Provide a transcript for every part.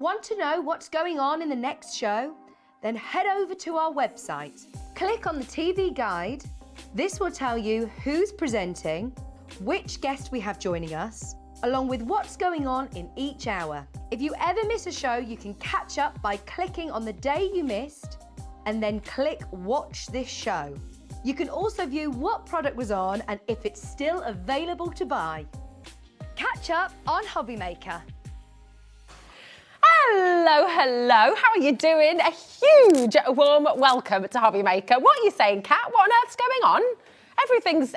Want to know what's going on in the next show? Then head over to our website. Click on the TV guide. This will tell you who's presenting, which guest we have joining us, along with what's going on in each hour. If you ever miss a show, you can catch up by clicking on the day you missed and then click Watch This Show. You can also view what product was on and if it's still available to buy. Catch up on HobbyMaker. Hello, hello. How are you doing? A huge warm welcome to HobbyMaker. What are you saying, Kat? What on earth's going on?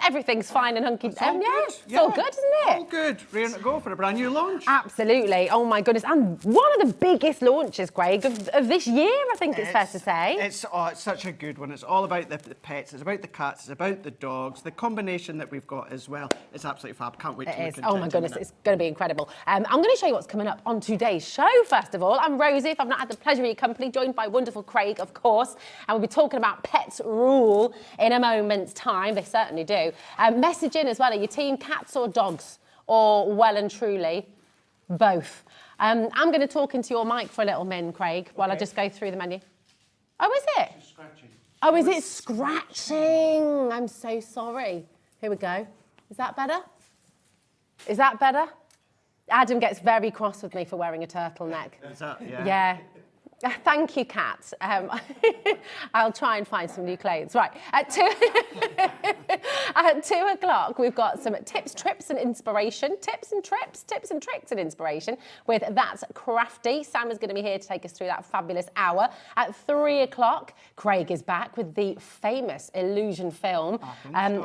Everything's fine and hunky. It's all good. It's all good, isn't it? All good. Ready to go for a brand new launch. Absolutely. Oh my goodness. And one of the biggest launches, Craig, of this year, I think it's fair to say. It's such a good one. It's all about the pets. It's about the cats. It's about the dogs. The combination that we've got as well. It's absolutely fab. Can't wait to look into it. Oh my goodness, it's going to be incredible. I'm going to show you what's coming up on today's show. First of all, I'm Rosie. If I've not had the pleasure of your company, joined by wonderful Craig, of course. And we'll be talking about pets rule in a moment's time. They certainly do. Message in as well. Are you team cats or dogs? Or well and truly, both. I'm going to talk into your mic for a little min, Craig, while I just go through the menu. Oh, is it? It's scratching. Oh, is it scratching? I'm so sorry. Here we go. Is that better? Is that better? Adam gets very cross with me for wearing a turtleneck. Is that, yeah? Yeah. Thank you, Kat. I'll try and find some new clothes. Right, at 2 o'clock, we've got some tips, trips and inspiration. Tips and tricks and inspiration with That's Crafty. Sam is going to be here to take us through that fabulous hour. At 3 o'clock, Craig is back with the famous Illusion film,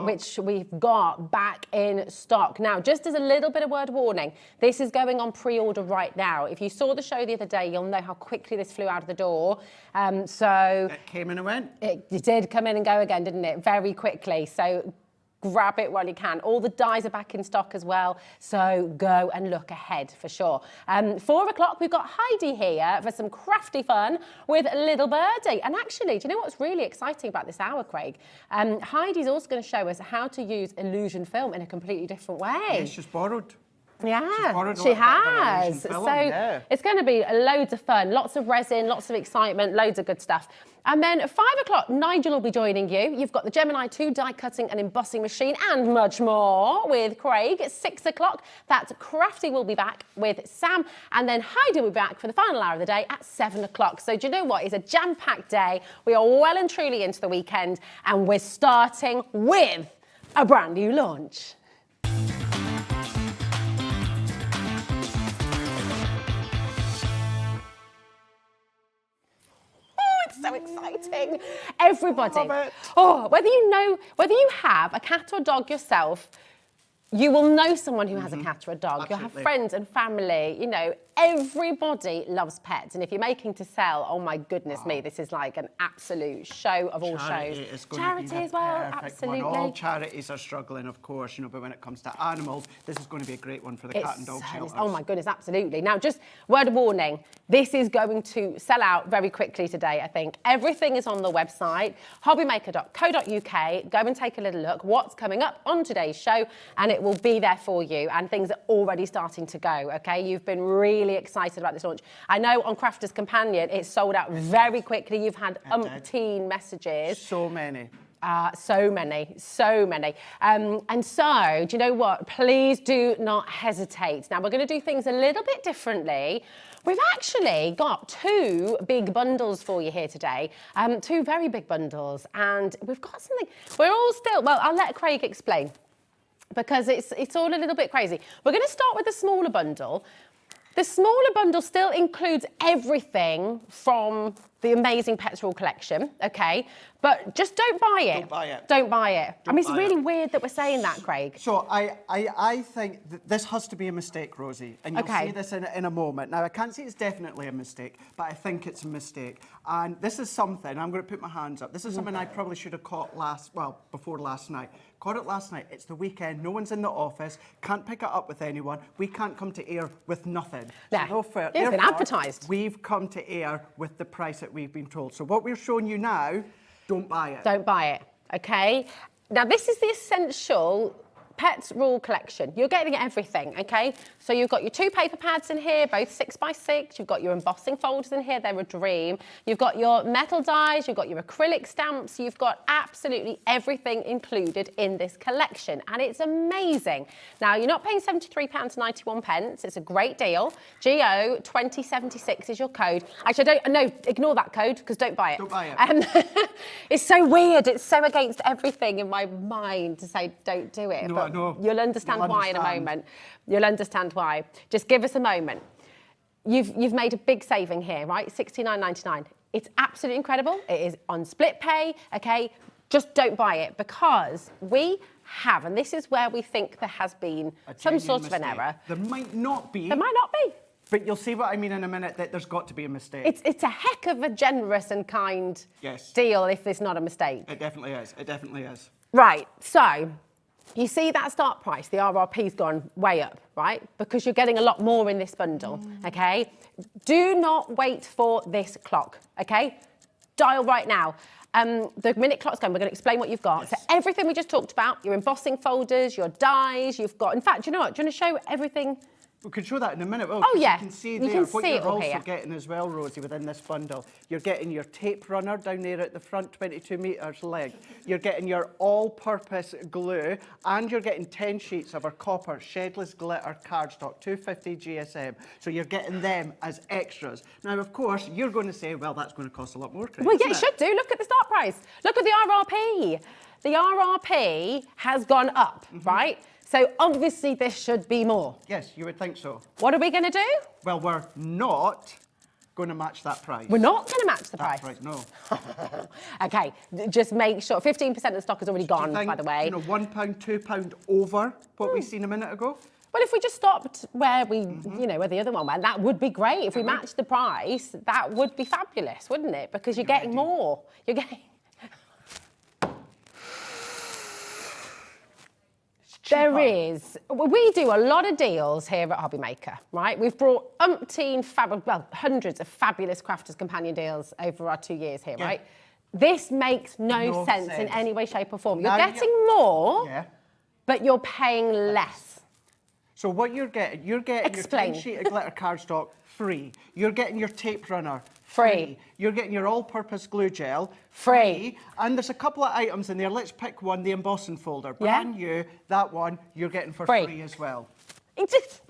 which we've got back in stock. Now, just as a little bit of word warning, this is going on pre-order right now. If you saw the show the other day, you'll know how quickly this flew out of the door. So it came and it went. It did come in and go again, didn't it? Very quickly. So grab it while you can. All the dies are back in stock as well. So go and look ahead for sure. 4 o'clock, we've got Heidi here for some crafty fun with Little Birdie. And actually, do you know what's really exciting about this hour, Craig? Heidi's also going to show us how to use Illusion film in a completely different way. Yes, she's borrowed. Yeah, she has. So it's going to be loads of fun, lots of resin, lots of excitement, loads of good stuff. And then at 5 o'clock, Nigel will be joining you. You've got the Gemini 2 die cutting and embossing machine and much more with Craig. At 6 o'clock, that's Crafty will be back with Sam. And then Heidi will be back for the final hour of the day at 7 o'clock. So do you know what? It's a jam-packed day. We are well and truly into the weekend and we're starting with a brand new launch. So exciting. Everybody. Whether you have a cat or dog yourself, you will know someone who has a cat or a dog. Absolutely. You'll have friends and family, you know, everybody loves pets. And if you're making to sell, oh my goodness me, this is like an absolute show of all shows. Charity as well, absolutely. All charities are struggling, of course, you know, but when it comes to animals, this is going to be a great one for the cat and dog shelters. Oh my goodness, absolutely. Now, just word of warning, this is going to sell out very quickly today, I think. Everything is on the website, hobbymaker.co.uk. Go and take a little look what's coming up on today's show, and it will be there for you. And things are already starting to go, okay? You've been really excited about this launch. I know on Crafter's Companion, it's sold out very quickly. You've had umpteen messages. So many. So many. And so, do you know what? Please do not hesitate. Now, we're going to do things a little bit differently. We've actually got 2 big bundles for you here today, 2 very big bundles. And we've got something, we're all still, well, I'll let Craig explain because it's all a little bit crazy. We're going to start with the smaller bundle. The smaller bundle still includes everything from the amazing Pets Rule collection, okay? But just don't buy it. Don't buy it. Don't buy it. I mean, it's really weird that we're saying that, Craig. So I think that this has to be a mistake, Rosie, and you'll see this in a moment. Now, I can't say it's definitely a mistake, but I think it's a mistake. And this is something, I'm going to put my hands up, this is something I probably should have caught before last night. Caught it last night, it's the weekend, no one's in the office, can't pick it up with anyone, we can't come to air with nothing. No, it's been advertised. We've come to air with the price that we've been told. So what we're showing you now, don't buy it. Don't buy it, okay? Now, this is the essential Pets Rule Collection. You're getting everything, okay? So you've got your 2 paper pads in here, both 6x6. You've got your embossing folders in here, they're a dream. You've got your metal dies, you've got your acrylic stamps, you've got absolutely everything included in this collection, and it's amazing. Now, you're not paying £73.91. It's a great deal. GO 2076 is your code. Actually, ignore that code, because don't buy it. Don't buy it. It's so weird. It's so against everything in my mind to say don't do it. No, but I know. You'll understand why in a moment. You'll understand why. Just give us a moment. You've made a big saving here, right? £69.99. It's absolutely incredible. It is on split pay, okay? Just don't buy it, because we have, and this is where we think there has been some sort of an error. There might not be. There might not be. But you'll see what I mean in a minute, that there's got to be a mistake. It's a heck of a generous and kind Yes. deal if there's not a mistake. It definitely is. It definitely is. Right, so you see that start price, the RRP's gone way up, right? Because you're getting a lot more in this bundle, okay? Do not wait for this clock, okay? Dial right now. The minute clock's going, we're going to explain what you've got. Yes. So everything we just talked about, your embossing folders, your dies, you've got... In fact, do you know what? Do you want to show everything? We can show that in a minute. Well, Oh, yeah. You can see You there can what see you're it all also here. getting as well, Rosie, within this bundle. You're getting your tape runner down there at the front, 22 metres length. You're getting your all-purpose glue, and you're getting 10 sheets of our copper shedless glitter cardstock, 250 GSM. So you're getting them as extras. Now, of course, you're going to say, well, that's going to cost a lot more, Craig, Well, yeah, it isn't should do. Look at the start price. Look at the RRP. The RRP has gone up, right? So obviously this should be more. Yes, you would think so. What are we going to do? Well, we're not going to match that price. We're not going to match the That's price. right, no. Okay, just make sure. 15% of the stock is already Do you gone, think, by the way. You know, £1, £2 over what we seen a minute ago? Well, if we just stopped where we, where the other one went, that would be great. If we matched the price, that would be fabulous, wouldn't it? Because you're getting more. You're getting... There is. We do a lot of deals here at HobbyMaker, right? We've brought hundreds of fabulous Crafters companion deals over our 2 years here, right? This makes no sense in any way, shape or form. You're getting more, but you're paying less. So what you're getting your 10 sheet of glitter cardstock free. You're getting your tape runner free. You're getting your all-purpose glue gel free. And there's a couple of items in there. Let's pick one, the embossing folder. Brand new, that one you're getting for free as well.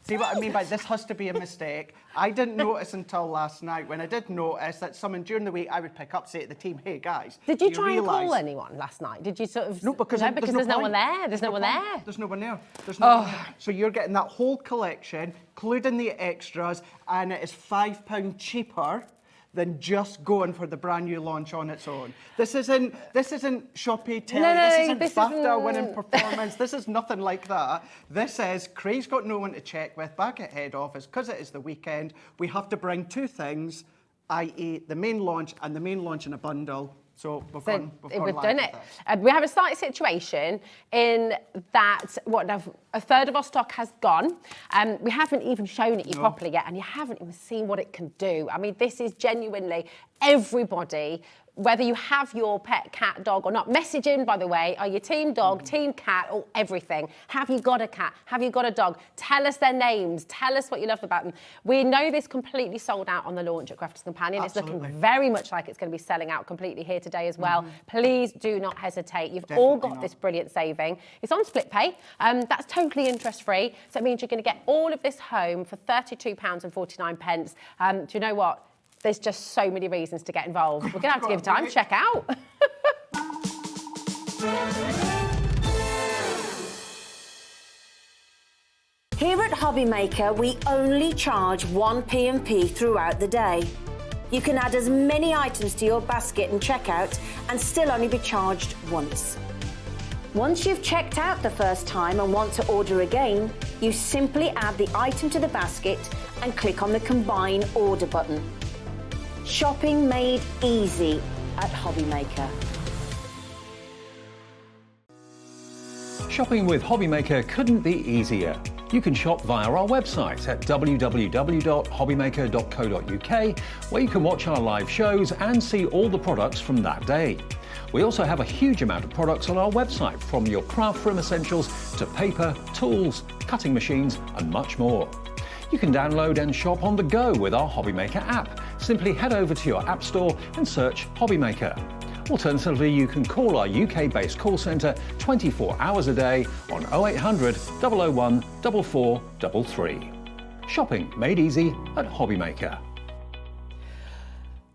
See what I mean by this has to be a mistake? I didn't notice until last night. When I did notice that someone during the week I would pick up, say to the team, hey guys. Did you try and call anyone last night? Did you sort of... No, because there's no one there. There's no one there. There's no one there. There's no one there. So you're getting that whole collection, including the extras, and it is £5 cheaper than just going for the brand new launch on its own. This isn't Shopee Telly, this isn't BAFTA winning performance, this is nothing like that. This is, Craig's got no one to check with back at head office, because it is the weekend, we have to bring 2 things, i.e. the main launch and the main launch in a bundle. So we've done it. We have a slight situation in that a third of our stock has gone. We haven't even shown it you properly yet, and you haven't even seen what it can do. I mean, this is genuinely everybody. Whether you have your pet cat, dog or not, message in, by the way, are you team dog, team cat, or everything? Have you got a cat? Have you got a dog? Tell us their names. Tell us what you love about them. We know this completely sold out on the launch at Crafters Companion. Absolutely. It's looking very much like it's going to be selling out completely here today as well. Please do not hesitate. You've all got this brilliant saving. It's on split pay. That's totally interest-free. So it means you're going to get all of this home for £32.49. Do you know what? There's just so many reasons to get involved. We're going to have to give time. Check out. Here at HobbyMaker, we only charge one P&P throughout the day. You can add as many items to your basket and checkout and still only be charged once. Once you've checked out the first time and want to order again, you simply add the item to the basket and click on the Combine Order button. Shopping made easy at HobbyMaker. Shopping with HobbyMaker couldn't be easier. You can shop via our website at www.hobbymaker.co.uk, where you can watch our live shows and see all the products from that day. We also have a huge amount of products on our website, from your craft room essentials to paper, tools, cutting machines and much more. You can download and shop on the go with our HobbyMaker app. Simply head over to your app store and search HobbyMaker. Alternatively, you can call our UK-based call centre 24 hours a day on 0800 001 4433. Shopping made easy at HobbyMaker.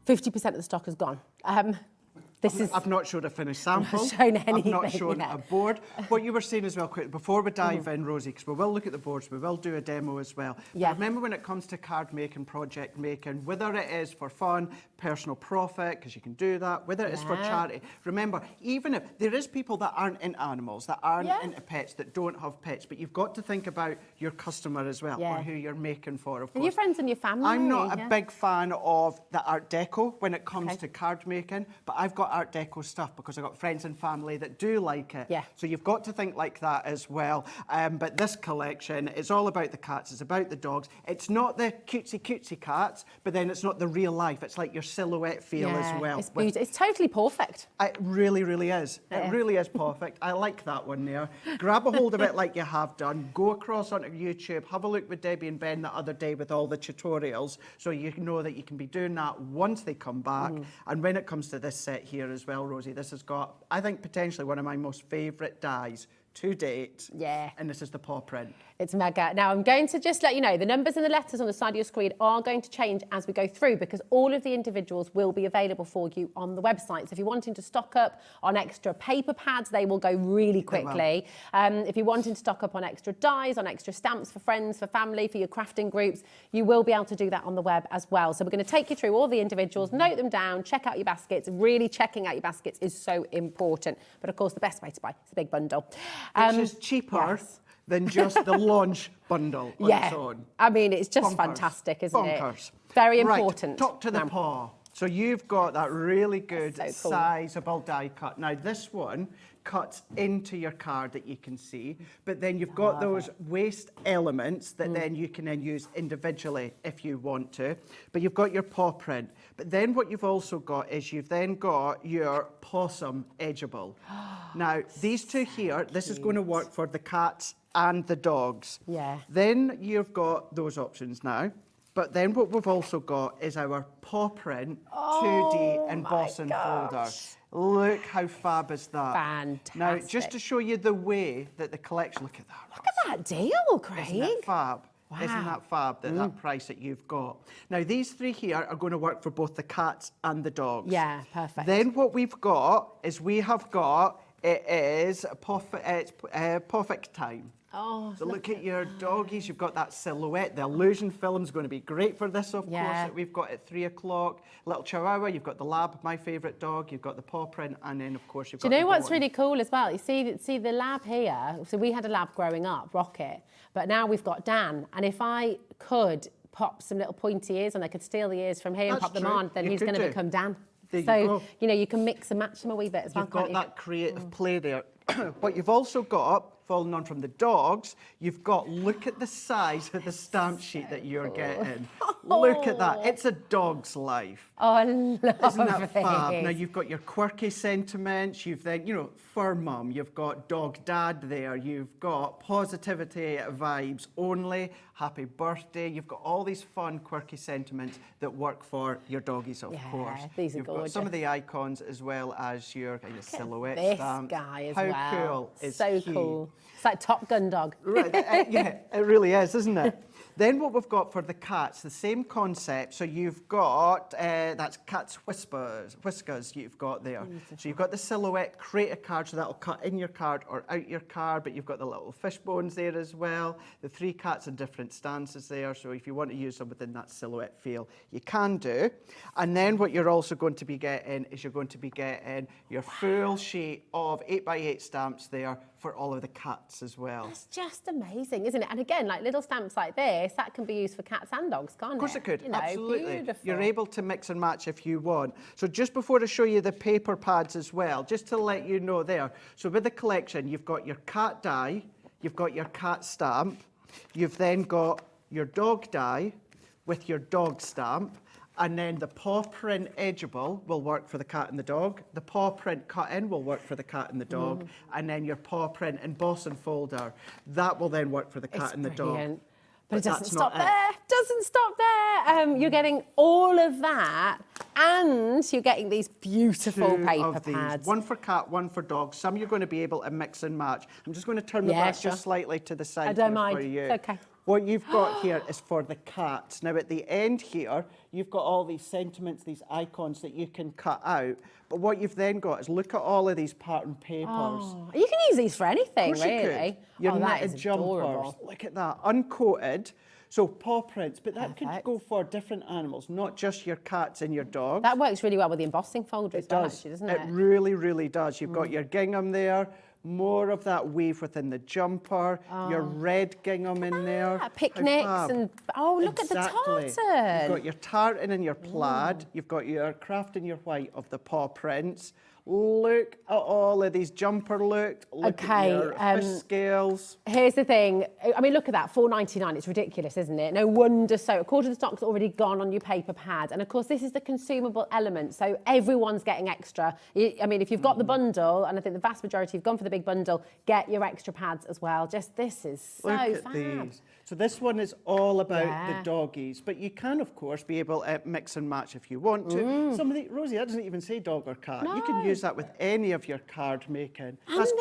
50% of the stock is gone. I've not showed a finished sample. I've not shown anything I've not shown yet. a board. What you were saying as well, quick, before we dive in, Rosie, because we will look at the boards, we will do a demo as well. Yeah. But remember, when it comes to card making, project making, whether it is for fun, personal profit, because you can do that, whether it is for charity, remember, even if there is people that aren't into animals, that aren't into pets, that don't have pets, but you've got to think about your customer as well, or who you're making for, of course. And your friends and your family. I'm not a big fan of the Art Deco when it comes to card making, but I've got Art Deco stuff because I've got friends and family that do like it. Yeah. So you've got to think like that as well. But this collection is all about the cats, it's about the dogs. It's not the cutesy cats, but then it's not the real life. It's like your silhouette feel as well. It's beautiful. It's totally perfect. It really, really is. It really is perfect. I like that one there. Grab a hold of it like you have done. Go across onto YouTube. Have a look with Debbie and Ben the other day with all the tutorials, so you know that you can be doing that once they come back. And when it comes to this set here as well, Rosie, this has got, I think, potentially one of my most favourite dies to date. Yeah. And this is the paw print. It's mega. Now, I'm going to just let you know, the numbers and the letters on the side of your screen are going to change as we go through, because all of the individuals will be available for you on the website. So if you're wanting to stock up on extra paper pads, they will go really quickly. If you're wanting to stock up on extra dies, on extra stamps for friends, for family, for your crafting groups, you will be able to do that on the web as well. So we're going to take you through all the individuals, note them down, check out your baskets. Really checking out your baskets is so important. But of course, the best way to buy is a big bundle. Which is cheaper than just the launch bundle on its own. I mean, it's just Bonkers. fantastic, isn't it? Bonkers. Very important. Right, talk to the paw. So you've got that really good so cool. sizable die cut. Now this one cuts into your card that you can see, but then you've got those waste elements that then you can then use individually if you want to. But you've got your paw print. But then what you've also got is you've then got your possum edgeable. Now these two here, this is going to work for the cats and the dogs. Yeah. Then you've got those options now. But then what we've also got is our paw print 2D embossing folder. Look how fab is that. Fantastic. Now, just to show you the way that the collection, look at that. Look at that deal, Craig. Isn't that fab? Wow. Isn't that fab, that price that you've got? Now, these three here are going to work for both the cats and the dogs. Yeah, perfect. Then what we've got is it is perfect time. Oh, so look at your doggies. You've got that silhouette. The illusion film's going to be great for this, of course, that we've got at 3 o'clock. Little Chihuahua, you've got the lab, my favourite dog. You've got the paw print, and then, of course, you've got Do you know the what's really cool as well? You see the lab here. So we had a lab growing up, Rocket, but now we've got Dan. And if I could pop some little pointy ears and I could steal the ears from here and pop them on, then he's going to become Dan. So, you know, you can mix and match them a wee bit as well, can't you? You've got that creative play there. But you've also got, following on from the dogs, you've got, look at the size of the stamp sheet that you're getting. Look at that. It's a dog's life. Oh, I love Isn't that fab? it. Now, you've got your quirky sentiments. You've then, you know, fur mum. You've got dog dad there. You've got positivity vibes only. Happy birthday. You've got all these fun, quirky sentiments that work for your doggies, of course. These are You've gorgeous. got some of the icons as well as your kind of silhouette This stamps. guy as How well. cool is so he? cool. It's like Top Gun dog. Right, yeah, it really is, isn't it? Then what we've got for the cats, the same concept. So you've got, that's cat's whiskers you've got there. Beautiful. So you've got the silhouette, create a card, so that'll cut in your card or out your card, but you've got the little fish bones there as well. The 3 cats in different stances there, so if you want to use them within that silhouette feel, you can do. And then what you're also going to be getting is you're going to be getting your full sheet of 8x8 stamps there for all of the cats as well. That's just amazing, isn't it? And again, like little stamps like this, that can be used for cats and dogs, can't it? Of course it could, you know, absolutely. Beautiful. You're able to mix and match if you want. So just before I show you the paper pads as well, just to let you know there, so with the collection, you've got your cat die, you've got your cat stamp, you've then got your dog die with your dog stamp, And then the paw print edgeable will work for the cat and the dog. The paw print cut-in will work for the cat and the dog. And then your paw print emboss and folder, that will then work for the cat and the dog. But it doesn't stop there. Doesn't stop there. You're getting all of that, and you're getting these beautiful paper pads. One for cat, one for dog. Some you're going to be able to mix and match. I'm just going to turn the back just slightly to the side. I don't mind. For you. It's okay. What you've got here is for the cats. Now at the end here, you've got all these sentiments, these icons that you can cut out. But what you've then got is look at all of these pattern papers. Oh, you can use these for anything, Of course you really. could. Your knitted jumpers. Adorable. Look at that, uncoated. So paw prints, but that could go for different animals, not just your cats and your dogs. That works really well with the embossing folder as well, actually, doesn't it? It really, really does. You've got your gingham there, more of that weave within the jumper, your red gingham in there. Picnics and, look at the tartan. You've got your tartan and your plaid. You've got your craft and your white of the paw prints. Look at all of these jumper looks. Look at your fish scales. Here's the thing. I mean, look at that, $4.99. It's ridiculous, isn't it? No wonder so. A quarter of the stock's already gone on your paper pad. And of course, this is the consumable element. So everyone's getting extra. I mean, if you've got the bundle, and I think the vast majority have gone for the big bundle, get your extra pads as well. Just this is so fab. These. So this one is all about the doggies, but you can, of course, be able to mix and match if you want to. Some of the, Rosie, that doesn't even say dog or cat. No. You can use that with any of your card making. That's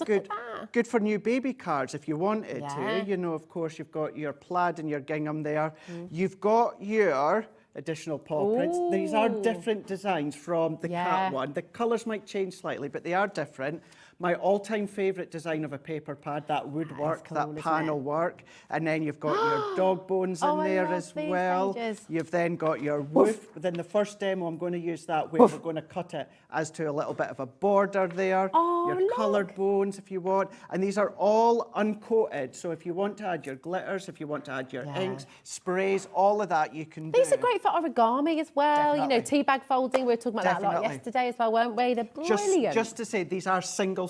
good. Good for new baby cards if you wanted to. You know, of course, you've got your plaid and your gingham there. You've got your additional paw prints. These are different designs from the cat one. The colours might change slightly, but they are different. My all-time favourite design of a paper pad, that woodwork, that panel work. And then you've got your dog bones in there as well. You've then got your woof. Within the first demo, I'm going to use that where we're going to cut it as to a little bit of a border there. Your coloured bones if you want. And these are all uncoated. So if you want to add your glitters, if you want to add your inks, sprays, all of that you can do. These are great for origami as well. You know, tea bag folding. We were talking about that a lot yesterday as well, weren't we? They're brilliant. Just to say, these are single-sided.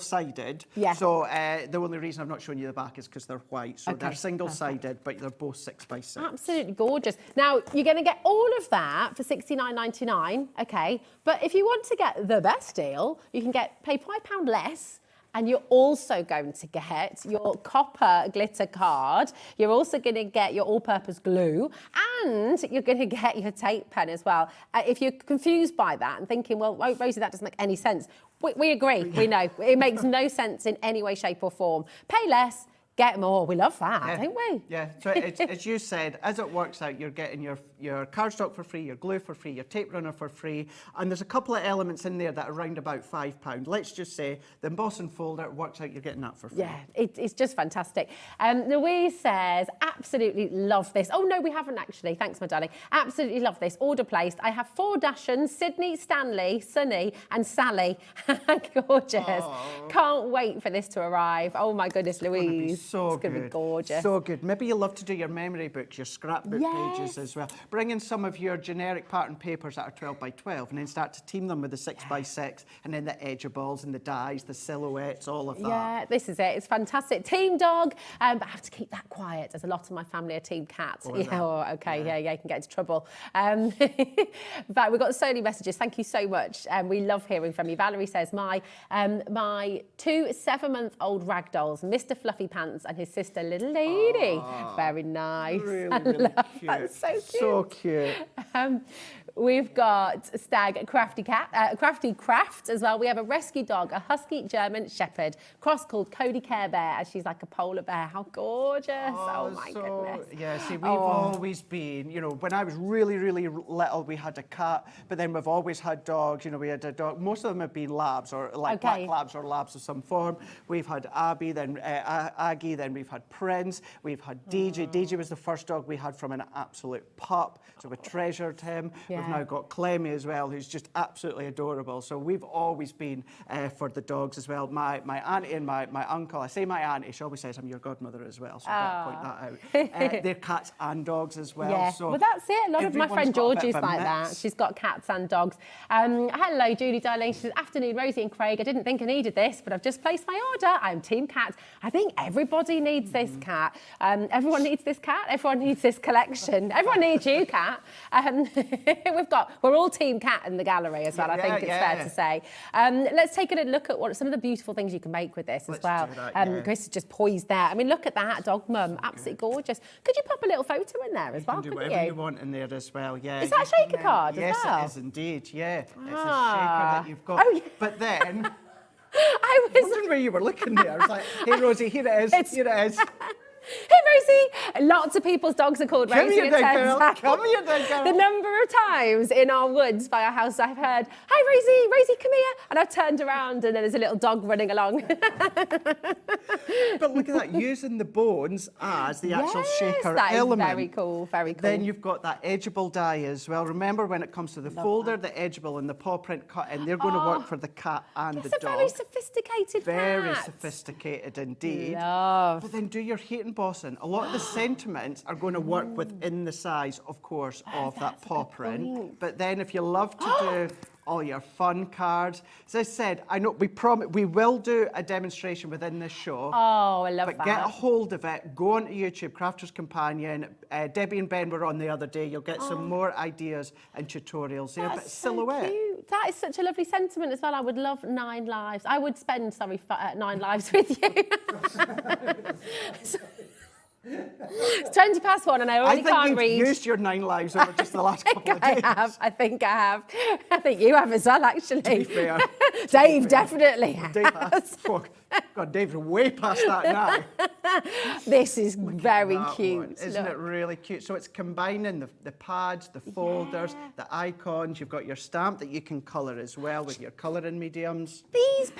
So the only reason I've not shown you the back is because they're white. So they're single-sided, but they're both 6x6. Absolutely gorgeous. Now, you're going to get all of that for $69.99, okay? But if you want to get the best deal, you can pay £5 less. And you're also going to get your copper glitter card. You're also going to get your all-purpose glue. And you're going to get your tape pen as well. If you're confused by that and thinking, well, Rosie, that doesn't make any sense. We agree. We know. It makes no sense in any way, shape or form. Pay less. Get more. We love that, don't we? Yeah. So as you said, as it works out, you're getting your cardstock for free, your glue for free, your tape runner for free, and there's a couple of elements in there that are around about £5. Let's just say the emboss and folder works out, you're getting that for free. Yeah, it's just fantastic. Louise says, absolutely love this. Oh, no, we haven't actually. Thanks, my darling. Absolutely love this. Order placed. I have 4 Dachshunds, Sydney, Stanley, Sunny, and Sally. Gorgeous. Aww. Can't wait for this to arrive. Oh, my goodness, Louise. It's going to be gorgeous. So good. Maybe you'll love to do your memory books, your scrapbook pages as well. Bring in some of your generic pattern papers that are 12x12 and then start to team them with the 6x6 and then the edgeables and the dies, the silhouettes, all of that. Yeah, this is it. It's fantastic. Team dog, but I have to keep that quiet as a lot of my family are team cat. You can get into trouble. But we've got so many messages. Thank you so much. We love hearing from you. Valerie says, my 2 7-month-old rag dolls, Mr. Fluffy Pants and his sister Little Lady. Very nice. Really cute. That's so cute. So cute. We've got Stag Crafty Craft as well. We have a rescue dog, a husky German shepherd, cross called Cody Care Bear, as she's like a polar bear. How gorgeous. Oh my goodness. Yeah, see, we've always been, you know, when I was really, really little, we had a cat, but then we've always had dogs. You know, we had a dog. Most of them have been labs or like black labs or labs of some form. We've had Abby, then Aggie, then we've had Prince, we've had DJ. DJ was the first dog we had from an absolute pup, so we treasured him. We've now got Clemmy as well, who's just absolutely adorable. So we've always been for the dogs as well. My auntie and my uncle, I say my auntie, she always says I'm your godmother as well, so I've got to point that out. They're cats and dogs as well. Yeah, so well that's it. A lot of my friend Georgie's like that. She's got cats and dogs. Hello, Julie, darling. She says, afternoon, Rosie and Craig. I didn't think I needed this, but I've just placed my order. I'm team cat. I think everybody needs this cat. Everyone needs this cat. Everyone needs this collection. Everyone needs you, cat. we're all team cat in the gallery as well, I think it's fair to say. Let's take a look at what some of the beautiful things you can make with this as well. Chris is just poised there. I mean, look at that, dog mum, absolutely gorgeous. Could you pop a little photo in there as well, couldn't you? Do whatever you want in there as well, yeah. Is that a shaker card as well? Yes, it is indeed, yeah. It's a shaker that you've got. Oh, yeah. But then, I was wondering where you were looking there. I was like, hey, Rosie, here it is, here it is. Hey, Rosie! Lots of people's dogs are called Rosie. Come here, then, girl. Come here, then, girl. The number of times in our woods by our house I've heard, hi, Rosie, come here. And I've turned around and there's a little dog running along. But look at that, using the bones as the actual shaker that element. Is very cool, very cool. Then you've got that edgeable die as well. Remember, when it comes to the folder, the edgeable and the paw print cut-in, they're going to work for the cat and the dog. It's a very sophisticated Very cat. sophisticated indeed. Love. But then do your heat embossing. A lot of the sentiments are going to work within the size, of course, of that paw print. But then if you love to do all your fun cards, as I said, I know we will do a demonstration within this show. Oh, I love but that. Get a hold of it. Go onto YouTube, Crafter's Companion. Debbie and Ben were on the other day. You'll get some more ideas and tutorials. They're a bit silhouette. Cute. That is such a lovely sentiment as well. I would love 9 lives. I would spend, 9 lives with you. It's 20 past 1 and I already can't read. I think you've used your 9 lives over just the last couple of days. I think I have. I think you have as well, actually. To be fair. Dave definitely has. Dave has. God, Dave's way past that now. This is very cute. One. Isn't it really cute? So it's combining the pads, the folders, the icons. You've got your stamp that you can colour as well with your colouring mediums. These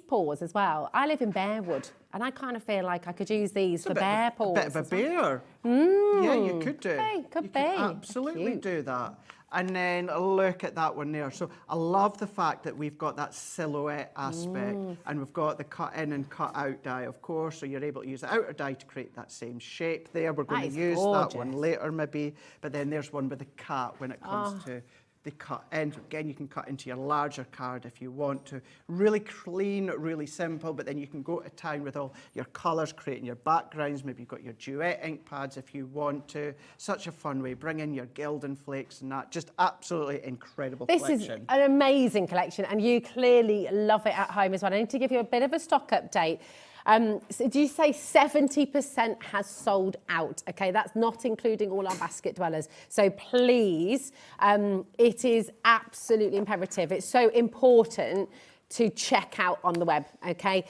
paws as well. I live in Bearwood and I kind of feel like I could use these for bear paws. A bit of a bear. Yeah, you could do. Could be. Absolutely do that. And then look at that one there. So I love the fact that we've got that silhouette aspect and we've got the cut in and cut out die, of course, so you're able to use the outer die to create that same shape there. We're going to use that one later maybe, but then there's one with the cat when it comes to the cut in. Again, you can cut into your larger card if you want to. Really clean, really simple, but then you can go to town with all your colours, creating your backgrounds. Maybe you've got your duet ink pads if you want to. Such a fun way. Bring in your Gildan flakes and that. Just absolutely incredible collection. This is an amazing collection and you clearly love it at home as well. I need to give you a bit of a stock update. So do you say 70% has sold out? Okay, that's not including all our basket dwellers. So please, it is absolutely imperative. It's so important to check out on the web, okay?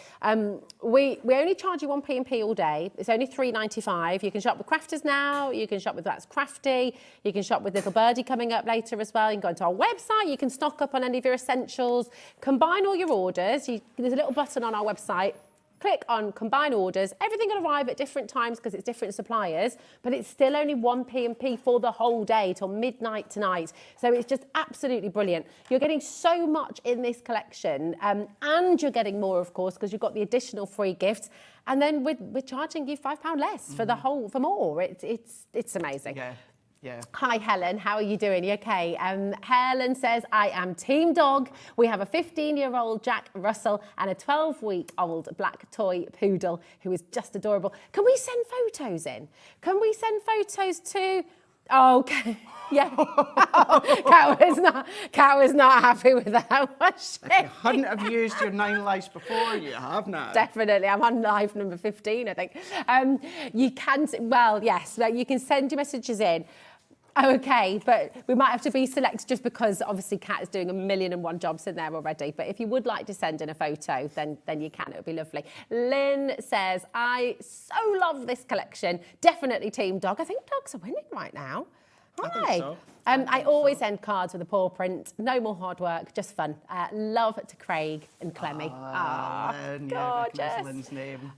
We only charge you 1p&p all day. It's only $3.95. You can shop with Crafters now. You can shop with That's Crafty. You can shop with Little Birdie coming up later as well. You can go onto our website. You can stock up on any of your essentials. Combine all your orders. There's a little button on our website. Click on combine orders. Everything will arrive at different times because it's different suppliers, but it's still only 1p&p for the whole day till midnight tonight. So it's just absolutely brilliant. You're getting so much in this collection and you're getting more, of course, because you've got the additional free gifts. And then we're charging you £5 less for more. It's amazing. Yeah. Yeah. Hi, Helen. How are you doing? You okay? Helen says, I am team dog. We have a 15-year-old Jack Russell and a 12-week-old black toy poodle who is just adorable. Can we send photos in? Can we send photos to... Oh, okay. Yeah. Kat was not happy with that, was she? If you hadn't have used your 9 lives before, you have now. Definitely. I'm on live number 15, I think. You can, well, yes, you can send your messages in. Okay, but we might have to be select just because obviously Kat is doing 1,000,001 jobs in there already. But if you would like to send in a photo, then you can. It would be lovely. Lynn says, I so love this collection. Definitely team dog. I think dogs are winning right now. I think so. I always end cards with a paw print. No more hard work, just fun. Love to Craig and Clemmy. Lynn, gorgeous. Yeah, Lynn's name.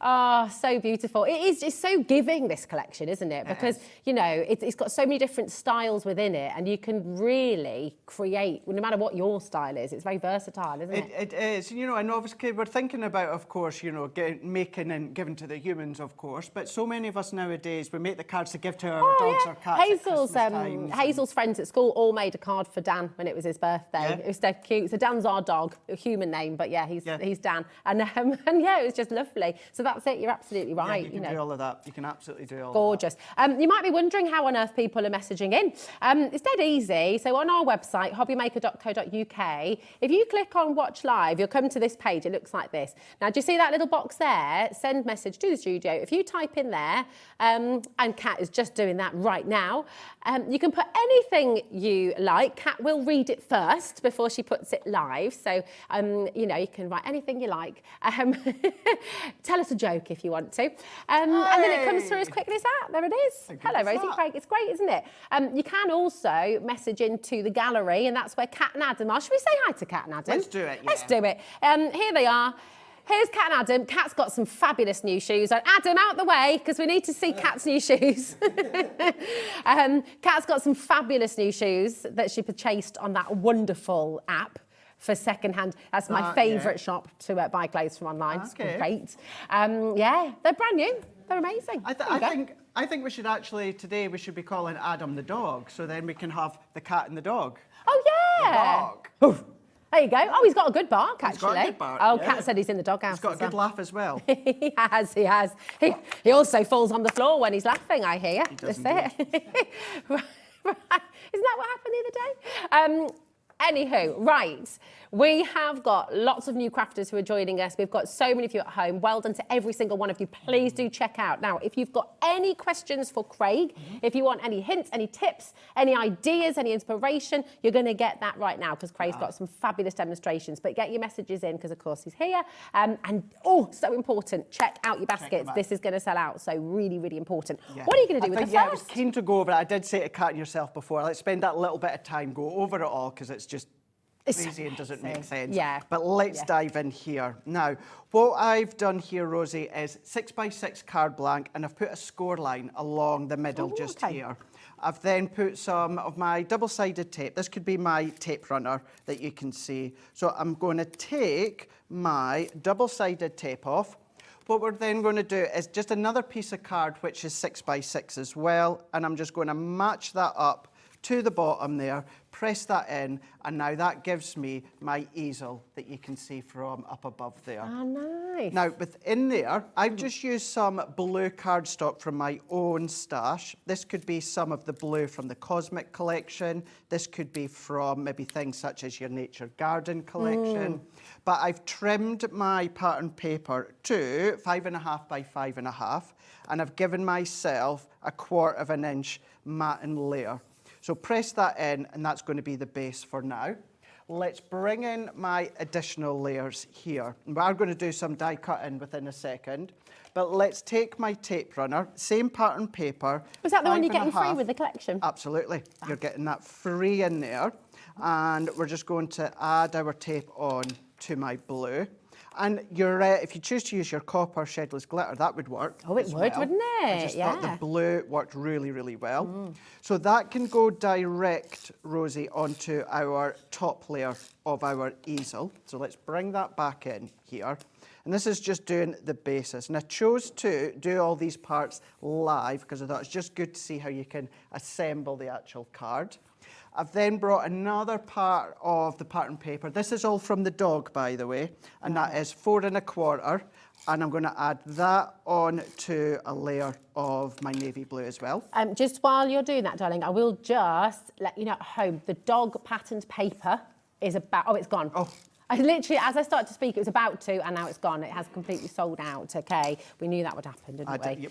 So beautiful. It's so giving, this collection, isn't it? Because, you know, it's got so many different styles within it and you can really create, no matter what your style is, it's very versatile, isn't it? It is. You know, and obviously we're thinking about, of course, you know, making and giving to the humans, of course, but so many of us nowadays, we make the cards to give to our dogs or cats Hazel's friends at school all made a card for Dan when it was his birthday. Yeah. It was so cute. So Dan's our dog, a human name, but yeah, he's Dan. And yeah, it was just lovely. So that's it. You're absolutely right. Yeah, you can do all of that. You can absolutely do all Gorgeous. of that. You might be wondering how on earth people are messaging in. It's dead easy. So on our website, hobbymaker.co.uk, if you click on Watch Live, you'll come to this page. It looks like this. Now, do you see that little box there? Send message to the studio. If you type in there, and Kat is just doing that right now, you can put anything you like. Kat will read it first before she puts it live. So, you know, you can write anything you like. Tell us a joke if you want to. And then it comes through as quickly as that. There it is. Hello, Rosie. Craig. It's great, isn't it? You can also message into the gallery, and that's where Kat and Adam are. Should we say hi to Kat and Adam? Let's do it, yeah. Let's do it. Here they are. Here's Kat and Adam. Kat's got some fabulous new shoes. And Adam, out the way, because we need to see Kat's new shoes. Kat's got some fabulous new shoes that she purchased on that wonderful app for second-hand. That's my favourite shop to buy clothes from online. Okay. It's great. Yeah, they're brand new. They're amazing. I think we should actually, today, we should be calling Adam the dog, so then we can have the cat and the dog. Oh, yeah. The dog. Oof. There you go. Oh, he's got a good bark, actually. He's got a good bark, Oh, yeah. Kat said he's in the doghouse. He's got a good laugh as well. He has. He also falls on the floor when he's laughing, I hear. He does That's it. Right. Isn't that what happened the other day? Anywho, right, we have got lots of new crafters who are joining us. We've got so many of you at home. Well done to every single one of you. Please do check out. Now, if you've got any questions for Craig, if you want any hints, any tips, any ideas, any inspiration, you're going to get that right now because Craig's got some fabulous demonstrations. But get your messages in because, of course, he's here. And, oh, so important, check out your baskets. This is going to sell out, so really, really important. Yeah. What are you going to do with the first? I was keen to go over it. I did say to Kat and yourself before, let's spend that little bit of time, go over it all because it's just crazy and doesn't make sense. Yeah. But let's dive in here. Now, what I've done here, Rosie, is 6x6 card blank, and I've put a score line along the middle here. I've then put some of my double-sided tape. This could be my tape runner that you can see. So I'm going to take my double-sided tape off. What we're then going to do is just another piece of card, which is 6x6 as well, and I'm just going to match that up to the bottom there, press that in, and now that gives me my easel that you can see from up above there. Oh, nice. Now, within there, I've just used some blue cardstock from my own stash. This could be some of the blue from the Cosmic collection. This could be from maybe things such as your Nature Garden collection. But I've trimmed my pattern paper to 5.5 by 5.5, and I've given myself a 1/4 inch matting layer. So press that in, and that's going to be the base for now. Let's bring in my additional layers here. We are going to do some die cutting within a second, but let's take my tape runner, same pattern paper. Was that the one you're getting free with the collection? Absolutely. You're getting that free in there. And we're just going to add our tape on to my blue. And if you choose to use your copper shedless glitter, that would work. Oh, it would, wouldn't it? I just thought the blue worked really, really well. So that can go direct, Rosie, onto our top layer of our easel. So let's bring that back in here. And this is just doing the basis. And I chose to do all these parts live because I thought it's just good to see how you can assemble the actual card. I've then brought another part of the pattern paper. This is all from the dog, by the way, and that is 4 1/4. And I'm going to add that on to a layer of my navy blue as well. Just while you're doing that, darling, I will just let you know at home, the dog patterned paper is about, oh, it's gone. Oh. I literally, as I started to speak, it was about to, and now it's gone. It has completely sold out, okay? We knew that would happen, didn't we?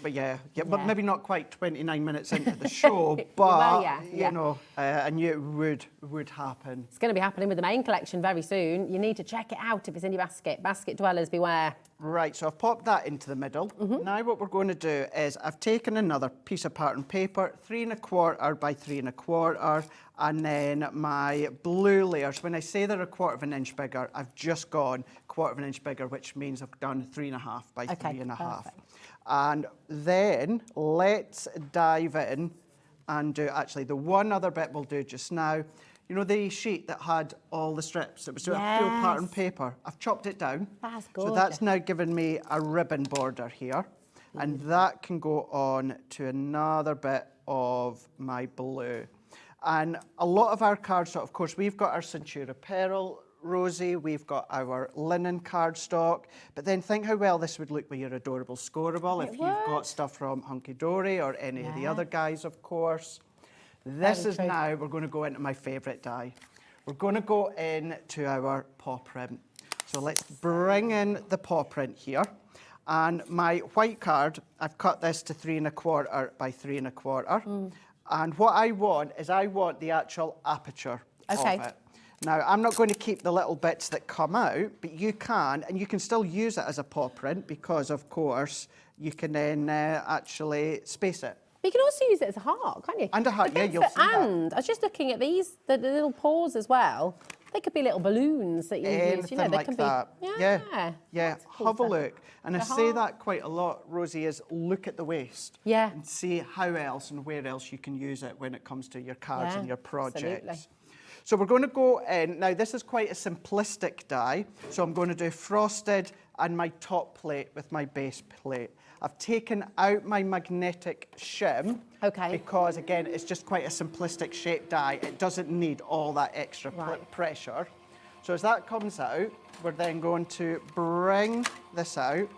But maybe not quite 29 minutes into the show, but, well, you know, I knew it would happen. It's going to be happening with the main collection very soon. You need to check it out if it's in your basket. Basket dwellers, beware. Right, so I've popped that into the middle. Now what we're going to do is I've taken another piece of pattern paper, 3 1/4 by 3 1/4, and then my blue layers. When I say they're a 1/4 inch bigger, I've just gone 1/4 inch bigger, which means I've done 3.5 by 3.5. Perfect. And then let's dive in and do actually the one other bit we'll do just now. You know the sheet that had all the strips? It was a full pattern paper. I've chopped it down. That's gorgeous. So that's now given me a ribbon border here. And that can go on to another bit of my blue. And a lot of our cardstock, of course, we've got our Centura Pearl, Rosie, we've got our linen cardstock, but then think how well this would look with your adorable Scoreable if you've got stuff from Hunky Dory or any of the other guys, of course. This is now, we're going to go into my favourite die. We're going to go into our paw print. So let's bring in the paw print here. And my white card, I've cut this to 3 1/4 by 3 1/4. And what I want is I want the actual aperture of it. Now, I'm not going to keep the little bits that come out, but you can, and you can still use it as a paw print because, of course, you can then actually space it. But you can also use it as a heart, can't you? And a heart, yeah, you'll see that. And I was just looking at these, the little paws as well. They could be little balloons that you use. You know, they like can that. be. Yeah. Cool Have a stuff. look. And I say that quite a lot, Rosie, is look at the waist. Yeah. And see how else and where else you can use it when it comes to your cards and your projects. Absolutely. So we're going to go in. Now, this is quite a simplistic die. So I'm going to do frosted and my top plate with my base plate. I've taken out my magnetic shim because, again, it's just quite a simplistic shape die. It doesn't need all that extra pressure. So as that comes out, we're then going to bring this out.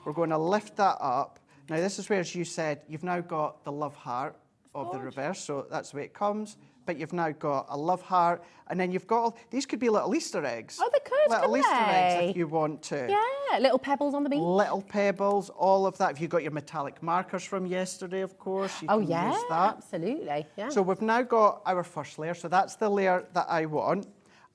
We're going to lift that up. Now, this is where, as you said, you've now got the love heart of the reverse. So that's the way it comes. But you've now got a love heart, and then you've got all, these could be little Easter eggs. Oh, they could, little Easter eggs if you want to. Yeah, little pebbles on the beach. Little pebbles, all of that. If you've got your metallic markers from yesterday, of course, you can use that. Absolutely, yeah. So we've now got our first layer, so that's the layer that I want.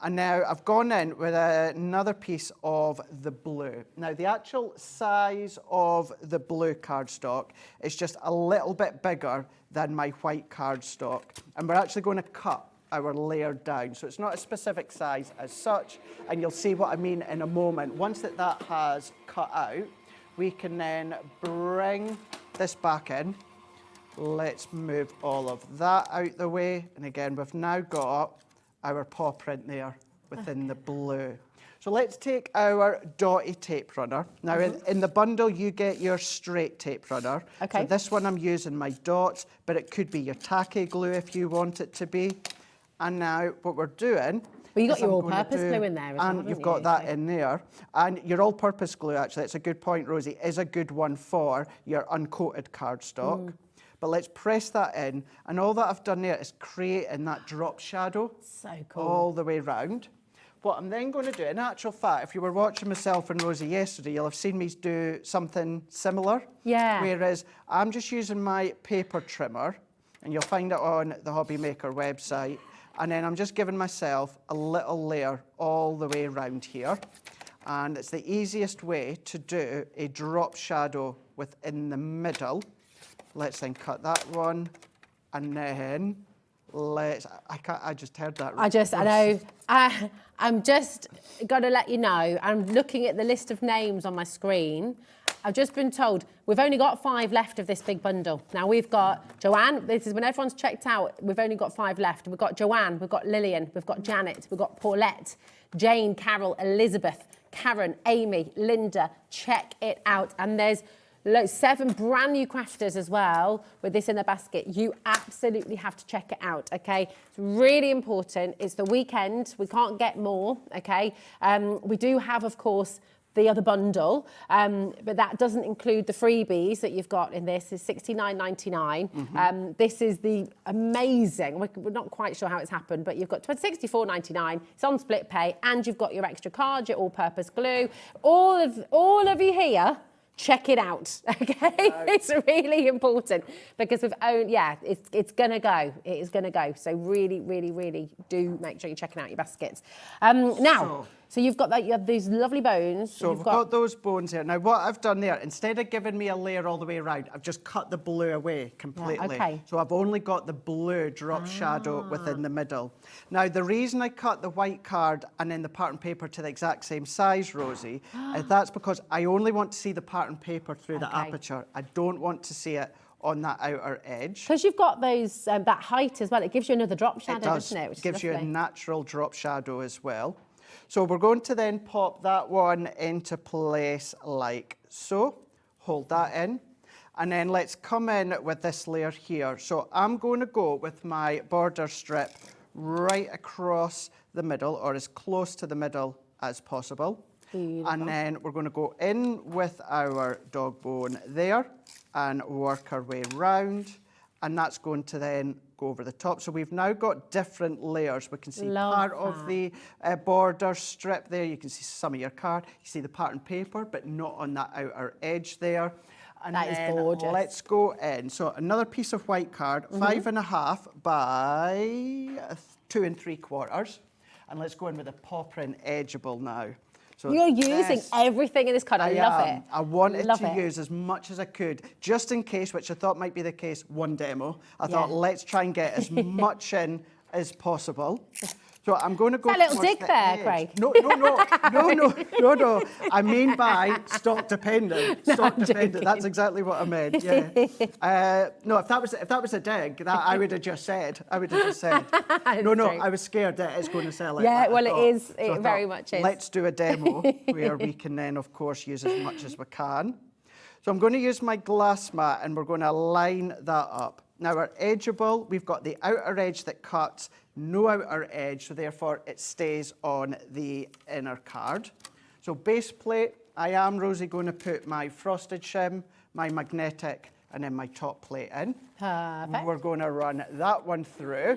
And now I've gone in with another piece of the blue. Now, the actual size of the blue cardstock is just a little bit bigger than my white cardstock. And we're actually going to cut our layer down. So it's not a specific size as such, and you'll see what I mean in a moment. Once that has cut out, we can then bring this back in. Let's move all of that out the way. And again, we've now got our paw print there within the blue. So let's take our dotty tape runner. Now in the bundle you get your straight tape runner. So this one I'm using my dots, but it could be your tacky glue if you want it to be. And now what we're doing... Well, you got your all-purpose glue in there as well, and you've got that in there. And your all-purpose glue, actually, it's a good point, Rosie, is a good one for your uncoated cardstock. But let's press that in, and all that I've done there is creating that drop shadow all the way round. What I'm then going to do, in actual fact, if you were watching myself and Rosie yesterday, you'll have seen me do something similar. Yeah. Whereas I'm just using my paper trimmer, and you'll find it on the HobbyMaker website, and then I'm just giving myself a little layer all the way around here. And it's the easiest way to do a drop shadow within the middle. Let's then cut that one, and then let's, I just heard that. I know. I'm just got to let you know, I'm looking at the list of names on my screen. I've just been told we've only got 5 left of this big bundle. Now we've got Joanne, this is when everyone's checked out, we've only got 5 left. We've got Joanne, we've got Lillian, we've got Janet, we've got Paulette, Jane, Carol, Elizabeth, Karen, Amy, Linda. Check it out. And there's 7 brand new crafters as well with this in the basket. You absolutely have to check it out, okay? It's really important. It's the weekend. We can't get more, okay? We do have, of course, the other bundle, but that doesn't include the freebies that you've got in this. Is $69.99. This is the amazing, we're not quite sure how it's happened, but you've got $64.99. It's on split pay, and you've got your extra card, your all-purpose glue. All of you here, check it out, okay? It's really important because we've owned, it's gonna go. It is gonna go. So really, really, really do make sure you're checking out your baskets. So you've got that, you have these lovely bones. So we've got those bones here. Now what I've done there, instead of giving me a layer all the way around, I've just cut the blue away completely. Yeah, okay. So I've only got the blue drop shadow within the middle. Now the reason I cut the white card and then the pattern paper to the exact same size, Rosie, is that's because I only want to see the pattern paper through the aperture. I don't want to see it on that outer edge. Because you've got those, that height as well, it gives you another drop shadow, doesn't it? It gives you a natural drop shadow as well. So we're going to then pop that one into place like so. Hold that in. And then let's come in with this layer here. So I'm going to go with my border strip right across the middle, or as close to the middle as possible. Beautiful. And then we're going to go in with our dog bone there and work our way round. And that's going to then go over the top. So we've now got different layers. We can see part of the border strip there. You can see some of your card. You see the pattern paper, but not on that outer edge there. And that is then gorgeous. Let's go in. So another piece of white card, 5.5 by 2 3/4. And let's go in with a paw print edgeable now. So you're using everything in this card. I love it. I wanted to use as much as I could, just in case, which I thought might be the case, one demo. I thought, let's try and get as much in as possible. So I'm going to go. That little dig the there, edge. Craig. No. I mean by stock dependent. Stock dependent. That's exactly what I meant. Yeah. No, if that was a dig, that I would have just said. I was scared that it's going to sell it. Yeah, well, it is. It very much is. Let's do a demo where we can then, of course, use as much as we can. So I'm going to use my glass mat and we're going to line that up. Now our edgeable, we've got the outer edge that cuts, no outer edge, so therefore it stays on the inner card. So base plate, I am, Rosie, going to put my frosted shim, my magnetic, and then my top plate in. Perfect. We're going to run that one through.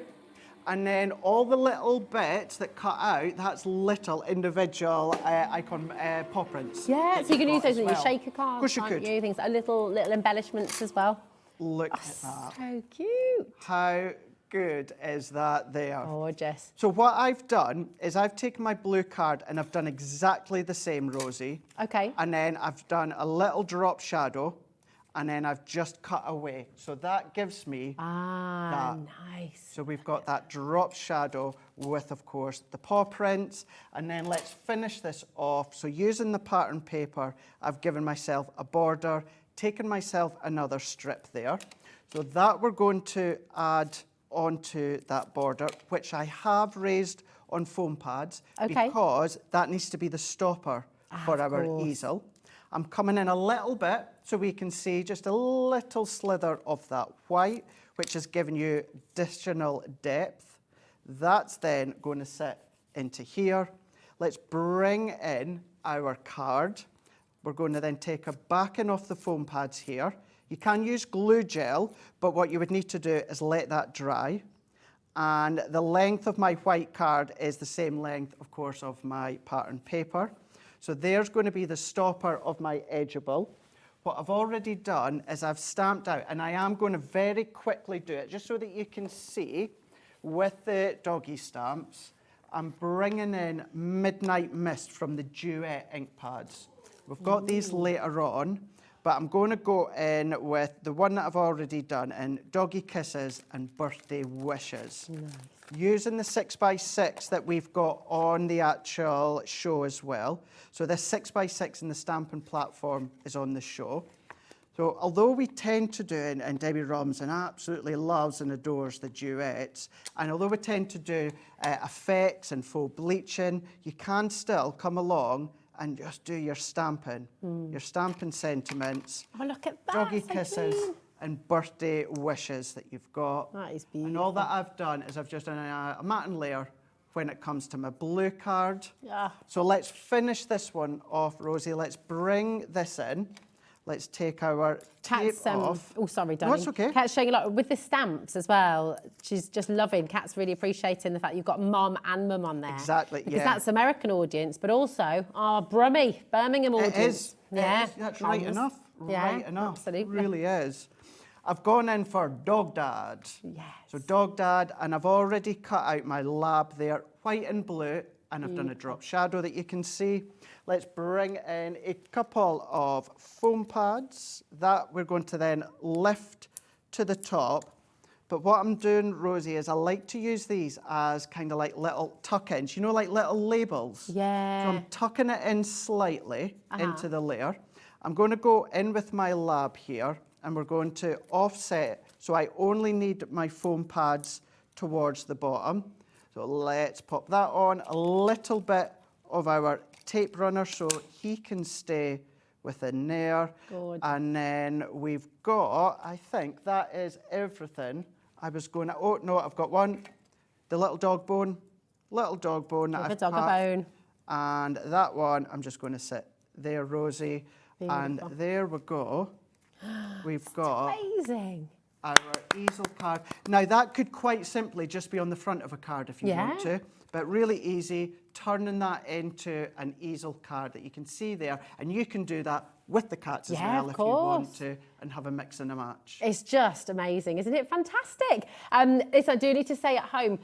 And then all the little bits that cut out, that's little individual icon paw prints. Yeah, so you can use those in your shaker Of cards, course you can't could. you? Things like little embellishments as well. Look at that. So cute. How good is that there? Gorgeous. So what I've done is I've taken my blue card and I've done exactly the same, Rosie. Okay. And then I've done a little drop shadow and then I've just cut away. So that gives me that. Nice. So we've got that drop shadow with, of course, the paw prints. And then let's finish this off. So using the pattern paper, I've given myself a border, taken myself another strip there. So that we're going to add onto that border, which I have raised on foam pads because that needs to be the stopper for our easel. I'm coming in a little bit so we can see just a little slither of that white, which is giving you additional depth. That's then going to sit into here. Let's bring in our card. We're going to then take a backing off the foam pads here. You can use glue gel, but what you would need to do is let that dry. And the length of my white card is the same length, of course, of my pattern paper. So there's going to be the stopper of my edgeable. What I've already done is I've stamped out, and I am going to very quickly do it, just so that you can see with the doggy stamps. I'm bringing in Midnight Mist from the Duet ink pads. We've got these later on, but I'm going to go in with the one that I've already done in Doggy Kisses and Birthday Wishes. Nice. Using the 6x6 that we've got on the actual show as well. So this 6x6 in the stamping platform is on the show. So although we tend to do, and Debbie Robinson absolutely loves and adores the duets, and although we tend to do effects and faux bleaching, you can still come along and just do your stamping sentiments. Oh, look at that. Doggy so kisses. clean. And birthday wishes that you've got. That is beautiful. And all that I've done is I've just done a matting layer when it comes to my blue card. Yeah. So let's finish this one off, Rosie. Let's bring this in. Let's take our tape off. Oh, sorry, darling. No, it's okay. Kat's showing a lot with the stamps as well. She's just loving. Kat's really appreciating the fact you've got mum and mum on there. Exactly, because yeah. that's American audience, but also our Birmingham audience. It is. Yeah. It is. That's right enough. Yeah, right enough. absolutely. It really is. I've gone in for Dog Dad. Yes. So Dog Dad, and I've already cut out my lab there, white and blue, and I've done a drop shadow that you can see. Let's bring in a couple of foam pads that we're going to then lift to the top. But what I'm doing, Rosie, is I like to use these as kind of like little tuck-ins, you know, like little labels. Yeah. So I'm tucking it in slightly into the layer. I'm going to go in with my lab here, and we're going to offset, so I only need my foam pads towards the bottom. So let's pop that on, a little bit of our tape runner so he can stay within there. Gorgeous. And then we've got, I think that is everything. I was going to, oh no, I've got one. The little dog bone that Give I've a dog a packed. bone. And that one, I'm just going to sit there, Rosie. And Beautiful. there we go. We've got Amazing. our easel card. Now that could quite simply just be on the front of a card if you want Yeah. to, but really easy, turning that into an easel card that you can see there, and you can do that with the cats as Yeah, well of if you want course. to, and have a mix and a match. It's just amazing, isn't it? Fantastic. Listen, I do need to say at home,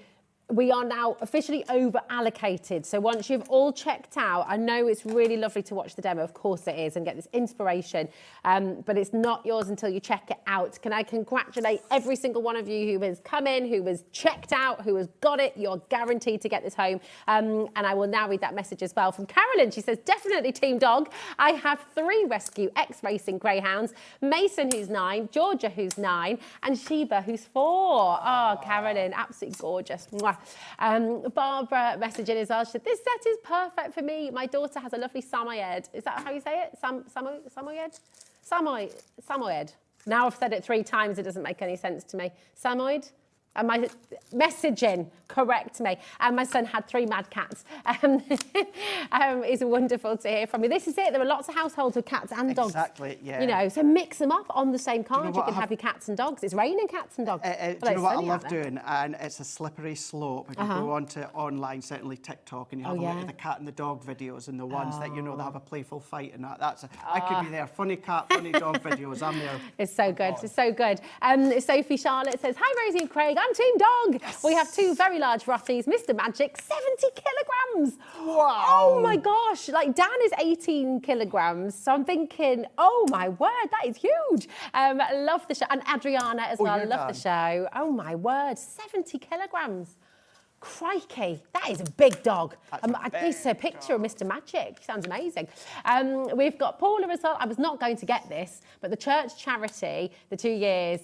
we are now officially over allocated. So once you've all checked out, I know it's really lovely to watch the demo, of course it is, and get this inspiration, but it's not yours until you check it out. Can I congratulate every single one of you who has come in, who has checked out, who has got it? You're guaranteed to get this home. And I will now read that message as well from Carolyn. She says, definitely Team Dog. I have 3 rescue ex-racing greyhounds, Mason who's 9, Georgia who's 9, and Sheba who's 4. Oh, Carolyn, absolutely gorgeous. Mwah. Barbara messaging as well. She said, this set is perfect for me. My daughter has a lovely Samoyed. Is that how you say it? Samoyed? Samoyed. Now I've said it 3 times, it doesn't make any sense to me. Samoyed? And my messaging, correct me. And my son had 3 mad cats. It's wonderful to hear from you. This is it. There are lots of households with cats and dogs. Exactly, yeah. You know, so mix them up on the same card. know You what can I have your cats and dogs. It's raining cats and dogs. Do Although you it's know what I sunny out love there. doing? And it's a slippery slope. When you go onto online, certainly TikTok, and you have a look yeah. at the cat and the dog videos, and the ones that, you know, they have a playful fight and that. I could be there. Funny cat, funny dog videos. I'm there. It's so good. It's so good. Sophie Charlotte says, hi, Rosie and Craig. I'm Team Dog. Yes. We have 2 very large Rotties. Mr. Magic, 70 kilograms. Wow. Oh, my gosh. Like, Dan is 18 kilograms. So I'm thinking, oh, my word, that is huge. Love the show. And Adriana as well. you're Love the done. show. Oh, my word. 70 kilograms. Crikey, that is a big dog. I need a picture of Mr. Magic. Sounds amazing. We've got Paula as well. I was not going to get this, but the church charity, the 2 years,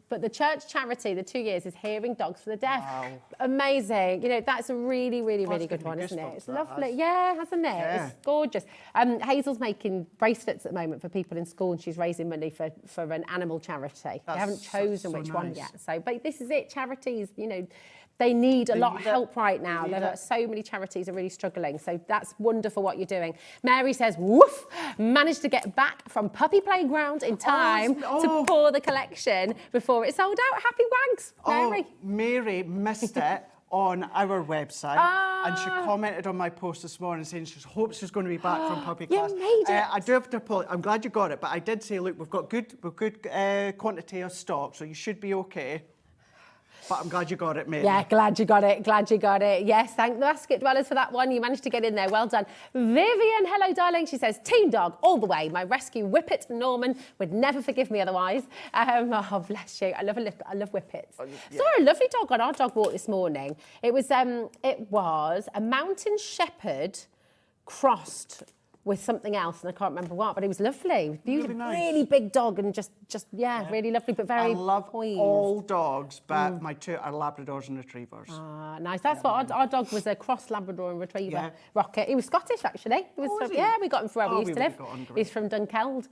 but the church charity, the 2 years, is Hearing Dogs for the Deaf. Wow. Amazing. You know, that's a really, really, really good one, isn't it? It's lovely. Yeah, hasn't it? Yeah. It's gorgeous. Hazel's making bracelets at the moment for people in school, and she's raising money for an animal charity. They haven't chosen which one yet. So, but this is it. Charities, you know, they need a lot of help right now. There are so many charities are really struggling. So that's wonderful what you're doing. Mary says, woof, managed to get back from Puppy Playground in time to pour the collection before it sold out. Happy wags, Mary. Oh, Mary missed it on our website, and she commented on my post this morning saying she hopes she's going to be back from puppy class. You made it. I do have to apologize. I'm glad you got it, but I did say, look, we've got good quantity of stock, so you should be okay. But I'm glad you got it, Mary. Yeah, glad you got it. Glad you got it. Yes, thank the basket dwellers for that one. You managed to get in there. Well done. Vivian, hello, darling. She says, Team Dog all the way. My rescue Whippet Norman would never forgive me otherwise. Oh, bless you. I love Whippets. Yeah. Saw a lovely dog on our dog walk this morning. It was a mountain shepherd crossed with something else, and I can't remember what, but it was lovely. It was beautiful, Really nice. Really big dog, and just really lovely, but very I love poised. all dogs, but my 2 are Labradors and Retrievers. Ah, nice. That's what our dog was, a cross Labrador and Retriever. Yeah. Rocket. He was Scottish, actually. He was was he? Yeah, we got him from where we used to live. would've got on great. He's from Dunkeld.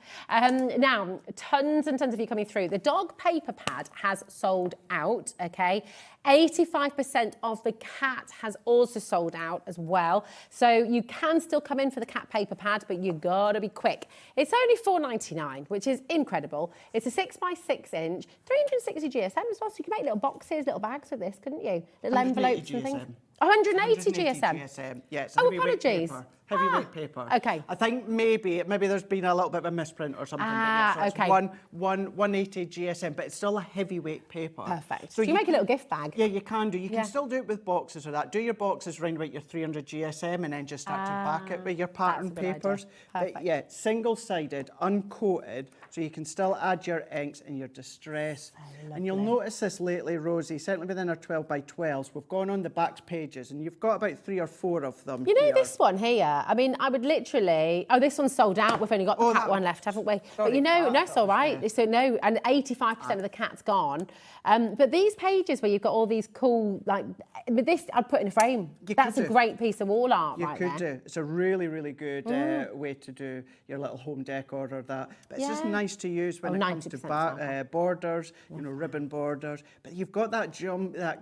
Now, tons and tons of you coming through. The dog paper pad has sold out, okay? 85% of the cat has also sold out as well. So you can still come in for the cat paper pad, but you gotta be quick. It's only $4.99, which is incredible. It's a 6x6 inch, 360 GSM as well, so you can make little boxes, little bags with this, couldn't you? Little envelopes and things. 180 GSM. Yeah, it's Oh, heavyweight apologies. paper. Heavyweight paper. Okay. I think maybe there's been a little bit of a misprint or something. but yeah, so okay. It's 180 GSM, but it's still a heavyweight paper. Perfect. So you make a little gift bag. Yeah, you can do. You Yeah. can still do it with boxes or that. Do your boxes round about your 300 GSM and then just start to back it with your pattern that's a good idea. papers. Perfect. But yeah, single-sided, uncoated, so you can still add your inks and your distress. And you'll notice this lately, Rosie, certainly within our 12 by 12s, we've gone on the back pages and you've got about 3 or 4 of them You know here. this one here? I mean, I would literally... Oh, this one's sold out. We've only got the cat one left, haven't we? Sorry, but you know, no, it's all right. So no, and 85% of the cat's gone. But these pages where you've got all these cool, like, with this, I'd put in a frame. That's a great piece of wall art right there. You could do. It's a really, really good way to do your little home decor or that. But it's just nice to use when it comes to borders, you know, ribbon borders. But you've got that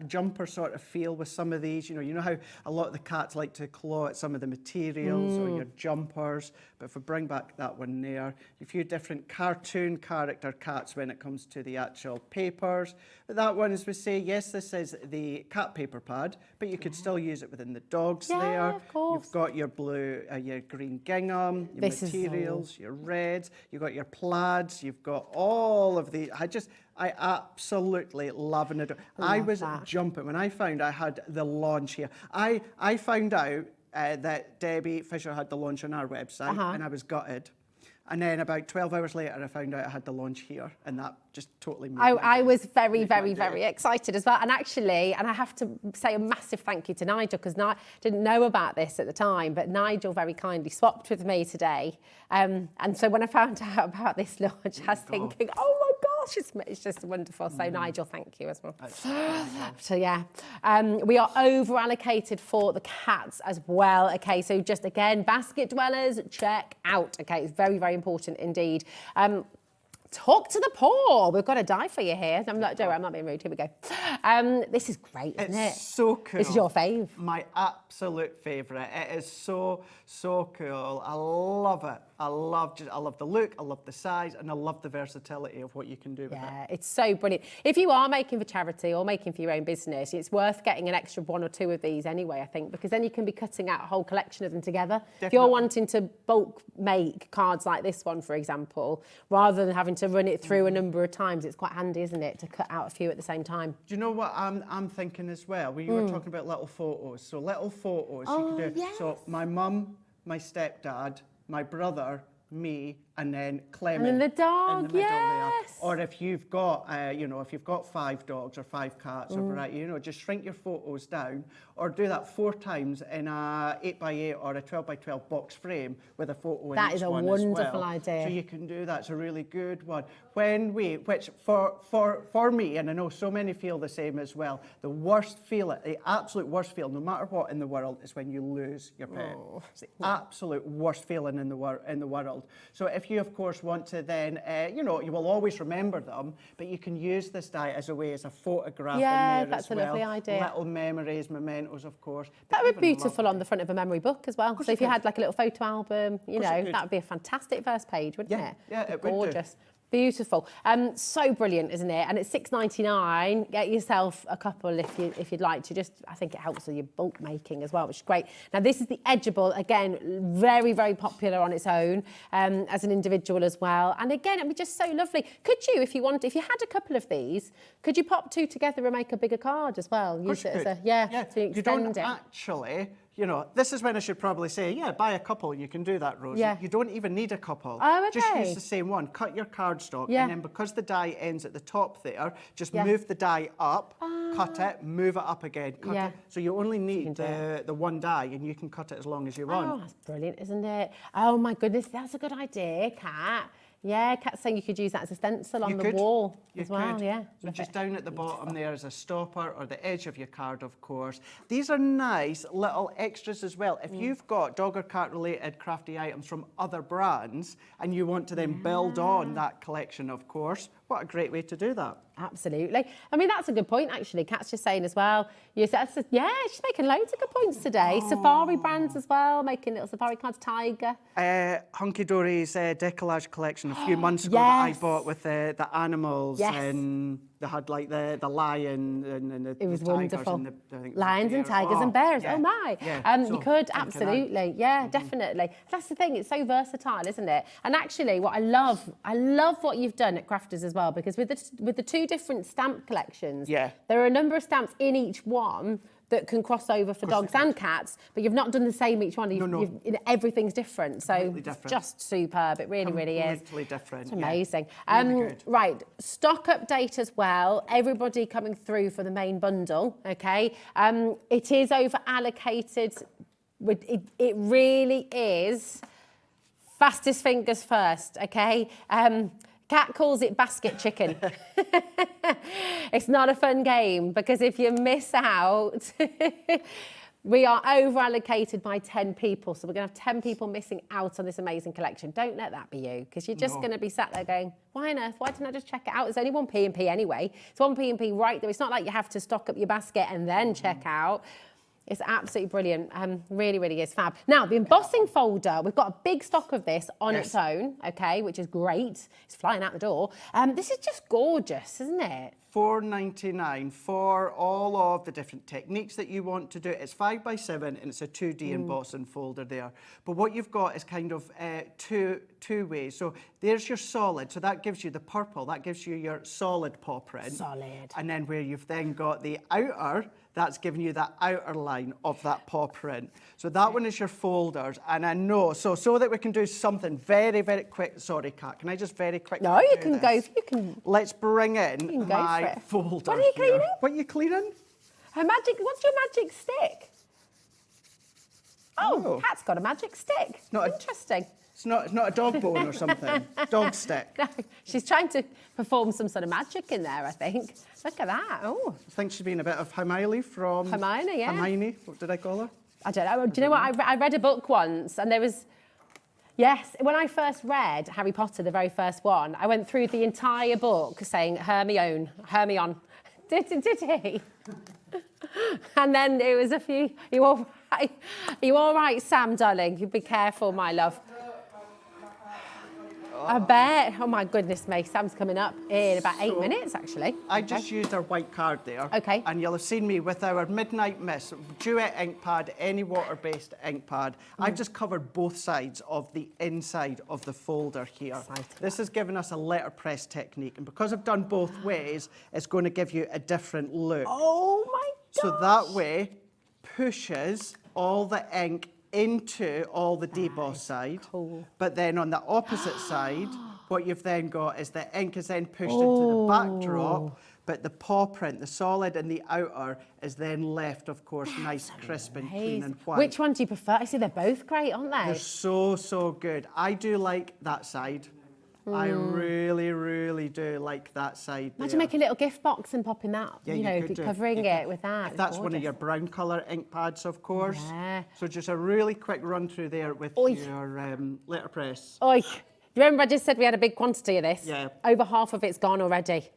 jumper sort of feel with some of these. You know how a lot of the cats like to claw at some of the materials or your jumpers. But if we bring back that one there, a few different cartoon character cats when it comes to the actual papers. But that one, as we say, yes, this is the cat paper pad, but you could still use it within the dogs there. Of course. You've got your blue, your green gingham, your materials, your reds, you've got your plaids, you've got all of the, I absolutely love and adore. I was jumping when I found I had the launch here. I found out that Debbie Fisher had the launch on our website and I was gutted. And then about 12 hours later, I found out I had the launch here, and that just totally made I was very, very, very excited as well. And actually, and I have to say a massive thank you to Nigel, because I didn't know about this at the time, but Nigel very kindly swapped with me today. And so when I found out about this launch, I was thinking, oh my gosh, it's just wonderful. So Nigel, thank you as well. So yeah, we are over allocated for the cats as well. Okay, so just again, basket dwellers, check out. Okay, it's very, very important indeed. Talk to the poor. We've got a die for you here. Don't worry, I'm not being rude. Here we go. This is great, isn't it? It's so cool. This is your fave. My absolute favourite. It is so cool. I love it. I love the look, I love the size, and I love the versatility of what you can do with it. Yeah, it's so brilliant. If you are making for charity or making for your own business, it's worth getting an extra 1 or 2 of these anyway, I think, because then you can be cutting out a whole collection of them together. Definitely. If you're wanting to bulk make cards like this one, for example, rather than having to run it through a number of times, it's quite handy, isn't it, to cut out a few at the same time. Do you know what I'm thinking as well? You were talking about little photos. So little photos you can do. Yes. So my mum, my stepdad, my brother, me, and then Clement. And then the dog, in the middle there. yes. Or if you've got, if you've got 5 dogs or 5 cats or variety, just shrink your photos down, or do that 4 times in a 8x8 or a 12x12 box frame with a photo in each one as well. That is a wonderful idea. So you can do that. It's a really good one. Which for me, and I know so many feel the same as well, the absolute worst feeling, no matter what in the world, is when you lose your pet. It's the absolute worst feeling in the world. So if you, of course, want to then, you will always remember them, but you can use this die as a photograph in there as well. That's a lovely idea. Little memories, memoentos, of course. That would be beautiful on the front of a memory book as well. So if you had like a little photo album, that would be a fantastic first page, wouldn't it? Yeah, it would do. Gorgeous. Beautiful. So brilliant, isn't it? And it's $6.99. Get yourself a couple if you'd like to. I think it helps with your bulk making as well, which is great. Now, this is the Edgeable. Again, very, very popular on its own as an individual as well. And again, it'd be just so lovely. Could you, if you had a couple of these, could you pop 2 together and make a bigger card as well? Use it as a, so you extend it. Actually... this is when I should probably say, buy a couple. You can do that, Rosie. Yeah. You don't even need a couple. Oh, okay. Just use the same one. Cut your cardstock, and then because the die ends at the top there, just move the die up, cut it, move it up again, cut it. So you only need the one die, and you can cut it as long as you want. Oh, that's brilliant, isn't it? Oh my goodness, that's a good idea, Kat. Yeah, Kat's saying you could use that as a stencil on the wall as well, yeah. So just down at the bottom there is a stopper, or the edge of your card, of course. These are nice little extras as well. If you've got dog or cat related crafty items from other brands and you want to then build on that collection, of course, what a great way to do that. Absolutely. I mean, that's a good point, actually. Kat's just saying as well. She's making loads of good points today. Safari brands as well, making little safari cards. Tiger. Hunky Dory's decollage collection a few months ago that I bought with the animals. And they had like the lion and the It was tigers wonderful. and the Lions and tigers and bears. Yeah. Oh my. Yeah. You could, absolutely. Yeah, definitely. That's the thing. It's so versatile, isn't it? And actually, what I love what you've done at CRAFTER'S as well, because with the 2 different stamp collections, there are a number of stamps in each one that can cross over for dogs and cats, but you've not done the same each one. Everything's different, so it's just superb. It really, really is. Completely different. It's amazing. Really right, stock update as well. Everybody coming through for the main bundle, okay? It is over allocated. It really is fastest fingers first, okay? Kat calls it basket chicken. It's not a fun game because if you miss out, we are over allocated by 10 people. So we're going to have 10 people missing out on this amazing collection. Don't let that be you, because you're just going to be sat there going, why on earth? Why didn't I just check it out? There's only one P&P anyway. It's one P&P right there. It's not like you have to stock up your basket and then check out. It's absolutely brilliant. Really, really is fab. Now, the embossing folder, we've got a big stock of this on its own, okay, which is great. It's flying out the door. This is just gorgeous, isn't it? $4.99 for all of the different techniques that you want to do. It's 5x7 and it's a 2D embossing folder there. But what you've got is kind of two ways. So there's your solid. So that gives you the purple. That gives you your solid paw print. Solid. And then where you've then got the outer, that's giving you that outer line of that paw print. So that one is your folders. And I know, so that we can do something very, very quick. Sorry, Kat, can I just very quickly No, you can this? go, you can. Let's bring in my folder. What are you cleaning? What are you cleaning? Her magic, what's your magic stick? Oh, Kat's got a magic stick. Interesting. It's not a dog bone or something. Dog stick. No, she's trying to perform some sort of magic in there, I think. Look at that. Oh. I think she's been a bit of Hermione from... Hermione, yeah. Hermione, what did I call her? I don't know. Do you know what? I read a book once and there was... Yes, when I first read Harry Potter, the very first one, I went through the entire book saying Hermione. Did he? And then it was a few... You all right? You all right, Sam, darling? You be careful, my love. I bet. Oh, my goodness me. Sam's coming up in about 8 minutes, actually. I just used our white card there. Okay. And you'll have seen me with our Midnight Mist Duet ink pad, any water-based ink pad. I've just covered both sides of the inside of the folder here. This has given us a letterpress technique. And because I've done both ways, it's going to give you a different look. Oh, my gosh. So that way pushes all the ink into all the deboss side. Cool. But then on the opposite side, what you've then got is the ink is then pushed into the backdrop, but the paw print, the solid and the outer, is then left, of course, nice, crisp and clean and white. Which one do you prefer? I see they're both great, aren't they? They're so, so good. I do like that side. I really, really do like that side. Imagine making a little gift box and popping that, covering it with that. If that's one of your brown colour ink pads, of course. Yeah. So just a really quick run through there with your letterpress. Oi, you remember I just said we had a big quantity of this? Yeah. Over half of it's gone already.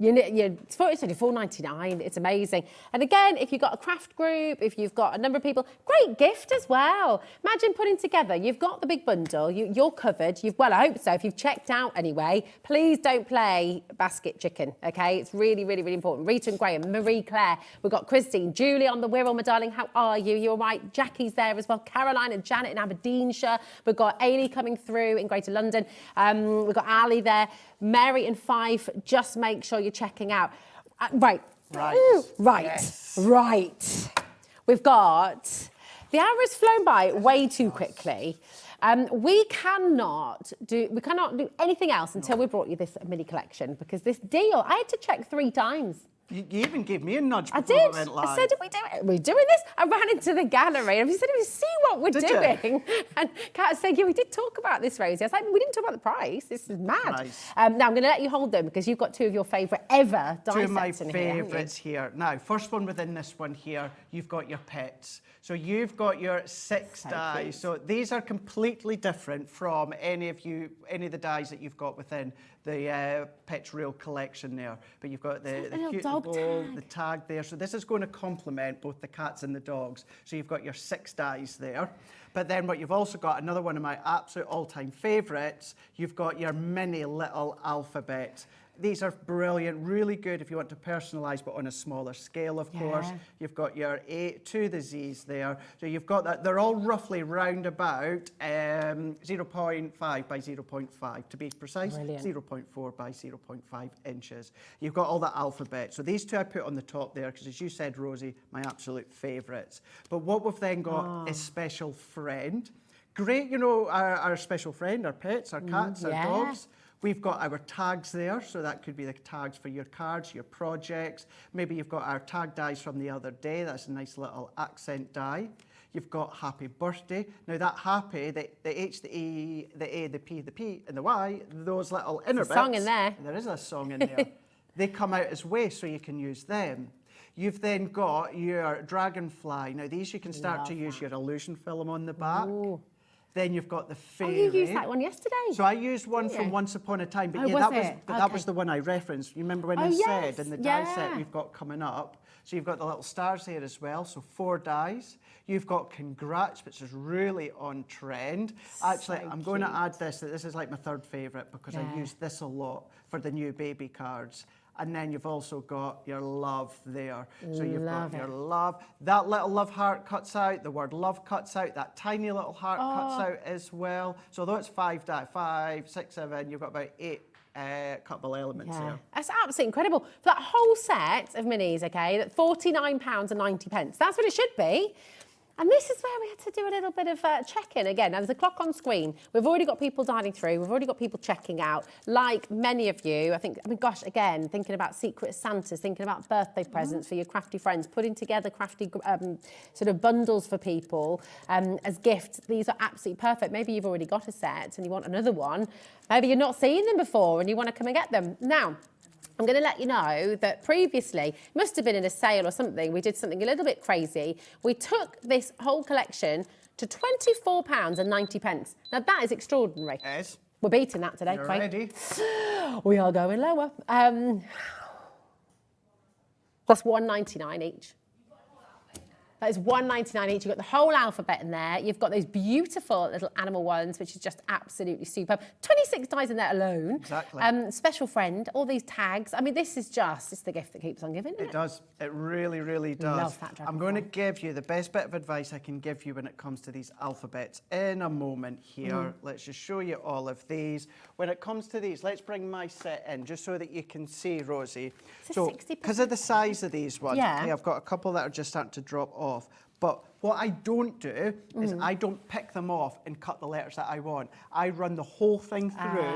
It's only $4.99. It's amazing. And again, if you've got a craft group, if you've got a number of people, great gift as well. Imagine putting together, you've got the big bundle, you're covered. Well, I hope so. If you've checked out anyway, please don't play basket chicken, okay? It's really, really, really important. Rita and Graham, Marie Claire, we've got Christine, Julie on the Wirral, my darling, how are you? You're right. Jackie's there as well. Caroline and Janet in Aberdeenshire. We've got Ailey coming through in Greater London. We've got Ali there. Mary and Fife, just make sure you're checking out. Right. Yes. We've got... The hour has flown by way too quickly. We cannot do anything else until we brought you this mini collection, because this deal, I had to check 3 times. You even gave me a nudge before I we went live. I said, are we doing this? I ran into the gallery and I said, see what we're doing. And Kat said, yeah, we did talk about this, Rosie. I was like, we didn't talk about the price. This is mad. Nice. Now, I'm going to let you hold them because you've got 2 of your favourite ever die sets in here. 2 of my favourites here. Now, first one within this one here, you've got your pets. So you've got your 6 dies. So these are completely different from any of the dies that you've got within the Pets Real collection there. But you've got the cute bowl, the tag there. So this is going to complement both the cats and the dogs. So you've got your 6 dies there. But then what you've also got, another one of my absolute all-time favourites, you've got your mini little alphabet. These are brilliant, really good if you want to personalise, but on a smaller scale, of course. You've got your A to the Z's there. So you've got that. They're all roughly round about 0.5 by 0.5. To be precise, 0.4 by 0.5 inches. You've got all that alphabet. So these 2 I put on the top there, because as you said, Rosie, my absolute favourites. But what we've then got is Special Friend. Great, our special friend, our pets, our cats, our dogs. We've got our tags there, so that could be the tags for your cards, your projects. Maybe you've got our tag dies from the other day. That's a nice little accent die. You've got happy birthday. Now that happy, the H, the E, the A, the P, and the Y, those little inner bits. Song in there. There is a song in there. They come out as waste, so you can use them. You've then got your dragonfly. Now these you can start to use your illusion film on the back. Ooh. Then you've got the fairy. Oh, you used that one yesterday. So I used one from Once Upon a Time, but that was the one I referenced. You remember when I said in the die set we've got coming up? So you've got the little stars there as well. So 4 dies. You've got Congrats, which is really on trend. Actually, I'm going to add this. This is like my 3rd favourite because I use this a lot for the new baby cards. And then you've also got your love there. So you've got your love. That little love heart cuts out. The word love cuts out. That tiny little heart cuts out as well. So although it's 5 die, 5, 6, 7, you've got about 8 couple elements there. That's absolutely incredible. For that whole set of minis, okay, that's £49.90. That's what it should be. And this is where we had to do a little bit of check-in again. Now, there's a clock on screen. We've already got people dialing through. We've already got people checking out. Like many of you, I mean, gosh, again, thinking about Secret Santas, thinking about birthday presents for your crafty friends, putting together crafty sort of bundles for people as gifts. These are absolutely perfect. Maybe you've already got a set and you want another one. Maybe you've not seen them before and you want to come and get them. Now, I'm going to let you know that previously, must have been in a sale or something, we did something a little bit crazy. We took this whole collection to £24.90. Now that is extraordinary. Yes. We're beating that today, You're Craig. ready. We are going lower. That's £1.99 each. That is £1.99 each. You've got the whole alphabet in there. You've got those beautiful little animal ones, which is just absolutely superb. 26 dies in there alone. Exactly. Special friend, all these tags. I mean, this is just, it's the gift that keeps on giving, isn't it? It does. It really, really does. Love that dragonfly. I'm going to give you the best bit of advice I can give you when it comes to these alphabets in a moment here. Let's just show you all of these. When it comes to these, let's bring my set in just so that you can see, Rosie. So, because of the size of these ones, okay, I've got a couple that are just starting to drop off. But what I don't do is I don't pick them off and cut the letters that I want. I run the whole thing through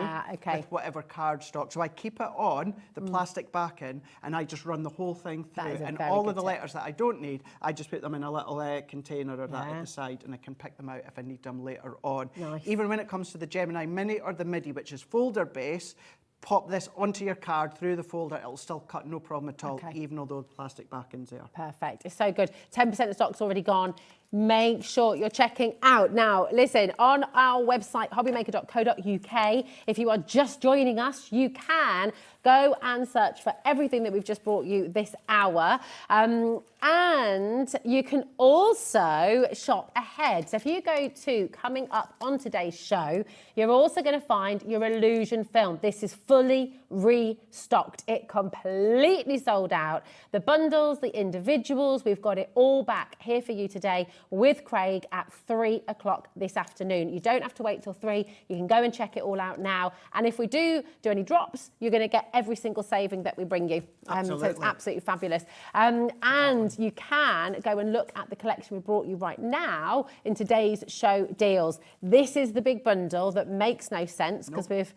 with whatever card stock. So I keep it on the plastic backing and I just run the whole thing through. And all of the letters that I don't need, I just put them in a little container or that at the side and I can pick them out if I need them later on. Nice. Even when it comes to the Gemini Mini or the MIDI, which is folder base, pop this onto your card through the folder, it'll still cut no problem at all, even although the plastic backing's there. Perfect, it's so good. 10% of stock's already gone. Make sure you're checking out. Now, listen, on our website, hobbymaker.co.uk, if you are just joining us, you can go and search for everything that we've just brought you this hour. And you can also shop ahead. So if you go to coming up on today's show, you're also going to find your illusion film. This is fully restocked. It completely sold out. The bundles, the individuals, we've got it all back here for you today with Craig at 3 o'clock this afternoon. You don't have to wait till 3. You can go and check it all out now. And if we do any drops, you're going to get every single saving that we bring you. So it's absolutely fabulous. And you can go and look at the collection we brought you right now in today's show deals. This is the big bundle that makes no sense because we've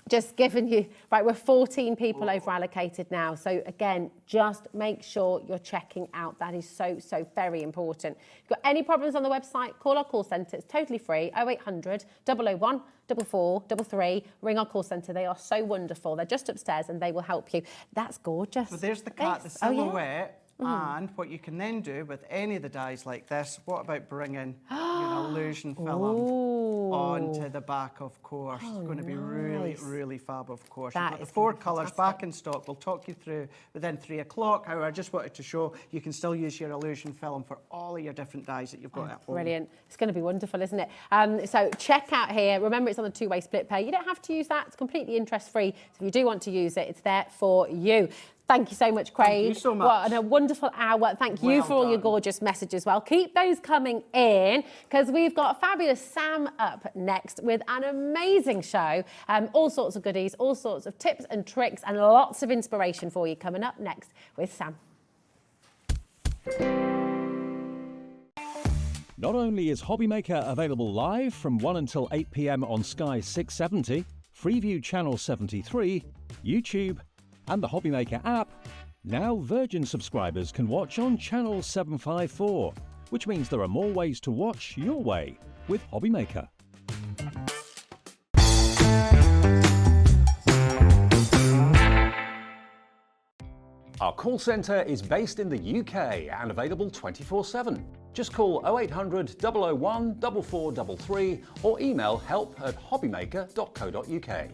just given you, right, we're 14 people over allocated now. So again, just make sure you're checking out. That is so, so very important. If you've got any problems on the website, call our call centre. It's totally free, 0800 001 4433. Ring our call centre. They are so wonderful. They're just upstairs and they will help you. That's gorgeous. So there's the cat, the silhouette. And what you can then do with any of the dies like this, what about bringing your illusion film onto the back, of course. It's going to be really, really fab, of course. You've got the 4 colours back in stock. We'll talk you through within 3 o'clock. However, I just wanted to show you can still use your illusion film for all of your different dies that you've got at home. Brilliant. It's going to be wonderful, isn't it? So check out here. Remember, it's on the 2-way split pay. You don't have to use that. It's completely interest-free. So if you do want to use it, it's there for you. Thank you so much, Craig. Thank you so much. What a wonderful hour. Thank you for all your gorgeous messages. Well, keep those coming in because we've got fabulous Sam up next with an amazing show. All sorts of goodies, all sorts of tips and tricks and lots of inspiration for you coming up next with Sam. Not only is HobbyMaker available live from 1 until 8 p.m. on Sky 670, Freeview Channel 73, YouTube, and the HobbyMaker app, now Virgin subscribers can watch on Channel 754, which means there are more ways to watch your way with HobbyMaker. Our call centre is based in the UK and available 24/7. Just call 0800 001 4433 or email help@hobbymaker.co.uk.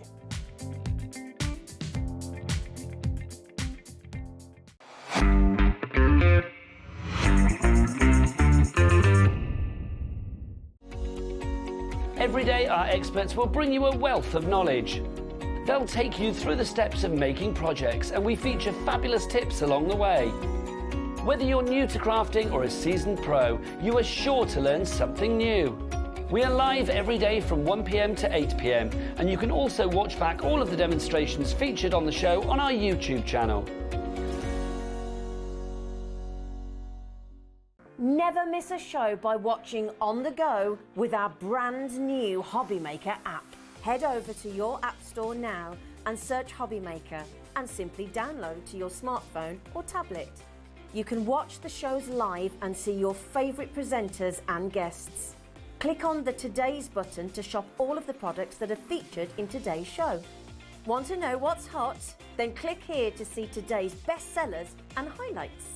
Every day, our experts will bring you a wealth of knowledge. They'll take you through the steps of making projects, and we feature fabulous tips along the way. Whether you're new to crafting or a seasoned pro, you are sure to learn something new. We are live every day from 1 p.m. to 8 p.m, and you can also watch back all of the demonstrations featured on the show on our YouTube channel. Never miss a show by watching on the go with our brand new HobbyMaker app. Head over to your app store now and search HobbyMaker and simply download to your smartphone or tablet. You can watch the shows live and see your favourite presenters and guests. Click on the Today's button to shop all of the products that are featured in today's show. Want to know what's hot? Then click here to see today's bestsellers and highlights.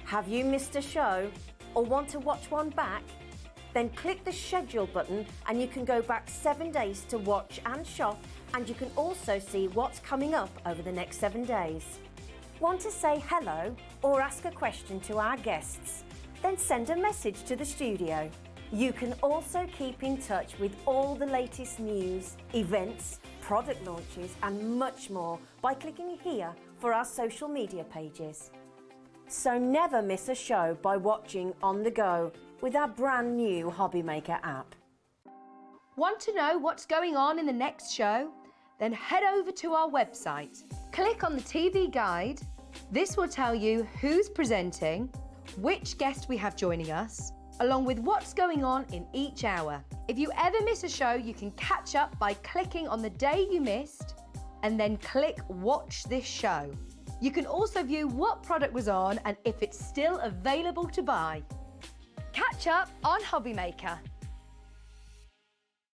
Have you missed a show or want to watch one back? Then click the schedule button and you can go back 7 days to watch and shop, and you can also see what's coming up over the next 7 days. Want to say hello or ask a question to our guests? Then send a message to the studio. You can also keep in touch with all the latest news, events, product launches and much more by clicking here for our social media pages. So never miss a show by watching on the go with our brand new HobbyMaker app. Want to know what's going on in the next show? Then head over to our website. Click on the TV guide. This will tell you who's presenting, which guest we have joining us, along with what's going on in each hour. If you ever miss a show, you can catch up by clicking on the day you missed and then click Watch This Show. You can also view what product was on and if it's still available to buy. Catch up on HobbyMaker.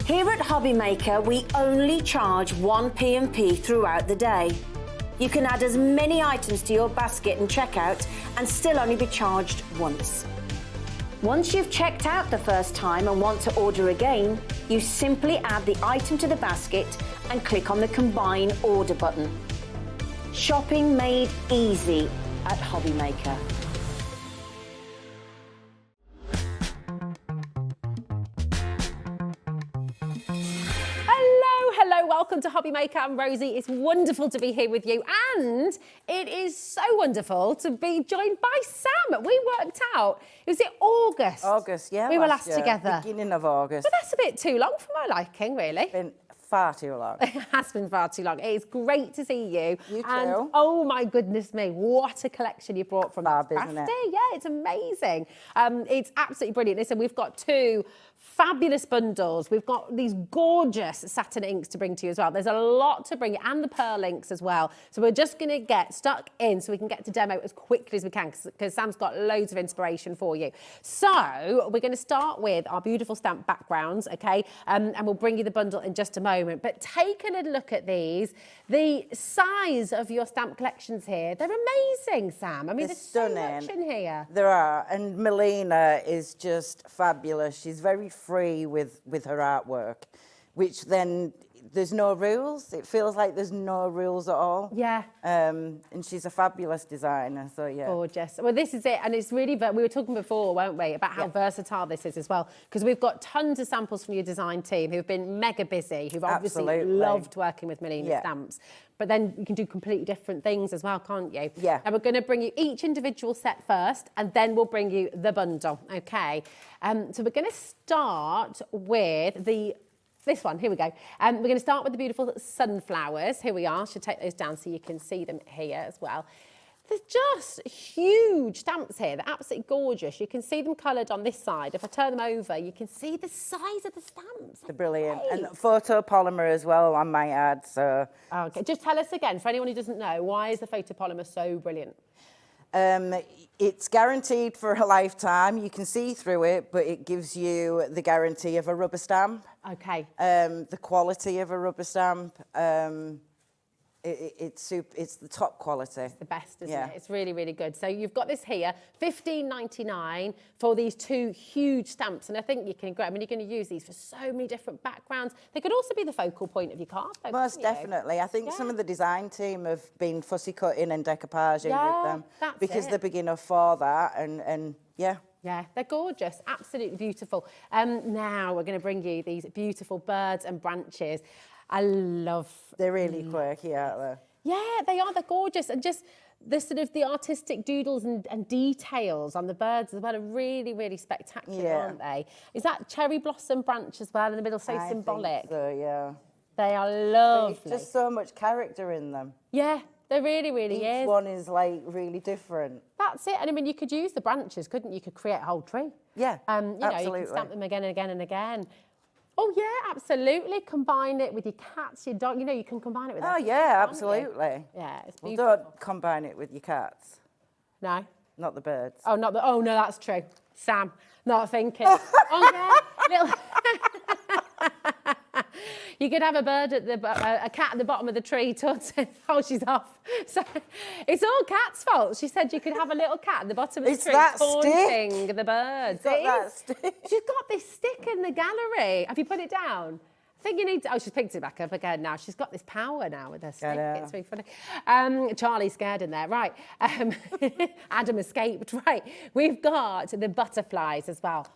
Here at HobbyMaker, we only charge 1 P&P throughout the day. You can add as many items to your basket and checkout and still only be charged once. Once you've checked out the first time and want to order again, you simply add the item to the basket and click on the Combine Order button. Shopping made easy at HobbyMaker. Hello, welcome to HobbyMaker. I'm Rosie. It's wonderful to be here with you, and it is so wonderful to be joined by Sam. We worked out, was it August? August, yeah. We were last year, together. Beginning of August. But that's a bit too long for my liking, really. Been far too long. It has been far too long. It is great to see you. You too. And oh my goodness me, what a collection you brought from Fab, Crafty. isn't it? Yeah, it's amazing. It's absolutely brilliant. Listen, we've got two fabulous bundles. We've got these gorgeous satin inks to bring to you as well. There's a lot to bring, and the pearl inks as well. So we're just going to get stuck in so we can get to demo as quickly as we can, because Sam's got loads of inspiration for you. So we're going to start with our beautiful stamp backgrounds, okay? And we'll bring you the bundle in just a moment. But take a little look at these. The size of your stamp collections here, they're amazing, Sam. I mean, there's so much in here. There are, and Melina is just fabulous. She's very free with her artwork, which then there's no rules. It feels like there's no rules at all. Yeah. And she's a fabulous designer, so yeah. Gorgeous. Well, this is it, and it's really, we were talking before, weren't we, about how versatile this is as well, because we've got tons of samples from your design team who've been mega busy, who've obviously loved working with Melina stamps. But then you can do completely different things as well, can't you? Yeah. And we're going to bring you each individual set first, and then we'll bring you the bundle, okay? So we're going to start with this one, here we go. We're going to start with the beautiful sunflowers. Here we are. I should take those down so you can see them here as well. There's just huge stamps here. They're absolutely gorgeous. You can see them coloured on this side. If I turn them over, you can see the size of the stamps. They're brilliant. And photopolymer as well, I might add. So. Okay, just tell us again, for anyone who doesn't know, why is the photopolymer so brilliant? It's guaranteed for a lifetime. You can see through it, but it gives you the guarantee of a rubber stamp. Okay. The quality of a rubber stamp. It's the top quality. It's the best, isn't it? It's really, really good. So you've got this here, $15.99 for these 2 huge stamps. And I think you can grab, I mean, you're going to use these for so many different backgrounds. They could also be the focal point of your card. Most definitely. I think some of the design team have been fussy cutting and decoupaging with them. Because they're big enough for that. And yeah. Yeah, they're gorgeous, absolutely beautiful. Now we're going to bring you these beautiful birds and branches. I love... They're really quirky, aren't they? Yeah, they are. They're gorgeous. And just the sort of the artistic doodles and details on the birds as well are really, really spectacular, aren't they? Is that cherry blossom branch as well in the middle, so symbolic? Think so, yeah. They are lovely. There's just so much character in them. Yeah, there really, really is. Each one is like really different. That's it. And I mean, you could use the branches, couldn't you? You could create a whole tree. Yeah, you know, absolutely. you can stamp them again and again and again. Oh, yeah, absolutely. Combine it with your cats, your dog. You know, you can combine it with Oh, yeah, absolutely. Yeah, it's Well, beautiful. don't combine it with your cats. No? Not the birds. Oh, not the... Oh, no, that's true. Sam, not thinking. Oh, yeah, little... You could have a bird at the a cat at the bottom of the tree. Todd said, "Oh, she's off." So it's all Kat's fault. She said you could have a little cat at the bottom of the tree taunting the birds. She's got this stick in the gallery. Have you put it down? I think you need to... Oh, she's picked it back up again now. She's got this power now with her stick. It's really funny. Charlie's scared in there. Right. Adam escaped. Right. We've got the butterflies as well.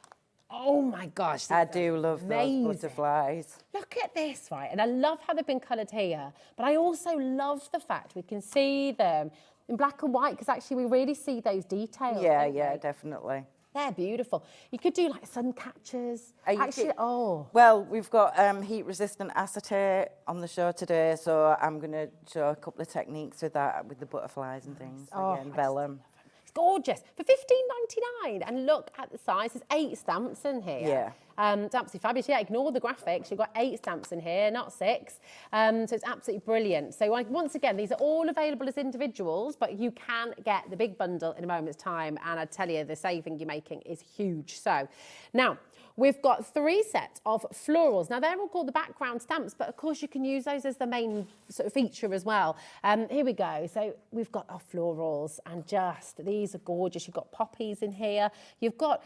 Oh my gosh. I do love those butterflies. Look at this, right? And I love how they've been coloured here, but I also love the fact we can see them in black and white because actually we really see those details. Yeah, yeah, definitely. They're beautiful. You could do like sun catchers. Actually, Well, we've got heat-resistant acetate on the show today, so I'm going to show a couple of techniques with that, with the butterflies and things. Again, vellum. It's gorgeous for $15.99, and look at the size. There's 8 stamps in here. Yeah. It's absolutely fabulous. Yeah, ignore the graphics. You've got 8 stamps in here, not 6. So it's absolutely brilliant. So once again, these are all available as individuals, but you can get the big bundle in a moment's time. And I tell you, the saving you're making is huge. So now we've got 3 sets of florals. Now they're all called the background stamps, but of course you can use those as the main sort of feature as well. Here we go. So we've got our florals, and just these are gorgeous. You've got poppies in here. You've got...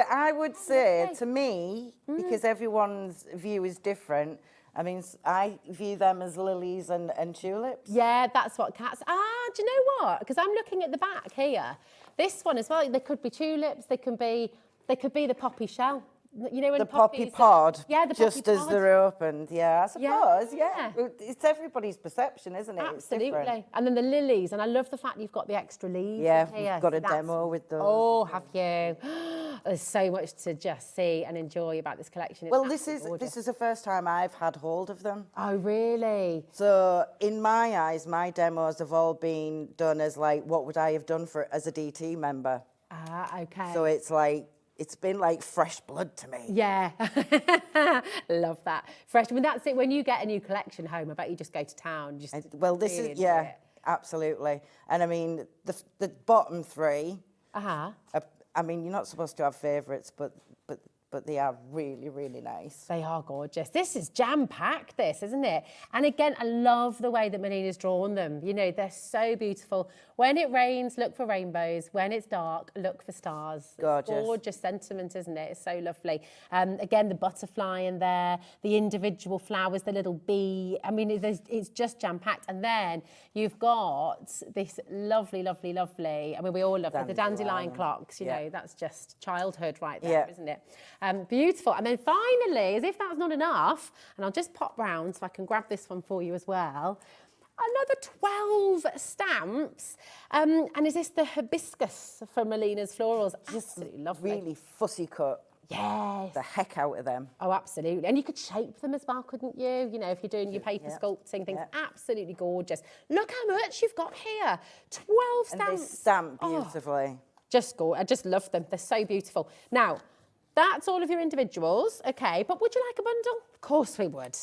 I would say, to me, because everyone's view is different, I mean, I view them as lilies and tulips. Yeah, that's what cats... do you know what? Because I'm looking at the back here. This one as well, they could be tulips, they could be the poppy shell. You know, when the poppy pod, yeah, the just poppy as they're opened, yeah, I suppose, yeah. It's everybody's perception, isn't it? Absolutely. And then the lilies, and I love the fact you've got the extra leaves. Yeah, in here. we've got a demo with those. Oh, have you? There's so much to just see and enjoy about this collection. It's well, this is the first time I've had hold of them. Oh, really? So, in my eyes, my demos have all been done as like, what would I have done as a DT member? Okay. So it's like, it's been like fresh blood to me. Yeah, love that. Fresh. I mean, that's it. When you get a new collection home, I bet you just go to town. Well, this is, yeah, absolutely. And I mean, the bottom 3, I mean, you're not supposed to have favourites, but they are really, really nice. They are gorgeous. This is jam-packed, this, isn't it? And again, I love the way that Melina's drawn them. You know, they're so beautiful. When it rains, look for rainbows. When it's dark, look for stars. Gorgeous. It's gorgeous sentiment, isn't it? It's so lovely. Again, the butterfly in there, the individual flowers, the little bee. I mean, it's just jam-packed. And then you've got this lovely, lovely, lovely, I mean, we all love it, the dandelion clocks, you know, that's just childhood right there, isn't it? Beautiful. And then finally, as if that's not enough, and I'll just pop round so I can grab this one for you as well, another 12 stamps. And is this the hibiscus from Melina's Florals? Absolutely lovely. Really fussy cut. Yes. The heck out of them. Oh, absolutely. And you could shape them as well, couldn't you? You know, if you're doing your paper sculpting things. Absolutely gorgeous. Look how much you've got here. 12 stamps. And they stamp beautifully. Just gorgeous. I just love them. They're so beautiful. Now, That's all of your individuals, okay, but would you like a bundle? Of course we would,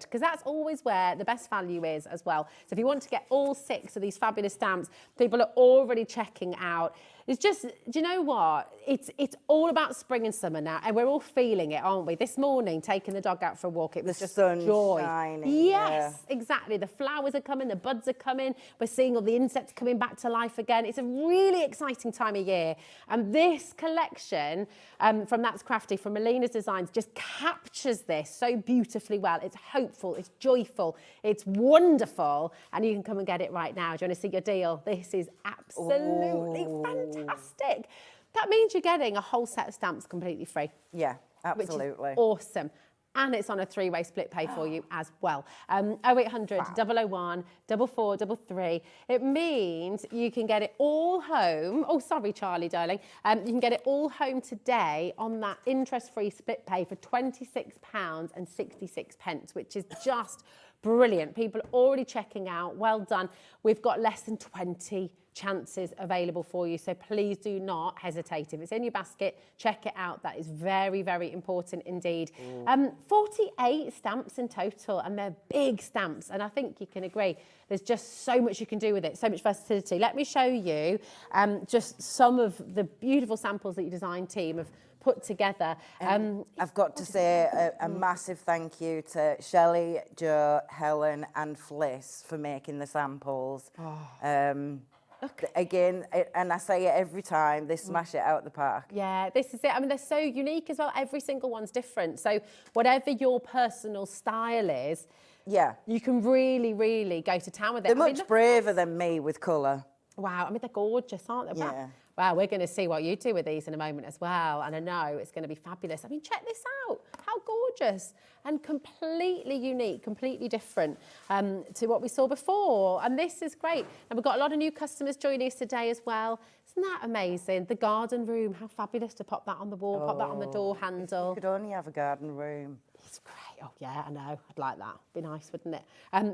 because that's always where the best value is as well. So if you want to get all 6 of these fabulous stamps, people are already checking out. It's just, do you know what? It's all about spring and summer now, and we're all feeling it, aren't we? This morning, taking the dog out for a walk, it was just joy. Shining, yes, exactly. The flowers are coming, the buds are coming. We're seeing all the insects coming back to life again. It's a really exciting time of year. And this collection from That's Crafty, from Melina's Designs, just captures this so beautifully well. It's hopeful, it's joyful, it's wonderful, and you can come and get it right now. Do you want to see your deal? This is absolutely fantastic. That means you're getting a whole set of stamps completely free. Yeah, absolutely. Which is awesome. And it's on a 3-way split pay for you as well. 0800 001 4433. It means you can get it all home. Oh, sorry, Charlie, darling. You can get it all home today on that interest-free split pay for £26.66, which is just brilliant. People are already checking out. Well done. We've got less than 20 chances available for you, so please do not hesitate. If it's in your basket, check it out. That is very, very important indeed. 48 stamps in total, and they're big stamps, and I think you can agree there's just so much you can do with it, so much versatility. Let me show you just some of the beautiful samples that your design team have put together. I've got to say a massive thank you to Shelley, Jo, Helen and Fliss for making the samples. Again, and I say it every time, they smash it out the park. Yeah, this is it. I mean, they're so unique as well. Every single one's different. So whatever your personal style is, you can really, really go to town with it. They're much braver than me with colour. Wow, I mean, they're gorgeous, aren't they? Yeah. Wow, we're going to see what you do with these in a moment as well. And I know it's going to be fabulous. I mean, check this out. How gorgeous. And completely unique, completely different to what we saw before. And this is great. And we've got a lot of new customers joining us today as well. Isn't that amazing? The garden room, how fabulous to pop that on the wall, pop that on the door handle. You could only have a garden room. It's great. Oh, yeah, I know. I'd like that. Be nice, wouldn't it?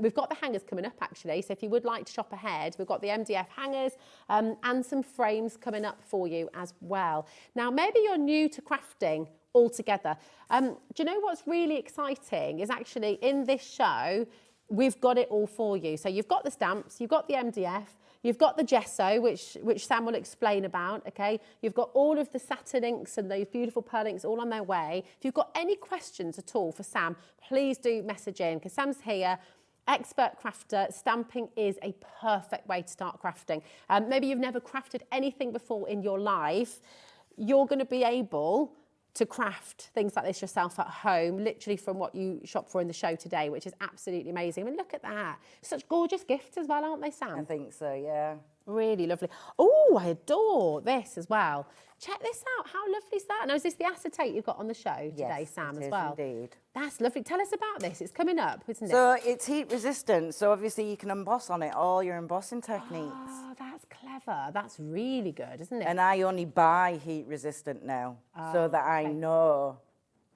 We've got the hangers coming up, actually. So if you would like to shop ahead, we've got the MDF hangers and some frames coming up for you as well. Now, maybe you're new to crafting altogether. Do you know what's really exciting is actually in this show, we've got it all for you. So you've got the stamps, you've got the MDF, you've got the gesso, which Sam will explain about, okay? You've got all of the satin inks and those beautiful pearl inks all on their way. If you've got any questions at all for Sam, please do message in, because Sam's here. Expert crafter, stamping is a perfect way to start crafting. Maybe you've never crafted anything before in your life. You're going to be able to craft things like this yourself at home, literally from what you shop for in the show today, which is absolutely amazing. I mean, look at that. Such gorgeous gifts as well, aren't they, Sam? I think so, yeah. Really lovely. Oh, I adore this as well. Check this out. How lovely is that? Now, is this the acetate you've got on the show today, Sam, as well? Yes, indeed. That's lovely. Tell us about this. It's coming up, isn't it? So it's heat resistant, so obviously you can emboss on it all your embossing techniques. Oh, that's clever. That's really good, isn't it? And I only buy heat resistant now, so that I know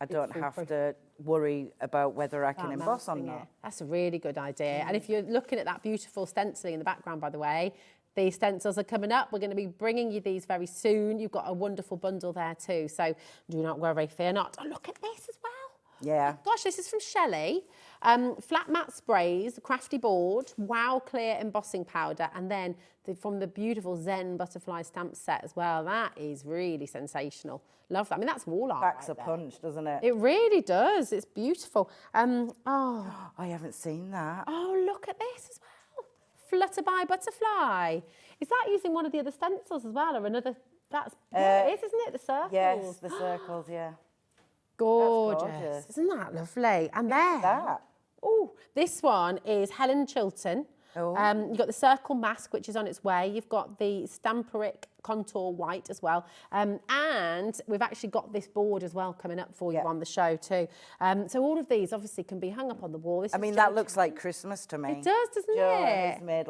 I don't have to worry about whether I can emboss or not. That's a really good idea. And if you're looking at that beautiful stenciling in the background, by the way, these stencils are coming up. We're going to be bringing you these very soon. You've got a wonderful bundle there too, so do not worry, fear not. Oh, look at this as well. Yeah. Gosh, this is from Shelley. Flat matte sprays, Crafty board, Wow Clear embossing powder, and then from the beautiful Zen butterfly stamp set as well. That is really sensational. Love that. I mean, that's wall art. Packs a punch, doesn't it? It really does. It's beautiful. Oh, I haven't seen that. oh, look at this as well. Flutterby butterfly. Is that using one of the other stencils as well, or another? That's yeah, it is, isn't it? The circles. Yes, the circles. Yeah. Gorgeous. Gorgeous. Isn't that lovely? And then, that? oh, this one is Helen Chilton. Oh. You've got the circle mask, which is on its way. You've got the Stamperic contour white as well. And we've actually got this board as well coming up for you on the show too. So all of these obviously can be hung up on the wall. I mean, that looks like Christmas to me. It does, doesn't Jo it? has made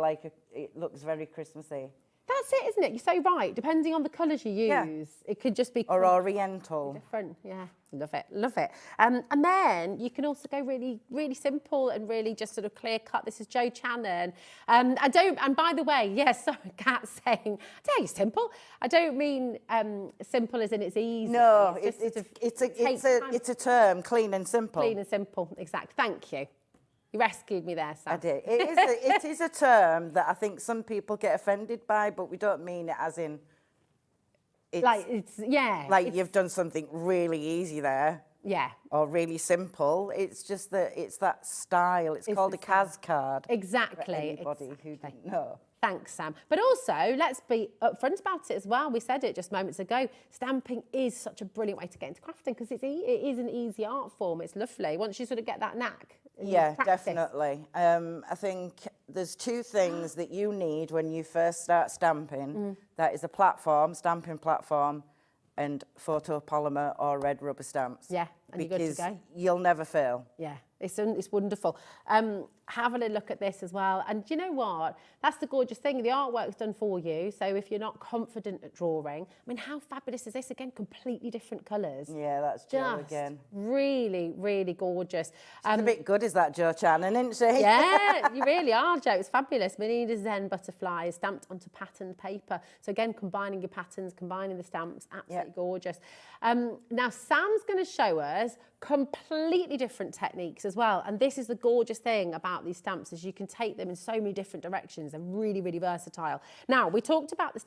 it looks very Christmassy. That's it, isn't it? You're so right. Depending on the colours you use, Yeah. it could just be Or oriental. different. Yeah, love it, love it. And then you can also go really, really simple and really just sort of clear cut. This is Jo Channon. And by the way, yes, sorry, Kat saying, I tell you simple. I don't mean simple as in it's easy. No, just sort of it's takes time. a term, clean and simple. Clean and simple, exact. Thank you. You rescued me there, Sam. I did. It is a term that I think some people get offended by, but we don't mean it as in... You've done something really easy there. Yeah. Or really simple. It's just that it's that style. It's called a CAS card. Exactly. For anybody who didn't know. Thanks, Sam. But also, let's be upfront about it as well. We said it just moments ago. Stamping is such a brilliant way to get into crafting because it is an easy art form. It's lovely once you sort of get that knack. Yeah, definitely. I think there's two things that you need when you first start stamping. That is a platform, stamping platform, and photopolymer or red rubber stamps. Yeah, and you're good to go. You'll never fail. Yeah, it's wonderful. Have a little look at this as well. And do you know what? That's the gorgeous thing. The artwork's done for you. So if you're not confident at drawing, I mean, how fabulous is this? Again, completely different colours. Yeah, that's Jo again. Really, really gorgeous. She's a bit good, is that Jo Channon, isn't she? Yeah, you really are, Jo. It's fabulous. Manida Zen butterflies stamped onto patterned paper. So again, combining your patterns, combining the stamps, absolutely gorgeous. Now, Sam's going to show us completely different techniques as well. And this is the gorgeous thing about these stamps is you can take them in so many different directions. They're really, really versatile. Now, we talked about the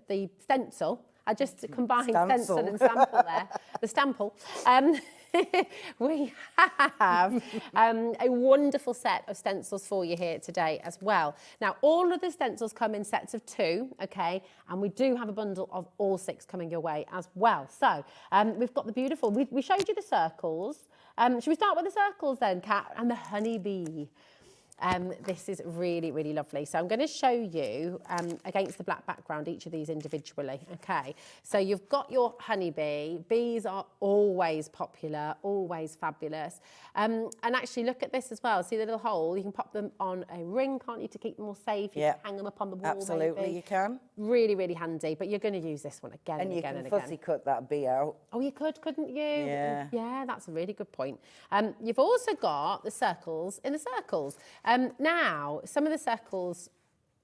the stencil. I just combined stencil and sample there. The stample. We have a wonderful set of stencils for you here today as well. Now, all of the stencils come in sets of 2, okay? And we do have a bundle of all 6 coming your way as well. So we've got the beautiful, we showed you the circles. Should we start with the circles then, Kat? And the honeybee. This is really, really lovely. So I'm going to show you against the black background each of these individually. Okay, so you've got your honeybee. Bees are always popular, always fabulous. And actually look at this as well. See the little hole? You can pop them on a ring, can't you, to keep them all safe? You can hang them up on the wall. Absolutely, maybe. you can. Really, really handy. But you're going to use this one again and again and again. And you can fussy cut that bee out. Oh, you could, couldn't you? Yeah. Yeah, that's a really good point. You've also got the circles in the circles. Now, some of the circles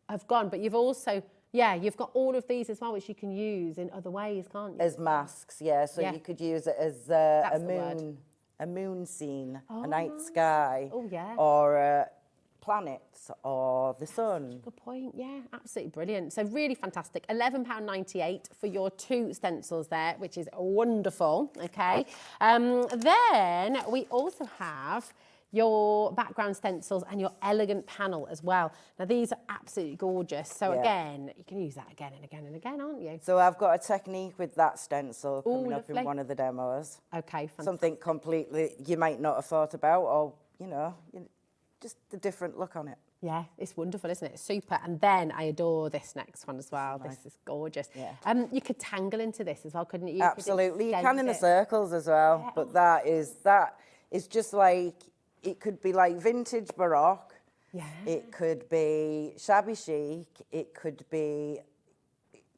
have gone, but you've also, you've got all of these as well, which you can use in other ways, can't you? As masks, yeah. So you could use it as a moon scene, a night sky, or planets, or the sun. Good point, yeah, absolutely brilliant. So really fantastic. £11.98 for your 2 stencils there, which is wonderful, okay? Then we also have your background stencils and your elegant panel as well. Now, these are absolutely gorgeous. So again, you can use that again and again and again, aren't you? So I've got a technique with that stencil coming up in one of the demos. Okay, fantastic. Something completely you might not have thought about, or, just a different look on it. Yeah, it's wonderful, isn't it? Super. And then I adore this next one as well. This is gorgeous. Yeah. You could tangle into this as well, couldn't you? Absolutely. You can in the circles as well. Yeah. But that is just like, it could be like vintage Baroque. Yeah. It could be shabby chic. It could be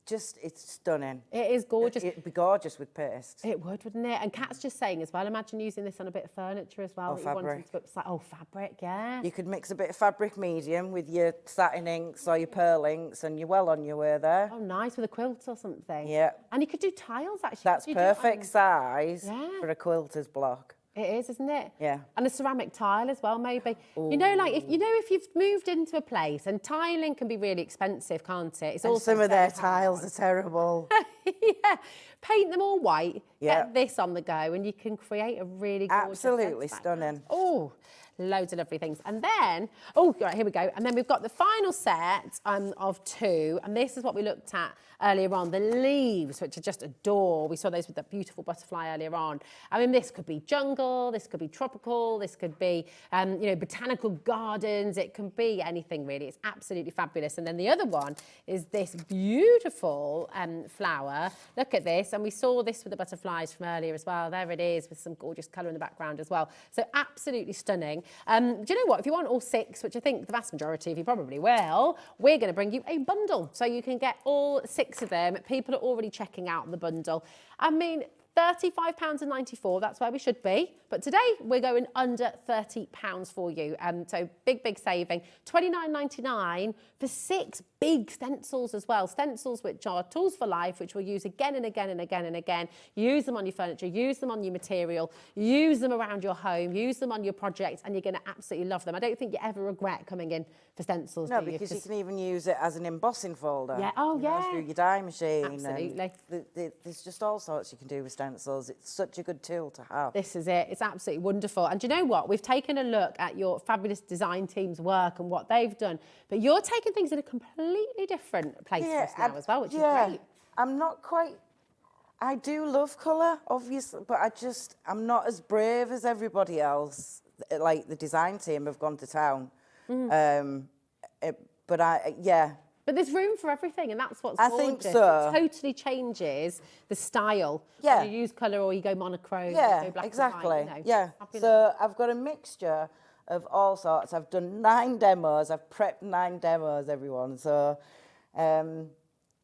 just, it's stunning. It is gorgeous. It'd be gorgeous with paste. It would, wouldn't it? And Kat's just saying as well, imagine using this on a bit of furniture as well. Or fabric. Fabric, yeah. You could mix a bit of fabric medium with your satin inks or your pearl inks and you're well on your way there. Oh, nice, with a quilt or something. Yeah. And you could do tiles, actually. That's perfect size for a quilter's block. It is, isn't it? Yeah. And a ceramic tile as well, maybe. Ooh. If you've moved into a place, and tiling can be really expensive, can't it? It's and also some of their tiles are terrible. Yeah. Paint them all white, get this on the go, and you can create a really gorgeous absolutely stunning. Oh, loads of lovely things. And then, right, here we go. And then we've got the final set of 2, and this is what we looked at earlier on, the leaves, which I just adore. We saw those with that beautiful butterfly earlier on. I mean, this could be jungle, this could be tropical, this could be, botanical gardens. It can be anything, really. It's absolutely fabulous. And then the other one is this beautiful flower. Look at this. And we saw this with the butterflies from earlier as well. There it is, with some gorgeous colour in the background as well. So absolutely stunning. Do you know what? If you want all 6, which I think the vast majority of you probably will, we're going to bring you a bundle. So you can get all 6 of them. People are already checking out the bundle. I mean, £35.94, that's where we should be. But today we're going under £30 for you. So big saving. £29.99 for 6 big stencils as well. Stencils which are tools for life, which we'll use again and again and again and again. Use them on your furniture, use them on your material, use them around your home, use them on your projects, and you're going to absolutely love them. I don't think you ever regret coming in for stencils, No, do you? because you can even use it as an embossing folder. Yeah, oh, you know, yeah. through your die machine. Absolutely. And there's just all sorts you can do with stencils. It's such a good tool to have. This is it. It's absolutely wonderful. And do you know what? We've taken a look at your fabulous design team's work and what they've done, but you're taking things in a completely different place for us now as well, which is great. I'm not quite... I do love colour, obviously, but I'm not as brave as everybody else. Like, the design team have gone to town. But there's room for everything, and that's what's I gorgeous. think so. It totally changes the style. Yeah. You use colour or you go monochrome. Yeah, you go black exactly. And white, you know. Yeah. Fabulous. So I've got a mixture of all sorts. I've done 9 demos. I've prepped 9 demos, everyone. So,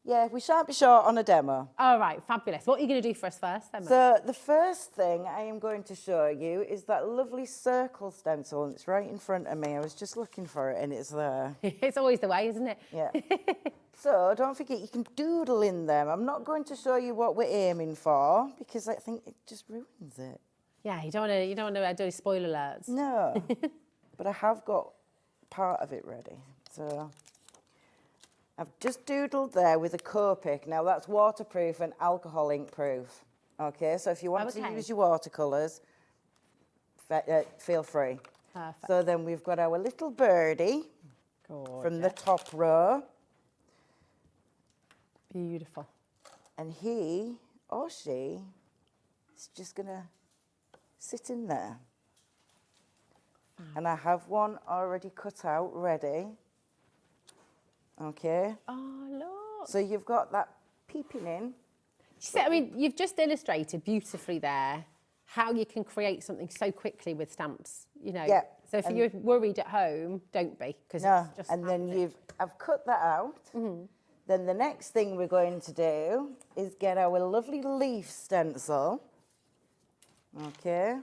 yeah, we shan't be short on a demo. All right, fabulous. What are you going to do for us first, then? So the first thing I am going to show you is that lovely circle stencil, and it's right in front of me. I was just looking for it, and it's there. It's always the way, isn't it? Yeah. So don't forget, you can doodle in them. I'm not going to show you what we're aiming for, because I think it just ruins it. Yeah, you don't want to do spoiler alerts. No, but I have got part of it ready. So I've just doodled there with a Copic. Now that's waterproof and alcohol ink proof. Okay, so if you want to use your watercolours, feel free. Perfect. So then we've got our little birdie from the top row. Beautiful. And he or she is just going to sit in there. And I have one already cut out, ready. Okay. Oh, look. So you've got that peeping in. I mean, you've just illustrated beautifully there how you can create something so quickly with stamps, you know. Yeah. So if you're worried at home, don't be, because it's just and then happening. I've cut that out. Then the next thing we're going to do is get our lovely leaf stencil. Okay.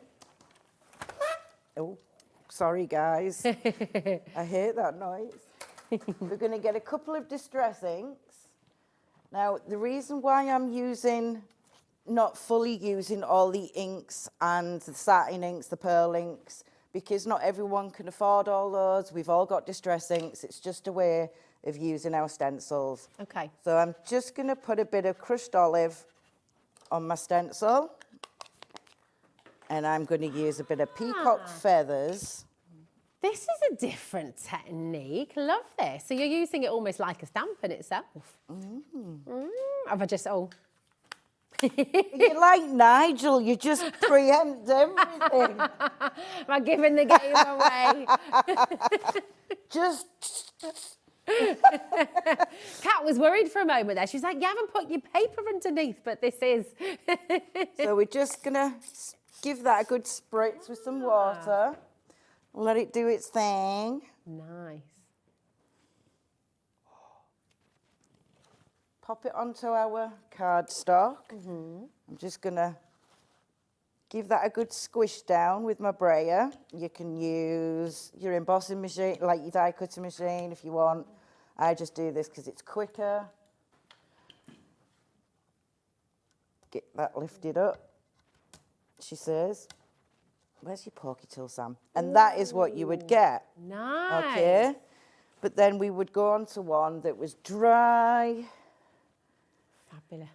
Oh, sorry guys. I hate that noise. We're going to get a couple of distress inks. Now, the reason why I'm not fully using all the inks and the satin inks, the pearl inks, because not everyone can afford all those. We've all got distress inks. It's just a way of using our stencils. Okay. So I'm just going to put a bit of crushed olive on my stencil. And I'm going to use a bit of peacock feathers. This is a different technique. Love this. So you're using it almost like a stamp in itself. Have I just, You're like Nigel, you just preempt everything. Am I giving the game away? Just... Kat was worried for a moment there. She was like, you haven't put your paper underneath, but this is. So we're just going to give that a good spritz with some water. Let it do its thing. Nice. Pop it onto our cardstock. I'm just going to give that a good squish down with my brayer. You can use your embossing machine, like your die cutting machine if you want. I just do this because it's quicker. Get that lifted up, she says. Where's your pokey tool, Sam? And that is what you would get. Nice. Okay. But then we would go on to one that was dry. Fabulous.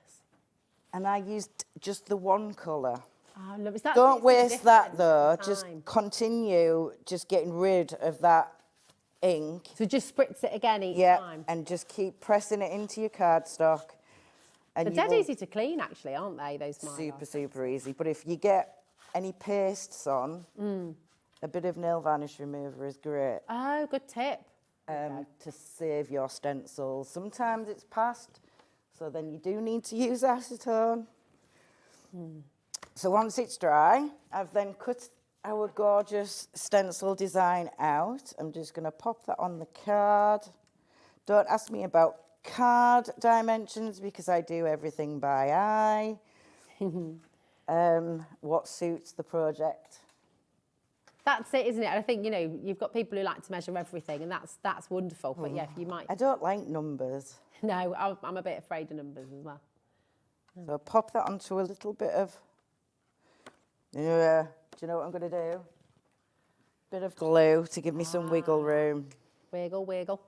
And I used just the one colour. Oh, love, is that Don't waste that different though. time? Just continue just getting rid of that ink. So just spritz it again each Yeah, time. and just keep pressing it into your cardstock. And They're dead easy to clean, actually, aren't they, those Mylar? super easy. But if you get any pastes on, a bit of nail varnish remover is great Oh, good tip. to save your stencils. Sometimes it's past, so then you do need to use acetone. So once it's dry, I've then cut our gorgeous stencil design out. I'm just going to pop that on the card. Don't ask me about card dimensions because I do everything by eye. What suits the project? That's it, isn't it? And I think, you know, you've got people who like to measure everything, and that's wonderful. But yeah, you might. I don't like numbers. No, I'm a bit afraid of numbers as well. So pop that onto a little bit of, do you know what I'm going to do? Bit of glue to give me some wiggle room. Wiggle, wiggle.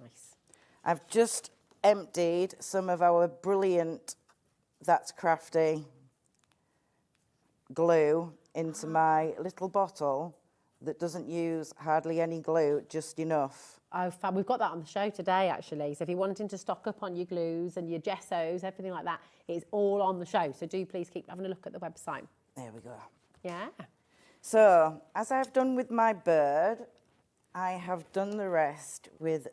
Nice. I've just emptied some of our brilliant, that's Crafty, glue into my little bottle that doesn't use hardly any glue, just enough. Oh, fab. We've got that on the show today, actually. So if you're wanting to stock up on your glues and your gessos, everything like that, it's all on the show. So do please keep having a look at the website. There we go. Yeah. So, as I've done with my bird, I have done the rest with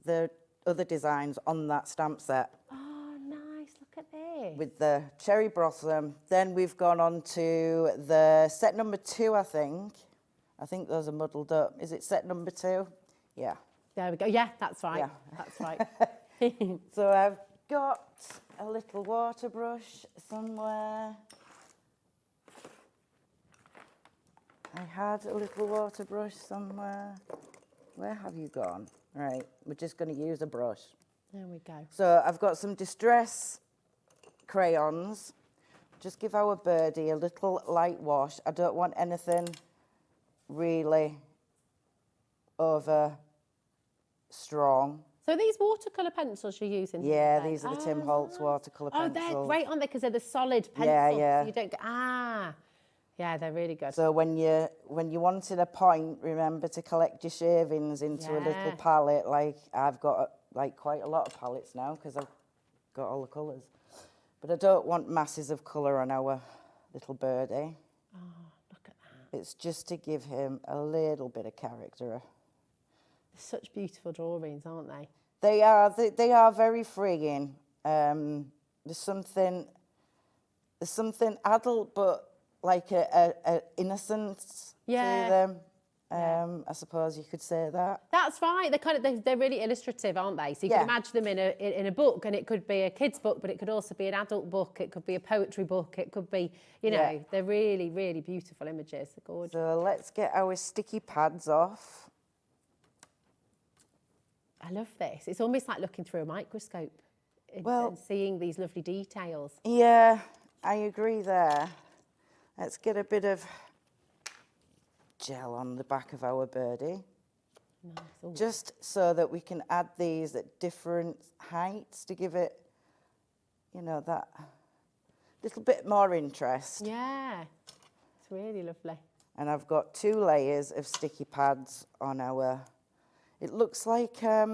the other designs on that stamp set. Oh, nice. Look at this. With the cherry blossom. Then we've gone on to the set number 2, I think. I think those are muddled up. Is it set number 2? Yeah. There we go. Yeah, that's right. Yeah. That's right. So I've got a little water brush somewhere. I had a little water brush somewhere. Where have you gone? Right, we're just going to use a brush. There we go. So I've got some Distress crayons. Just give our birdie a little light wash. I don't want anything really over strong. So these watercolour pencils you're using? Yeah, today? these are the Tim Holtz watercolour pencils. Oh, they're great, aren't they? Because they're the solid pencils. Yeah. You don't go, yeah, they're really good. So when you wanted a point, remember to collect your shavings into a little palette. Like I've got like quite a lot of palettes now because I've got all the colours. But I don't want masses of colour on our little birdie. Oh, look at that. It's just to give him a little bit of character. They're such beautiful drawings, aren't they? They are very freeing. There's something adult, but like a innocence to them. I suppose you could say that. That's right. They're really illustrative, aren't they? So you can imagine them in a book, and it could be a kid's book, but it could also be an adult book. It could be a poetry book. It could be, you know, they're really, really beautiful images. They're gorgeous. So let's get our sticky pads off. I love this. It's almost like looking through a microscope and seeing these lovely details. Yeah, I agree there. Let's get a bit of gel on the back of our birdie. Nice. Just so that we can add these at different heights to give it, you know, that little bit more interest. Yeah, it's really lovely. And I've got 2 layers of sticky pads on our, it looks like, I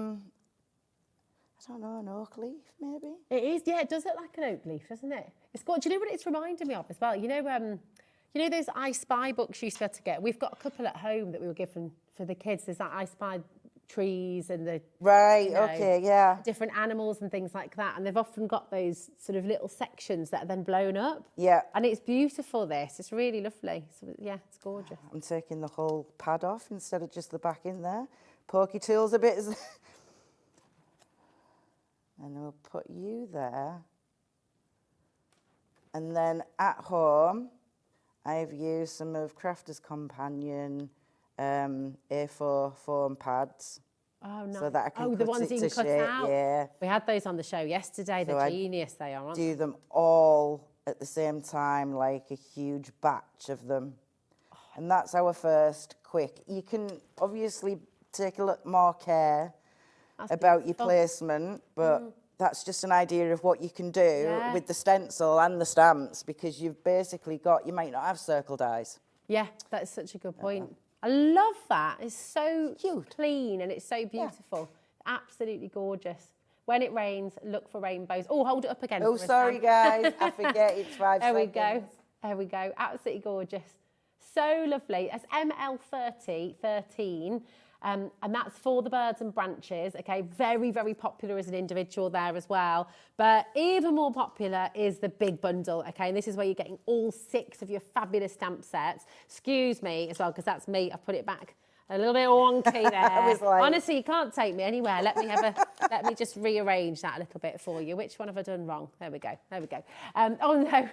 don't know, an oak leaf maybe? It is, yeah, it does look like an oak leaf, doesn't it? It's got, do you know what it's reminding me of as well? You know those I Spy books you used to be able to get? We've got a couple at home that we were given for the kids. There's that I Spy trees and the okay, yeah, different animals and things like that, and they've often got those sort of little sections that are then blown up. Yeah, and it's beautiful. It's really lovely. So yeah, it's gorgeous. I'm taking the whole pad off instead of just the back in there. Pokey tools a bit, and we'll put you there. And then at home, I've used some of Crafter's Companion A4 foam pads. Oh, nice. So that I can the ones you can cut out. Yeah. We had those on the show yesterday. So They're genius, they are, aren't they? Do them all at the same time, like a huge batch of them. And that's our first quick. You can obviously take a lot more care about your placement, but that's just an idea of what you can do with the stencil and the stamps, because you've basically got, you might not have circled eyes. Yeah, that's such a good point. I love that. It's so clean and it's so beautiful. Absolutely gorgeous. When it rains, look for rainbows. Oh, hold it up again. Oh, sorry, guys. I forget it's 5 there seconds. There we go. There we go. Absolutely gorgeous. So lovely. That's ML3013. And that's for the birds and branches, okay? Very, very popular as an individual there as well. But even more popular is the big bundle, okay? And this is where you're getting all 6 of your fabulous stamp sets. Excuse me as well, because that's me. I've put it back a little bit wonky there. Like... Honestly, you can't take me anywhere. Let me just rearrange that a little bit for you. Which one have I done wrong? There we go. Oh no.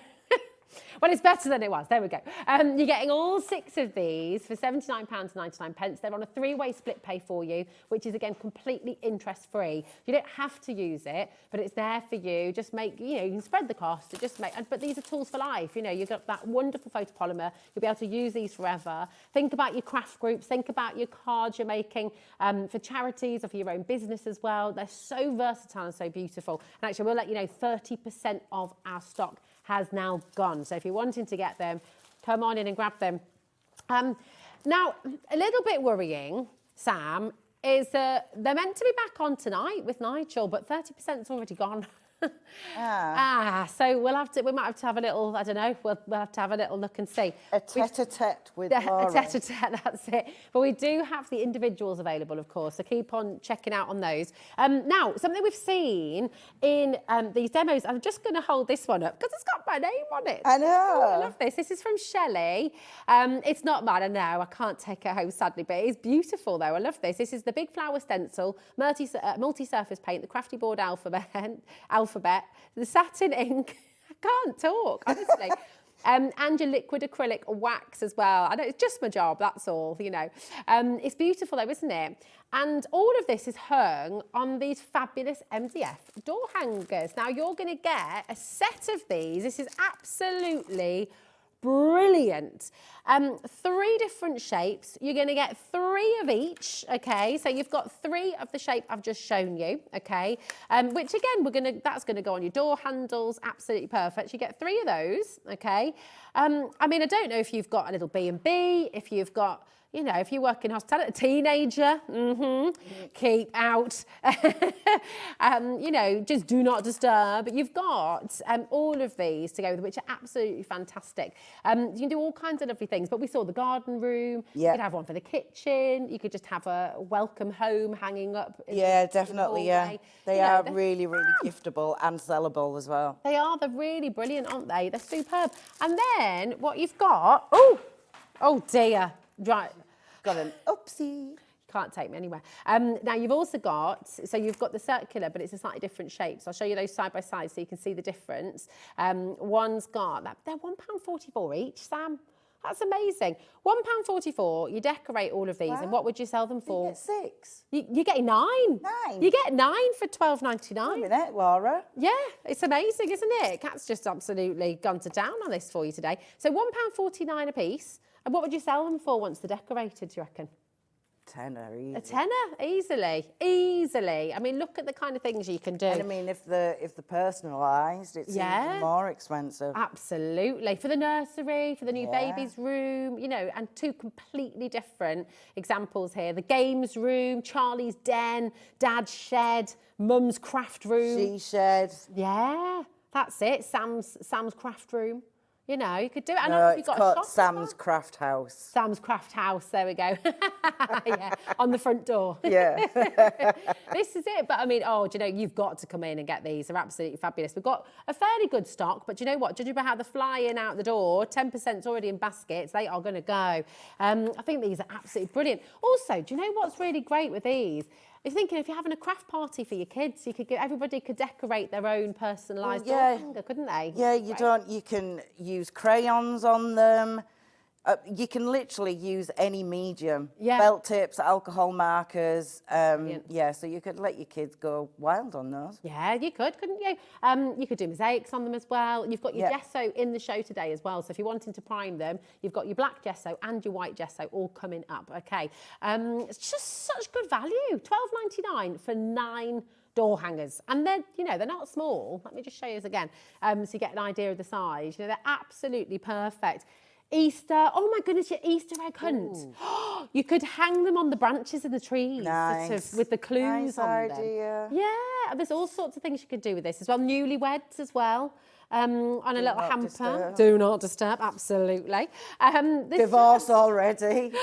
Well, it's better than it was. There we go. You're getting all 6 of these for £79.99. They're on a 3-way split pay for you, which is, again, completely interest-free. You don't have to use it, but it's there for you. Just make, you can spread the cost. But these are tools for life. You've got that wonderful photopolymer. You'll be able to use these forever. Think about your craft groups. Think about your cards you're making for charities or for your own business as well. They're so versatile and so beautiful. And actually, we'll let you know 30% of our stock has now gone. So if you're wanting to get them, come on in and grab them. Now, a little bit worrying, Sam, is that they're meant to be back on tonight with Nigel, but 30%'s already gone. So we might have to have a little, I don't know, we'll have to have a little look and see. A tete-a-tete with Laura. A tete-a-tete, that's it. But we do have the individuals available, of course, so keep on checking out on those. Now, something we've seen in these demos, I'm just going to hold this one up because it's got my name on it. I know. Oh, I love this. This is from Shelley. It's not mine, I know. I can't take it home, sadly, but it is beautiful, though. I love this. This is the Big Flower Stencil, multi-surface paint, the Crafty Board alphabet, the satin ink. I can't talk, honestly. And your liquid acrylic wax as well. I know it's just my job, that's all, It's beautiful though, isn't it? And all of this is hung on these fabulous MDF door hangers. Now you're going to get a set of these. This is absolutely brilliant. 3 different shapes. You're going to get 3 of each, okay? So you've got 3 of the shape I've just shown you, okay? Which again, that's going to go on your door handles, absolutely perfect. You get 3 of those, okay? I mean, I don't know if you've got a little B&B, if you've got, if you work in hospitality, a teenager, keep out, just do not disturb. But you've got all of these to go with, which are absolutely fantastic. You can do all kinds of lovely things, but we saw the garden room. You could have one for the kitchen. You could just have a welcome home hanging up. Definitely, They are really, really giftable and sellable as well. They are. They're really brilliant, aren't they? They're superb. And then what you've got, oh dear, right. Got an oopsie. Can't take me anywhere. Now you've also got, you've got the circular, but it's a slightly different shape. So I'll show you those side by side so you can see the difference. One's got, they're £1.44 each, Sam. That's amazing. £1.44, you decorate all of these, and what would you sell them for? You get 6. You're getting 9. 9? You get 9 for £12.99. Wait a minute, Laura. Yeah, it's amazing, isn't it? Kat's just absolutely gone to town on this for you today. So £1.49 a piece. And what would you sell them for once they're decorated, do you reckon? Tenner, easy. A tenner, easily. I mean, look at the kind of things you can do. And I mean, if they're personalised, it's even more expensive. Absolutely. For the nursery, for the new baby's room, and 2 completely different examples here. The games room, Charlie's den, Dad's shed, Mum's craft room. She shed. Yeah, that's it. Sam's craft room. You could do it. No, it's called Sam's Craft House. Sam's Craft House, there we go. On the front door. Yeah. This is it. But I mean, you've got to come in and get these. They're absolutely fabulous. We've got a fairly good stock, but you know what? Judging by how they're flying out the door, 10%'s already in baskets. They are going to go. I think these are absolutely brilliant. Also, do you know what's really great with these? You're thinking if you're having a craft party for your kids, everybody could decorate their own personalised door hanger, couldn't they? Yeah, you can use crayons on them. You can literally use any medium. Yeah. Felt tips, alcohol markers. So you could let your kids go wild on those. Yeah, you could, couldn't you? You could do mosaics on them as well. You've got your gesso in the show today as well. So if you're wanting to prime them, you've got your black gesso and your white gesso all coming up, okay? It's just such good value. £12.99 for 9 door hangers, and they're not small. Let me just show you this again, so you get an idea of the size. They're absolutely perfect. Easter, oh my goodness, your Easter egg hunt. You could hang them on the branches of the trees, nice. sort of, with the clues on idea. them. Yeah, there's all sorts of things you could do with this as well. Newlyweds as well. On a little hamper. Disturb. Do not disturb, absolutely. Divorce already.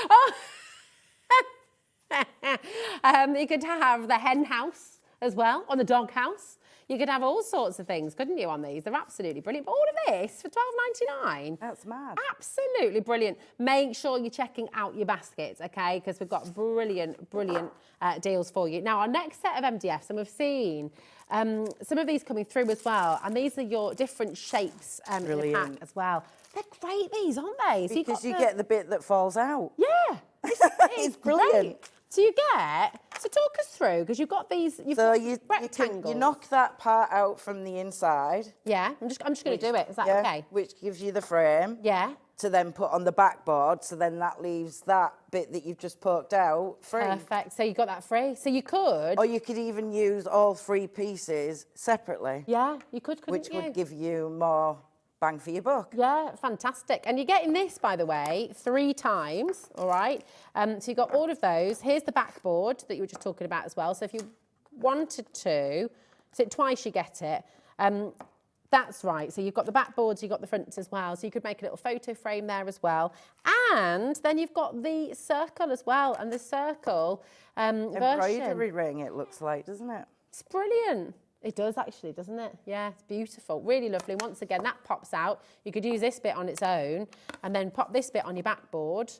You could have the hen house as well, or the dog house. You could have all sorts of things, couldn't you, on these? They're absolutely brilliant. But all of this for £12.99. That's mad. Absolutely brilliant. Make sure you're checking out your baskets, okay? Because we've got brilliant deals for you. Now, our next set of MDFs, and we've seen some of these coming through as well, and these are your different shapes in the pack as well. They're great, these, aren't they? So Because you get the bit that falls out. Yeah. It's brilliant. Great. So you get, so talk us through, because you've got these, rectangles. You knock that part out from the inside. Yeah, I'm just going to do it. Is that yeah, okay? Which gives you the frame. Yeah. To then put on the backboard, so then that leaves that bit that you've just poked out free. Perfect. So you got that free. So you could. Or you could even use all 3 pieces separately. Yeah, you could, couldn't which would give you more bang for your buck. Yeah, fantastic. And you're getting this, by the way, 3 times, all right? So you've got all of those. Here's the backboard that you were just talking about as well. So if you wanted to, so twice you get it. That's right. So you've got the backboards, you've got the fronts as well. So you could make a little photo frame there as well. And then you've got the circle as well. And the circle embroidery ring, it looks like, doesn't it? It's brilliant. It does actually, doesn't it? Yeah, it's beautiful. Really lovely. Once again, that pops out. You could use this bit on its own and then pop this bit on your backboard.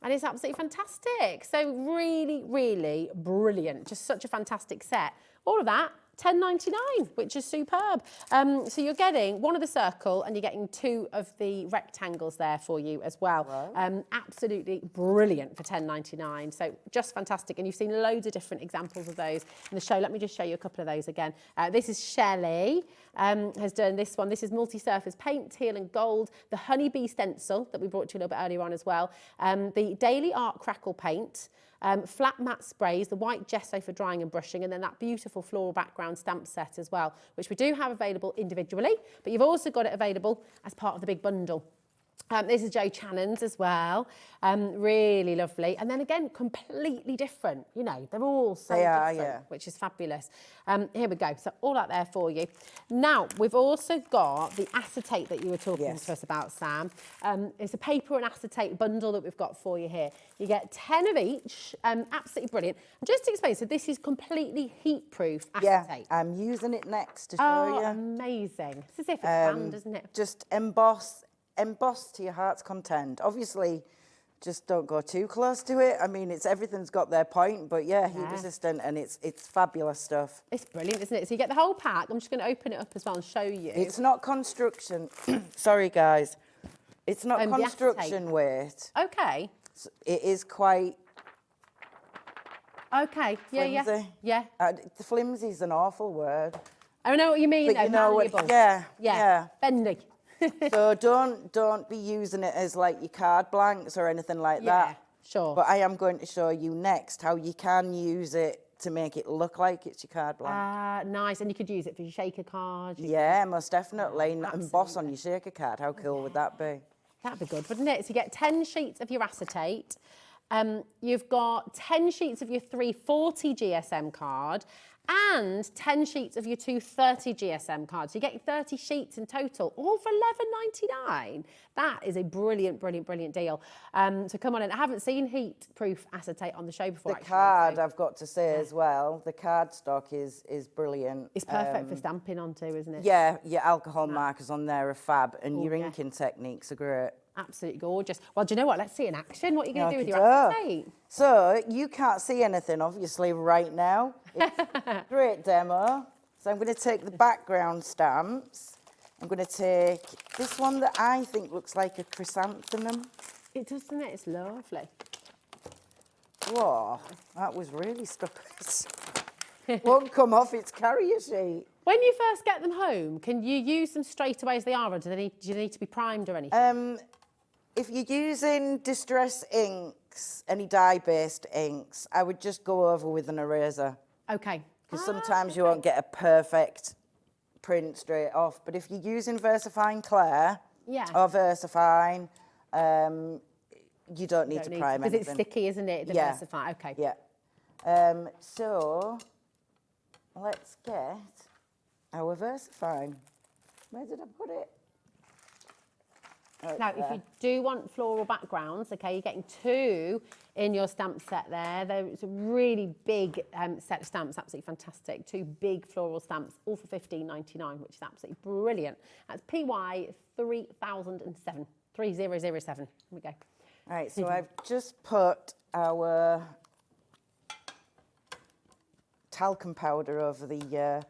And it's absolutely fantastic. So really, really brilliant. Just such a fantastic set. All of that, £10.99, which is superb. So you're getting one of the circle and you're getting 2 of the rectangles there for you as well. Wow. Absolutely brilliant for £10.99. So just fantastic. And you've seen loads of different examples of those in the show. Let me just show you a couple of those again. This is Shelley, has done this one. This is multi-surface paint, teal and gold. The honeybee stencil that we brought to you a little bit earlier on as well. The daily art crackle paint. Flat matte sprays, the white gesso for drying and brushing, and then that beautiful floral background stamp set as well, which we do have available individually, but you've also got it available as part of the big bundle. This is Jo Channon's as well, really lovely. And then again, completely different, you know, they're all so different, which is fabulous. Here we go, so all out there for you. Now, we've also got the acetate that you were talking to us about, Sam. It's a paper and acetate bundle that we've got for you here. You get 10 of each, absolutely brilliant. And just to explain, so this is completely heat-proof acetate. Yeah, I'm using it next to show you. Oh, amazing. It's as if it's banned, isn't it? Just emboss to your heart's content. Obviously, just don't go too close to it. I mean, everything's got their point, but yeah, heat resistant, and it's fabulous stuff. It's brilliant, isn't it? So you get the whole pack. I'm just going to open it up as well and show you. It's not construction. Sorry, guys. It's not construction weight. Okay. It is quite. Okay. Yeah. Flimsy. Yeah. The flimsy is an awful word. I know what you mean. But you know what? Malleable. Yeah. Bendy. So don't be using it as like your card blanks or anything like that. Sure. But I am going to show you next how you can use it to make it look like it's your card blank. Nice. And you could use it for your shaker card. Yeah, most definitely. And emboss on your shaker card. How cool would that be? That'd be good, wouldn't it? So you get 10 sheets of your acetate. You've got 10 sheets of your 340 GSM card and 10 sheets of your 230 GSM cards. So you get 30 sheets in total, all for £11.99. That is a brilliant deal. So come on in. I haven't seen heat-proof acetate on the show before. The card, I've got to say as well, the card stock is brilliant. It's perfect for stamping onto, isn't it? Yeah, your alcohol markers on there are fab, and your inking techniques are great. Absolutely gorgeous. Well, do you know what? Let's see in action. What are you going to do with your acetate? So you can't see anything, obviously, right now. It's a great demo. So I'm going to take the background stamps. I'm going to take this one that I think looks like a chrysanthemum. It does, doesn't it? It's lovely. Whoa, that was really stuck. Won't come off its carrier sheet. When you first get them home, can you use them straight away as they are, or do you need to be primed or anything? If you're using distress inks, any dye-based inks, I would just go over with an eraser. Okay. Because sometimes you won't get a perfect print straight off. But if you're using VersaFine Claire or VersaFine, you don't need to prime anything. Because it's sticky, isn't it? The VersaFine. Okay. Yeah. So let's get our VersaFine. Where did I put it? Now, if you do want floral backgrounds, okay, you're getting 2 in your stamp set there. There's a really big set of stamps, absolutely fantastic. 2 big floral stamps, all for $15.99, which is absolutely brilliant. That's PY 3007, 3007. Here we go. Right, so I've just put our talcum powder over the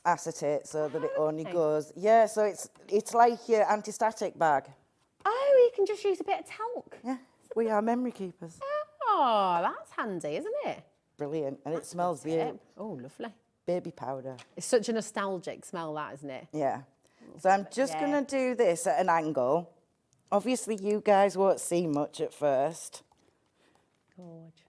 acetate so that it only goes. Yeah, so it's like your anti-static bag. Oh, you can just use a bit of talc. Yeah, we are memory keepers. Oh, that's handy, isn't it? Brilliant, and it smells beautiful. Oh, lovely. Baby powder. It's such a nostalgic smell, that, isn't it? Yeah. So I'm just going to do this at an angle. Obviously, you guys won't see much at first. Gorge.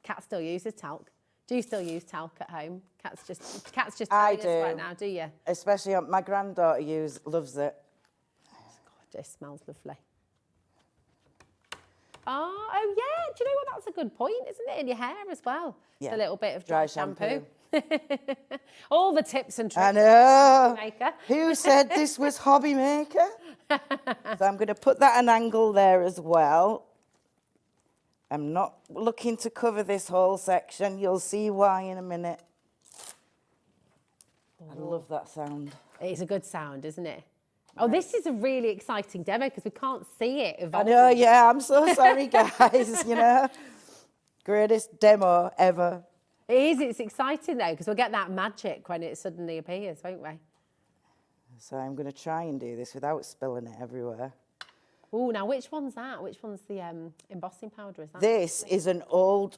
Cat still uses talc. Do you still use talc at home? Cat's just I telling us do. right now, do you? Especially my granddaughter loves it. It's gorgeous, smells lovely. Oh, yeah, do you know what? That's a good point, isn't it? In your hair as well. Yeah. Just a little bit of dry shampoo. shampoo. All the tips and tricks. I know. HobbyMaker. Who said this was HobbyMaker? So I'm going to put that an angle there as well. I'm not looking to cover this whole section. You'll see why in a minute. I love that sound. It's a good sound, isn't it? Oh, this is a really exciting demo because we can't see it I evolving. know, yeah, I'm so sorry, guys, you know. Greatest demo ever. It is, it's exciting though because we'll get that magic when it suddenly appears, won't we? So I'm going to try and do this without spilling it everywhere. Oh, now which one's that? Which one's the embossing powder? Is that? This is an old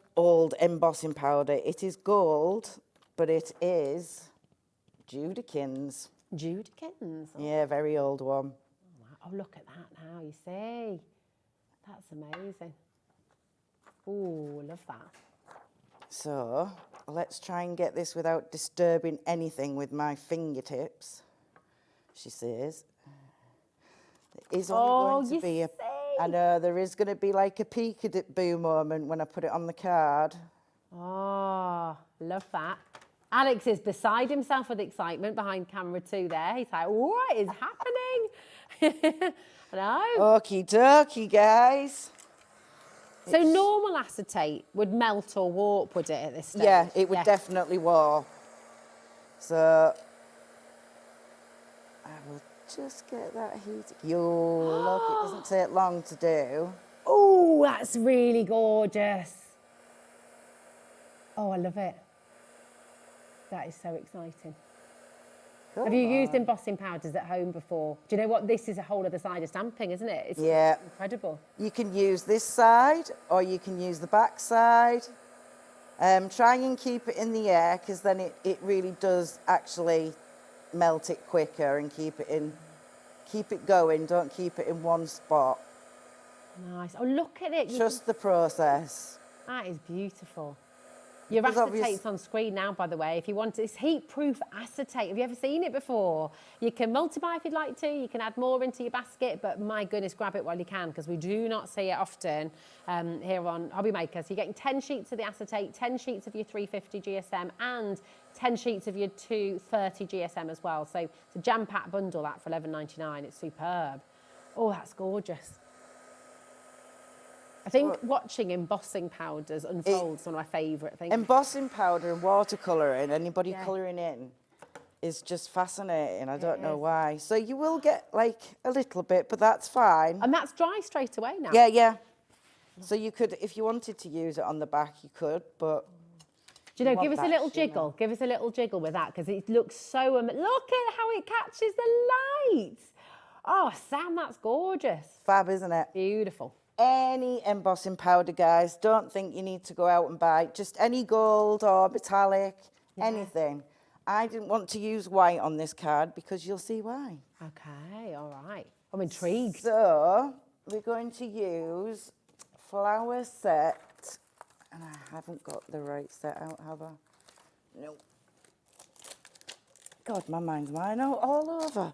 embossing powder. It is gold, but it is Judekins. Judekins. Oh, Yeah, very old one. wow. Oh, look at that now, you see. That's amazing. Oh, I love that. So let's try and get this without disturbing anything with my fingertips, she says. There is only going to be I know, there is going to be like a peekaboo moment when I put it on the card. Oh, love that. Alex is beside himself with excitement behind camera 2 there. He's like, what is happening? I know. Okie dokie, guys. So normal acetate would melt or warp, would it, at this stage? Yeah, it would definitely warp. So I will just get that heat. You look, it doesn't take long to do. Oh, that's really gorgeous. Oh, I love it. That is so exciting. Have you used embossing powders at home before? Do you know what? This is a whole other side of stamping, isn't it? It's incredible. You can use this side or you can use the back side. Try and keep it in the air because then it really does actually melt it quicker and keep it going. Don't keep it in one spot. Nice. Oh, look at it. Trust the process. That is beautiful. Your Because acetate's on screen now, by the way. If you want it, it's heat-proof acetate. Have you ever seen it before? You can multiply if you'd like to. You can add more into your basket, but my goodness, grab it while you can because we do not see it often here on HobbyMaker. So you're getting 10 sheets of the acetate, 10 sheets of your 350 GSM, and 10 sheets of your 230 GSM as well. So it's a jam-packed bundle, that, for $11.99. It's superb. Oh, that's gorgeous. I think watching embossing powders unfold is one of my favourite things. Embossing powder and watercolouring, anybody colouring in, is just fascinating. I don't know why. So you will get like a little bit, but that's fine. And that's dry straight away now. Yeah, yeah. So you could, if you wanted to use it on the back, you could, but... Do you know, give us a little jiggle. Give us a little jiggle with that because it looks so... look at how it catches the light. Oh, Sam, that's gorgeous. Fab, isn't it? Beautiful. Any embossing powder, guys. Don't think you need to go out and buy just any gold or metallic, anything. I didn't want to use white on this card because you'll see why. Okay, all right. I'm intrigued. So we're going to use flower set. And I haven't got the right set out, have I? No. God, my mind's mine all over.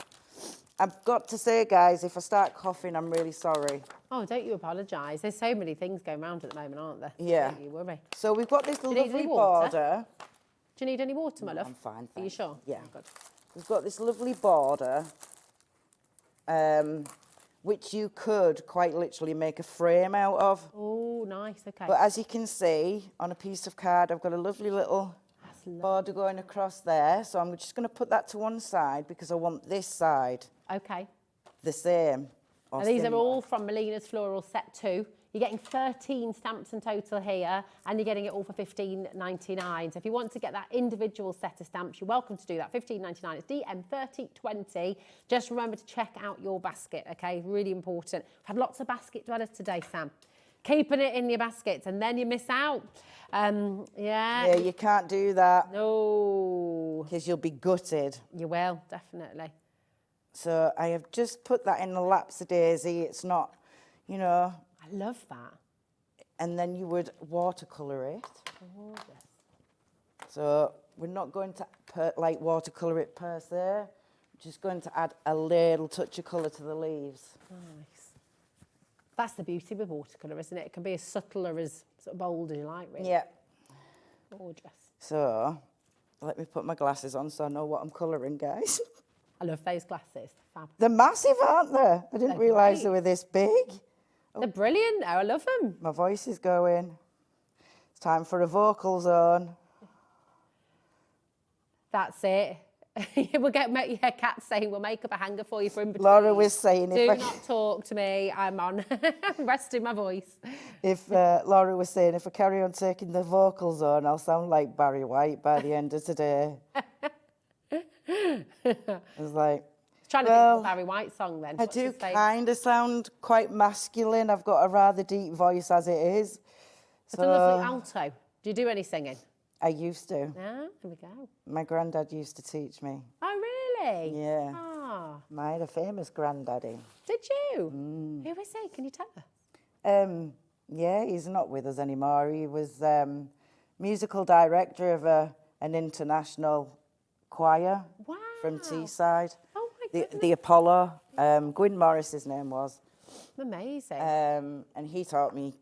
I've got to say, guys, if I start coughing, I'm really sorry. Oh, don't you apologise. There's so many things going around at the moment, aren't there? Yeah. Don't you worry. So we've got this you need any lovely water? border. Do you need any water, my love? I'm fine, Are you thanks. sure? Yeah. Oh, good. We've got this lovely border. which you could quite literally make a frame out of. Oh, nice, okay. But as you can see, on a piece of card, I've got a lovely little border going across there. So I'm just going to put that to one side because I want this side Okay. the same. Now, these are all from Melina's Floral Set 2. You're getting 13 stamps in total here, and you're getting it all for $15.99. So if you want to get that individual set of stamps, you're welcome to do that. $15.99. It's DM3020. Just remember to check out your basket, okay? Really important. We've had lots of basket dwellers today, Sam. Keeping it in your baskets, and then you miss out. Yeah. Yeah, you can't do that. No. Because you'll be gutted. You will, definitely. So I have just put that in the lapsadaisy. It's not, you know. I love that. And then you would watercolour it. Gorgeous. So we're not going to watercolour it per se. We're just going to add a little touch of colour to the leaves. Nice. That's the beauty with watercolour, isn't it? It can be as subtle or as sort of bold as you like, really. Yeah. Gorgeous. So let me put my glasses on so I know what I'm colouring, guys. I love those glasses. Fab. They're massive, aren't they? I didn't They're realise great. they were this big. They're brilliant, though. I love them. My voice is going. It's time for a vocal zone. That's it. We'll get Kat saying we'll make up a hanger for you for in between. Laura was saying Do not talk to me. I'm on. I'm resting my voice. Laura was saying if I carry on taking the vocal zone, I'll sound like Barry White by the end of today. I was like, Trying to think of a Barry White song then. I do kind of sound quite masculine. I've got a rather deep voice as it is. It's a lovely alto. Do you do any singing? I used to. Yeah, there we go. My granddad used to teach me. Oh, really? Yeah. Ah, I had a famous granddaddy. did you? Who is he? Can you tell us? Yeah, he's not with us anymore. He was musical director of an international choir Wow. from Teesside. Oh, my goodness. The Apollo. Gwyn Morris, his name was. Amazing. And he taught me,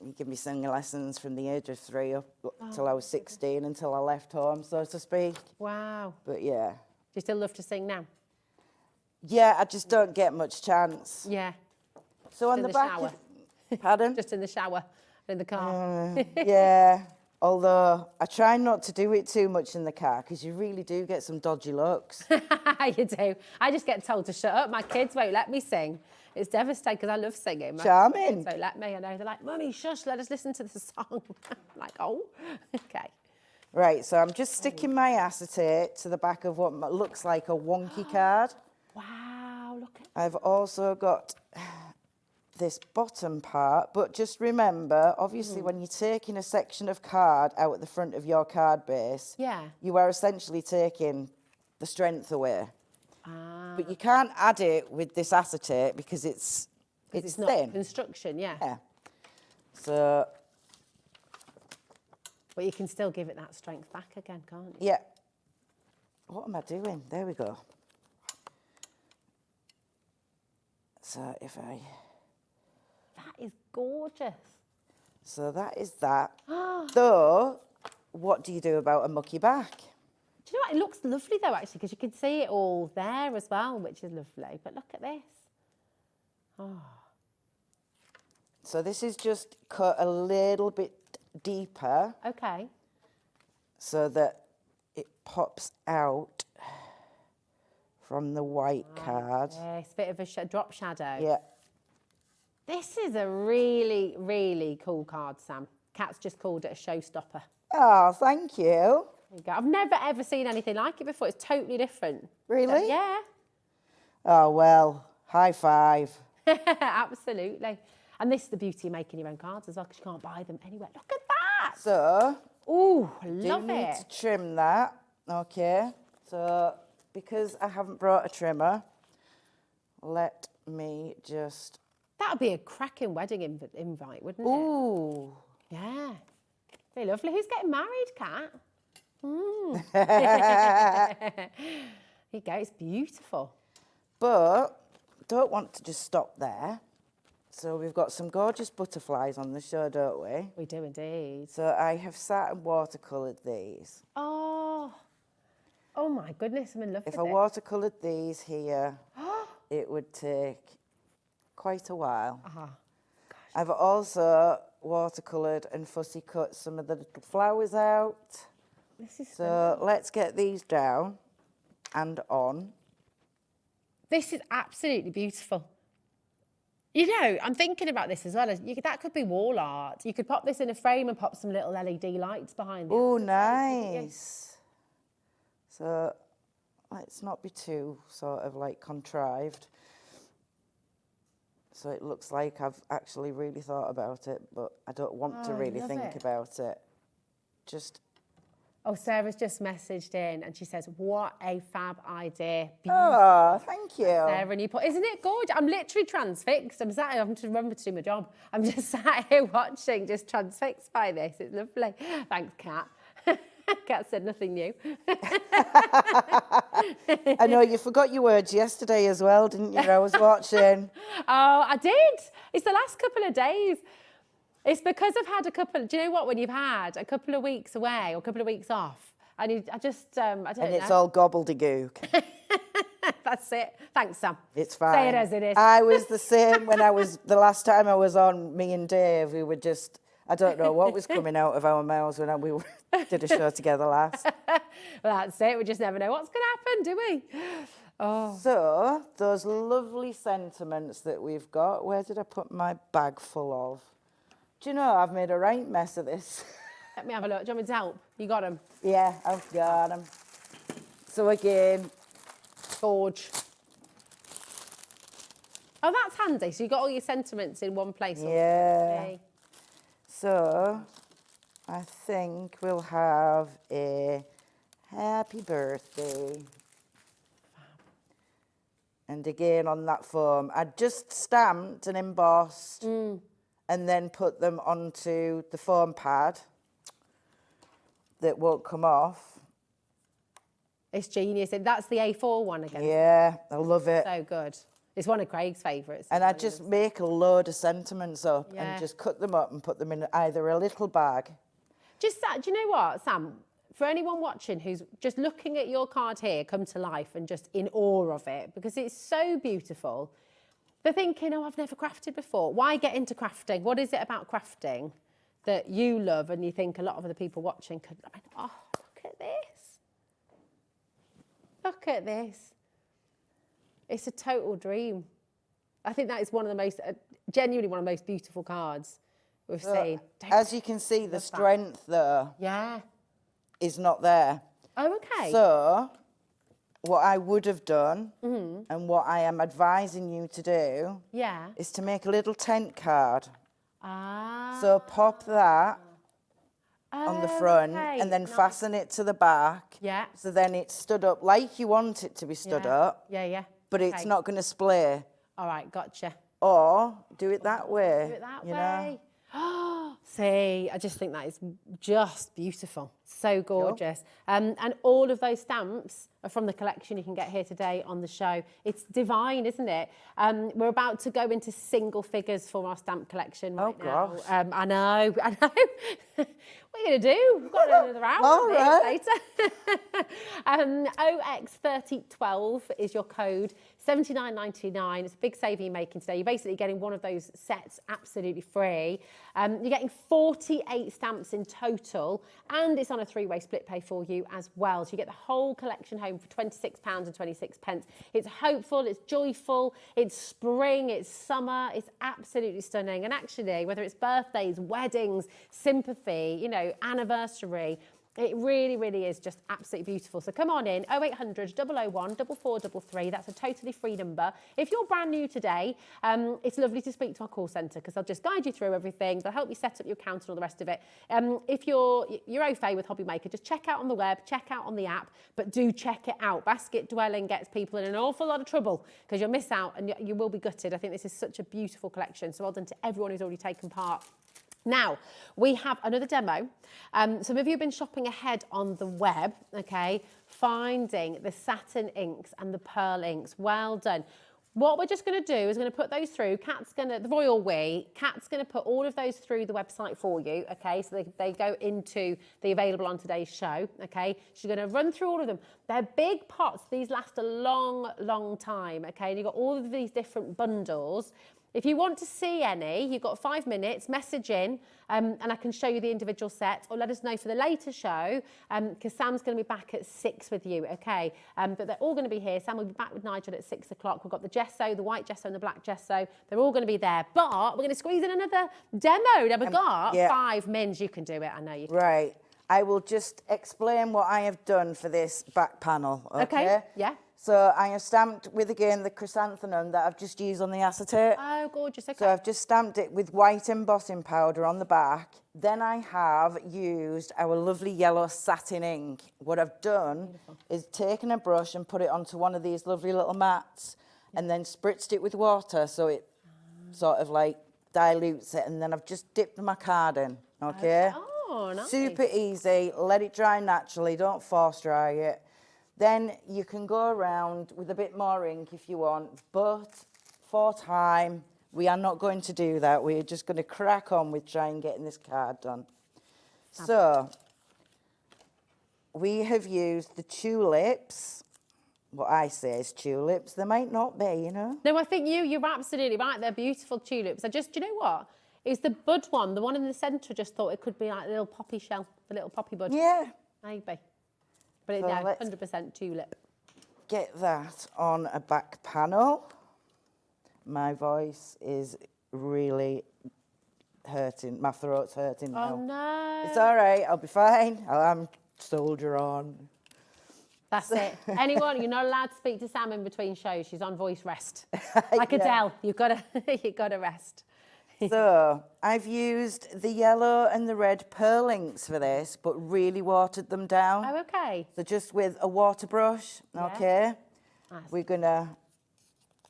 he gave me singing lessons from the age of 3 up till I was 16, until I left home, so to speak. Wow. But yeah. Do you still love to sing now? Yeah, I just don't get much chance. Yeah. So on in the the back shower. Pardon? Just in the shower, in the car. Yeah, although I try not to do it too much in the car because you really do get some dodgy looks. You do. I just get told to shut up. My kids won't let me sing. It's devastating because I love singing. My Charming. kids won't let me. I know. They're like, Mummy, shush, let us listen to the song. I'm like, oh, okay. Right, so I'm just sticking my acetate to the back of what looks like a wonky card. Wow, look at I've also got this bottom part, but just remember, obviously, when you're taking a section of card out at the front of your card base, Yeah. you are essentially taking the strength away. Ah. But you can't add it with this acetate because it's not thin. construction, yeah. Yeah. So, But you can still give it that strength back again, can't you? yeah. What am I doing? There we go. So if I... That is gorgeous. So that is that. Though, what do you do about a mucky back? Do you know what? It looks lovely though, actually, because you can see it all there as well, which is lovely. But look at this. Oh. So this is just cut a little bit deeper Okay. so that it pops out from the white card. Yes, bit of a drop shadow. Yeah. This is a really, really cool card, Sam. Kat's just called it a showstopper. Oh, thank you. There you go. I've never, ever seen anything like it before. It's totally different. Really? Yeah, Oh, well, high five. absolutely. And this is the beauty of making your own cards as well, because you can't buy them anywhere. Look at that. So, Ooh, I do love need it. to trim that. Okay. So, because I haven't brought a trimmer, let me just... That would be a cracking wedding invite, wouldn't it? Ooh. Yeah. Very lovely. Who's getting married, Kat? Here you go. It's beautiful. But don't want to just stop there. So we've got some gorgeous butterflies on the show, don't we? We do indeed. So I have sat and watercoloured these. Oh. Oh my goodness, I'm in love If with I it. watercoloured these here, it would take quite a while. Uh-huh. I've also watercoloured and fussy cut some of the little flowers out. This is So let's get these down and on. This is absolutely beautiful. You know, I'm thinking about this as well. That could be wall art. You could pop this in a frame and pop some little LED lights behind it. Oh, nice. So let's not be too sort of like contrived. So it looks like I've actually really thought about it, but I don't want to really think about it. Just... Oh, Sarah's just messaged in and she says, what a fab idea. Oh, thank you. Sarah, and you put, isn't it gorgeous? I'm literally transfixed. I'm sat here, I'm to remember to do my job. I'm just sat here watching, just transfixed by this. It's lovely. Thanks, Kat. Kat said nothing new. I know you forgot your words yesterday as well, didn't you? I was watching. Oh, I did. It's the last couple of days. It's because I've had a couple, do you know what, when you've had a couple of weeks away or a couple of weeks off, I don't know. And it's all gobbledygook. That's it. Thanks, Sam. It's fine. Say it as it is. I was the same when the last time I was on, me and Dave, we were just, I don't know what was coming out of our mouths when we did a show together last. Well, that's it. We just never know what's going to happen, do we? Oh. So, those lovely sentiments that we've got, where did I put my bag full of? Do you know, I've made a right mess of this. Let me have a look. Do you want me to help? You got them? Yeah, I've got them. So again... Gorge. Oh, that's handy. So you got all your sentiments in one place. Yeah. Okay. So, I think we'll have a happy birthday. And again on that foam, I just stamped and embossed and then put them onto the foam pad that won't come off. It's genius. That's the A4 one again. Yeah, I love it. So good. It's one of Craig's favourites. And I just make a load of sentiments up and just cut them up and put them in either a little bag. Just that, do you know what, Sam? For anyone watching who's just looking at your card here come to life and just in awe of it, because it's so beautiful, they're thinking, oh, I've never crafted before. Why get into crafting? What is it about crafting that you love and you think a lot of other people watching could, oh, look at this. Look at this. It's a total dream. I think that is one of the most, genuinely one of the most beautiful cards we've seen. As you can see, the strength there is not there. Oh, okay. So, what I would have done and what I am advising you to do is to make a little tent card. So pop that on the front and then fasten it to the back. So then it's stood up like you want it to be stood up. But it's not going to splay. All right, gotcha. Or do it that way. Do it that way. See, I just think that is just beautiful. So gorgeous. And all of those stamps are from the collection you can get here today on the show. It's divine, isn't it? We're about to go into single figures for our stamp collection right now. Gosh. I know. What are you going to do? We've got another hour All right. later. OX3012 is your code. $79.99. It's a big saving you're making today. You're basically getting one of those sets absolutely free. You're getting 48 stamps in total, and it's on a three-way split pay for you as well. So you get the whole collection home for £26.26. It's hopeful, it's joyful, it's spring, it's summer, it's absolutely stunning. And actually, whether it's birthdays, weddings, sympathy, you know, anniversary, it really, really is just absolutely beautiful. So come on in, 0800 001 4433. That's a totally free number. If you're brand new today, it's lovely to speak to our call centre because they'll just guide you through everything. They'll help you set up your account and all the rest of it. If you're au fait with HobbyMaker, just check out on the web, check out on the app, but do check it out. Basket dwelling gets people in an awful lot of trouble because you'll miss out and you will be gutted. I think this is such a beautiful collection. So well done to everyone who's already taken part. Now, we have another demo. Some of you have been shopping ahead on the web, okay, finding the satin inks and the pearl inks. Well done. What we're just going to do is going to put those through. The royal we, Kat's going to put all of those through the website for you, okay? So they go into the available on today's show, okay? She's going to run through all of them. They're big pots. These last a long, long time, okay? And you've got all of these different bundles. If you want to see any, you've got 5 minutes, message in, and I can show you the individual sets, or let us know for the later show, because Sam's going to be back at 6 with you, okay? But they're all going to be here. Sam will be back with Nigel at 6 o'clock. We've got the gesso, the white gesso and the black gesso. They're all going to be there. But we're going to squeeze in another demo. Now, we've got 5 mins. You can do it. I know you can. Right. I will just explain what I have done for this back panel, okay? Yeah. So I have stamped with, again, the chrysanthemum that I've just used on the acetate. Oh, gorgeous. Okay. So I've just stamped it with white embossing powder on the back. Then I have used our lovely yellow satin ink. What I've done is taken a brush and put it onto one of these lovely little mats and then spritzed it with water so it sort of like dilutes it. And then I've just dipped my card in, okay? Oh, nice. Super easy. Let it dry naturally. Don't force dry it. Then you can go around with a bit more ink if you want, but for time, we are not going to do that. We're just going to crack on with trying getting this card done. So, we have used the tulips. What I say is tulips. They might not be, you know. No, I think you're absolutely right. They're beautiful tulips. Do you know what? It's the bud one, the one in the centre. Just thought it could be like a little poppy shell, the little poppy bud. Yeah. Maybe. But So no, let's 100% tulip. Get that on a back panel. My voice is really hurting. My throat's hurting now. Oh, no. It's all right. I'll be fine. I'm soldier on. That's it. Anyone, you're not allowed to speak to Sam in between shows. She's on voice rest. Like Adele, you've got to rest. So I've used the yellow and the red pearl inks for this, but really watered them down. Oh, okay. So just with a water brush, okay? Nice. We're going to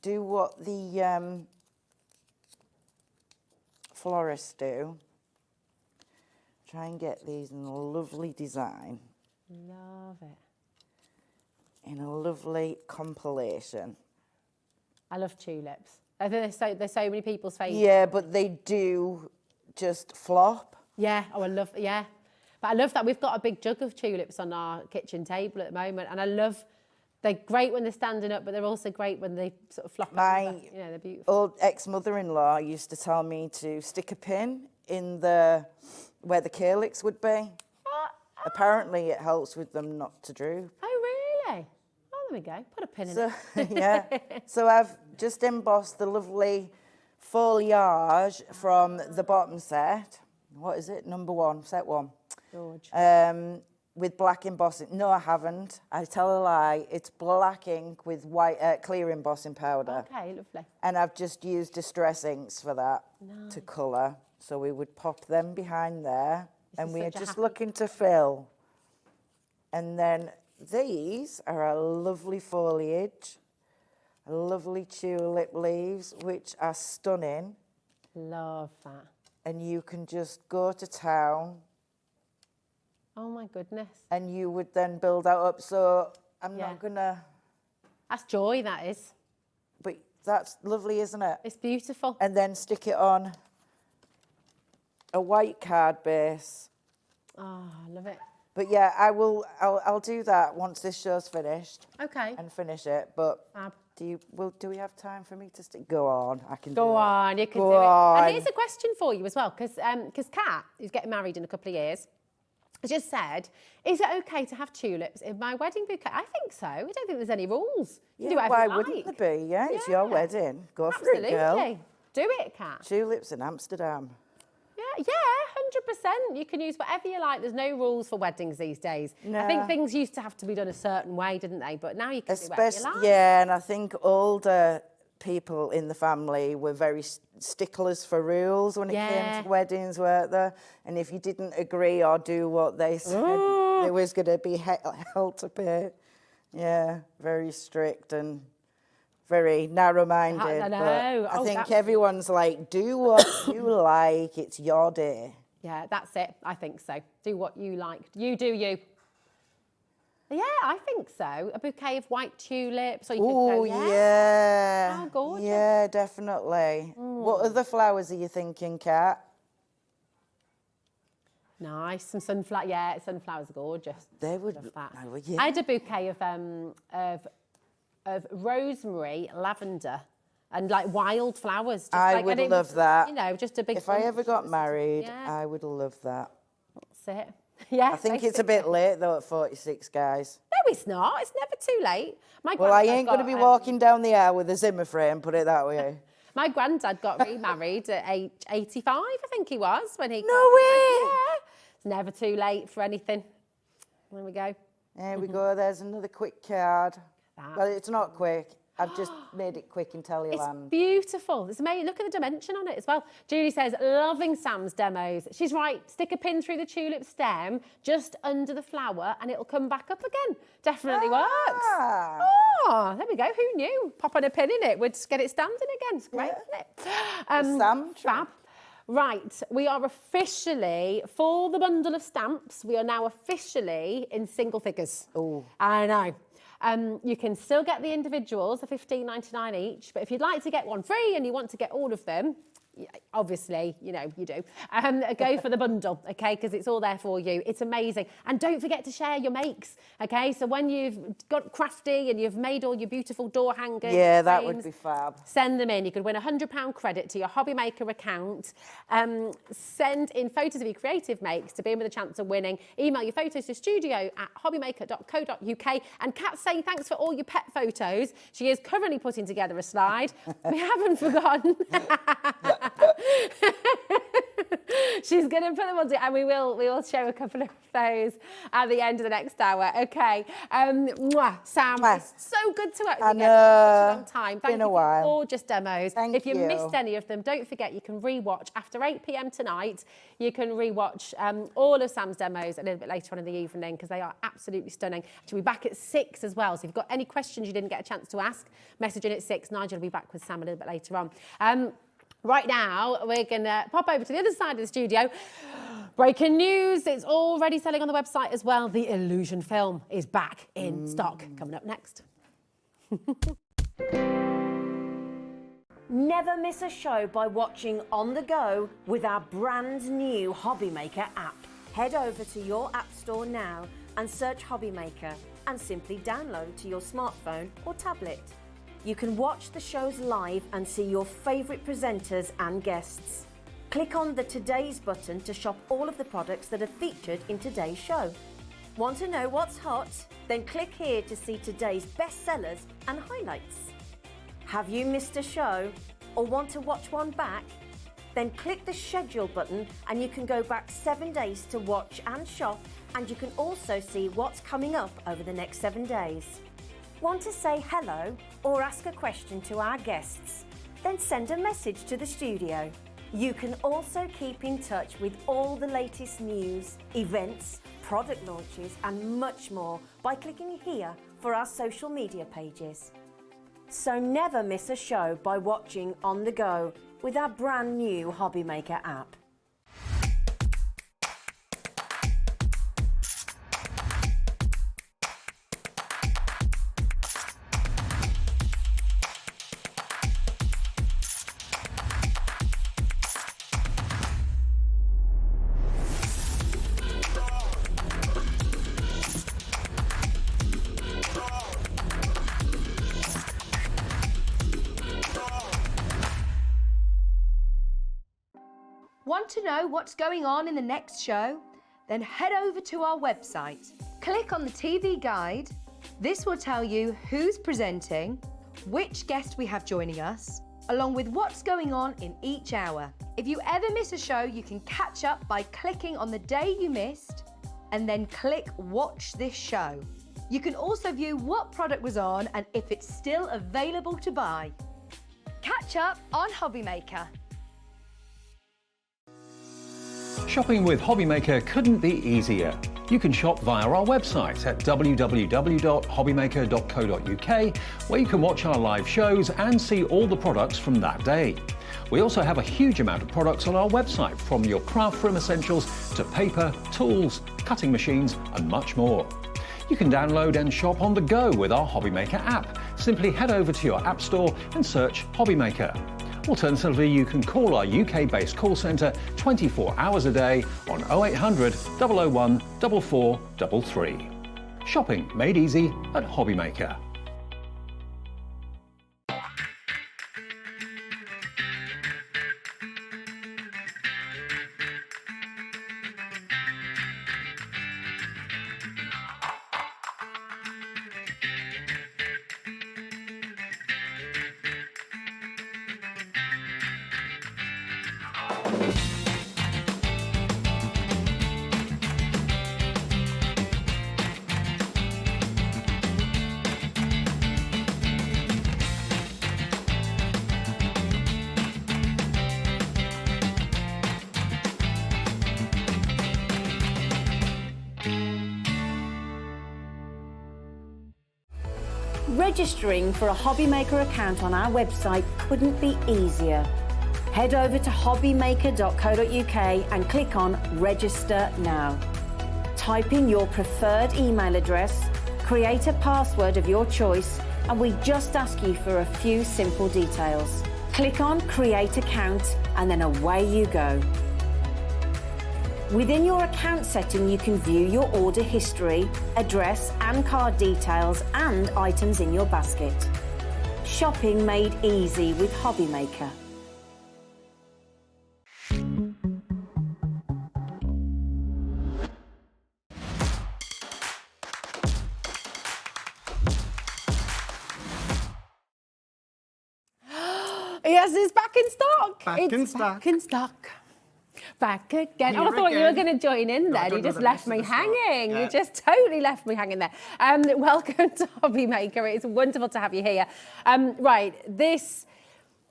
do what the florists do. Try and get these in a lovely design. Love it. In a lovely compilation. I love tulips. I think they're so many people's favourites. Yeah, but they do just flop. Yeah, oh, But I love that we've got a big jug of tulips on our kitchen table at the moment, and they're great when they're standing up, but they're also great when they sort of flop over. Yeah, they're beautiful. Old ex-mother-in-law used to tell me to stick a pin in where the calyx would be. Apparently it helps with them not to droop. Oh, really? Oh, there we go. Put a pin in it. Yeah. So I've just embossed the lovely foliage from the bottom set. What is it? Number 1, set 1. George. With black embossing. No, I haven't. I tell a lie. It's black ink with white clear embossing powder. Okay, lovely. And I've just used distress inks for that to colour. So we would pop them behind there. And we are just looking to fill. And then these are a lovely foliage, lovely tulip leaves, which are stunning. Love that. And you can just go to town. Oh, my goodness. And you would then build that up. So I'm not going to... That's joy, that is. But that's lovely, isn't it? It's beautiful. And then stick it on a white card base. Oh, I love it. But yeah, I'll do that once this show's finished. Okay. And finish it. But Fab. do we have time for me to stick? Go on, I can do it. Go on, you can do it. And here's a question for you as well, because Kat, who's getting married in a couple of years, just said, is it okay to have tulips in my wedding bouquet? I think so. I don't think there's any rules. You can do whatever why you like. wouldn't there be? Yeah, it's your wedding. Go for it, girl. Absolutely. Do it, Kat. Tulips in Amsterdam. Yeah, 100%. You can use whatever you like. There's no rules for weddings these days. No. I think things used to have to be done a certain way, didn't they? But now you can do whatever you like. Yeah, and I think older people in the family were very sticklers for rules when it came to weddings, weren't there? And if you didn't agree or do what they said, there was going to be hell to pay. Yeah, very strict and very narrow-minded. I know. But I think everyone's like, do what you like. It's your day. Yeah, that's it. I think so. Do what you like. You do you. Yeah, I think so. A bouquet of white tulips. Or you Oh, could go, yeah. How gorgeous. Yeah, definitely. What other flowers are you thinking, Kat? Nice. Some sunflower. Yeah, sunflowers are gorgeous. They would. Love that. Oh, yeah. I had a bouquet of rosemary, lavender, and like wild flowers. Just I like, would and it love was, that. You know, just a big. If I ever got married, Yeah. I would love that. That's it. Yeah. I think it's a bit late though at 46, guys. No, it's not. It's never too late. My Well, I granddad ain't going to got, be walking down the aisle with a Zimmer frame, put it that way. My granddad got remarried at age 85, I think he was, when he. No way! Yeah. It's never too late for anything. There we go. There we go, there's another quick card. That. Well, it's not quick. I've just made it quick in It's Teleland. beautiful. It's amazing. Look at the dimension on it as well. Julie says, loving Sam's demos. She's right. Stick a pin through the tulip stem just under the flower and it'll come back up again. Definitely works. Oh, there we go. Who knew? Pop on a pin in it would get it standing again. It's great, isn't it? Sam Fab. Right, we are officially, for the bundle of stamps, we are now officially in single figures. Oh. I know. You can still get the individuals, the $15.99 each, but if you'd like to get one free and you want to get all of them, obviously, you know, you do, go for the bundle, okay, because it's all there for you. It's amazing. And don't forget to share your makes, okay? So when you've got Crafty and you've made all your beautiful door hangers, Yeah, that would frames, be fab. send them in. You could win a £100 credit to your HobbyMaker account. Send in photos of your creative makes to be in with a chance of winning. Email your photos to studio@hobbymaker.co.uk. And Kat's saying thanks for all your pet photos. She is currently putting together a slide. We haven't forgotten. She's going to put them on, and we will show a couple of those at the end of the next hour. Okay. Sam, it's so good to work with you again for such a long time. Thank Been you a for while. gorgeous demos. Thank If you you. missed any of them, don't forget you can rewatch after 8 p.m. tonight. You can rewatch all of Sam's demos a little bit later on in the evening because they are absolutely stunning. She'll be back at 6 as well. So if you've got any questions you didn't get a chance to ask, message in at 6. Nigel will be back with Sam a little bit later on. Right now, we're going to pop over to the other side of the studio. Breaking news, it's already selling on the website as well. The Illusion film is back in stock. Coming up next. Never miss a show by watching on the go with our brand new HobbyMaker app. Head over to your app store now and search HobbyMaker and simply download to your smartphone or tablet. You can watch the shows live and see your favourite presenters and guests. Click on the Today's button to shop all of the products that are featured in today's show. Want to know what's hot? Then click here to see today's bestsellers and highlights. Have you missed a show or want to watch one back? Then click the schedule button and you can go back 7 days to watch and shop, and you can also see what's coming up over the next 7 days. Want to say hello or ask a question to our guests? Then send a message to the studio. You can also keep in touch with all the latest news, events, product launches and much more by clicking here for our social media pages. So never miss a show by watching on the go with our brand new HobbyMaker app. Want to know what's going on in the next show? Then head over to our website. Click on the TV guide. This will tell you who's presenting, which guest we have joining us, along with what's going on in each hour. If you ever miss a show, you can catch up by clicking on the day you missed and then click Watch This Show. You can also view what product was on and if it's still available to buy. Catch up on HobbyMaker. Shopping with HobbyMaker couldn't be easier. You can shop via our website at www.hobbymaker.co.uk, where you can watch our live shows and see all the products from that day. We also have a huge amount of products on our website, from your craft room essentials to paper, tools, cutting machines and much more. You can download and shop on the go with our HobbyMaker app. Simply head over to your app store and search HobbyMaker. Alternatively, you can call our UK-based call centre 24 hours a day on 0800 001 4433. Shopping made easy at HobbyMaker. Registering for a HobbyMaker account on our website couldn't be easier. Head over to hobbymaker.co.uk and click on Register Now. Type in your preferred email address, create a password of your choice, and we just ask you for a few simple details. Click on Create Account and then away you go. Within your account setting, you can view your order history, address and card details and items in your basket. Shopping made easy with HobbyMaker. Yes, it's back in stock. Back in stock. Back in stock. Back again. Here I thought you were again. going to join in No, I there. don't You know just the left rest of me the stock. hanging. Yeah. You just totally left me hanging there. Welcome to HobbyMaker. It's wonderful to have you here. Right, this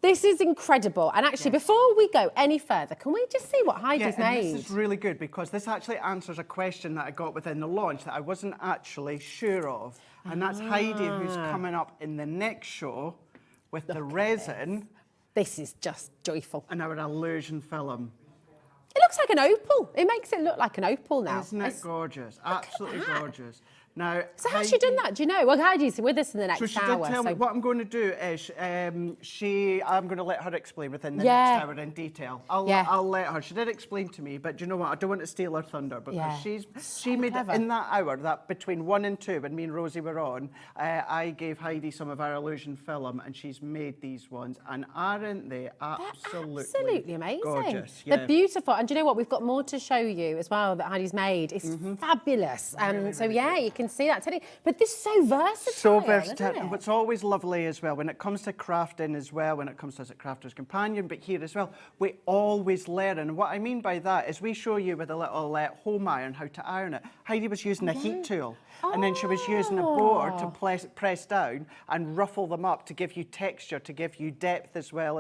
is incredible. And actually, before we go any further, can we just see what Heidi's and made? this is really good because this actually answers a question that I got within the launch that I wasn't actually sure of. And that's Heidi, who's coming up in the next show with the resin This is just joyful. and our illusion film. It looks like an opal. It makes it look like an opal now. Isn't it gorgeous? Absolutely that. gorgeous. Now, So how's she done that? Do you know? Well, Heidi's with us in the next So she hour. did tell me what I'm going to do is I'm going to let her explain within the Yeah. next hour in detail. I'll let her. She did explain to me, but do you know what? I don't want to steal her thunder because Yeah. she made clever. in that hour, that between 1 and 2, when me and Rosie were on, I gave Heidi some of our illusion film, and she's made these ones, and aren't they Absolutely amazing. gorgeous? They're beautiful. And do you know what? We've got more to show you as well that Heidi's made. It's fabulous. So yeah, you can see that today. But this is so versatile. So versatile. Isn't And it? what's always lovely as well, when it comes to crafting as well, when it comes to Crafter's Companion, but here as well, we always learn. And what I mean by that is we show you with a little home iron how to iron it. Heidi was using a heat tool, and then she was using a board to press down and ruffle them up to give you texture, to give you depth as well.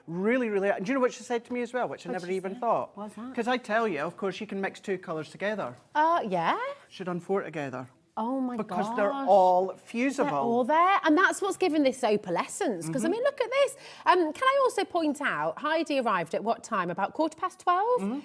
Really, really. And do you know what she said to me as well, which I never even thought? What's that? Because I tell you, of course, you can mix 2 colours together. Yeah. She done 4 together. Oh my god. Because they're all fusible. They're all there, and that's what's given this opalescence. Because I mean, look at this. Can I also point out, Heidi arrived at what time? About 12:15.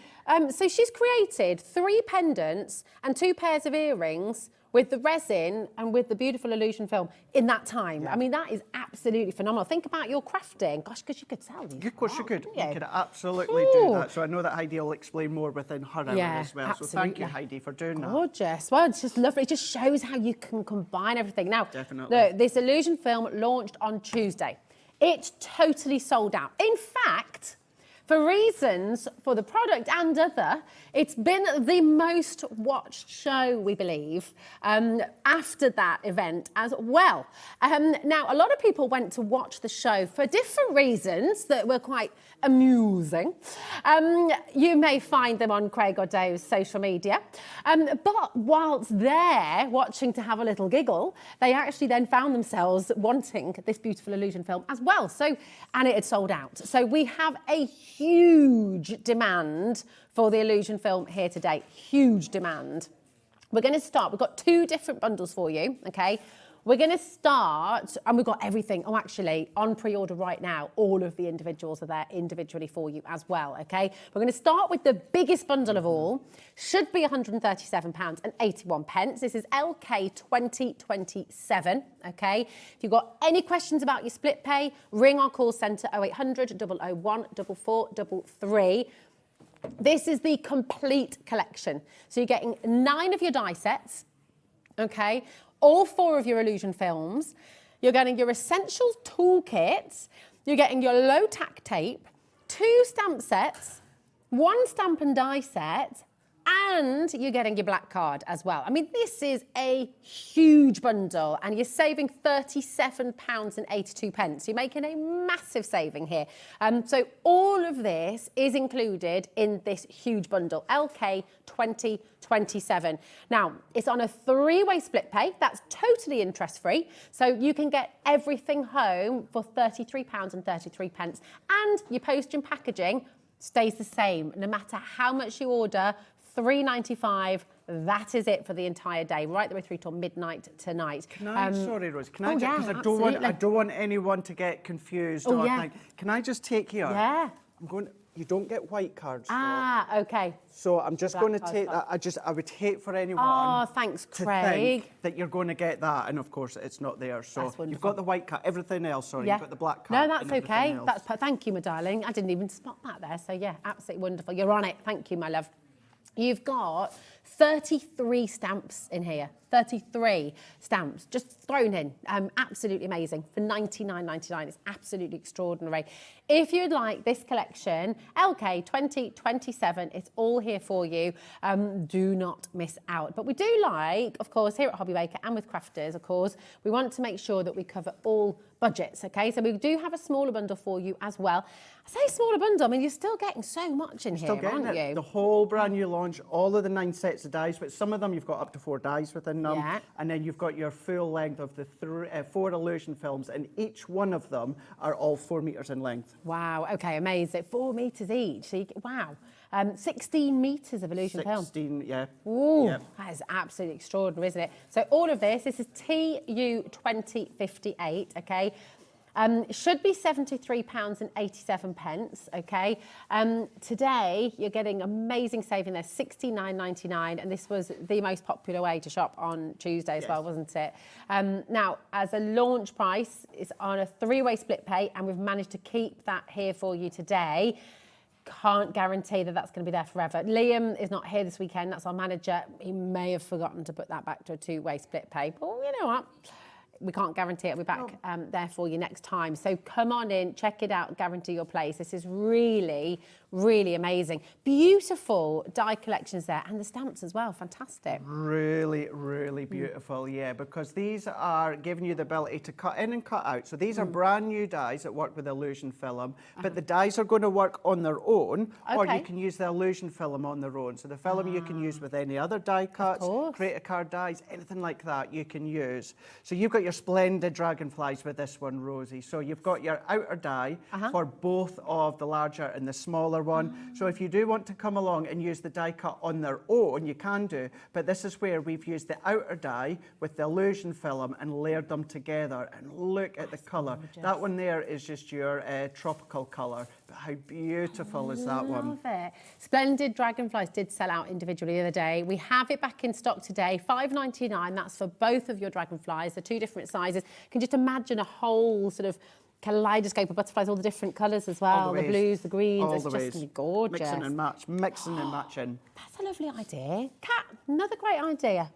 So she's created 3 pendants and 2 pairs of earrings with the resin and with the beautiful illusion film in that time. I mean, that is absolutely phenomenal. Think about your crafting. Gosh, because you could sell these. Of course you could. couldn't You could absolutely do Ooh. that. So I know that Heidi will explain more within her hour Yeah, as well. So thank you, absolutely. Heidi, for doing that. Gorgeous. Well, it's just lovely. It just shows how you can combine everything. Now, Definitely. look, this illusion film launched on Tuesday. It's totally sold out. In fact, for reasons for the product and other, it's been the most watched show, we believe, after that event as well. Now, a lot of people went to watch the show for different reasons that were quite amusing. You may find them on Craig or Dave's social media. But whilst there watching to have a little giggle, they actually then found themselves wanting this beautiful illusion film as well. So, and it had sold out. So we have a huge demand for the illusion film here today. Huge demand. We're going to start. We've got 2 different bundles for you, okay? we're going to start, and we've got everything. Oh, actually, on pre-order right now, all of the individuals are there individually for you as well, okay? We're going to start with the biggest bundle of all. Should be £137.81. This is LK 2027, okay? If you've got any questions about your split pay, ring our call centre 0800 001 4433. This is the complete collection. So you're getting 9 of your die sets, okay? All 4 of your illusion films. You're getting your essentials toolkits. You're getting your low tack tape, 2 stamp sets, 1 stamp and die set, and you're getting your black card as well. I mean, this is a huge bundle, and you're saving £37.82. You're making a massive saving here. So all of this is included in this huge bundle, LK 2027. Now, it's on a 3-way split pay. That's totally interest-free. So you can get everything home for £33.33. And your postage and packaging stays the same, no matter how much you order. £3.95. That is it for the entire day, right the way through till midnight tonight. Can I, sorry, Rose, can I yeah, because I absolutely. don't want anyone to get confused. Oh, or yeah. think, can I just take here? Yeah. I'm going. You don't get white cards. Ah, okay. So I'm just Black going to card's take fine. that. I would hate for anyone. Oh, thanks, to Craig. think that you're going to get that, and of course it's not there. So That's wonderful. you've got the white card. Everything else, sorry, Yeah. you've got the black No, card. that's and everything okay. else. Thank you, my darling. I didn't even spot that there. So yeah, absolutely wonderful. You're on it. Thank you, my love. You've got 33 stamps in here. 33 stamps just thrown in. Absolutely amazing. For £99.99. It's absolutely extraordinary. If you'd like this collection, LK 2027, it's all here for you. Do not miss out. But we do like, of course, here at HobbyMaker and with Crafters, of course, we want to make sure that we cover all budgets, okay? So we do have a smaller bundle for you as well. I say smaller bundle, I mean, you're still getting so much in here, aren't you? The whole brand new launch, all of the 9 sets of dies, but some of them you've got up to 4 dies within them. Yeah. And then you've got your full length of the 4 illusion films, and each one of them are all 4 metres in length. Wow, okay, amazing. 4 metres each. So you get, wow. 16 metres of illusion film. 16, yeah. Ooh, Yeah. that is absolutely extraordinary, isn't it? So all of this is TU 2058, okay? Should be £73.87, okay? Today, you're getting amazing saving there, £69.99, and this was the most popular way to shop on Tuesday as well, wasn't it? Now, as a launch price, it's on a 3-way split pay, and we've managed to keep that here for you today. Can't guarantee that that's going to be there forever. Liam is not here this weekend. That's our manager. He may have forgotten to put that back to a 2-way split pay. But you know what? We can't guarantee it. We'll be back there for you next time. So come on in, check it out, guarantee your place. This is really, really amazing. Beautiful die collections there, and the stamps as well. Fantastic. Really, really beautiful, yeah, because these are giving you the ability to cut in and cut out. So these are brand new dies that work with illusion film, but the dies are going to work on their own, or you can use the illusion film on their own. So the film you can use with any other die cuts, create a card dies, anything like that you can use. So you've got your splendid dragonflies with this one, Rosie. So you've got your outer die for both of the larger and the smaller one. So if you do want to come along and use the die cut on their own, you can do, but this is where we've used the outer die with the illusion film and layered them together, and look at the colour. That one there is just your tropical colour, but how beautiful is that one? Love it. Splendid dragonflies did sell out individually the other day. We have it back in stock today, £5.99. That's for both of your dragonflies, the 2 different sizes. You can just imagine a whole sort of kaleidoscope of butterflies, all the different colours as well, the blues, the greens, it's just going to be gorgeous. Mixing and matching. That's a lovely idea. Kat, another great idea.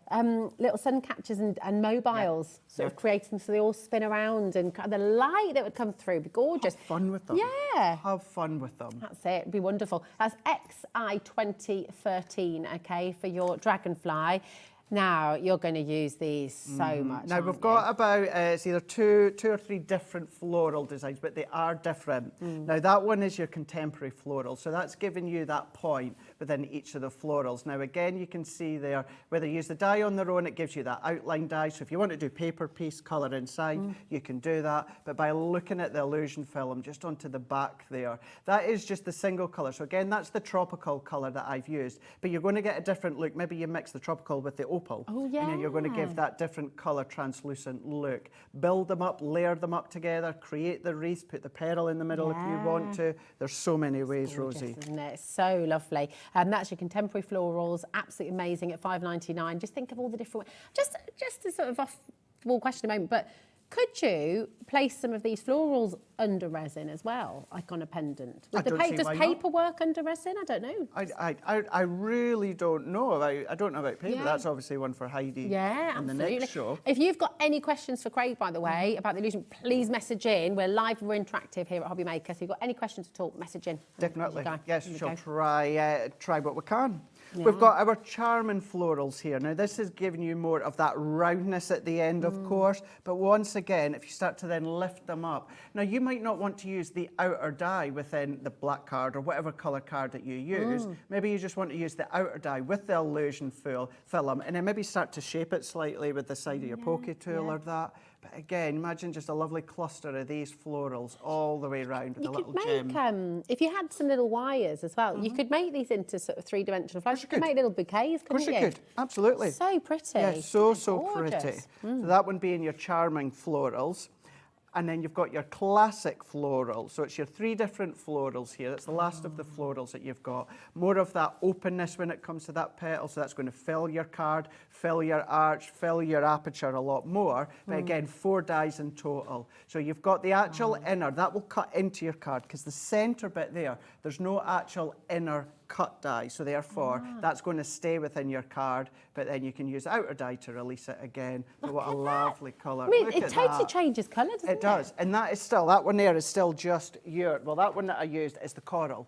Little sun catchers and mobiles, sort of creating them so they all spin around, and the light that would come through would be gorgeous. Have fun with them. Yeah. Have fun with them. That's it, it'd be wonderful. That's XI 2013, okay, for your dragonfly. Now, you're going to use these so much. Now, we've got about, it's either two or three different floral designs, but they are different. Now, that one is your contemporary floral, so that's giving you that point within each of the florals. Now, again, you can see there, whether you use the die on their own, it gives you that outline die. So if you want to do paper piece colour inside, you can do that. But by looking at the illusion film just onto the back there, that is just the single colour. So again, that's the tropical colour that I've used. But you're going to get a different look. Maybe you mix the tropical with the opal. Oh, And then you're going to give that different colour translucent look. Build them up, layer them up together, create the wreath, put the petal in the middle if you want to. There's so many ways, Rosie. Isn't it? It's so lovely. That's your contemporary florals, absolutely amazing at $5.99. Just think of all the different, just a sort of off-the-wall question a moment, but could you place some of these florals under resin as well, like on a pendant? Does paper work under resin? I don't know. I really don't know. I don't know about paper. That's obviously one for Heidi in the next show. If you've got any questions for Craig, by the way, about the illusion, please message in. We're live, we're interactive here at HobbyMaker. So if you've got any questions at all, message in. Definitely. Yes, she'll try what we can. Yeah. We've got our charming florals here. Now, this is giving you more of that roundness at the end, of course. But once again, if you start to then lift them up. Now, you might not want to use the outer die within the black card or whatever colour card that you use. Maybe you just want to use the outer die with the illusion film and then maybe start to shape it slightly with the side of your poke tool or that. But again, imagine just a lovely cluster of these florals all the way around with a little gem. If you had some little wires as well, you could make these into sort of three-dimensional flowers. You could make little bouquets, couldn't you? Of course you could, absolutely. So pretty. Yeah, so pretty. So that one being your charming florals. And then you've got your classic florals. So it's your 3 different florals here. That's the last of the florals that you've got. More of that openness when it comes to that petal. So that's going to fill your card, fill your arch, fill your aperture a lot more. But again, 4 dies in total. So you've got the actual inner. That will cut into your card because the centre bit there's no actual inner cut die, so therefore that's going to stay within your card, but then you can use outer die to release it again. But what a lovely colour. I mean, it totally changes colour, doesn't it? It does, and that one there is still just that one that I used is the coral.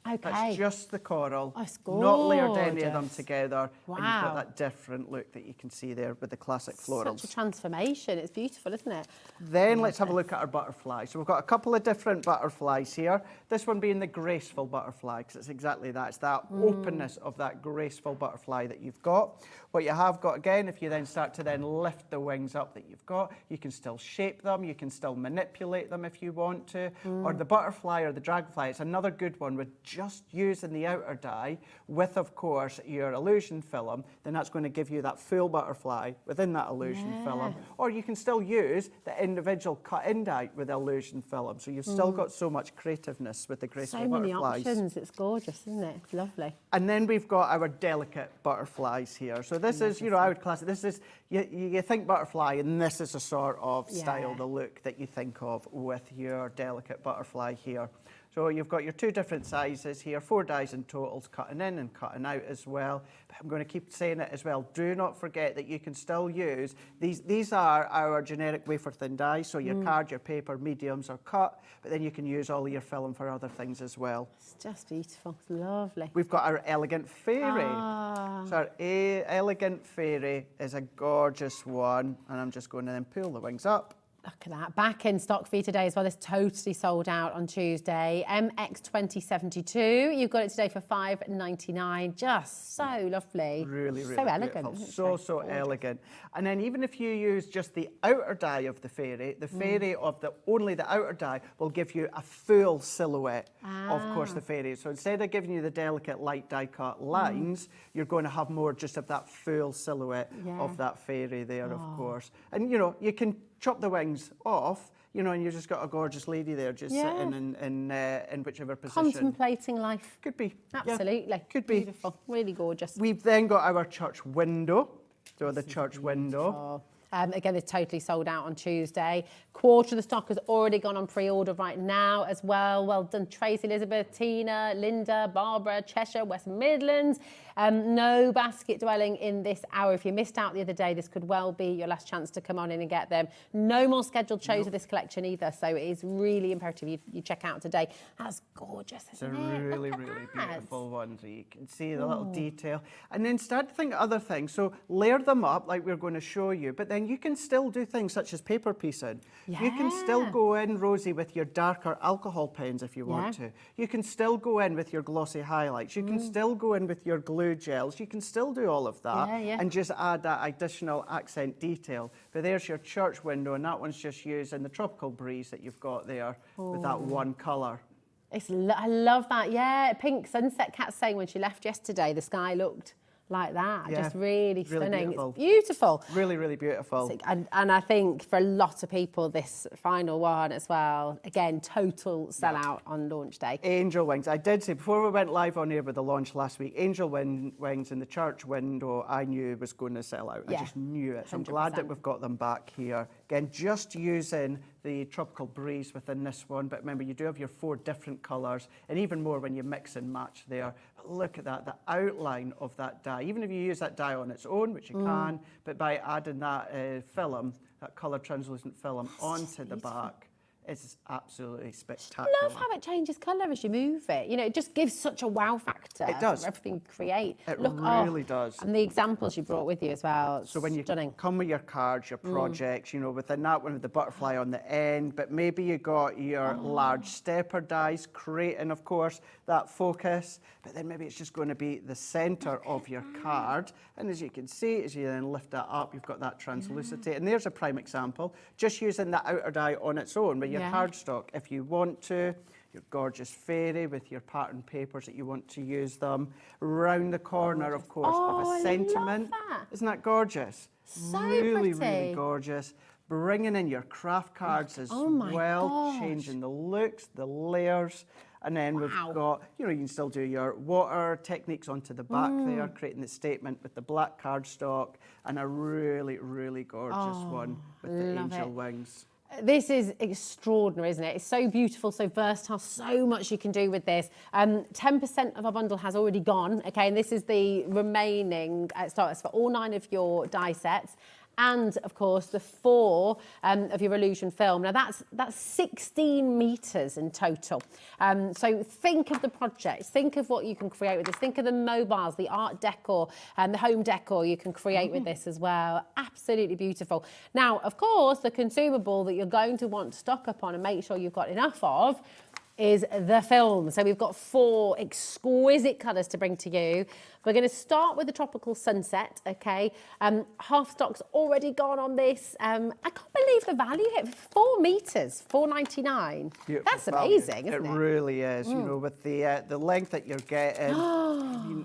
Okay. That's just the coral, that's not layered any of them gorgeous. together. Wow. And you've got that different look that you can see there with the classic florals. Such a transformation. It's beautiful, isn't it? Then let's have a look at our butterfly. So we've got a couple of different butterflies here. This one being the graceful butterfly, because it's exactly that. It's that openness of that graceful butterfly that you've got. What you have got, again, if you then start to then lift the wings up that you've got, you can still shape them, you can still manipulate them if you want to. Or the butterfly or the dragonfly, it's another good one with just using the outer die with, of course, your illusion film, then that's going to give you that full butterfly within that illusion film. Or you can still use the individual cut-in die with illusion film. So you've still got so much creativeness with the graceful butterflies. So many options. It's gorgeous, isn't it? It's lovely. And then we've got our delicate butterflies here. So this is, I would class it, this is, you think butterfly, and this is a sort of style, the look that you think of with your delicate butterfly here. So you've got your 2 different sizes here, 4 dies in totals, cutting in and cutting out as well. But I'm going to keep saying it as well. Do not forget that you can still use, these are our generic wafer thin dies, so your card, your paper, mediums are cut, but then you can use all of your film for other things as well. It's just beautiful. It's lovely. We've got our elegant fairy. So our elegant fairy is a gorgeous one, and I'm just going to then pull the wings up. Look at that. Back in stock for you today as well. This totally sold out on Tuesday. MX2072. You've got it today for $5.99. Just so lovely. Really, really so elegant. Beautiful. So elegant. And then even if you use just the outer die of the fairy of only the outer die will give you a full silhouette of course the fairy. So instead of giving you the delicate light die cut lines, you're going to have more just of that full silhouette of that fairy there, of course. And you can chop the wings off, and you've just got a gorgeous lady there just sitting in whichever position. Contemplating life. Could be. Absolutely. Yeah. Could be. Beautiful. Really gorgeous. We've then got our church window. So the church window. Again, it's totally sold out on Tuesday. Quarter of the stock has already gone on pre-order right now as well. Well done, Tracy, Elizabeth, Tina, Linda, Barbara, Cheshire, West Midlands. No basket dwelling in this hour. If you missed out the other day, this could well be your last chance to come on in and get them. No more scheduled shows of this collection either, so it is really imperative you check out today. That's gorgeous, isn't it? It's a really, really beautiful one. So you can see the little detail. And then start to think of other things. So layer them up like we're going to show you, but then you can still do things such as paper piecing. You can still go in, Rosie, with your darker alcohol pens if you want to. You can still go in with your glossy highlights. You can still go in with your glue gels. You can still do all of that and just add that additional accent detail. But there's your church window, and that one's just using the tropical breeze that you've got there with that one colour. I love that. Yeah, pink sunset. Kat's saying when she left yesterday, the sky looked like that. Yeah, Just really stunning. beautiful. It's beautiful. Really, really beautiful. And I think for a lot of people, this final one as well, again, total sellout on launch day. Angel wings. I did say before we went live on air with the launch last week, angel wings in the church window I knew was going to sell out. Yeah, I just knew it. So I'm 100%. glad that we've got them back here. Again, just using the tropical breeze within this one, but remember you do have your 4 different colours, and even more when you mix and match there. But look at that, the outline of that die. Even if you use that die on its own, which you can, but by adding that film, that colour translucent film onto the back, it's absolutely spectacular. I love how it changes colour as you move it. You know, it just gives such a wow factor. It does. For everything you create. It really does. And the examples you brought with you as well. So when you stunning. come with your cards, your projects, you know, within that one with the butterfly on the end, but maybe you got your large stepper dies, creating, of course, that focus, but then maybe it's just going to be the centre of your card. And as you can see, as you then lift that up, you've got that translucity. And there's a prime example, just using the outer die on its own with your cardstock. If you want to, your gorgeous fairy with your pattern papers that you want to use them. Round the corner, of course, of a sentiment. I love that. Isn't that gorgeous? So really, pretty. really gorgeous. Bringing in your craft cards as well, gosh. changing the looks, the layers. And then we've got, you know, you can still do your water techniques onto the back there, creating the statement with the black cardstock, and a really, really gorgeous one with the angel wings. This is extraordinary, isn't it? It's so beautiful, so versatile, so much you can do with this. 10% of our bundle has already gone, okay, and this is the remaining starters for all 9 of your die sets. And of course the 4 of your illusion film. Now that's 16 meters in total. So think of the projects, think of what you can create with this. Think of the mobiles, the art decor, and the home decor you can create with this as well. Absolutely beautiful. Now, of course, the consumable that you're going to want to stock up on and make sure you've got enough of is the film. So we've got 4 exquisite colours to bring to you. We're going to start with the tropical sunset, okay? Half stock's already gone on this. I can't believe the value here. 4 meters, $4.99. That's amazing, isn't it? It really is. You know, with the length that you're getting. I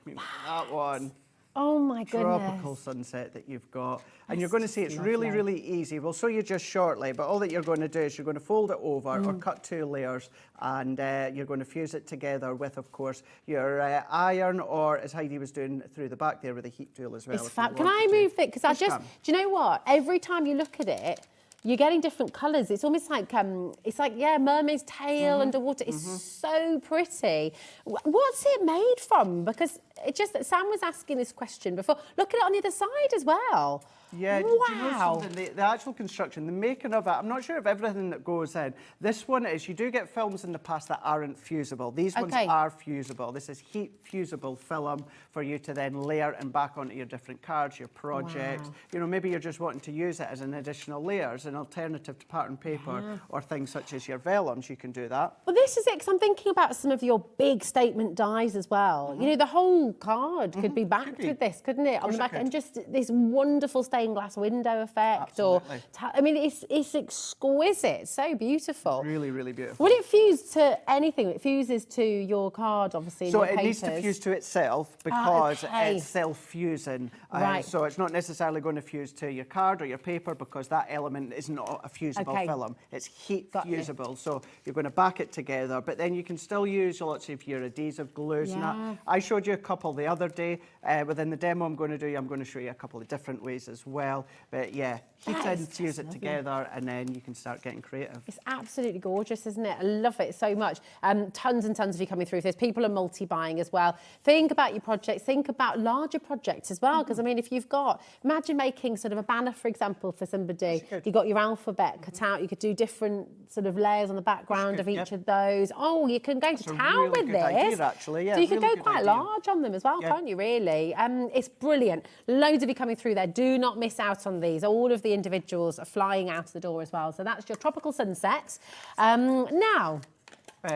mean, that one. Oh my goodness. Tropical sunset that you've got. And you're going to see it's really, really easy. We'll show you just shortly, but all that you're going to do is you're going to fold it over or cut 2 layers, and you're going to fuse it together with, of course, your iron, or as Heidi was doing through the back there with a heat tool as well. It's fab. Can I move it? Because do you know what? Every time you look at it, you're getting different colours. It's almost like, mermaid's tail underwater. It's so pretty. What's it made from? Because Sam was asking this question before. Look at it on the other side as well. Yeah, wow. Do you know something? The actual construction, the making of it, I'm not sure of everything that goes in. This one is, you do get films in the past that aren't fusible. These ones are fusible. This is heat fusible film for you to then layer and back onto your different cards, your projects. Wow. You know, maybe you're just wanting to use it as an additional layer, as an alternative to pattern paper or things such as your vellums. You can do that. Well, this is it, because I'm thinking about some of your big statement dies as well. You know, the whole card could be backed with this, couldn't it? On the back, and just this wonderful stained glass window effect. Absolutely. I mean, it's exquisite, so beautiful. Really, really beautiful. Will it fuse to anything? It fuses to your card, obviously. So in your it needs to fuse to itself because it's self-fusing. Right. So it's not necessarily going to fuse to your card or your paper, because that element is not a fusible film. It's heat fusible. So you're going to back it together, but then you can still use lots of your adhesive glues. And I showed you a couple the other day. Within the demo I'm going to do, I'm going to show you a couple of different ways as well. But yeah, heat and fuse it together, and then you can start getting creative. It's absolutely gorgeous, isn't it? I love it so much. Tons and tons of you coming through this. People are multi-buying as well. Think about your projects. Think about larger projects as well, because I mean, if you've got, imagine making sort of a banner, for example, for somebody. You got your alphabet cut out. You could do different sort of layers on the background of each of those. Oh, you can go to town with this. Idea, actually. So you could go quite large on them as well, can't you? Really, it's brilliant. Loads of you coming through there. Do not miss out on these. All of the individuals are flying out the door as well. So that's your tropical sunset. Now,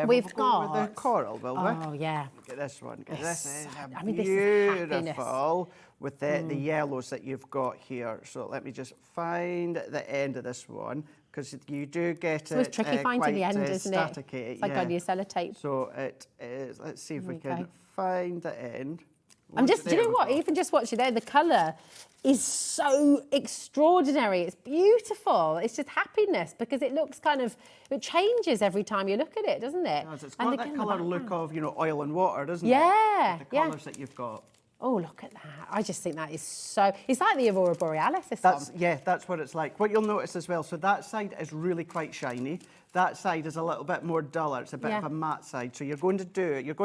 we've got with the coral, will we? Oh yeah. Look at this one. This is beautiful with the yellows that you've got here. So let me just find the end of this one, because you do get so it's tricky finding the end, isn't it? It's like on your sellotape. So it is. Let's see if we can find the end. I'm just, do you know what? Even just watching there, the colour is so extraordinary. It's beautiful. It's just happiness because it looks kind of, it changes every time you look at it, doesn't it? It's got that colour look of, you know, oil and water, doesn't it? Yeah. With the colours that you've got. Oh, look at that. I just think that is so... It's like the Aurora Borealis, this one. Yeah, that's what it's like. What you'll notice as well, so that side is really quite shiny. That side is a little bit more duller. It's a bit of a matte side. So you're going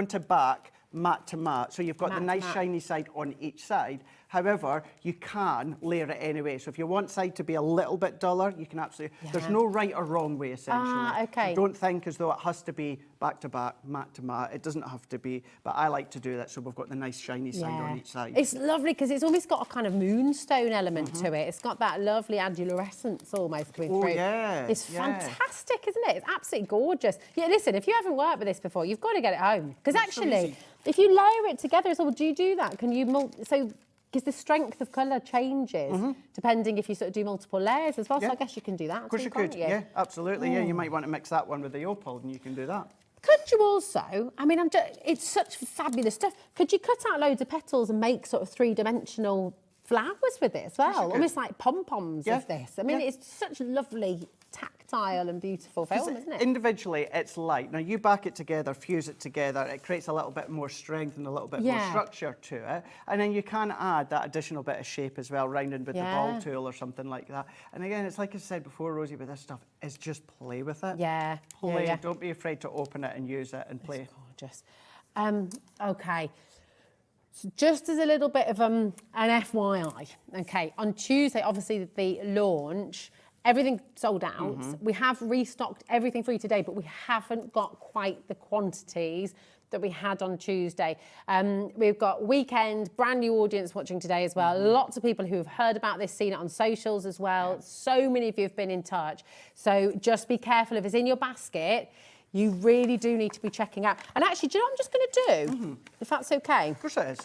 to back matte to matte. So you've got the nice shiny side on each side. However, you can layer it anyway. So if you want side to be a little bit duller, you can absolutely... There's no right or wrong way, essentially. Okay. So don't think as though it has to be back to back, matte to matte. It doesn't have to be, but I like to do that so we've got the nice shiny side on each side. It's lovely because it's almost got a kind of moonstone element to it. It's got that lovely adolescence almost coming through. Yeah. It's fantastic, isn't it? It's absolutely gorgeous. Yeah, listen, if you haven't worked with this before, you've got to get it home. Because actually, if you layer it together as well, do you do that? Can you... Because the strength of colour changes depending if you sort of do multiple layers as well. So I guess you can do that. Of course you could. Yeah, absolutely. Yeah, you might want to mix that one with the opal and you can do that. Could you also, I mean, it's such fabulous stuff. Could you cut out loads of petals and make sort of three-dimensional flowers with it as well? Almost like pom-poms of this. I mean, it's such lovely tactile and beautiful film, isn't it? Individually, it's light. Now, you back it together, fuse it together, it creates a little bit more strength and a little bit more structure to it. And then you can add that additional bit of shape as well, rounded with the ball tool or something like that. And again, it's like I said before, Rosie, with this stuff, is just play with it. Yeah. Play. Yeah. Don't be afraid to open it and use it and play. It's gorgeous. Okay. So just as a little bit of an FYI, okay, on Tuesday, obviously the launch, everything sold out. We have restocked everything for you today, but we haven't got quite the quantities that we had on Tuesday. We've got weekend, brand new audience watching today as well. Lots of people who have heard about this, seen it on socials as well. So many of you have been in touch. So just be careful if it's in your basket. You really do need to be checking out. And actually, do you know what I'm just going to do? If that's okay. Of course it is.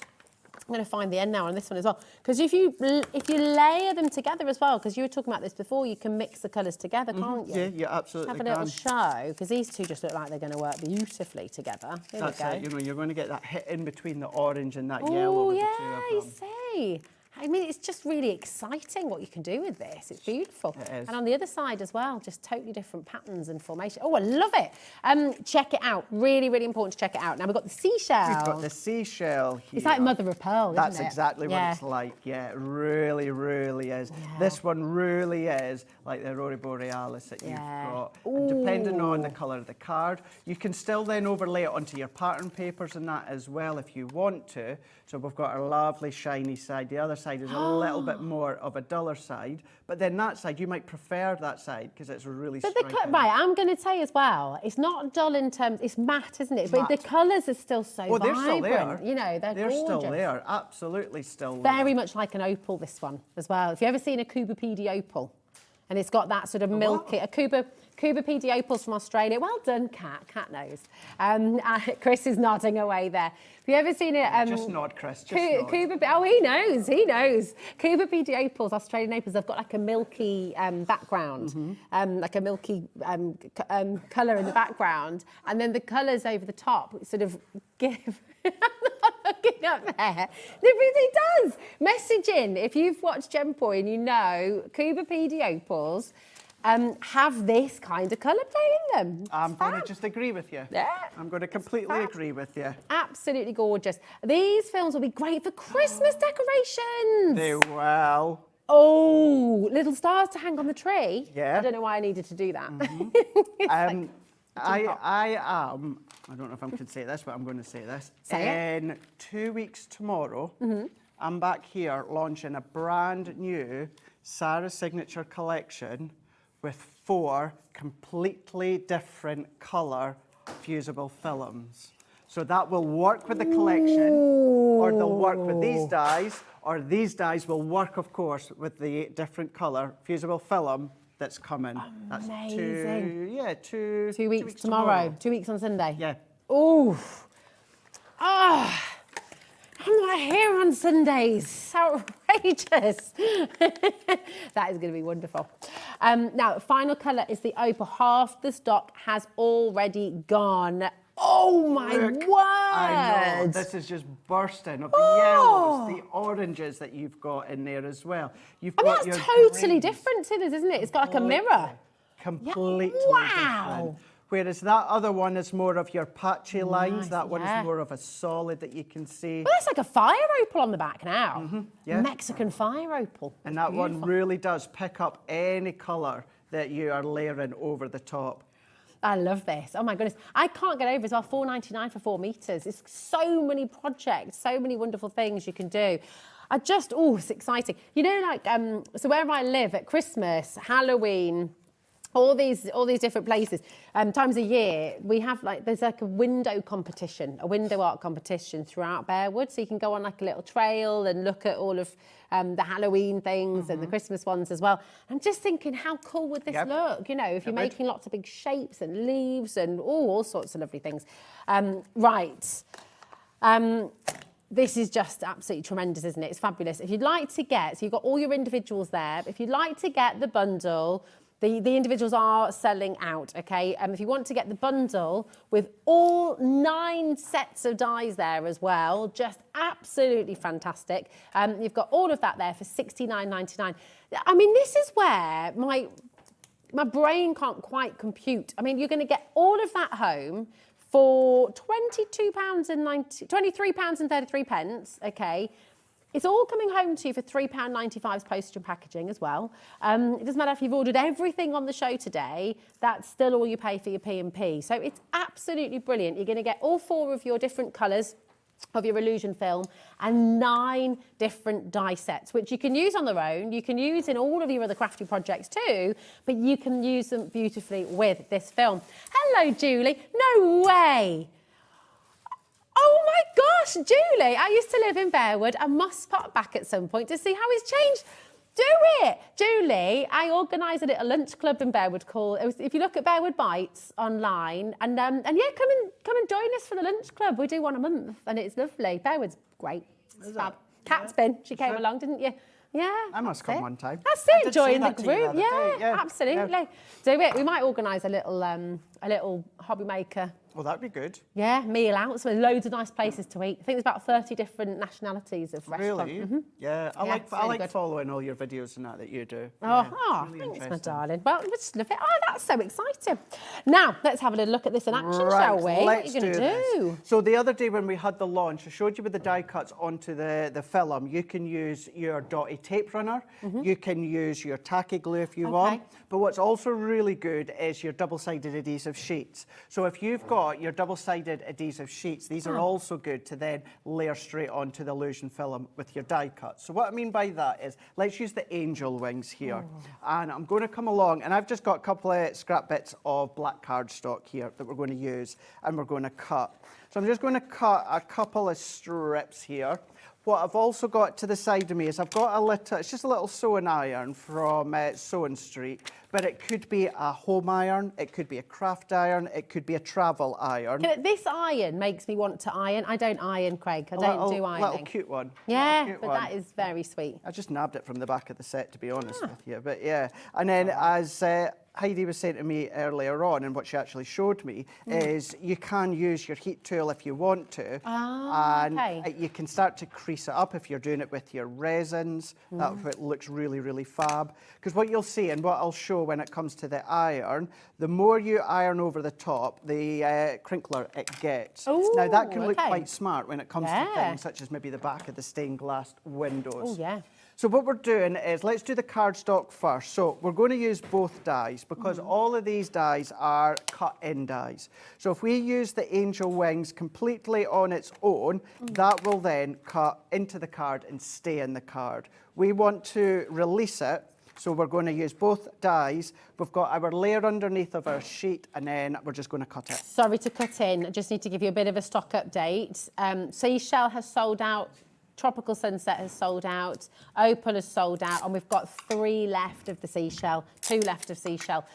I'm going to find the end now on this one as well. Because if you layer them together as well, because you were talking about this before, you can mix the colours together, can't you? Yeah, you absolutely can. Have a little show, because these two just look like they're going to work beautifully together. Here That's we go. it. You know, you're going to get that hit in between the orange and that yellow with the two of them. You see. I mean, it's just really exciting what you can do with this. It's beautiful. It is. And on the other side as well, just totally different patterns and formation. Oh, I love it. Check it out. Really, really important to check it out. Now, we've got the seashell. We've got the seashell here. It's like mother of pearl, isn't it? That's exactly what it's like. Yeah, it really, really is. Yeah. This one really is like the Aurora Borealis that you've got. And depending on the colour of the card, you can still then overlay it onto your pattern papers and that as well if you want to. So we've got our lovely shiny side. The other side is a little bit more of a duller side. But then that side, you might prefer that side because it's really striking. Right, I'm going to say as well, it's not dull in terms, it's matte, isn't it? But the colours are still so vibrant. They're still there. You know, they're gorgeous. Still there, absolutely still there. Very much like an opal, this one, as well. If you've ever seen a Cuba PD opal, and it's got that sort of milky, a Cuba PD opals from Australia. Well done, Kat. Kat knows. Chris is nodding away there. Have you ever seen it? Just nod, Chris. Just nod. He knows. He knows. Cuba PD opals, Australian opals, they've got like a milky background, like a milky colour in the background, and then the colours over the top sort of give. I'm not looking up there. It really does. Message in if you've watched Gempoy and you know Cuba PD opals have this kind of colour play in them. I'm going to just agree with you. Yeah. I'm going to completely agree with you. Absolutely gorgeous. These films will be great for Christmas decorations. They will. Oh, little stars to hang on the tree. Yeah. I don't know why I needed to do that. I don't know if I can say this, but I'm going to say this. Say in 2 weeks tomorrow, I'm back here launching a brand new Sarah Signature collection with 4 completely different colour fusible films. So that will work with the collection, or they'll work with these dies, or these dies will work, of course, with the different colour fusible film that's coming. Amazing. That's 2 weeks tomorrow. 2 weeks on Sunday. Yeah. Ooh. Ah. I'm not here on Sundays. Outrageous. That is going to be wonderful. Now, the final colour is the opal. Half the stock has already gone. Oh my Look, word! I know, this is just bursting of the yellows, the oranges that you've got in there as well. You've I mean, got that's your totally greens. different to this, isn't it? It's got like a mirror. Completely Wow. different. Whereas that other one is more of your patchy lines. That one yeah. is more of a solid that you can see. Well, that's like a fire opal on the back now. yeah. Mexican fire opal. And that one really does pick up any colour that you are layering over the top. I love this. Oh my goodness. I can't get over as well. $4.99 for 4 meters. It's so many projects, so many wonderful things you can do. It's exciting. You know, like, so wherever I live at Christmas, Halloween, all these different places, times a year, we have there's like a window art competition throughout Bearwood. So you can go on like a little trail and look at all of the Halloween things and the Christmas ones as well. I'm just thinking, how cool would this look? You know, if you're making lots of big shapes and leaves and all sorts of lovely things. This is just absolutely tremendous, isn't it? It's fabulous. If you'd like to get, so you've got all your individuals there. If you'd like to get the bundle, the individuals are selling out, okay? If you want to get the bundle with all 9 sets of dies there as well, just absolutely fantastic. You've got all of that there for £69.99. I mean, this is where my brain can't compute. I mean, you're going to get all of that home for £23.33, okay? It's all coming home to you for £3.95 postage and packaging as well. It doesn't matter if you've ordered everything on the show today, that's still all you pay for your P&P. So it's absolutely brilliant. You're going to get all 4 of your different colours of your illusion film and 9 different die sets, which you can use on their own. You can use in all of your other crafty projects too, but you can use them beautifully with this film. Hello, Julie. No way. Oh my gosh, Julie, I used to live in Bearwood. I must pop back at some point to see how it's changed. Do it. Julie, I organise a little lunch club in Bearwood called, if you look at Bearwood Bites online, and yeah, come and join us for the lunch club. We do one a month and it's lovely. Bearwood's great. It's fab. Cat's been, she came along, didn't you? Yeah. I must come one time. That's it, join the group. Yeah, absolutely. Yeah. Do it. We might organise a little HobbyMaker. Well, that'd be good. Yeah, meal out. So loads of nice places to eat. I think there's about 30 different nationalities of restaurants. Really? Yeah, I like following all your videos and that you do. Really thanks, my darling. Well, we just love it. Oh, that's so exciting. Now, let's have a little look at this in action, shall we? What are you going to do? So the other day when we had the launch, I showed you with the die cuts onto the film. You can use your dotty tape runner. You can use your tacky glue if you want. But what's also really good is your double-sided adhesive sheets. So if you've got your double-sided adhesive sheets, these are also good to then layer straight onto the illusion film with your die cut. So what I mean by that is, let's use the angel wings here. And I'm going to come along, and I've just got a couple of scrap bits of black cardstock here that we're going to use, and we're going to cut. So I'm just going to cut a couple of strips here. What I've also got to the side of me is I've got it's just a little sewing iron from Sewing Street, but it could be a home iron, it could be a craft iron, it could be a travel iron. This iron makes me want to iron. I don't iron, Craig. I don't do ironing. Little cute one. Yeah, but that is very sweet. I just nabbed it from the back of the set, to be honest with you. But yeah, and then as Heidi was saying to me earlier on, and what she actually showed me, is you can use your heat tool if you want to, and you can start to crease it up if you're doing it with your resins. That looks really, really fab. Because what you'll see, and what I'll show when it comes to the iron, the more you iron over the top, the crinkler it gets. Ooh, now that can look quite smart when it comes to things such as maybe the back of the stained glass windows. Oh, yeah. So what we're doing is, let's do the cardstock first. So we're going to use both dies because all of these dies are cut-in dies. So if we use the angel wings completely on its own, that will then cut into the card and stay in the card. We want to release it, so we're going to use both dies. We've got our layer underneath of our sheet, and then we're just going to cut it. Sorry to cut in. I just need to give you a bit of a stock update. Seashell has sold out. Tropical Sunset has sold out, Opal has sold out, and we've got 3 left of the Seashell, 2 left of Seashell.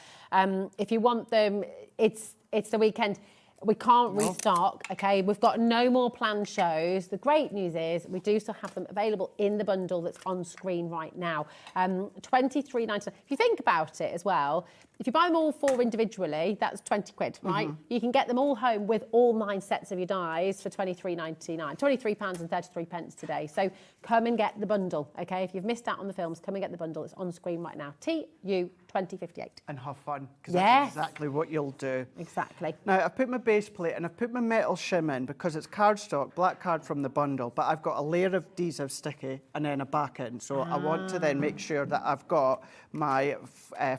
If you want them, it's the weekend. We can't restock, okay? We've got no more planned shows. The great news is we do still have them available in the bundle that's on screen right now. $23.99. If you think about it as well, If you buy them all 4 individually, that's 20 quid, right? You can get them all home with all 9 sets of your dies for £23.99, £23.33 today. So come and get the bundle, okay? If you've missed out on the films, come and get the bundle. It's on screen right now. TU2058. And have fun, because Yes. that's exactly what you'll do. Exactly. Now, I've put my base plate and I've put my metal shim in because it's cardstock, black card from the bundle, but I've got a layer of adhesive sticky and then a backing. So I want to then make sure that I've got my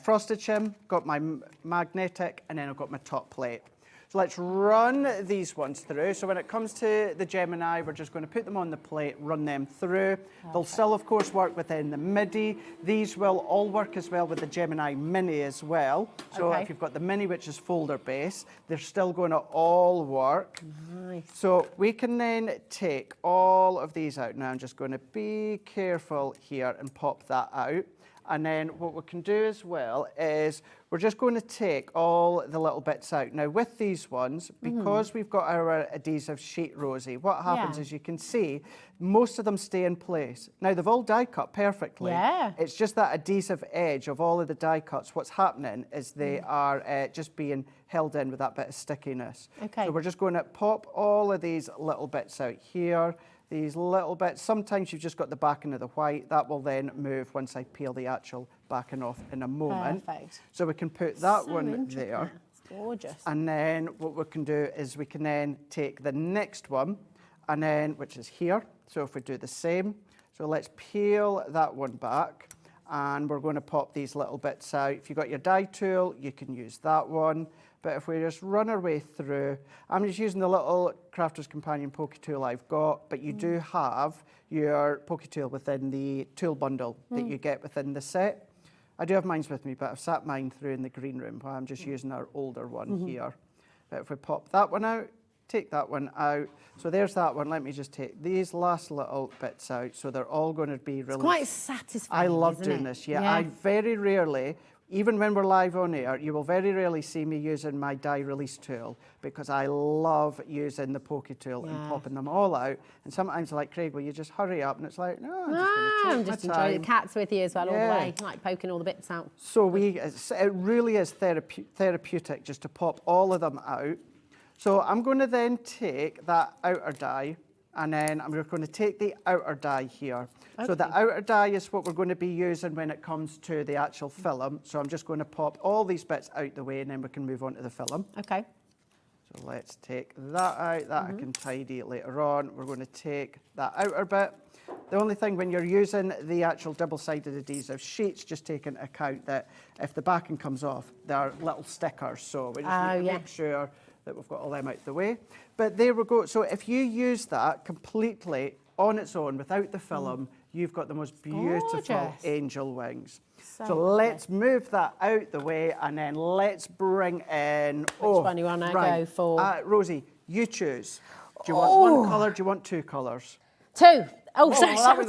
frosted shim, got my magnetic, and then I've got my top plate. So let's run these ones through. So when it comes to the Gemini, we're just going to put them on the plate, run them through. They'll still, of course, work within the MIDI. These will all work as well with the Gemini Mini as well. So if you've got the Mini, which is folder base, they're still going to all work. Nice. So we can then take all of these out. Now I'm just going to be careful here and pop that out. And then what we can do as well is we're just going to take all the little bits out. Now with these ones, because we've got our adhesive sheet, Rosie, what happens is you can see most of them stay in place. Now they've all die cut perfectly. Yeah. It's just that adhesive edge of all of the die cuts. What's happening is they are just being held in with that bit of stickiness. Okay. So we're just going to pop all of these little bits out here. These little bits, sometimes you've just got the backing of the white. That will then move once I peel the actual backing off in a moment. Perfect. So we can put that So one intricate. there. It's gorgeous. And then what we can do is we can then take the next one, and then, which is here. So if we do the same, so let's peel that one back, and we're going to pop these little bits out. If you've got your die tool, you can use that one. But if we just run our way through, I'm just using the little Crafter's Companion Poke Tool I've got, but you do have your Poke Tool within the tool bundle that you get within the set. I do have mine with me, but I've sat mine through in the green room while I'm just using our older one here. But if we pop that one out, take that one out. So there's that one. Let me just take these last little bits out. So they're all going to be really... It's quite satisfying, I love isn't doing it? this, yeah. I very rarely, even when we're live on air, you will very rarely see me using my die release tool because I love using the Poke Tool and popping them all out. And sometimes I'm like, Craig, will you just hurry up? And it's like, no, I'm just enjoying the cats with you as well all the way, like poking all the bits out. So it really is therapeutic just to pop all of them out. So I'm going to then take that outer die, and then I'm just going to take the outer die here. Okay. So the outer die is what we're going to be using when it comes to the actual film. So I'm just going to pop all these bits out the way, and then we can move on to the film. Okay. So let's take that out. That I can tidy later on. We're going to take that outer bit. The only thing when you're using the actual double-sided adhesive sheets, just take into account that if the backing comes off, there are little stickers. So we just need to make sure that we've got all them out the way. But there we go. So if you use that completely on its own without the film, you've got the most beautiful angel wings. So let's move that out the way, and then let's bring in... Which one you want to go for? Rosie, you choose. Do you want one colour? Do you want 2 colours? 2. Oh, sorry.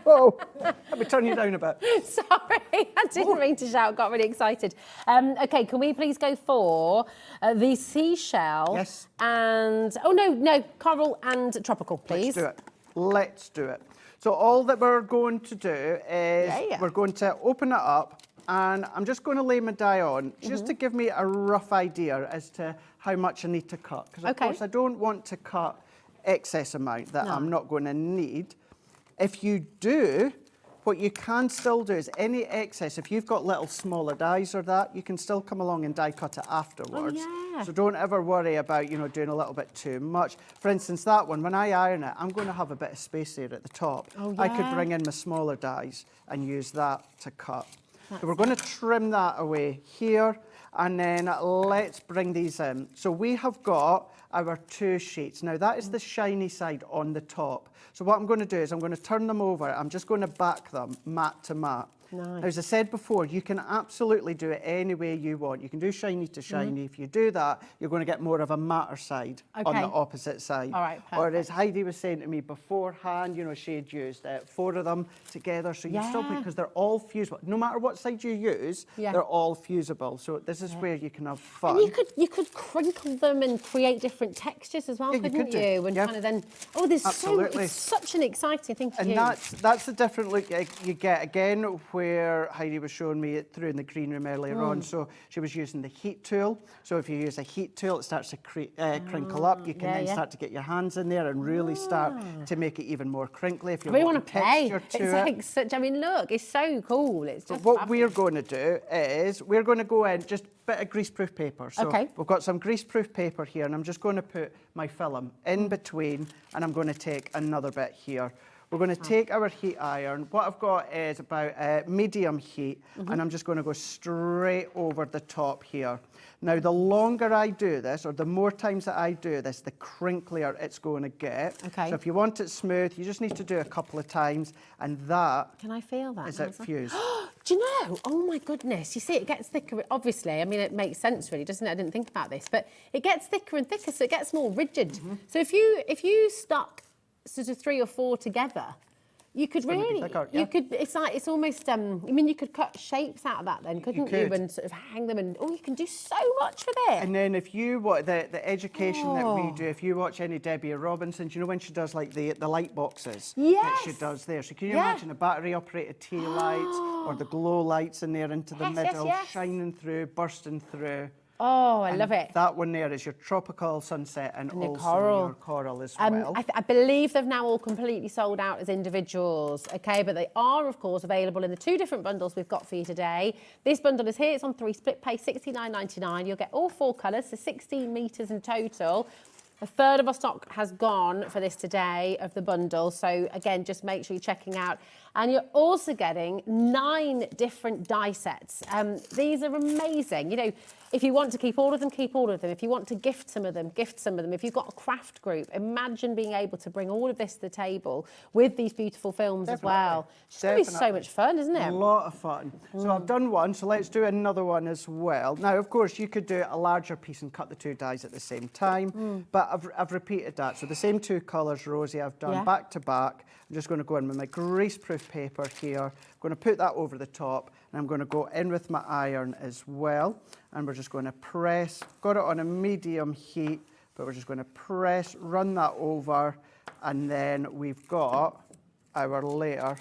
Whoa. Let me turn you down a bit. Sorry, I didn't mean to shout, got really excited. Okay, can we please go for the seashell? Yes. And, oh no, coral and tropical, please. Let's do it. So all that we're going to do is we're going to open it up, and I'm just going to lay my die on just to give me a rough idea as to how much I need to cut. Because of course I don't want to cut excess amount that I'm not going to need. If you do, what you can still do is any excess, if you've got little smaller dies or that, you can still come along and die cut it afterwards. So don't ever worry about, doing a little bit too much. For instance, that one, when I iron it, I'm going to have a bit of space there at the top. I could bring in my smaller dies and use that to cut. So we're going to trim that away here, and then let's bring these in. So we have got our 2 sheets. Now that is the shiny side on the top. So what I'm going to do is I'm going to turn them over. I'm just going to back them matte to matte. Nice. Now, as I said before, you can absolutely do it any way you want. You can do shiny to shiny. If you do that, you're going to get more of a matter side on the opposite side. All right, or as Heidi was saying to me beforehand, she had used 4 of them together. So you still pick, because they're all fusible. No matter what side you use, they're all fusible. So this is where you can have fun. And you could crinkle them and create different textures as well, couldn't you? And kind of then, there's it's such an exciting thing to do. And that's the different look you get again where Heidi was showing me it through in the green room earlier on. So she was using the heat tool. So if you use a heat tool, it starts to crinkle up. You can then start to get your hands in there and really start to make it even more crinkly. If you really want to play. Texture to It's like such, I mean, look, it's so cool. It's just what we're going to do is we're going to go in just a bit of greaseproof paper. So we've got some greaseproof paper here, and I'm just going to put my film in between, and I'm going to take another bit here. We're going to take our heat iron. What I've got is about medium heat, and I'm just going to go straight over the top here. Now, the longer I do this, or the more times that I do this, the crinklier it's going to get. So if you want it smooth, you just need to do a couple of times, and that Can I feel that? is it fused. Do you know? Oh my goodness! You see, it gets thicker. Obviously, I mean, it makes sense, really, doesn't it? I didn't think about this, but it gets thicker and thicker, so it gets more rigid. So if you stuck sort of 3 or 4 together, you could really, you could. It's like it's almost. I mean, you could cut shapes out of that, then, couldn't you? And sort of hang them, and you can do so much with it. And then if you watch the education that we do, if you watch any Debbie Robinson's, you know when she does like the light boxes that she does there. So can you imagine a battery operated tea lights or the glow lights in there into the middle, shining through, bursting through. Oh, I love it. That one there is your tropical sunset and also your coral as well. I believe they've now all completely sold out as individuals, okay? But they are, of course, available in the 2 different bundles we've got for you today. This bundle is here. It's on 3 split pay, $69.99. You'll get all 4 colours, so 16 metres in total. A third of our stock has gone for this today of the bundle. So again, just make sure you're checking out. And you're also getting 9 different die sets. These are amazing. You know, if you want to keep all of them, keep all of them. If you want to gift some of them, gift some of them. If you've got a craft group, imagine being able to bring all of this to the table with these beautiful films as well. It's going to be so much fun, isn't it? A lot of fun. So I've done one, so let's do another one as well. Now, of course, you could do a larger piece and cut the 2 dies at the same time, but I've repeated that. So the same 2 colours, Rosie, I've done back to back. I'm just going to go in with my greaseproof paper here. I'm going to put that over the top, and I'm going to go in with my iron as well. And we're just going to press, got it on a medium heat, but we're just going to press, run that over, and then we've got our layer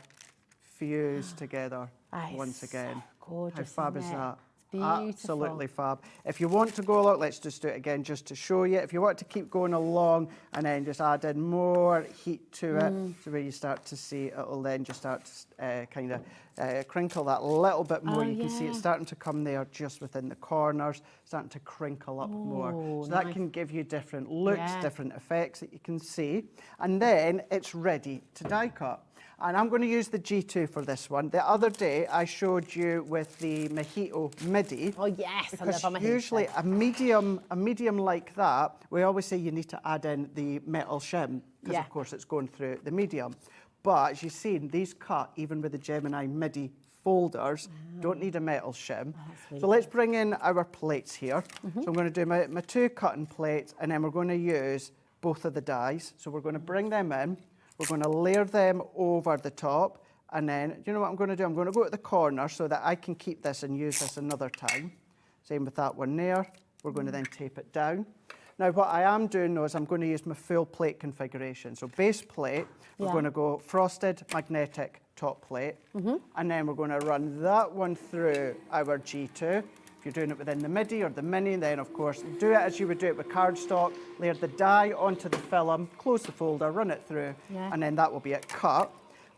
fused together once again. So gorgeous, How fab is that? Beautiful. Absolutely fab. If you want to go along, let's just do it again just to show you. If you want to keep going along and then just add in more heat to it, so where you start to see it'll then just start to kind of crinkle that a little bit more. You can see it's starting to come there just within the corners, starting to crinkle up more. So that can give you different looks, different effects that you can see. And then it's ready to die cut. And I'm going to use the G2 for this one. The other day, I showed you with the Mojito Midi. Oh, yes, because I love a Mojito. usually a medium like that, we always say you need to add in the metal shim, because of course it's going through the medium. But as you've seen, these cut, even with the Gemini Midi folders, don't need a metal shim. Really so let's bring in our plates here. So I'm going to do my 2 cutting plates, and then we're going to use both of the dies. So we're going to bring them in. We're going to layer them over the top, and then, you know what I'm going to do? I'm going to go to the corner so that I can keep this and use this another time. Same with that one there. We're going to then tape it down. Now, what I am doing, though, is I'm going to use my full plate configuration. So base plate, we're going to go frosted magnetic top plate, and then we're going to run that one through our G2. If you're doing it within the Midi or the Mini, then of course do it as you would do it with cardstock. Layer the die onto the film, close the folder, run it through, and then that will be it cut.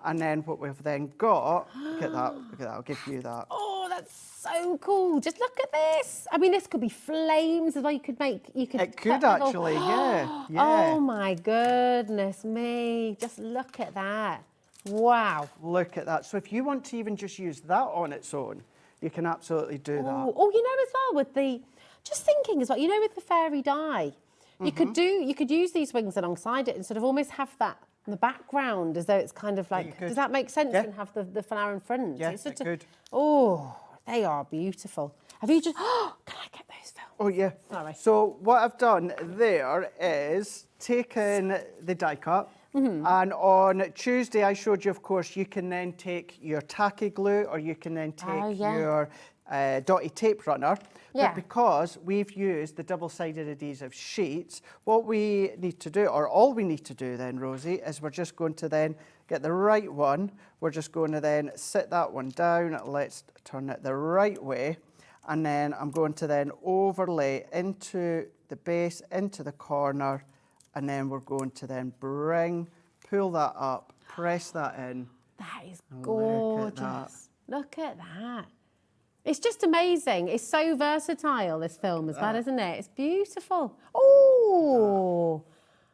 And then what we've then got, look at that, I'll give you that. Oh, that's so cool. Just look at this. I mean, this could be flames as well. You could It could actually, yeah. Oh my goodness me. Just look at that. Wow. Look at that. So if you want to even just use that on its own, you can absolutely do that. Oh, you know as well with the, just thinking as well, you know with the fairy die, you could use these wings alongside it and sort of almost have that in the background as though it's kind of like, does that make sense? And have the flower in front? Yes, it could. Oh, they are beautiful. Have you just, can I get those films? Oh yeah. Sorry. So what I've done there is taken the die cut, and on Tuesday I showed you, of course, you can then take your tacky glue, or you can then take your dotty tape runner. Yeah. But because we've used the double-sided adhesive sheets, what we need to do, or all we need to do then, Rosie, is we're just going to then get the right one. We're just going to then sit that one down. Let's turn it the right way. And then I'm going to then overlay into the base, into the corner, and then we're going to then pull that up, press that in. That is Look at gorgeous. Look at that. It's just amazing. It's so versatile, this film as well, isn't it? It's beautiful. Oh,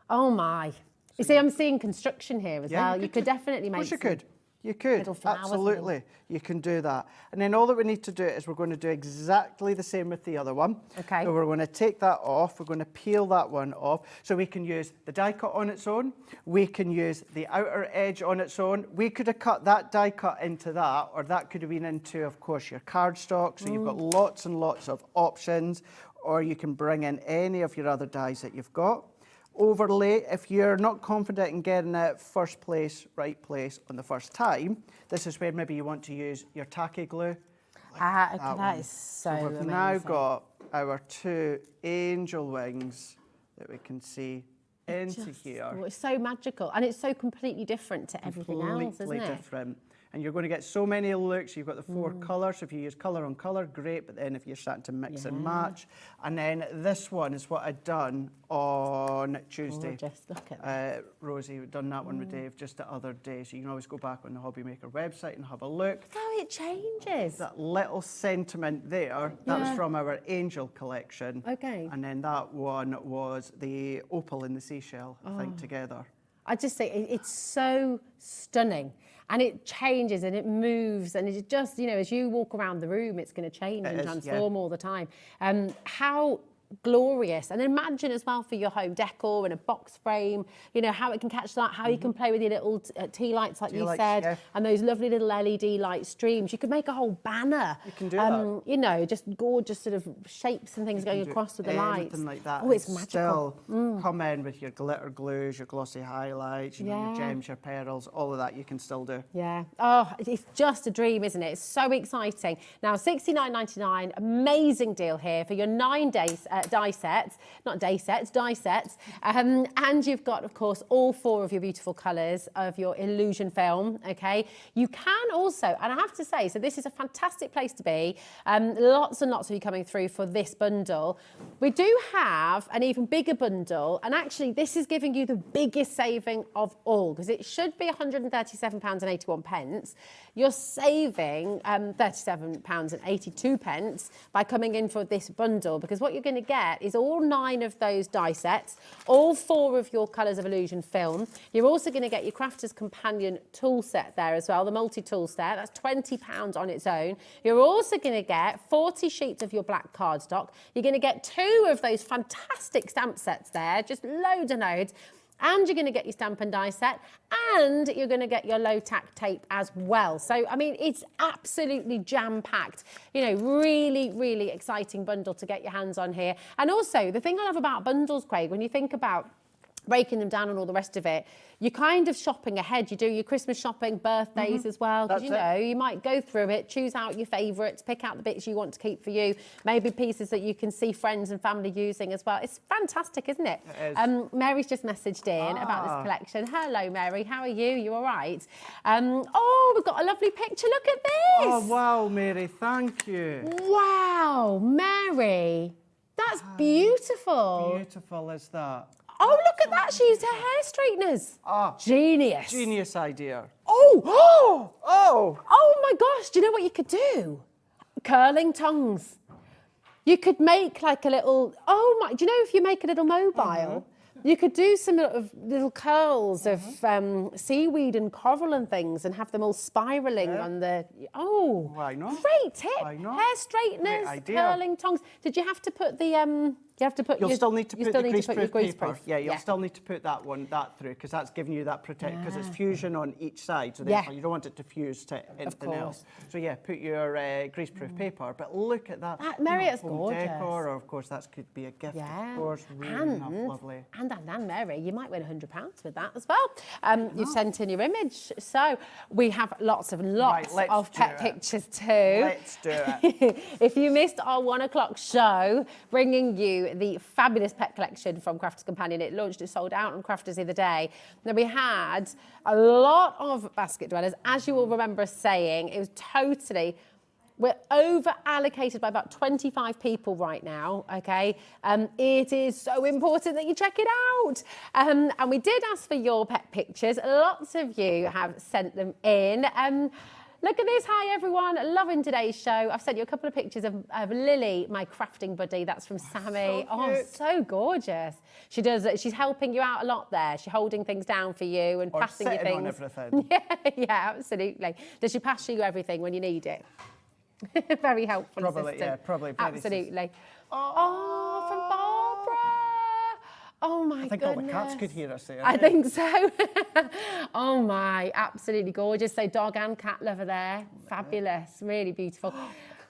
oh my. You see, I'm seeing construction here as well. You could definitely make Of course you could. little flowers and Absolutely. You can do that. And then all that we need to do is we're going to do exactly the same with the other one. Okay. So we're going to take that off. We're going to peel that one off. So we can use the die cut on its own. We can use the outer edge on its own. We could have cut that die cut into that, or that could have been into, of course, your cardstock. So you've got lots and lots of options, or you can bring in any of your other dies that you've got. Overlay, if you're not confident in getting it first place, right place on the first time, this is where maybe you want to use your tacky glue. Okay, that is so We've amazing. now got our 2 angel wings that we can see into here. Oh, it's so magical, and it's so completely different to everything else, isn't Completely it? different. And you're going to get so many looks. You've got the 4 colours. If you use colour on colour, great. But then if you're starting to mix and match. And then this one is what I'd done on Tuesday. Gorgeous. Look at that. Rosie, we've done that one with Dave just the other day. So you can always go back on the HobbyMaker website and have a look. How it changes. That little sentiment there, that was from our angel collection. Okay. And then that one was the opal and the seashell, I think, together. I just say it's so stunning, and it changes and it moves, and it just, you know, as you walk around the room, it's going to change and transform all the time. How glorious. And imagine as well for your home decor and a box frame, you know, how it can catch that, how you can play with your little tea lights, like you said, and those lovely little LED light streams. You could make a whole banner. You can do that. You know, just gorgeous sort of shapes and things going across with the lights. Anything like that. Oh, it's and magical. Still come in with your glitter glues, your glossy highlights, you know, your gems, your pearls, all of that you can still do. Yeah. Oh, it's just a dream, isn't it? It's so exciting. Now, $69.99, amazing deal here for your 9 days die sets, not day sets, die sets. And you've got, of course, all 4 of your beautiful colours of your illusion film, okay? You can also, and I have to say, so this is a fantastic place to be. Lots and lots of you coming through for this bundle. We do have an even bigger bundle, and actually this is giving you the biggest saving of all, because it should be £137.81. You're saving £37.82 by coming in for this bundle, because what you're going to get is all 9 of those die sets, all 4 of your colours of illusion film. You're also going to get your Crafter's Companion tool set there as well, the multi-tool set. That's £20 on its own. You're also going to get 40 sheets of your black cardstock. You're going to get 2 of those fantastic stamp sets there, just loads and loads. And you're going to get your stamp and die set, and you're going to get your low tack tape as well. So, I mean, it's absolutely jam-packed. You know, really, really exciting bundle to get your hands on here. And also, the thing I love about bundles, Craig, when you think about breaking them down and all the rest of it, you're kind of shopping ahead. You do your Christmas shopping, birthdays as well, because, you know, you might go through it, choose out your favourites, pick out the bits you want to keep for you, maybe pieces that you can see friends and family using as well. It's fantastic, isn't it? It is. Mary's just messaged in about this collection. Hello, Mary. How are you? You all right? Oh, we've got a lovely picture. Look at this. Oh, wow, Mary, thank you. Wow, Mary. That's beautiful. Beautiful is that. Oh, look at that. She used her hair straighteners. Genius. Genius idea. Oh, oh, Oh! oh my gosh. Do you know what you could do? Curling tongues. You could make like a little, oh my, do you know if you make a little mobile, you could do some little curls of seaweed and coral and things and have them all spiralling on the, Why not? Great tip. Why not? Hair Great straighteners, idea. curling tongues. Did you have to put the You have to put. You'll still need to put the greaseproof paper. greaseproof. Yeah, you'll still need to put that through because that's giving you that protect because it's fusion on each side. So therefore you don't want it to fuse to anything else. So yeah, put your greaseproof paper. But look at that. Mary, it's home gorgeous. Decor, or of course that could be a gift. Yeah. Of course, really lovely. And Mary, you might win £100 with that as well. You've sent in your image, so we have lots of pet pictures too. Let's do it. If you missed our 1 o'clock show, bringing you the fabulous pet collection from Crafters Companion, it launched, it sold out on Crafters the other day. Now we had a lot of basket dwellers, as you will remember us saying. It was totally. We're over allocated by about 25 people right now, okay? It is so important that you check it out. And we did ask for your pet pictures. Lots of you have sent them in. Look at this. Hi, everyone. Loving today's show. I've sent you a couple of pictures of Lily, my crafting buddy. That's from Sammy. So gorgeous. She's helping you out a lot there. She's holding things down for you and passing you things. On everything. Yeah, absolutely. Does she pass you everything when you need it? Very helpful. Probably, assistant. yeah, probably. Absolutely. Oh, from Barbara. Oh my goodness. I think all the cats could hear us there. I think so. Oh my, absolutely gorgeous. So dog and cat lover there. Fabulous, really beautiful.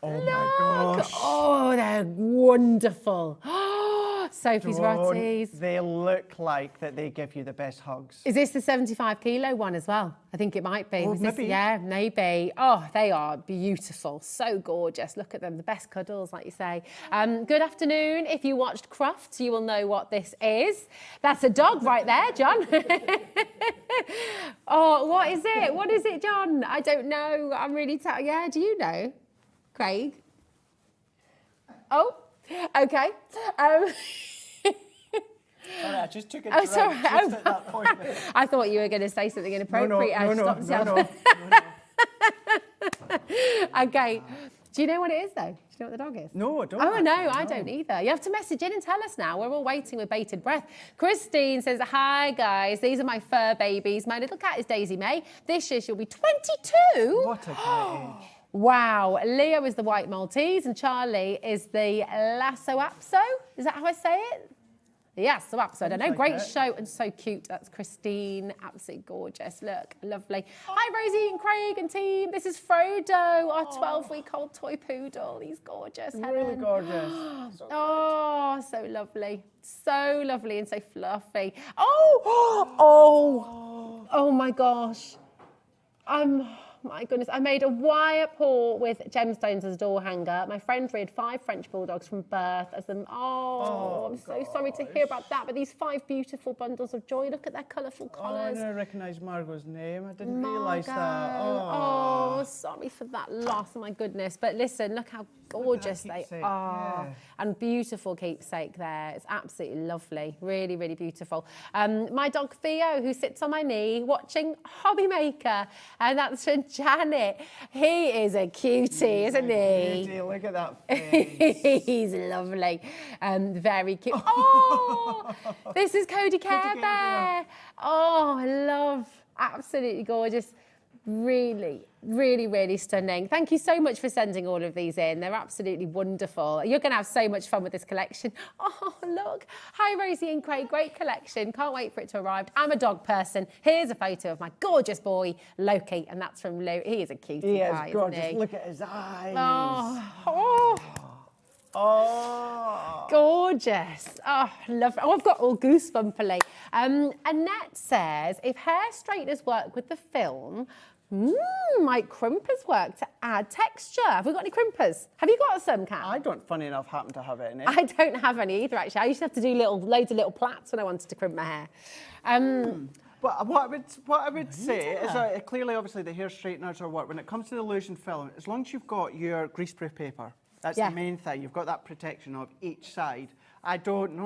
Oh my gosh. Oh, they're wonderful. Sophie's Rotties. They look like that they give you the best hugs. Is this the 75 kilo one as well? I think it might be. Oh, maybe. Yeah, maybe. Oh, they are beautiful. So gorgeous. Look at them. The best cuddles, like you say. Good afternoon. If you watched Crafts, you will know what this is. That's a dog right there, John. Oh, what is it? What is it, John? I don't know. I'm really yeah, do you know? Craig? Oh, okay. Sorry, I just took it just at that point. I thought you were going to say something inappropriate. No. Okay. Do you know what it is, though? Do you know what the dog is? No, I don't. Oh, no, I don't either. You have to message in and tell us now. We're all waiting with bated breath. Christine says, hi, guys. These are my fur babies. My little cat is Daisy May. This year she'll be 22. What a great age. Wow. Leo is the white Maltese and Charlie is the Lasso Apso. Is that how I say it? Yes, so I don't know. Great show and so cute. That's Christine. Absolutely gorgeous. Look, lovely. Hi, Rosie and Craig and team. This is Frodo, our 12-week-old toy poodle. He's gorgeous. Really gorgeous. So lovely. So lovely and so fluffy. Oh my gosh. My goodness, I made a wire paw with gemstones as a door hanger. My friend reared 5 French bulldogs from birth as them. I'm so sorry to hear about that. But these 5 beautiful bundles of joy. Look at their colourful collars. I didn't recognise Margot's name. I didn't realise that. Sorry for that loss. Oh my goodness. But listen, look how gorgeous they are. Yeah. And beautiful keepsake there. It's absolutely lovely. Really, really beautiful. My dog Theo, who sits on my knee watching HobbyMaker. And that's from Janet. He is a cutie, isn't he? Cutie. Look at that face. He's lovely. Very cute. This is Cody Care Bear. I love. Absolutely gorgeous. Really, really, really stunning. Thank you so much for sending all of these in. They're absolutely wonderful. You're going to have so much fun with this collection. Oh, look. Hi, Rosie and Craig. Great collection. Can't wait for it to arrive. I'm a dog person. Here's a photo of my gorgeous boy, Loki, and that's from Lou. He is a cutie guy, He is gorgeous. isn't he? Look at his eyes. Gorgeous. Lovely. I've got all goosebumpily. Annette says, if hair straighteners work with the film, might crimpers work to add texture? Have we got any crimpers? Have you got some, Kat? I don't, funny enough, happen to have it in it. I don't have any either, actually. I used to have to do loads of little plaits when I wanted to crimp my hair. But what I would say is clearly, obviously, the hair straighteners or what, when it comes to the illusion film, as long as you've got your greaseproof paper, that's the main thing. You've got that protection of each side. I don't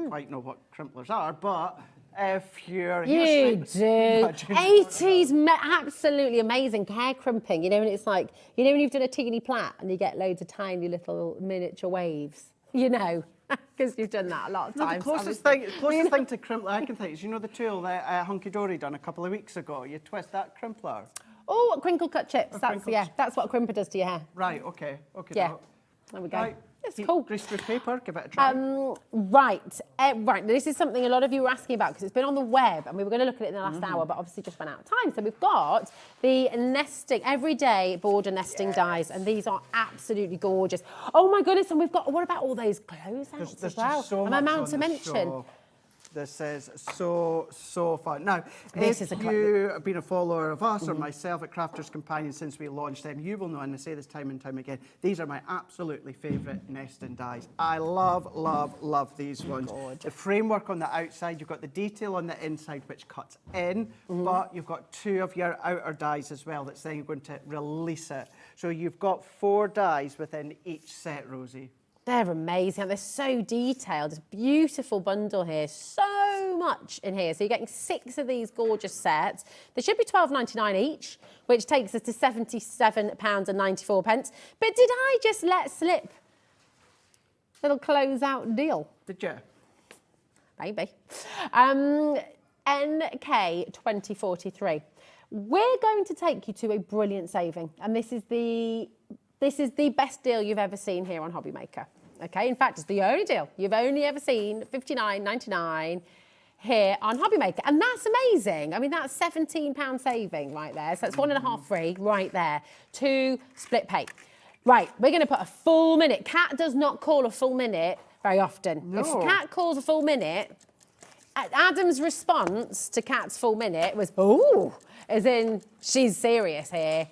quite know what crimplers are, but if you're... You do. 80s, absolutely amazing hair crimping. You know, when it's like, you know when you've done a teeny plait and you get loads of tiny little miniature waves? You know, because you've done that a lot of times. The closest thing to crimpler I can think is, you know the tool that Hunky Dory done a couple of weeks ago? You twist that crimpler. Oh, crinkle cut chips. That's what a crimper does to your hair. Right, okay. Yeah, there we go. Right. It's cool. Greaseproof paper, give it a try. Right. This is something a lot of you were asking about because it's been on the web and we were going to look at it in the last hour, but obviously just ran out of time. So we've got the nesting, everyday border nesting dies, and these are absolutely gorgeous. Oh my goodness, and we've got, what about all those closeouts There's as well? just so Am much I meant on to the mention? show. This is so fun. Now, This if is you have been a follower of us or myself at Crafter's Companion since we launched them, you will know, and I say this time and time again, these are my absolutely favourite nesting dies. I love these ones. The framework on the outside, you've got the detail on the inside which cuts in, but you've got 2 of your outer dies as well that's then going to release it. So you've got 4 dies within each set, Rosie. They're amazing. They're so detailed. It's a beautiful bundle here. So much in here. So you're getting 6 of these gorgeous sets. They should be £12.99 each, which takes us to £77.94. But did I just let slip a little close-out deal? Did you? Maybe. NK 2043. We're going to take you to a brilliant saving, and this is the best deal you've ever seen here on HobbyMaker. Okay, in fact, it's the only deal you've only ever seen, $59.99 here on HobbyMaker. And that's amazing. I mean, that's £17 saving right there. So that's 1.5 free right there. 2 split pay. Right, we're going to put a full minute. Kat does not call a full minute very often. No. If Kat calls a full minute, Adam's response to Kat's full minute was, ooh, as in, she's serious here.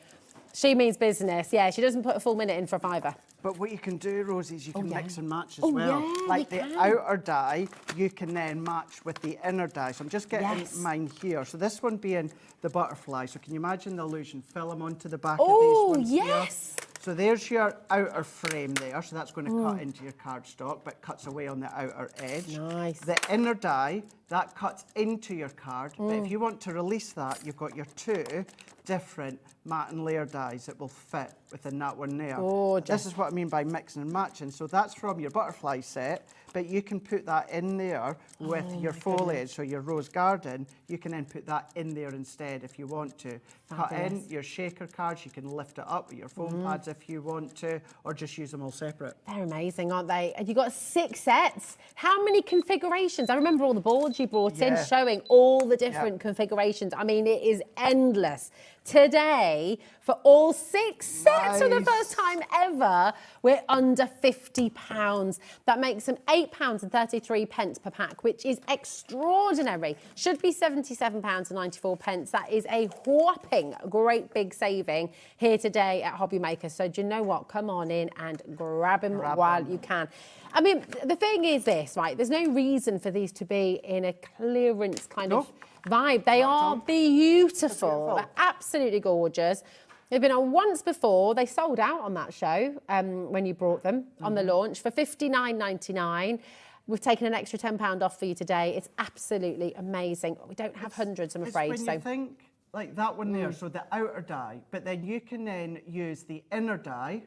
She means business. Yeah, she doesn't put a full minute in for a £5. But what you can do, Rosie, is you can mix and match as Oh, well. yeah, Like you the can. outer die, you can then match with the inner die. So I'm just getting Yes. mine here. So this one being the butterfly. So can you imagine the illusion? Fill them onto the back Oh, of these ones yes. here. So there's your outer frame there. So that's going to cut into your cardstock, but cuts away on the outer edge. Nice. The inner die, that cuts into your card. But if you want to release that, you've got your 2 different matte and layer dies that will fit within that one there. Gorgeous. This is what I mean by mixing and matching. So that's from your butterfly set, but you can put that in there with your foliage, so your rose garden. You can then put that in there instead if you want to. Cut in your shaker cards, you can lift it up with your foam pads if you want to, or just use them all separate. They're amazing, aren't they? And you've got 6 sets. How many configurations? I remember all the boards you brought in showing all the different configurations. I mean, it is endless. Today, for all 6 sets for the first time ever, we're under £50. That makes them £8.33 per pack, which is extraordinary. Should be £77.94. That is a whopping great big saving here today at HobbyMaker. So do you know what? Come on in and grab them while you can. I mean, the thing is this, right? There's no reason for these to be in a clearance kind of vibe. They are beautiful. They're absolutely gorgeous. They've been on once before. They sold out on that show when you brought them on the launch for $59.99. We've taken an extra £10 off for you today. It's absolutely amazing. We don't have hundreds, I'm afraid. When you think like that one there, so the outer die, but then you can then use the inner die,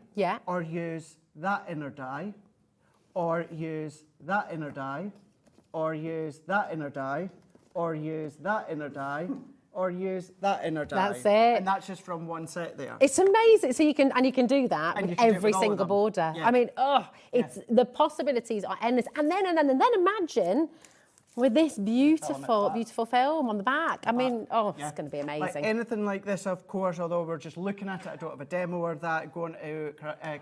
or use that inner die, or use that inner die, or use that inner die, or use that inner die, or use that inner die. That's it. And that's just from one set there. It's amazing. So you can do that with every single border. Yeah. I mean, it's the possibilities are endless. And then imagine with this beautiful film on the back. I mean, it's going to be amazing. Like anything like this, of course, although we're just looking at it, I don't have a demo or that, go on to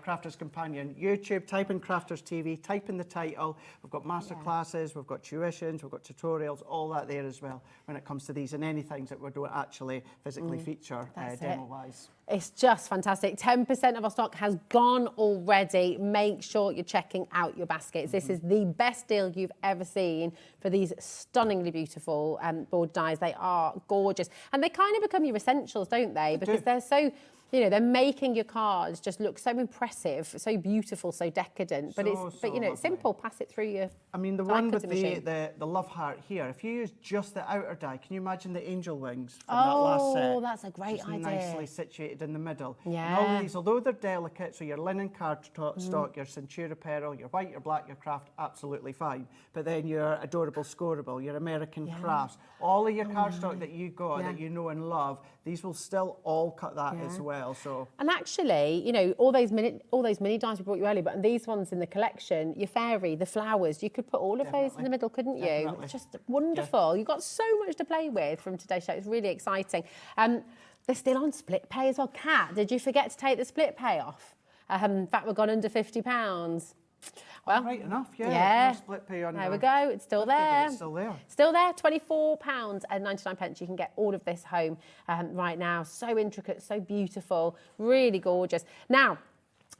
Crafter's Companion YouTube, type in Crafter's TV, type in the title. We've got masterclasses, we've got tuitions, we've got tutorials, all that there as well when it comes to these and any things that we don't actually physically feature demo-wise. It's just fantastic. 10% of our stock has gone already. Make sure you're checking out your baskets. This is the best deal you've ever seen for these stunningly beautiful board dies. They are gorgeous. And they kind of become your essentials, don't they? Because they're so, they're making your cards just look so impressive, so beautiful, so decadent. But it's simple. Pass it through your I mean, the one with the love heart here, if you use just the outer die, can you imagine the angel wings from that last set? Oh, that's a great idea. Nicely situated in the middle. Yeah. And all of these, although they're delicate, so your linen cardstock, your Centura Pearl, your white, your black, your craft, absolutely fine. But then your adorable scoreable, your American crafts, all of your cardstock that you got, that you know and love, these will still all cut that as well. well. So. And actually, you know, all those mini dies we brought you earlier, but these ones in the collection, your fairy, the flowers, you could put all of those in the middle, couldn't you? Definitely. It's just wonderful. You've got so much to play with from today's show. It's really exciting. They're still on split pay as well. Kat, did you forget to take the split pay off? In fact, we've gone under £50. Well, right enough, yeah. Split pay on there we go. It's still there. It's still there. Still there. £24.99. You can get all of this home right now. So intricate, so beautiful, really gorgeous. Now,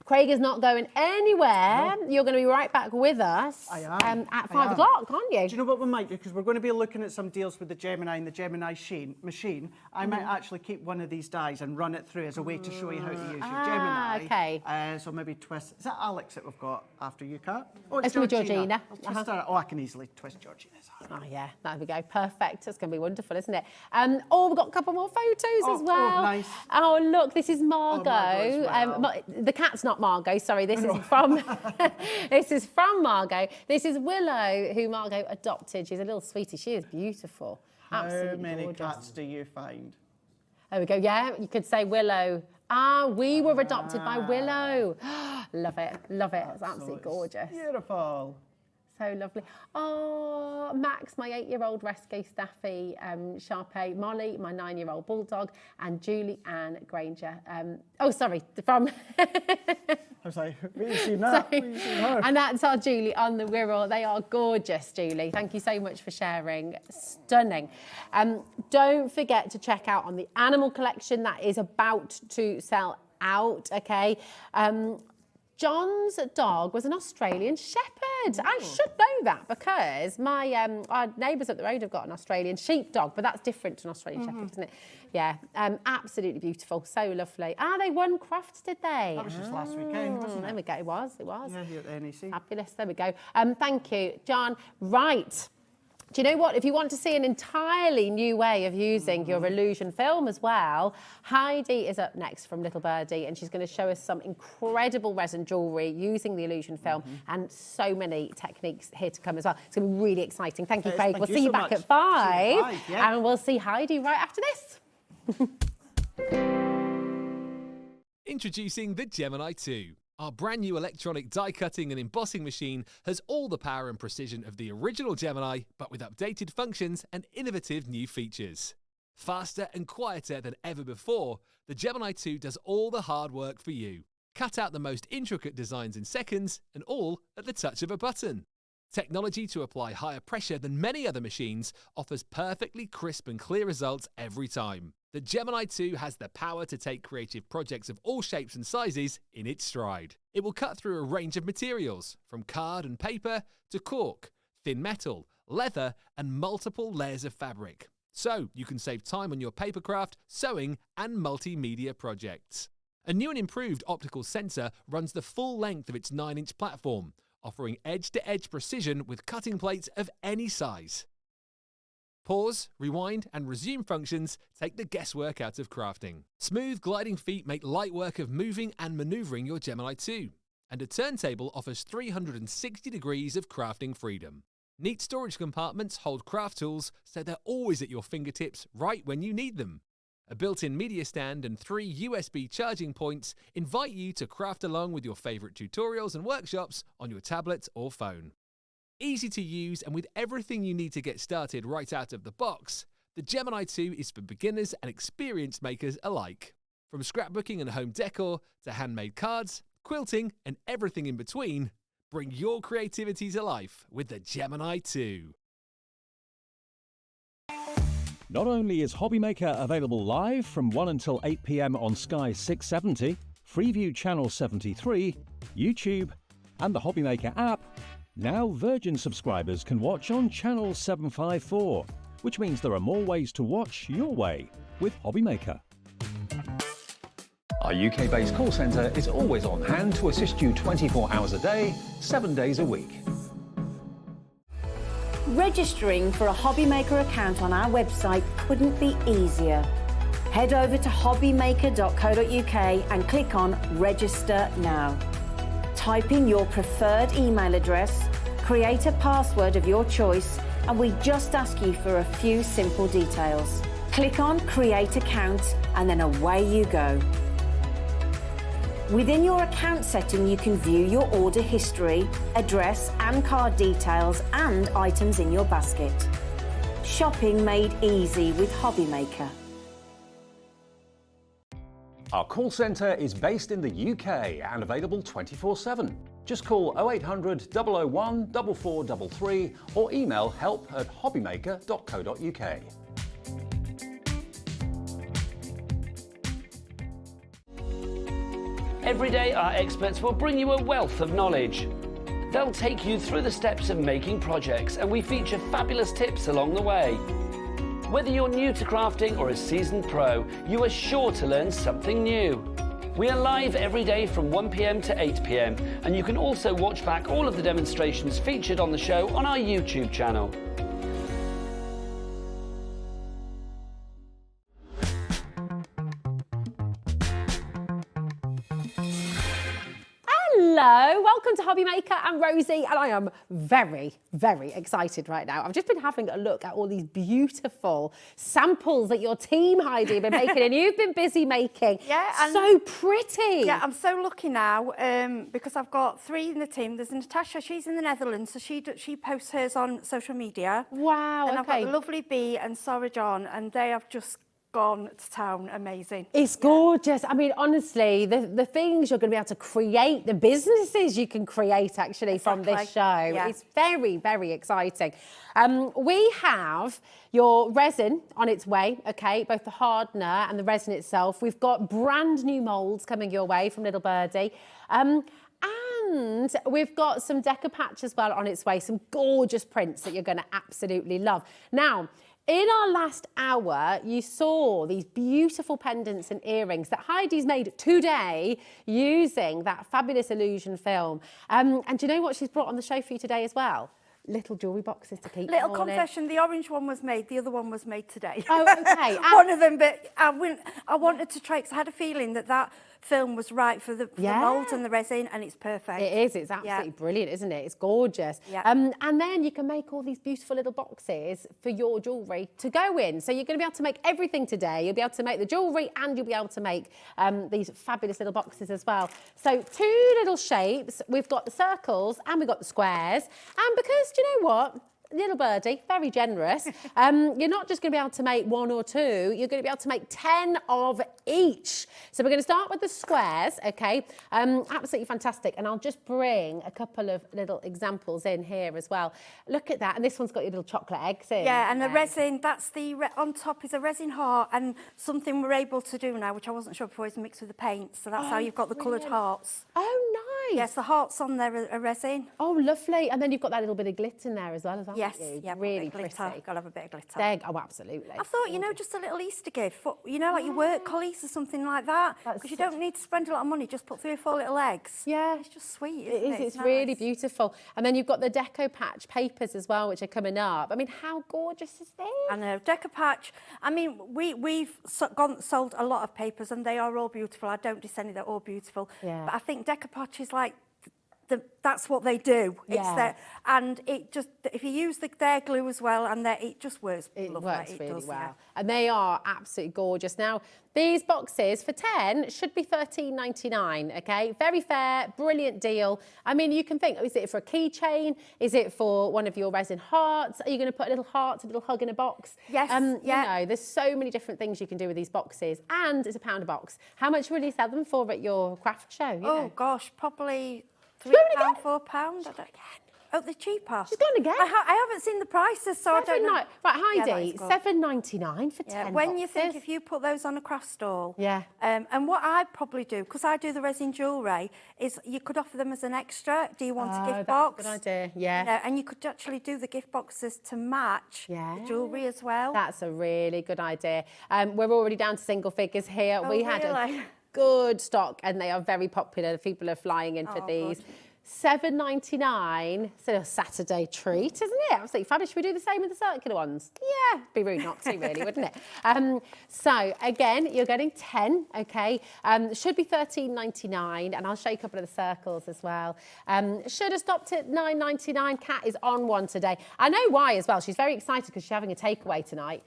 Craig is not going anywhere. No. You're going to be right back with us at 5 o'clock, aren't you? Do you know what we might do? Because we're going to be looking at some deals with the Gemini and the Gemini machine. I might actually keep one of these dies and run it through as a way to show you how to use your Gemini. Okay. So maybe twist. Is that Alex that we've got after you, Kat? Oh, it's Georgina. Oh, I can easily twist Georgina's arm. Oh, yeah. There we go. Perfect. That's going to be wonderful, isn't it? Oh, we've got a couple more photos as well. Oh, nice. Oh, look, this is Margot. Margot the cat's not Margot, sorry, this is from Margot. This is Willow, who Margot adopted. She's a little sweetie. She is beautiful. Absolutely How many gorgeous. cats do you find? There we go. Yeah, you could say Willow. We were adopted by Willow. Love it. Love it. It's absolutely gorgeous. Beautiful. So lovely. Oh, Max, my 8-year-old rescue staffy, Sharpay, Molly, my 9-year-old bulldog, and Julie Ann Granger. From... I was like, we've seen that. We've seen her. And that's our Julie on the Wirral. They are gorgeous, Julie. Thank you so much for sharing. Stunning. Don't forget to check out on the animal collection that is about to sell out, okay? John's dog was an Australian Shepherd. I should know that because my our neighbours up the road have got an Australian sheepdog, but that's different to an Australian Shepherd, isn't it? Yeah, absolutely beautiful, so lovely. They won Crafts, did they? That was just last weekend, wasn't it? There we go, it was. Yeah, here at the NEC. Fabulous, there we go. Thank you, John. Right. Do you know what? If you want to see an entirely new way of using your illusion film as well, Heidi is up next from Little Birdie, and she's going to show us some incredible resin jewellery using the illusion film and so many techniques here to come as well. It's going to be really exciting. Thank you, Craig. We'll see you back at 5, and we'll see Heidi right after this. Introducing the Gemini 2. Our brand new electronic die cutting and embossing machine has all the power and precision of the original Gemini, but with updated functions and innovative new features. Faster and quieter than ever before, the Gemini 2 does all the hard work for you. Cut out the most intricate designs in seconds, and all at the touch of a button. Technology to apply higher pressure than many other machines offers perfectly crisp and clear results every time. The Gemini 2 has the power to take creative projects of all shapes and sizes in its stride. It will cut through a range of materials, from card and paper to cork, thin metal, leather, and multiple layers of fabric. So you can save time on your papercraft, sewing, and multimedia projects. A new and improved optical sensor runs the full length of its 9-inch platform, offering edge-to-edge precision with cutting plates of any size. Pause, rewind, and resume functions take the guesswork out of crafting. Smooth gliding feet make light work of moving and maneuvering your Gemini 2. And a turntable offers 360 degrees of crafting freedom. Neat storage compartments hold craft tools so they're always at your fingertips right when you need them. A built-in media stand and 3 USB charging points invite you to craft along with your favourite tutorials and workshops on your tablet or phone. Easy to use and with everything you need to get started right out of the box, the Gemini 2 is for beginners and experienced makers alike. From scrapbooking and home decor to handmade cards, quilting and everything in between, bring your creativity to life with the Gemini 2. Not only is HobbyMaker available live from 1 until 8 p.m. on Sky 670, Freeview Channel 73, YouTube, and the HobbyMaker app, now Virgin subscribers can watch on Channel 754, which means there are more ways to watch your way with HobbyMaker. Our UK-based call centre is always on hand to assist you 24 hours a day, 7 days a week. Registering for a HobbyMaker account on our website couldn't be easier. Head over to hobbymaker.co.uk and click on Register Now. Type in your preferred email address, create a password of your choice, and we just ask you for a few simple details. Click on Create Account and then away you go. Within your account setting, you can view your order history, address and card details, and items in your basket. Shopping made easy with HobbyMaker. Our call centre is based in the UK and available 24/7. Just call 0800 001 4433 or email help@hobbymaker.co.uk. Every day, our experts will bring you a wealth of knowledge. They'll take you through the steps of making projects, and we feature fabulous tips along the way. Whether you're new to crafting or a seasoned pro, you are sure to learn something new. We are live every day from 1 p.m. to 8 p.m, and you can also watch back all of the demonstrations featured on the show on our YouTube channel. Hello, welcome to HobbyMaker. I'm Rosie and I am very, very excited right now. I've just been having a look at all these beautiful samples that your team, Heidi, have been making and you've been busy making. Yeah. And so pretty. Yeah, I'm so lucky now because I've got 3 in the team. There's Natasha, she's in the Netherlands, so she posts hers on social media. Wow, and okay. I've got the lovely Bee and Sarah John, and they have just gone to town. Amazing. It's gorgeous. I mean, honestly, the things you're going to be able to create, the businesses you can create actually from this show. Yeah. It's very, very exciting. We have your resin on its way, okay, both the hardener and the resin itself. We've got brand new moulds coming your way from Little Birdie. And we've got some Decopatch as well on its way, some gorgeous prints that you're going to absolutely love. Now, in our last hour, you saw these beautiful pendants and earrings that Heidi's made today using that fabulous illusion film. And do you know what she's brought on the show for you today as well? Little jewellery boxes to keep Little them all in. confession, the orange one was made, the other one was made today. Oh, okay. One of them, but I wanted to try, because I had a feeling that film was right for the moulds and the resin, and it's perfect. It is, it's absolutely brilliant, isn't it? It's gorgeous. Yeah. And then you can make all these beautiful little boxes for your jewellery to go in. So you're going to be able to make everything today. You'll be able to make the jewellery and you'll be able to make these fabulous little boxes as well. So 2 little shapes. We've got the circles and we've got the squares. And because, do you know what? Little Birdie, very generous. You're not just going to be able to make 1 or 2, you're going to be able to make 10 of each. So we're going to start with the squares, okay? Absolutely fantastic. And I'll just bring a couple of little examples in here as well. Look at that. And this one's got your little chocolate eggs in. Yeah, and the resin, that's on top is a resin heart, and something we're able to do now, which I wasn't sure before, is mixed with the paint. So that's how you've got the coloured hearts. Oh, nice. Yes, the hearts on there are resin. Oh, lovely. And then you've got that little bit of glitter in there as well, haven't Yes, you? yeah, really glitter. pretty. Got to have a bit of glitter. Oh, absolutely. I thought, you know, just a little Easter gift, you know, like your work colleagues or something like that. Because you don't need to spend a lot of money, just put 3 or 4 little eggs. Yeah. It's just sweet, isn't it? It's nice. really beautiful. And then you've got the Decopatch papers as well, which are coming up. I mean, how gorgeous is this? I know, Decopatch. I mean, we've sold a lot of papers and they are all beautiful. I don't diss any, they're all beautiful. Yeah. But I think Decopatch is like, that's what they do. Yeah. It's their, and it just, if you use their glue as well, and it just works. It lovely. works really does, well. yeah. And they are absolutely gorgeous. Now, these boxes for 10 should be $13.99, okay? Very fair, brilliant deal. I mean, you can think, is it for a keychain? Is it for one of your resin hearts? Are you going to put a little heart, a little hug in a box? Yes, You know, there's so many different things you can do with these boxes. And it's £1 a box. How much will you sell them for at your craft show? You know? Gosh, probably £3, £4. I don't. Oh, they're cheaper. She's gone again. I haven't seen the prices, so I don't know. Right, Heidi, $7.99 for 10 When boxes. you think if you put those on a craft stall, Yeah. And what I'd probably do, because I do the resin jewellery, is you could offer them as an extra. Do you want a gift box? That's a good idea, yeah. You know, and you could actually do the gift boxes to match the jewellery as well. That's a really good idea. We're already down to single figures here. Oh, we had really? a good stock and they are very popular. People are flying in for these. Good. $7.99, so a Saturday treat, isn't it? Absolutely fabulous. Should we do the same with the circular ones? Yeah, be rude not to, really, wouldn't it? So again, you're getting 10, okay? Should be $13.99, and I'll show you a couple of the circles as well. Should have stopped at $9.99. Kat is on one today. I know why as well. She's very excited because she's having a takeaway tonight.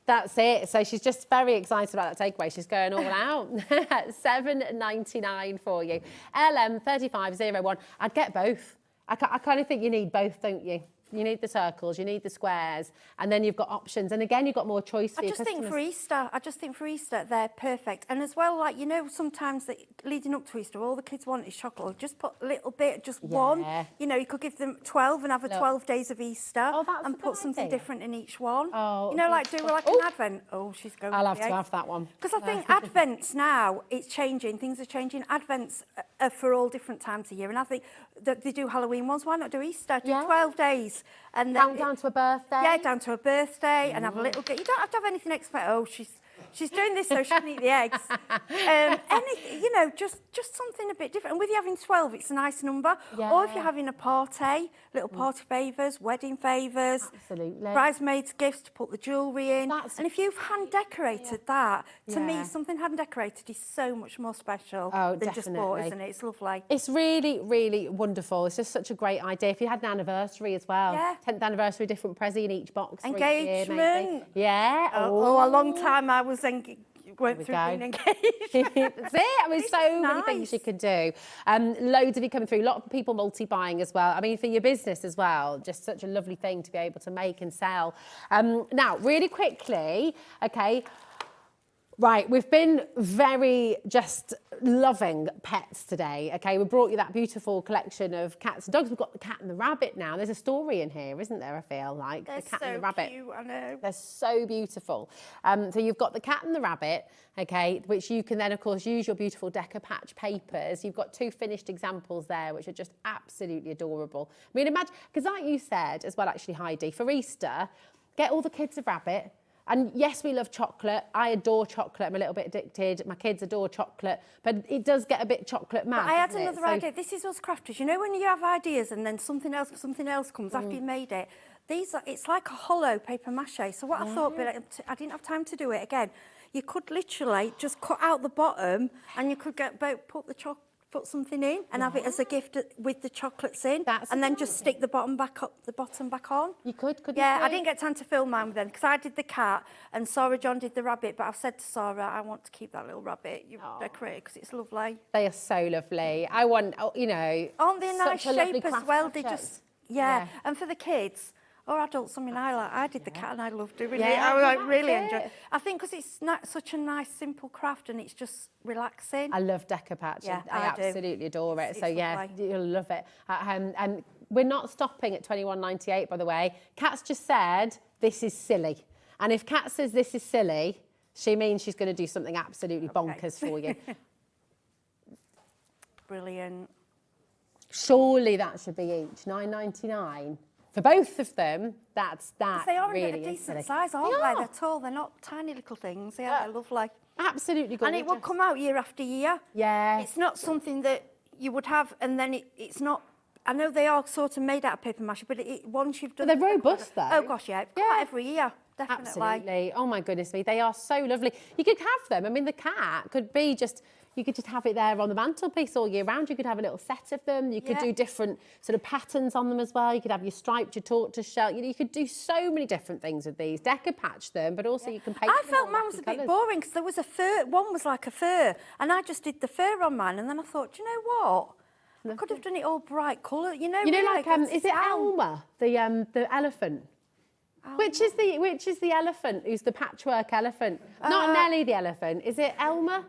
That's it. So she's just very excited about that takeaway. She's going all out. $7.99 for you. LM3501. I'd get both. I kind of think you need both, don't you? You need the circles, you need the squares, and then you've got options. And again, you've got more choice for your customers. I just think for Easter, they're perfect. And as well, like, you know, sometimes that leading up to Easter, all the kids want is chocolate. Just put a little bit, just one. You know, you could give them 12 and have a 12 days of Easter and put something different in each one. You know, like do like an Advent. Oh, she's going. I'll have to have that one. Because I think Advents now, it's changing. Things are changing. Advents are for all different times of year. And I think that they do Halloween ones. Why not do Easter? Do 12 days. And then down to a birthday. Yeah, down to a birthday, and have a little bit. You don't have to have anything extra. Oh, she's doing this so she can eat the eggs. Anything, you know, just something a bit different. And with you having 12, it's a nice number. Or if you're having a party, little party favours, wedding favours, bridesmaids' gifts to put the jewellery in. And if you've hand decorated that, to me, something hand decorated is so much more special than just bought, isn't it? It's lovely. It's really, really wonderful. It's just such a great idea. If you had an anniversary as well, 10th anniversry, different present in each box. Engagement. Yeah. Oh, a long time I was went through being engaged. That's it. I mean, so many things you could do. Loads of you coming through. A lot of people multi-buying as well. I mean, for your business as well, just such a lovely thing to be able to make and sell. Now, really quickly, okay. Right, we've been very just loving pets today, okay? We brought you that beautiful collection of cats and dogs. We've got the cat and the rabbit now. There's a story in here, isn't there, I feel like? They're the cat so and the rabbit. cute, I know. They're so beautiful. So you've got the cat and the rabbit, okay, which you can then, of course, use your beautiful Decopatch papers. You've got 2 finished examples there, which are just absolutely adorable. I mean, imagine, because like you said as well, actually, Heidi, for Easter, get all the kids a rabbit. And yes, we love chocolate. I adore chocolate. I'm a little bit addicted. My kids adore chocolate, but it does get a bit chocolate mad. But I had another idea. This is us crafters. You know when you have ideas and then something else comes after you've made it? It's like a hollow paper mache. So what I thought, but I didn't have time to do it again. You could literally just cut out the bottom and you could put something in and have it as a gift with the chocolates in, and then just stick the bottom back on. You couldn't you? Yeah, I didn't get time to film mine then because I did the cat and Sarah John did the rabbit, but I've said to Sarah, I want to keep that little rabbit you've decorated because it's lovely. They are so lovely. I want, you know, aren't they a nice shape as well? They just, and for the kids, or adults, I mean, I did the cat and I loved doing it. I really enjoyed it. I think because it's such a nice, simple craft and it's just relaxing. I love Decopatch. Yeah, I absolutely adore it. So yeah, you'll love it. And we're not stopping at $21.98, by the way. Kat's just said, this is silly. And if Kat says this is silly, she means she's going to do something absolutely bonkers for you. Brilliant. Surely that should be each $9.99. For both of them, that's they are really a decent size, aren't they? They're tall. They're not tiny little things. They're lovely. Absolutely gorgeous. And it will come out year after year. Yeah. It's not something that you would have, and then it's not. I know they are sort of made out of paper mache, but once you've done. But they're robust, though. Oh gosh, yeah. Every year. Definitely. Absolutely. Oh my goodness me, they are so lovely. You could have them. I mean, the cat could be just. You could just have it there on the mantelpiece all year round. You could have a little set of them. You could do different sort of patterns on them as well. You could have your striped, your tortoise shell. You could do so many different things with these. Decopatch them, but also you can paint them. I felt mine was a bit boring because there was a fur. One was like a fur, and I just did the fur on mine. And then I thought, do you know what? I could have done it all bright colour. You know, like is it Elma, the elephant? Which is the elephant? Who's the patchwork elephant? Not Nelly the elephant. Is it Elma?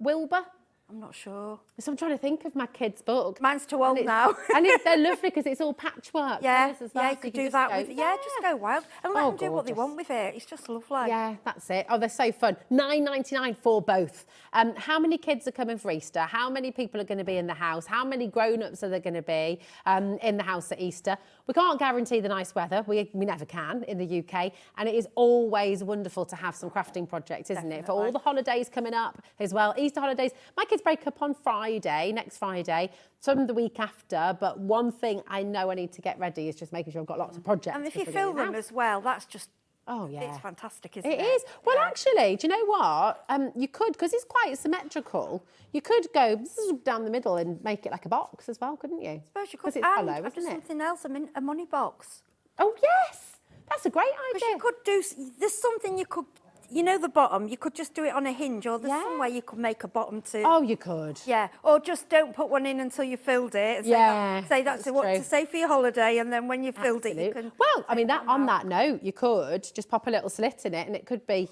Wilbur? I'm not sure. So I'm trying to think of my kid's book. Mine's too old now. And they're lovely because it's all patchwork. Yeah, as well, you could do that with just go wild and let them do what they want with it. It's just lovely. Yeah, that's it. Oh, they're so fun. $9.99 for both. How many kids are coming for Easter? How many people are going to be in the house? How many grown-ups are there going to be in the house at Easter? We can't guarantee the nice weather. We never can in the UK. And it is always wonderful to have some crafting projects, isn't it? For all the holidays coming up as well. Easter holidays. My kids break up on next Friday, some the week after, but one thing I know I need to get ready is just making sure I've got lots of projects. And if you film them as well, that's just, it's fantastic, isn't it? It is. Well, actually, do you know what? You could, because it's quite symmetrical, you could go down the middle and make it like a box as well, couldn't you? I suppose you could. Because it's hollow, I've isn't it? something else, a money box. Oh, yes. That's a great Because idea. you could do, there's something you could, you know the bottom, you could just do it on a hinge, or there's some way you could make a bottom to... Oh, you could. Yeah, or just don't put one in until you filled it. And say that's what true. to say for your holiday, and then when you filled it, you can... Well, I mean, that on that note, you could just pop a little slit in it, and it could be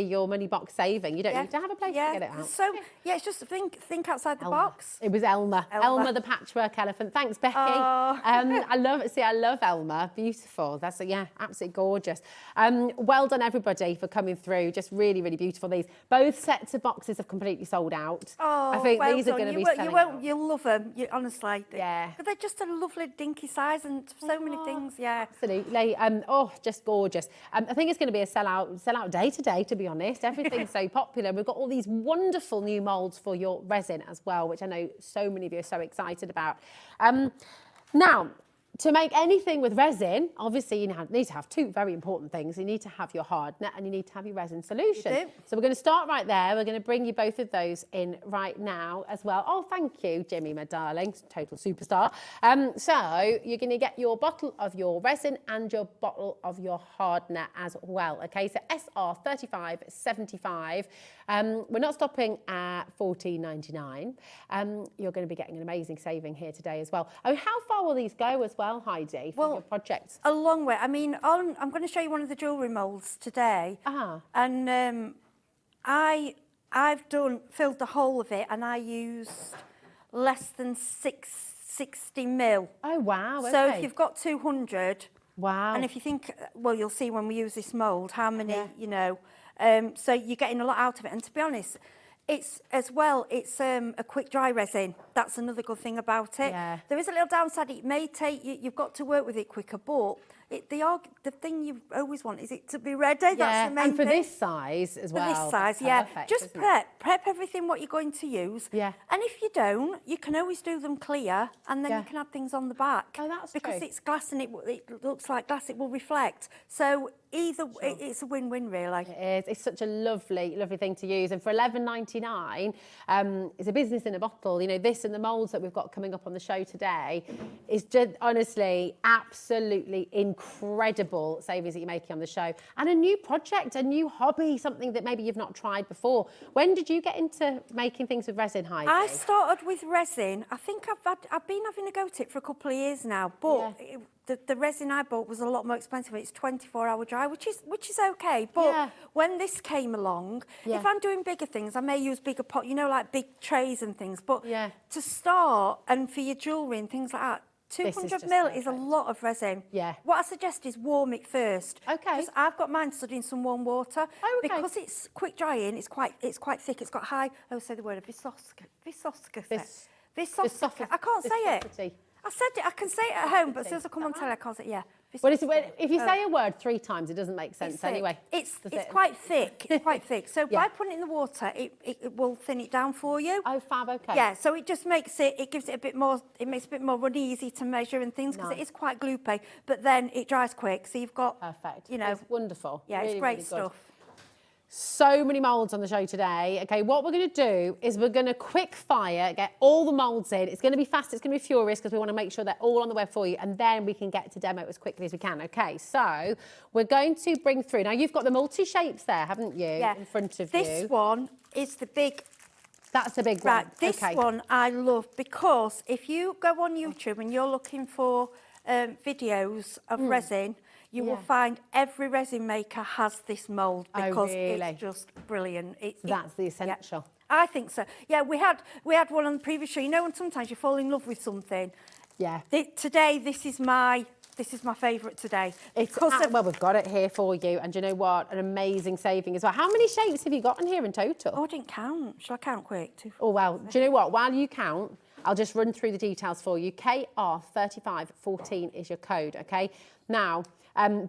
your money box saving. You don't need to have a place to get it out. So, yeah, it's just think outside the box. It was Elma. Elma the patchwork elephant. Thanks, Becky. Oh. I love Elma. Beautiful. That's absolutely gorgeous. Well done, everybody, for coming through. Just really, really beautiful. These both sets of boxes have completely sold out. Oh, I think well these are done. going to be selling out. You'll love them. Honestly, Yeah. But they're just a lovely dinky size and so many things. Yeah, Absolutely. Just gorgeous. I think it's going to be a sellout day today, to be honest. Everything's so popular. We've got all these wonderful new moulds for your resin as well, which I know so many of you are so excited about. Now, to make anything with resin, obviously you need to have two very important things. You need to have your hardener and you need to have your resin solution. You do. So we're going to start right there. We're going to bring you both of those in right now as well. Oh, thank you, Jimmy, my darling, total superstar. So you're going to get your bottle of your resin and your bottle of your hardener as well. Okay, so SR3575. We're not stopping at $14.99. You're going to be getting an amazing saving here today as well. I mean, how far will these go as well, Heidi, for your projects? A long way. I mean, I'm going to show you one of the jewellery moulds today. And I've filled the whole of it, and I used less than 60 mil. Oh, wow. Okay. So if you've got 200... Wow. And if you think, well, you'll see when we use this mould, how many, you know. So you're getting a lot out of it. And to be honest, it's a quick dry resin. That's another good thing about it. Yeah. There is a little downside. It may take you've got to work with it quicker, but the thing you always want is it to be ready. Yeah, That's the main and for thing. this size as well. For this size, Perfect, Just isn't it? prep everything what you're going to use. Yeah. And if you don't, you can always do them clear, and then you can add things on the back. Oh, that's because true. it's glass and it looks like glass. It will reflect. So it's a win-win, really. It is. It's such a lovely, lovely thing to use. And for $11.99, it's a business in a bottle. You know, this and the moulds that we've got coming up on the show today is just honestly absolutely incredible savings that you're making on the show. And a new project, a new hobby, something that maybe you've not tried before. When did you get into making things with resin, Heidi? I started with resin. I think I've been having a go at it for a couple of years now, but the resin I bought was a lot more expensive. It's 24-hour dry, which is okay. But when this came along, if I'm doing bigger things, I may use bigger pot, you know, like big trays and things. But to start, and for your jewellery and things like that, 200 mil is a lot of resin. Yeah. What I suggest is warm it first. Okay. Because I've got mine stood in some warm water. Oh, okay. Because it's quick drying, it's quite thick. It's got high, say the word, viscosity. I can't say it. I said it, I can say it at home, but as soon as I come on telly, I can't say it. Yeah. Well, if you say a word 3 times, it doesn't make sense anyway. It's quite thick. It's quite thick. So by putting it in the water, it will thin it down for you. Oh, fab. Okay. Yeah. So it just makes it gives it a bit more. It makes it a bit more runny, easy to measure and things because it is quite gloopy. But then it dries quick, so you've got perfect. You know, it's wonderful. Yeah, really, it's great really stuff. So many moulds on the show today. Okay, what we're going to do is we're going to quick fire, get all the moulds in. It's going to be fast, it's going to be furious because we want to make sure they're all on the web for you, and then we can get to demo as quickly as we can. Okay, so we're going to bring through. Now, you've got the multi-shapes there, haven't you, in front of you? This one is the big... That's the big one. Right, this one I love because if you go on YouTube and you're looking for videos of resin, you will find every resin maker has this mould because it's just brilliant. That's the essential. I think so. Yeah, we had one on the previous show. You know, when sometimes you fall in love with something. Yeah. Today, this is my favourite today. Well, we've got it here for you, and do you know what? An amazing saving as well. How many shapes have you got in here in total? Oh, I didn't count. Shall I count quick? 2, 4, oh, well, do you know what? While you count, I'll just run through the details for you. KR3514 is your code, okay? Now,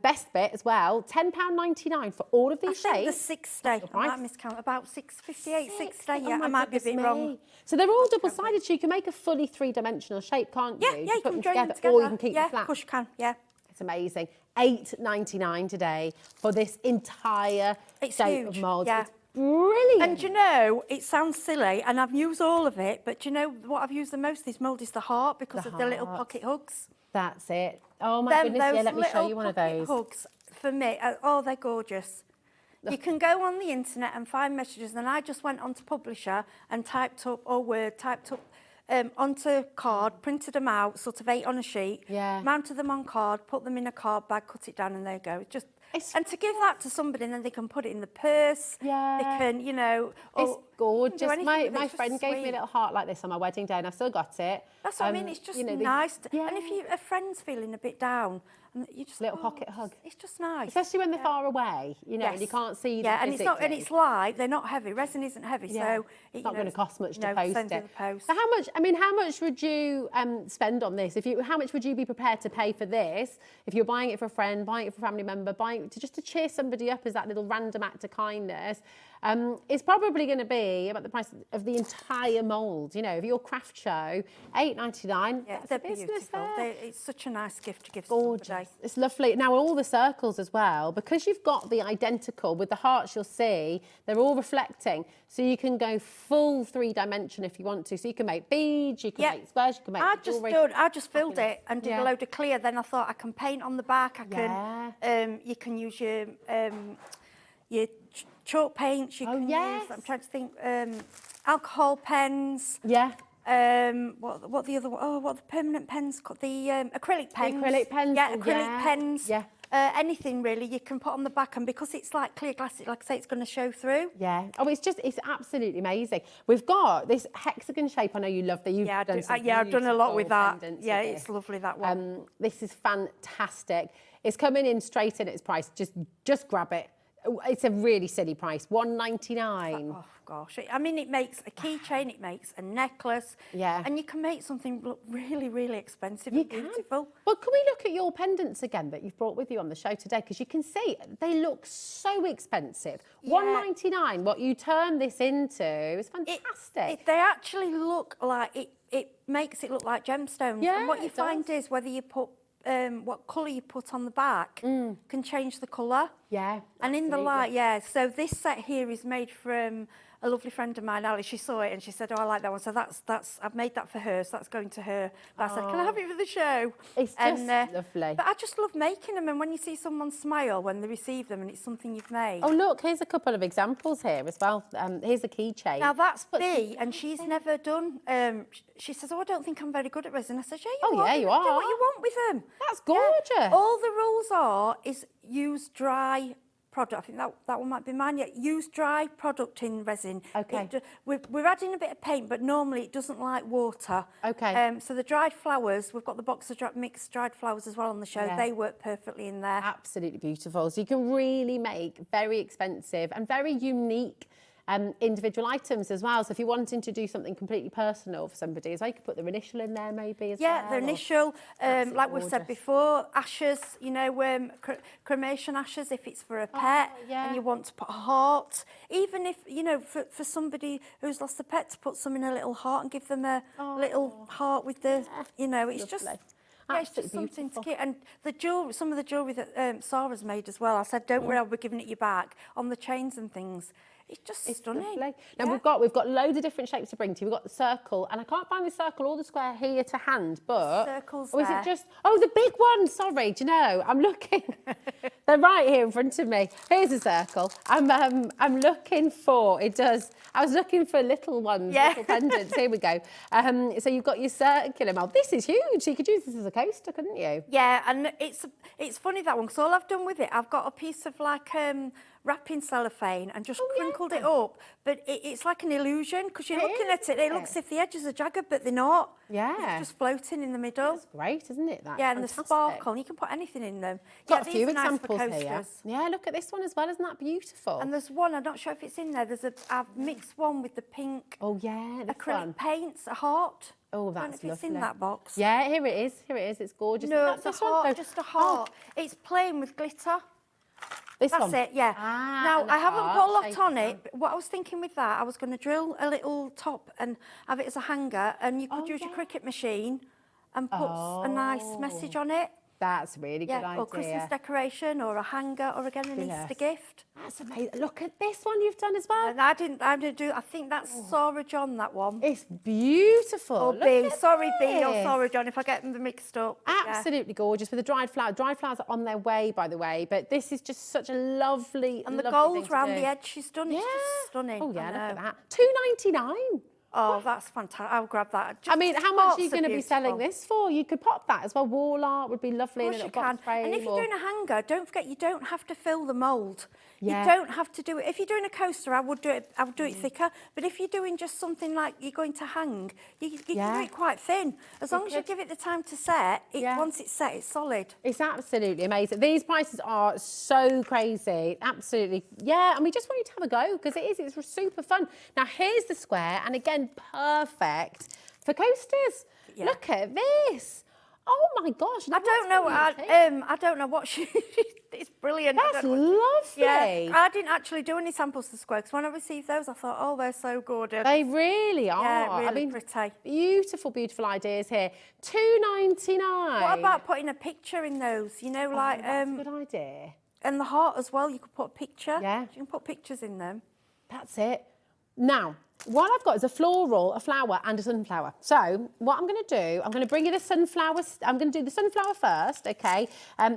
best bit as well, £10.99 for all of these shapes. I think the 60. I might miscount. About 6.58, 60. Yeah, I might be a bit wrong. So they're all double-sided, so you can make a fully 3-dimensional shape, can't you? Yeah, you can put join them together, or you can keep them flat. Of course you can, yeah. It's amazing. $8.99 today for this entire shape of mould. Yeah. It's brilliant. And you know, it sounds silly, and I've used all of it, but do you know what I've used the most? This mould is the heart because of the little pocket hugs. That's it. Oh my goodness, yeah, let me show you one of those. Hugs for me, oh, they're gorgeous. You can go on the internet and find messages, and I just went onto Publisher and typed up, or Word, typed up onto card, printed them out, sort of 8 on a sheet, mounted them on card, put them in a card bag, cut it down, and there you go. And to give that to somebody, and then they can put it in the purse. They can, you know. It's gorgeous. My friend friend gave me a little heart like this on my wedding day, and I've still got it. That's what I mean. It's just nice. And if a friend's feeling a bit down, and you just little pocket hug. It's just nice, especially when they're far away. You know, and you can't see them and it's light. They're not heavy. Resin isn't heavy, so it's not going to cost much to post it. Post. So how much would you spend on this? How much would you be prepared to pay for this if you're buying it for a friend, buying it for a family member, buying it to cheer somebody up as that little random act of kindness? It's probably going to be about the price of the entire mould. You know, of your craft show, $8.99. Yeah, they're beautiful. It's such a nice gift to give Gorgeous. somebody. It's lovely. Now, all the circles as well, because you've got the identical with the hearts you'll see, they're all reflecting. So you can go full 3-dimension if you want to. So you can make beads, you can make squares, you can make jewellery. I just filled it and did a load of clear. Then I thought I can paint on the back. I can. You can use your chalk paints. You can use. I'm trying to think. Alcohol pens. Yeah. What the other? Oh, what the permanent pens? The acrylic pens. The acrylic pens. Yeah, acrylic pens. Yeah. Anything really you can put on the back, and because it's like clear glass, like I say, it's going to show through. Yeah. Oh, it's absolutely amazing. We've got this hexagon shape. I know you love that. I've done a lot with that. Yeah, it's lovely, that one. This is fantastic. It's coming in straight in at its price. Just grab it. It's a really silly price, $1.99. Oh gosh! I mean, it makes a keychain, it makes a necklace, and you can make something look really, really expensive and beautiful. Well, can we look at your pendants again that you've brought with you on the show today? Because you can see they look so expensive. $1.99. What you turn this into is fantastic. They actually look like it makes it look like gemstones. Yeah, and what you find is whether you put what colour you put on the back can change the colour. Yeah. And in the light, so this set here is made from a lovely friend of mine, Ali. She saw it and she said, oh, I like that one. So I've made that for her, so that's going to her. But I said, can I have it for the show? It's just lovely. But I just love making them, and when you see someone smile when they receive them and it's something you've made. Oh, look, here's a couple of examples here as well. Here's a keychain. Now, that's Bea, and she's never done... she says, oh, I don't think I'm very good at resin. I said, yeah, you are. You are. Do what you want with them. That's gorgeous. Yeah. All the rules is use dry product. I think that one might be mine. Yeah, use dry product in resin. Okay. We're adding a bit of paint, but normally it doesn't like water. Okay. So the dried flowers, we've got the box of mixed dried flowers as well on the show. Yeah. They work perfectly in there. Absolutely beautiful. So you can really make very expensive and very unique individual items as well. So if you're wanting to do something completely personal for somebody, as well, you could put their initial in there maybe as well. Yeah, their initial, like we've said before, ashes, you know, cremation ashes if it's for a pet and you want to put a heart. Even if, you know, for somebody who's lost a pet, to put some in a little heart and give them a little heart with the, you know, it's just... Yeah, it's just something to keep. And the jewellery, some of the jewellery that Sarah's made as well, I said, don't worry, I'll be giving it you back on the chains and things. It's just stunning. Lovely. Now we've got loads of different shapes to bring to you. We've got the circle, and I can't find the circle or the square here to hand, but circles is it just the big one? Sorry, do you know? I'm looking. They're right here in front of me. Here's a circle. I'm looking for. It does. I was looking for little ones, little pendants. Here we go. So you've got your circular mold. This is huge. So you could use this as a coaster, couldn't you? Yeah, and it's funny that one, because all I've done with it, I've got a piece of like wrapping cellophane and just crinkled it up, but it's like an illusion, because you're looking at it, it looks as if the edges are jagged, but they're not. Yeah. It's just floating in the middle. That's great, isn't it? That's and the sparkle, and you can put anything in them. Got a few examples here. Yeah, look at this one as well, isn't that beautiful? And there's one, I'm not sure if it's in there, I've mixed one with the pink acrylic paints, a heart. Oh, that's lovely. It's in that box. Yeah, here it is. Here it is. It's gorgeous. No, it's a heart, just a heart. It's plain with glitter. That's it, yeah. Now, I haven't put a lot on it, but what I was thinking with that, I was going to drill a little top and have it as a hanger, and you could use your Cricut machine and put a nice message on it. That's a really good idea. Or Christmas decoration, or a hanger, or again an Easter gift. That's amazing. Look at this one you've done as well. And I didn't do. I think that's Sarah John. That one. It's beautiful. Or Look B. at Sorry, B or this. Sarah John. If I get them mixed up. Absolutely gorgeous with the dried flower. Dried flowers are on their way, by the way, but this is just such a lovely, And the lovely gold round the edge she's done. Yeah. It's just stunning. Oh yeah, I look at know. that. £2.99. Oh, that's fantastic. I'll grab that. I mean, how much are you Pots going to be selling beautiful. this for? You could pop that as well. Wall art would be lovely in Of a course little you box can. frame. And if you're doing a hanger, don't forget you don't have to fill the mould. Yeah. You don't have to do it. If you're doing a coaster, I would do it thicker. But if you're doing just something like you're going to hang, you can do it quite thin. As long as you give it the time to set, once it's set, it's solid. It's absolutely amazing. These prices are so crazy. Absolutely. Yeah, and we just want you to have a go because it's super fun. Now, here's the square, and again, perfect for coasters. Yeah. Look at this. Oh my gosh. I don't know what she. It's brilliant. That's lovely. Yeah, I didn't actually do any samples of the square because when I received those, I thought, oh, they're so good. They really are. Yeah, really I mean, pretty. Beautiful, beautiful ideas here. £2.99. What about putting a picture in those? You know, like that's a good idea. And the heart as well. You could put a picture. Yeah. You can put pictures in them. That's it. Now, what I've got is a flower, and a sunflower. So what I'm going to do, I'm going to bring you the sunflower. I'm going to do the sunflower first, okay?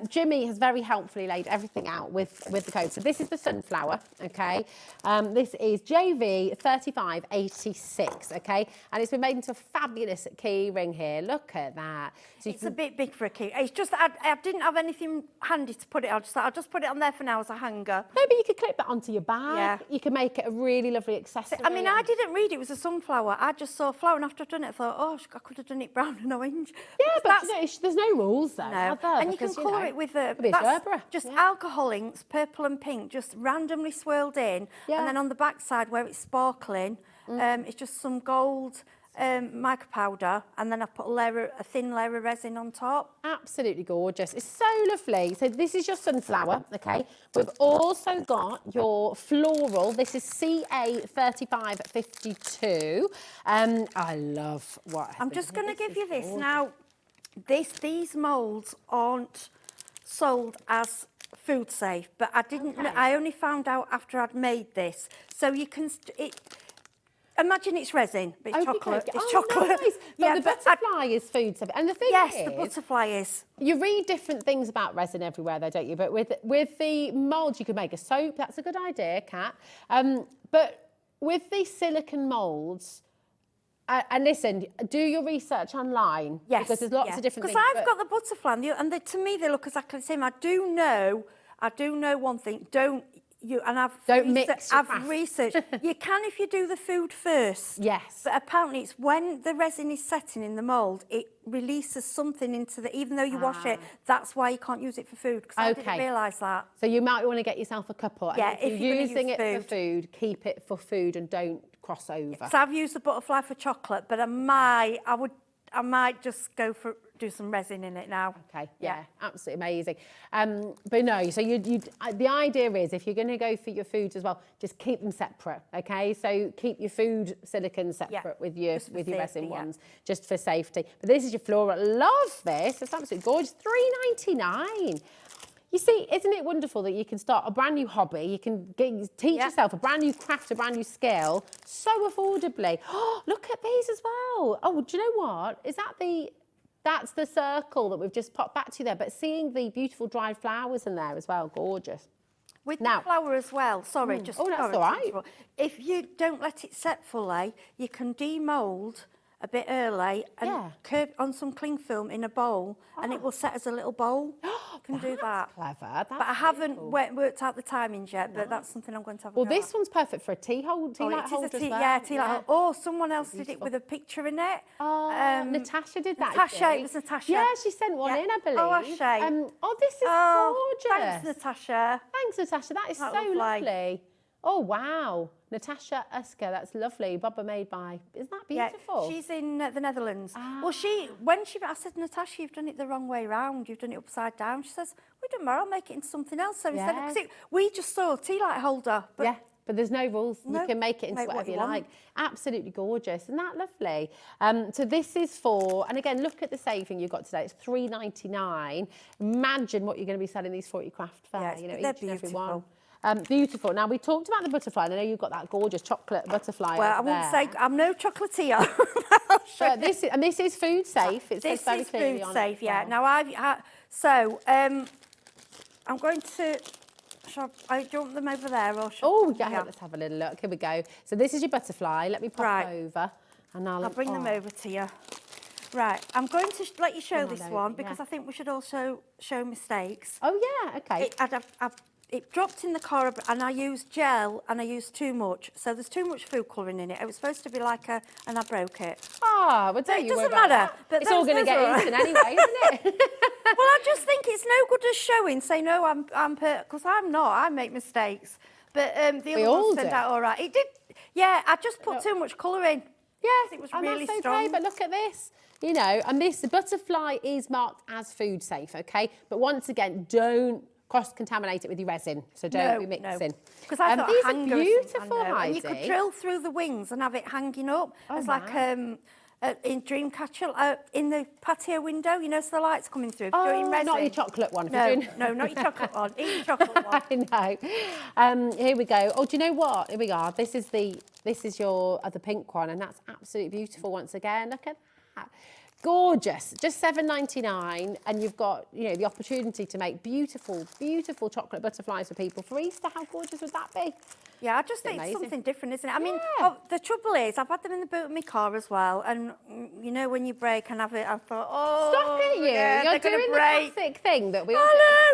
Jimmy has very helpfully laid everything out with the code. So this is the sunflower, okay? This is JV 3586, okay? And it's been made into a fabulous key ring here. Look at that. So It's a bit big for a key. It's just I didn't have anything handy to put it on. I'll just put it on there for now as a hanger. No, but you could clip that onto your bag. Yeah. You can make it a really lovely accessory. I mean, I didn't read it was a sunflower. I just saw a flower, and after I've done it, I thought, oh, I could have done it brown and orange. Yeah, but there's no rules though. No, are there? and you can Because, colour it with could be a Gerbera. just alcohol inks, purple and pink, just randomly swirled in. Yeah. And then on the back side where it's sparkling, it's just some gold mica powder, and then I put a thin layer of resin on top. Absolutely gorgeous. It's so lovely. So this is your sunflower, okay? We've also got your floral. This is CA 3552. I love what I'm just going to give you this now. These moulds aren't sold as food safe, but I didn't. Okay. I only found out after I'd made this. So you can. Imagine it's resin, but it's chocolate. Okay. It's Oh, chocolate. nice. But Yeah, the but butterfly is food safe. And the thing yes, is, the butterfly is. you read different things about resin everywhere though, don't you? But with the moulds, you could make a soap. That's a good idea, Kat. But with these silicone moulds, and listen, do your research online. Yes, because there's lots of different things. Because I've got the butterfly, and to me they look exactly the same. I do know one thing. I've researched. You can if you do the food first. Yes. But apparently it's when the resin is setting in the mould, it releases something into the, even though you wash it, that's why you can't use it for food, because I didn't realise that. So you might want to get yourself a couple. Yeah, and if you're gonna using use it for food, keep it for food and don't cross over. So I've used the butterfly for chocolate, but I might just do some resin in it now. Okay, yeah, absolutely amazing. But no, so the idea is if you're going to go for your foods as well, just keep them separate, okay? So keep your food silicone separate with your resin ones, just for safety. But this is your floral. Love this. It's absolutely gorgeous. $3.99. You see, isn't it wonderful that you can start a brand new hobby, you can teach yourself a brand new craft, a brand new skill, so affordably. Oh, look at these as well. Oh, do you know what? That's the circle that we've just popped back to there, but seeing the beautiful dried flowers in there as well, gorgeous. With the flower as well, sorry, just that's all right. If you don't let it set fully, you can demould a bit early and curve on some cling film in a bowl, and it will set as a little bowl. You can do that. Clever. But I haven't worked out the timings yet, but that's something I'm going to have a go this at. one's perfect for a tea light holder as well. Yeah, tea light holder. Oh, someone else did it with a picture in it. Oh, Natasha did that. It was Natasha. Yeah, she sent one in, I believe. Oh, has she? This is gorgeous. Thanks, Natasha. Thanks, Natasha. That is so lovely. lovely. Oh, wow. Natasha Usker, that's lovely. Bubba made by. Isn't that beautiful? Yeah, she's in the Netherlands. Well, I said, Natasha, you've done it the wrong way round. You've done it upside down. She says, we don't matter, I'll make it into something else. So instead of, we just saw a tea light holder, but but there's no rules. No, You can make it into make what whatever you you want. like. Absolutely gorgeous. Isn't that lovely? So this is for, and again, look at the saving you've got today. It's $3.99. Imagine what you're going to be selling these for at your craft fair. Yes, You know, they're each and every beautiful. one. Beautiful. Now, we talked about the butterfly, and I know you've got that gorgeous chocolate butterfly Well, I over wouldn't there. say I'm no chocolatier. But this is food safe. It says This very is clearly food on it safe, as yeah. well. Now I'm going to. I jump them over there or shall Oh, yeah, let's have a little look. Here we go. So this is your butterfly. Let me pop Right. it over. And I'll bring them over to you. Right, I'm going to let you show Come on this over, one because yeah. I think we should also show mistakes. Oh, yeah, okay. It dropped in the car and I used gel and I used too much. So there's too much food colouring in it. It was supposed to be like and I broke it. Ah, well, don't It you worry doesn't about matter, that. but It's all those- going to those get are all eaten anyway, isn't it? Well, I just think it's no good as showing, say, no, I'm because I'm not, I make mistakes. But the We other all ones turned do. out all right. It did, yeah, I just put too much colour in. Yes, It was and really that's okay, strong. but look at this. You know, and the butterfly is marked as food safe, okay? But once again, don't cross-contaminate it with your resin, so don't be mixing. Because I thought these a are hanger or beautiful, something, I know. And you could Heidi. drill through the wings and have it hanging up. Oh, it's like in Dreamcatcher, in the patio window, you know, so the light's coming through. If you do it in Oh, resin. not your chocolate one. if No, you're doing... no, not your chocolate one. Eat your chocolate one. I know. Here we go. Oh, do you know what? Here we are. This is your other pink one, and that's absolutely beautiful once again. Look at that. Gorgeous. Just $7.99, and you've got, you know, the opportunity to make beautiful, beautiful chocolate butterflies for people for Easter. How gorgeous would that be? Yeah, I just think it's amazing. something different, isn't it? I mean, Yeah. the trouble is, I've had them in the boot of my car as well, and you know, when you break and have it, I thought, oh, Stop it, you. yeah, You're they're gonna doing the break. classic thing that we I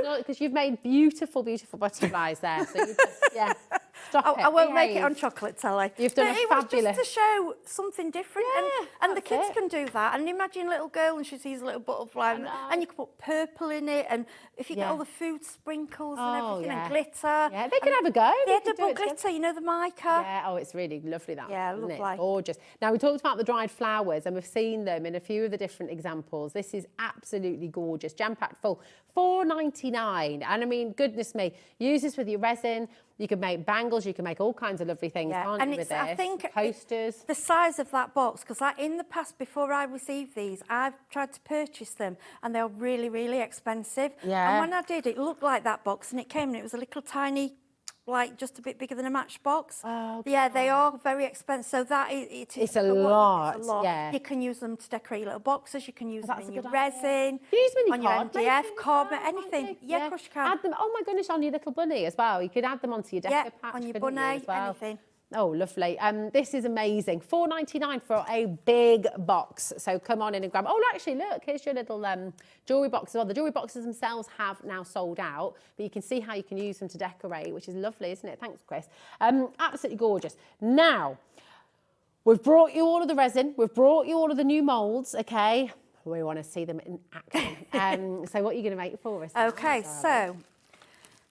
all do, because you've made beautiful, beautiful butterflies there. So you just, yeah, stop it. I won't make it behave. on chocolate telly. You've done But a it was fabulous- just to show something different, Yeah, and the that's kids it. can do that. And imagine a little girl and she sees a little butterfly, know. and you can put purple in it, and if you get Yeah. all the food sprinkles Oh, and everything, yeah. and glitter. Yeah, they can have a go. The They can do edible it together. glitter, you know, the mica. Yeah, oh, it's really lovely that. Yeah, isn't it? lovely. Gorgeous. Now, we talked about the dried flowers, and we've seen them in a few of the different examples. This is absolutely gorgeous, jam-packed full. $4.99. And I mean, goodness me, use this with your resin. You can make bangles, you can make all kinds of lovely things, Yeah, can't and you, with it's, this? I think Posters. the size of that box, because in the past, before I received these, I've tried to purchase them, and they're really, really expensive. Yeah. And when I did, it looked like that box, and it came, and it was a little tiny, like just a bit bigger than a matchbox. Oh, yeah, they are very expensive. So that it is It's a for what- lot, It's a lot. yeah. You can use them to decorate your little boxes. You can use them that's in a your good idea. resin, You use them in on your your card MDF, making as card, well, anything. can't you? Yeah, of course you can. Add them, oh my goodness, on your little bunny as well. You could add them onto your deco Yeah, patch, on your couldn't you, bunny, as well? anything. Oh, lovely. This is amazing. $4.99 for a big box. So come on in and grab. Oh, actually, look, here's your little jewellery box as well. The jewellery boxes themselves have now sold out, but you can see how you can use them to decorate, which is lovely, isn't it? Thanks, Chris. Absolutely gorgeous. Now, we've brought you all of the resin. We've brought you all of the new moulds, okay? We want to see them in action. So what are you going to make for us? Okay, so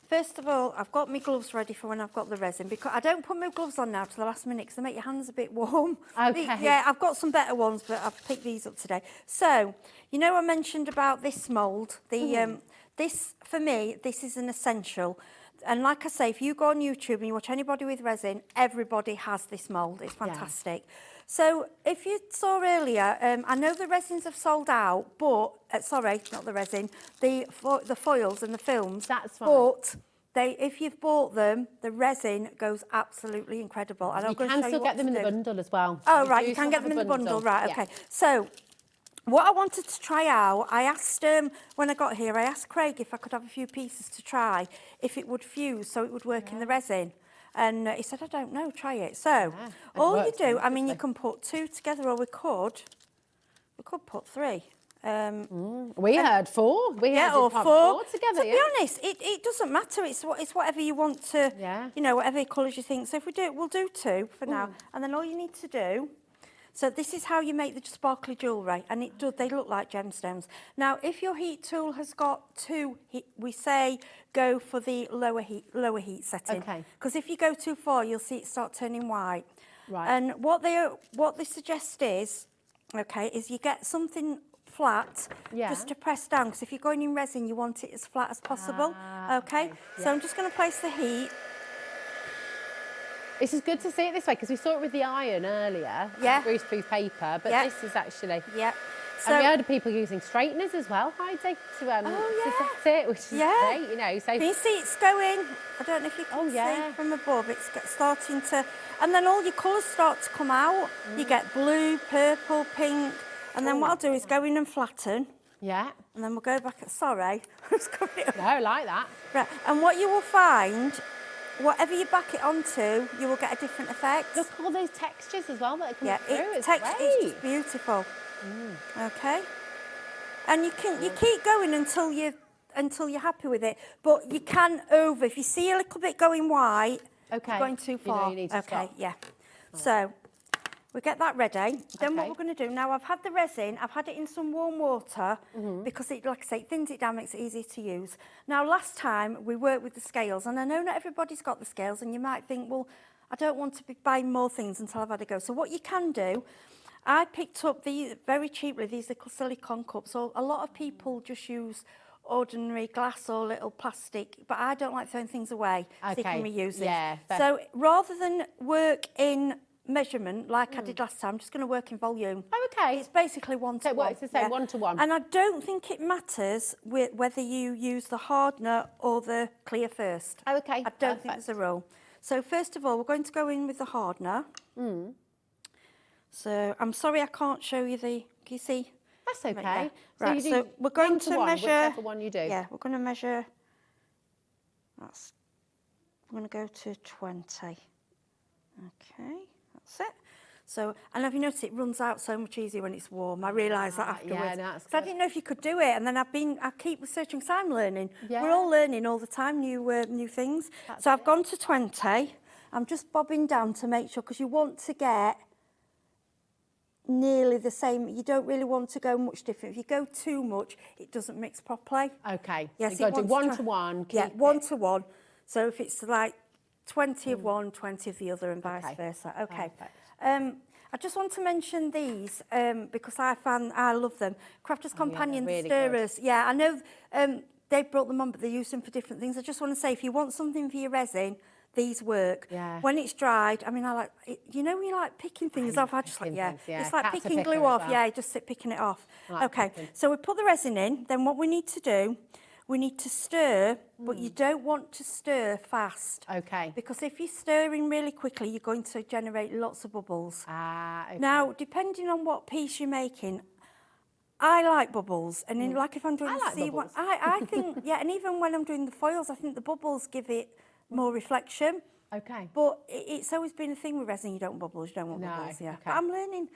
first of all, I've got my gloves ready for when I've got the resin, because I don't put my gloves on now to the last minute because they make your hands a bit warm. Okay. Yeah, I've got some better ones, but I've picked these up today. So, you know, I mentioned about this mould. This, for me, this is an essential. And like I say, if you go on YouTube and you watch anybody with resin, everybody has this mould. It's fantastic. So if you saw earlier, I know the resins have sold out, but, sorry, not the resin, the foils and the films. That's right. But if you've bought them, the resin goes absolutely incredible. And I'm You going to can show still you get what them in to the do. bundle as well. Oh, right, do you can still get have them in the bundle, right, Yeah. okay. So, what I wanted to try out, I asked, when I got here, I asked Craig if I could have a few pieces to try, if it would fuse so it would work in the resin. And he said, I don't know, try it. So, all you works do, I mean, you beautifully. can put 2 together, or we could put 3. We heard 4. We Yeah, heard or you put 4. together. To be honest, it doesn't matter. It's whatever you want to, Yeah. you know, whatever colours you think. So if we do it, we'll do 2 for now. And then all you need to do, so this is how you make the sparkly jewellery, and they look like gemstones. Now, if your heat tool has got 2, we say go for the lower heat setting. Okay. Because if you go too far, you'll see it start turning white. Right. And what they suggest is, okay, is you get something flat, Yeah. just to press down, because if you're going in resin, you want it as flat as possible. Okay, so I'm just going to place the heat. This is good to see it this way because we saw it with the iron earlier. Yeah. Greaseproof paper, but Yeah. this is actually. Yeah. And we heard of people using straighteners as well, Heidi, to set it, which is great, you know. So can you see it's going? I don't know if you can see from above. It's starting to, and then all your colours start to come out. You get blue, purple, pink, and then what I'll do is go in and flatten. Yeah. And then we'll go back at, sorry. No, I like that. Right, and what you will find, whatever you back it onto, you will get a different effect. Look at all those textures as well that are coming through. It's it's just beautiful. Okay. And you keep going until you're happy with it. But you can if you see a little bit going white, you're going too far. You know you need to stop. Yeah. So we get that ready. Then what we're going to do, now I've had the resin, I've had it in some warm water because it, like I say, it thins it down, makes it easier to use. Now last time we worked with the scales, and I know not everybody's got the scales, and you might think, well, I don't want to be buying more things until I've had a go. So what you can do, I picked up these very cheaply, these little silicone cups. So a lot of people just use ordinary glass or little plastic, but I don't like throwing things away, so you can reuse it. Yeah, so rather than work in measurement like I did last time, I'm just going to work in volume. Oh, okay. It's basically 1 to 1. So it's the same, 1 to 1. And I don't think it matters whether you use the hardener or the clear first. Oh, okay. I don't think there's a rule. So first of all, we're going to go in with the hardener. So I'm sorry I can't show you can you see? That's okay. Yeah. So Right, you so do we're going 1 to 1, measure. whichever one you do. Yeah, we're going to measure. I'm going to go to 20. Okay, that's it. So, and have you noticed it runs out so much easier when it's warm? I realised that afterwards. Yeah, no, that's 'Cause I good. didn't know if you could do it, and then I keep researching because I'm learning. Yeah. We're all learning all the time, new things. So I've gone to 20. I'm just bobbing down to make sure, because you want to get nearly the same. You don't really want to go much different. If you go too much, it doesn't mix properly. Okay. Yes, So you've got to do 1 wants to 1. Yeah, 1 to 1. So if it's like 20 of one, 20 of the other, and vice versa. Okay. I just want to mention these because I love them. Crafter's Companion really stirrers. Yeah, I know they've brought them on, but they use them for different things. I just want to say, if you want something for your resin, these work. Yeah. When it's dried, I mean, I like it, you know, when you like picking things off. I just like, things, yeah. It's like Cat's a picking picker glue as off. well. Yeah, just picking it off. I like Okay, picking. so we put the resin in. Then what we need to do, we need to stir, but you don't want to stir fast. Okay. Because if you're stirring really quickly, you're going to generate lots of bubbles. Okay. Now, depending on what piece you're making, I like bubbles. And then, like if I'm doing I the like C1, bubbles. I think, yeah, and even when I'm doing the foils, I think the bubbles give it more reflection. Okay. But it's always been a thing with resin, you don't want bubbles, you don't want No, bubbles, yeah. okay. But I'm learning,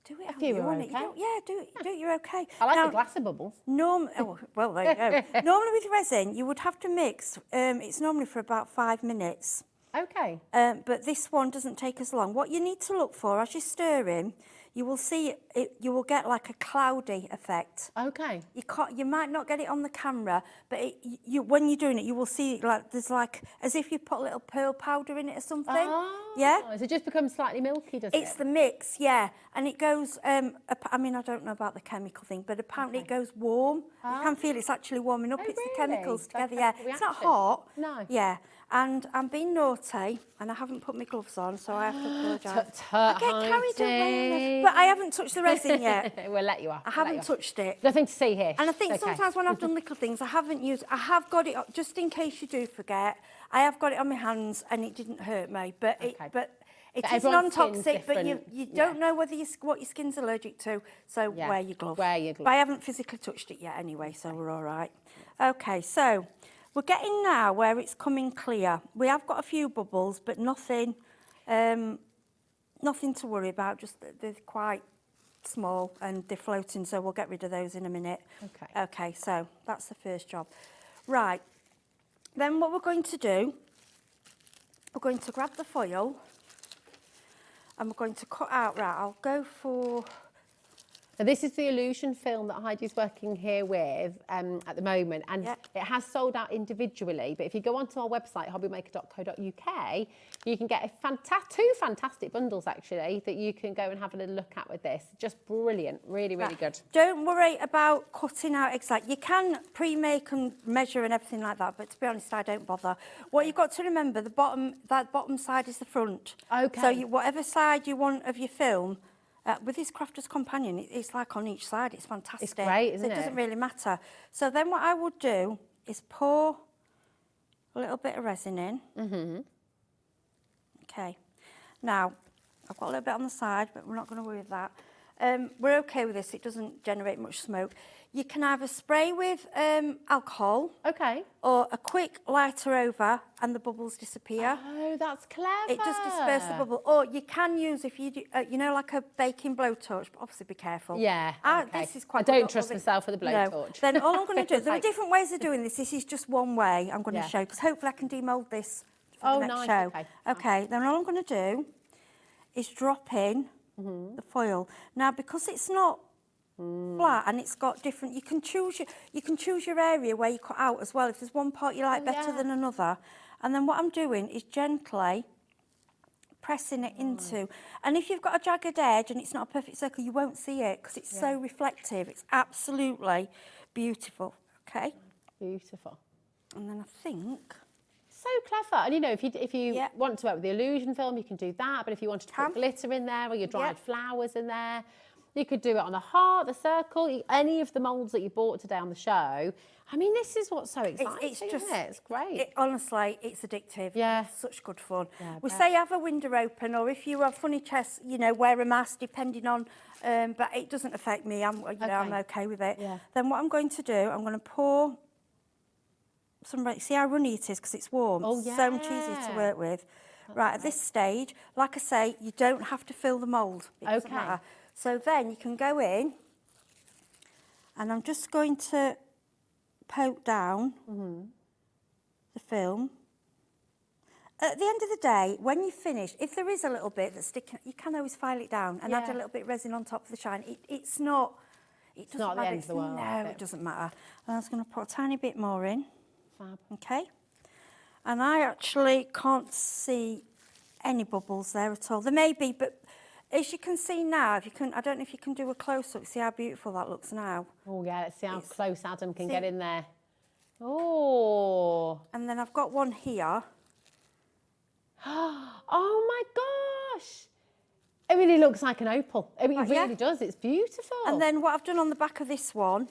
do it how few you are want it. You okay. don't, yeah, do it, you're okay. I like Now, a glass of bubbles. well, there you go. Normally with resin, you would have to mix, it's normally for about 5 minutes. Okay. But this one doesn't take as long. What you need to look for as you're stirring, you will see it. You will get like a cloudy effect. Okay. You might not get it on the camera, but when you're doing it, you will see it like there's like as if you put a little pearl powder in it or something. Oh, Yeah. Does it just become slightly milky, does It's it? the mix, yeah, and it goes. I mean, I don't know about the chemical thing, but apparently it goes warm. You can feel it's actually warming up. Oh, It's the really? chemicals It's like together. Yeah, chemical it's not reaction. hot. No. Yeah, and I'm being naughty, and I haven't put my gloves on, so I have to apologise. Tut, I get carried away, Heidi. but I haven't touched the resin yet. We'll let you off. I haven't touched it. Nothing to see here. And I think It's okay. sometimes when I've done little things, I have got it, just in case you do forget, I have got it on my hands and it didn't hurt me. But it is everyone's skin's non-toxic, but you different. don't know what your skin's allergic to, so Yeah. wear your glove. Wear your glove. But I haven't physically touched it yet anyway, so we're all right. Okay, so we're getting now where it's coming clear. We have got a few bubbles, but nothing to worry about, just they're quite small and they're floating, so we'll get rid of those in a minute. Okay. Okay, so that's the first job. Right, then what we're going to do, we're going to grab the foil and we're going to cut out, right, I'll go for Now, this is the illusion film that Heidi's working here with at the moment, and it has sold out individually. But if you go onto our website, hobbymaker.co.uk, you can get two fantastic bundles, actually, that you can go and have a little look at with this. Just brilliant. Really, really good. Don't worry about cutting out exactly. You can pre-make and measure and everything like that, but to be honest, I don't bother. What you've got to remember, that bottom side is the front. Okay. So whatever side you want of your film, with this Crafter's Companion, it's like on each side. It's fantastic. It's great, isn't it? It doesn't really matter. So then what I would do is pour a little bit of resin in. Mm-hmm. Okay. Now, I've got a little bit on the side, but we're not going to worry with that. We're okay with this. It doesn't generate much smoke. You can either spray with alcohol. Okay. Or a quick lighter over and the bubbles disappear. Oh, that's clever. It does disperse the bubble. Or you can use, if you do, you know, like a baking blowtorch, but obviously be careful. Yeah, okay. This is quite I don't trust myself with a blowtorch. No. Then all I'm going to do, there are different ways of doing this. This is just one way I'm going to show, because hopefully I can demould this for the next show. Okay, then all I'm going to do is drop in the foil. Now, because it's not flat and it's got different, you can choose your area where you cut out as well. If there's one part you like better than another, and then what I'm doing is gently pressing it into. And if you've got a jagged edge and it's not a perfect circle, you won't see it because it's so reflective. It's absolutely beautiful. Okay. Beautiful. And then I think. So clever. And you know, if you want to work with the illusion film, you can do that. But if you wanted to put glitter in there or your dried flowers in there, you could do it on a heart, the circle, any of the moulds that you bought today on the show. I mean, this is what's so exciting, it's just, isn't it? It's great. Honestly, it's addictive. Yeah. It's such good fun. Yeah, we say have a window open, or if you have funny chests, you know, wear a mask, depending on, but it doesn't affect me. I'm okay with it. Yeah. Then what I'm going to do, I'm going to pour some, see how runny it is because it's warm. Oh, It's so much easier to work with. Right, at this stage, like I say, you don't have to fill the mould. It doesn't matter. So then you can go in, and I'm just going to poke down the film. At the end of the day, when you finish, if there is a little bit that's sticking, you can always file it down and add a little bit of resin on top of the shine. It's not not the end of the world. No, it doesn't matter. And I was going to put a tiny bit more in. Fab. Okay. And I actually can't see any bubbles there at all. There may be, but as you can see now, if you can, I don't know if you can do a close-up, see how beautiful that looks now. Oh, yeah, let's see how close Adam can get in there. Oh. And then I've got one here. Oh, my gosh. I mean, it looks like an opal. I mean, it really does. It's beautiful. And then what I've done on the back of this one,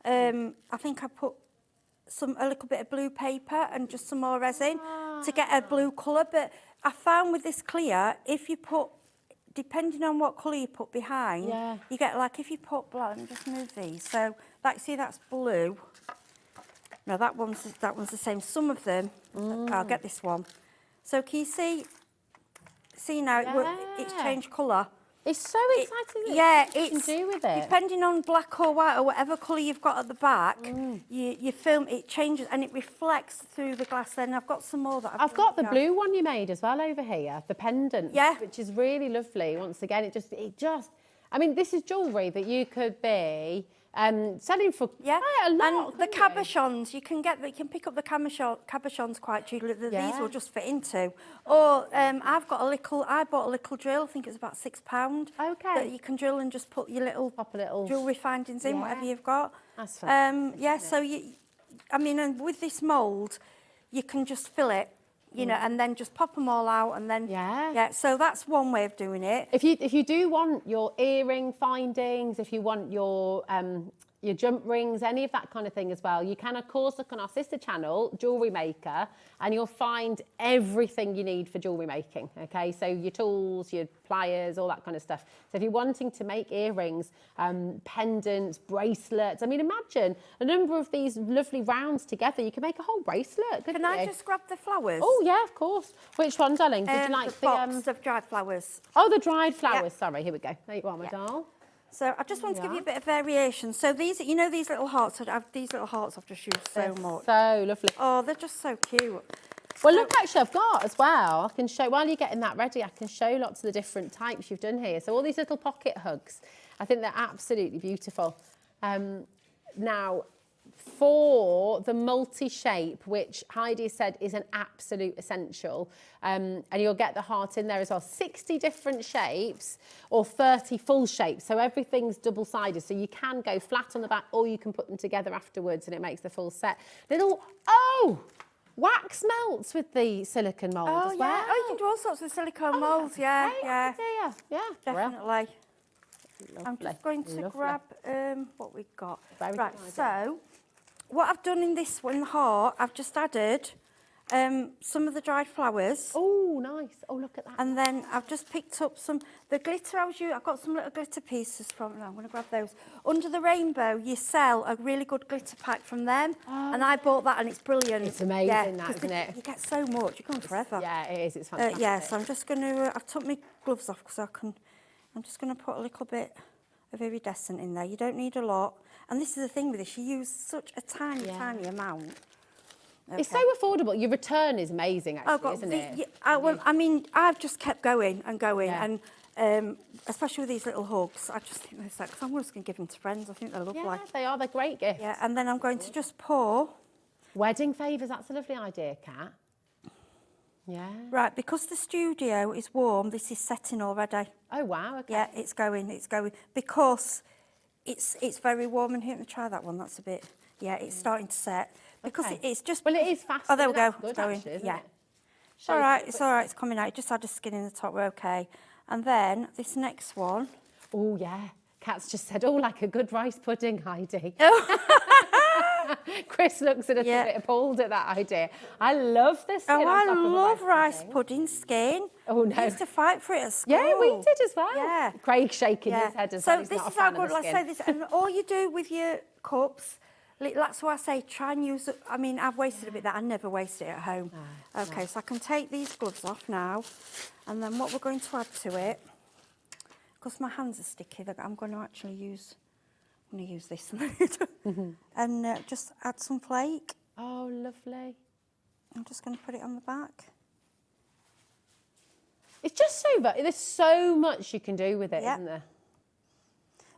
I think I put a little bit of blue paper and just some more resin to get a blue colour. But I found with this clear, if you put, depending on what colour you put behind, you get like, if you put black, let me just move these. So, see, that's blue. No, that one's the same. Some of them, I'll get this one. So can you see now, it's changed colour. It's so exciting. It's can do with it. Depending on black or white or whatever colour you've got at the back, you film, it changes and it reflects through the glass. Then I've got some more that I've got the blue one you made as well over here, the pendant, which is really lovely. Once again, it just, I mean, this is jewellery that you could be selling for quite a lot. And the cabochons, you can pick up the cabochons quite cheaply. These will just fit into. Or I bought a little drill. I think it's about £6. Okay. That you can drill and just put your little jewellery findings in, whatever you've got. That's fantastic. So and with this mould, you can just fill it. You know, and then just pop them all out, and then so that's one way of doing it. If you do want your earring findings, if you want your jump rings, any of that kind of thing as well, you can of course look on our sister channel, Jewellery Maker, and you'll find everything you need for jewellery making. Okay, so your tools, your pliers, all that kind of stuff. So if you're wanting to make earrings, pendants, bracelets, I mean, imagine a number of these lovely rounds together. You can make a whole bracelet. Can I just grab the flowers? Oh yeah, of course. Which one, darling? Did you like the box of dried flowers? Oh, the dried flowers. Sorry, here we go. There you are, my doll. So I just want to give you a bit of variation. So these, you know, these little hearts. I've just used so much. So lovely. Oh, they're just so cute. Well, look, actually, I've got as well. I can show, while you're getting that ready, I can show lots of the different types you've done here. So all these little pocket hugs. I think they're absolutely beautiful. Now, for the multi-shape, which Heidi said is an absolute essential, and you'll get the heart in there as well, 60 different shapes or 30 full shapes, so everything's double-sided, so you can go flat on the back or you can put them together afterwards and it makes the full set. Wax melts with the silicone mould as well. Oh, you can do all sorts of silicone moulds, yeah. Yeah, Definitely. Lovely. I'm just going to grab what we've got. Very right, good idea. so what I've done in this one, the heart, I've just added some of the dried flowers. Oh, nice. Oh, look at that. And then I've just picked up the glitter I've got some little glitter pieces from, I'm going to grab those. Under the Rainbow, you sell a really good glitter pack from them. And I bought that and it's brilliant. It's amazing, that, isn't it? You get so much, you come forever. Yeah, it is. It's fantastic. Yeah, so I'm just going to, I've took my gloves off because I'm just going to put a little bit of iridescent in there. You don't need a lot. And this is the thing with this, you use such a tiny amount. Okay. It's so affordable. Your return is amazing, actually, isn't it? Well, I mean, I've just kept going and going, and especially with these little hugs, I just think they're because I'm just going to give them to friends. I think they're lovely. Yeah, they are. They're great gifts. Yeah, and then I'm going to just pour. Wedding favours, that's a lovely idea, Kat. Yeah. Right, because the studio is warm, this is setting already. Oh, wow, okay. Yeah, it's going. Because it's very warm in here. Let me try that one, that's a bit, it's starting to set. Because it's just... Well, it is fast. Oh, there we go. Good, it's going. actually, isn't yeah. it? It's all right, it's coming out. Just add a skin in the top, we're okay. And then this next one... Oh, yeah. Kat's just said, like a good rice pudding, Heidi. Chris looks at us a bit appalled at that idea. I love this skin on top I of love a rice pudding skin. Oh, no. I used to fight for it at school. Yeah, we did as well. Yeah. Craig's shaking his head as well. So this is how good, like I say, this, and all you do with your cups, that's why I say try and use, I mean, I've wasted a bit that, I never waste it at home. Okay, so I can take these gloves off now, and then what we're going to add to it, because my hands are sticky, I'm going to actually use... I'm going to use this and just add some flake. Oh, lovely. I'm just going to put it on the back. It's just there's so much you can do with it, isn't there?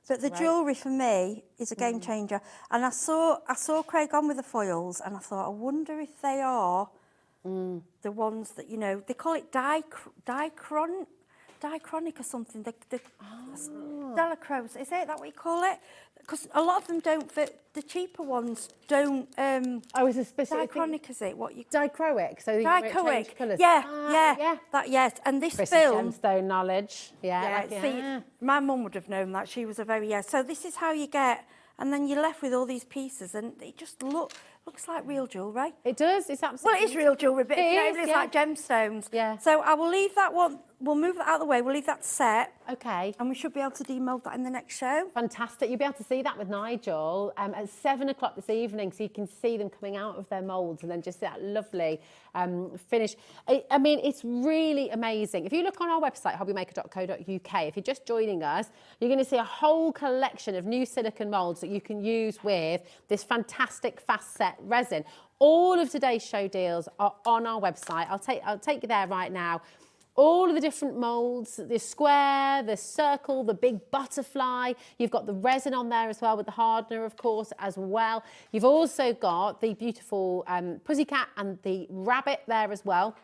But the jewellery for me is a game changer. And I saw Craig on with the foils and I thought, I wonder if they are the ones that, they call it dichronic or something. Delacrose, is that what you call it? Because a lot of them don't fit. The cheaper ones don't. Is a specific dichronic, is it? What you? Dichroic. So dichroic. Colours. Yeah. That And this film. Gemstone knowledge. Yeah. See, my mum would have known that. She was a very So this is how you get, and then you're left with all these pieces, and it just looks like real jewellery. It does. It's absolutely. Well, it is real jewellery, but it's like gemstones. Yeah. So I will leave that one. We'll move that out of the way. We'll leave that set. Okay. And we should be able to demold that in the next show. Fantastic. You'll be able to see that with Nigel at 7 o'clock this evening, so you can see them coming out of their moulds and then just that lovely finish. I mean, it's really amazing. If you look on our website, hobbymaker.co.uk, if you're just joining us, you're going to see a whole collection of new silicone moulds that you can use with this fantastic fast set resin. All of today's show deals are on our website. I'll take you there right now. All of the different moulds, the square, the circle, the big butterfly. You've got the resin on there as well with the hardener, of course, as well. You've also got the beautiful pussycat and the rabbit there as well.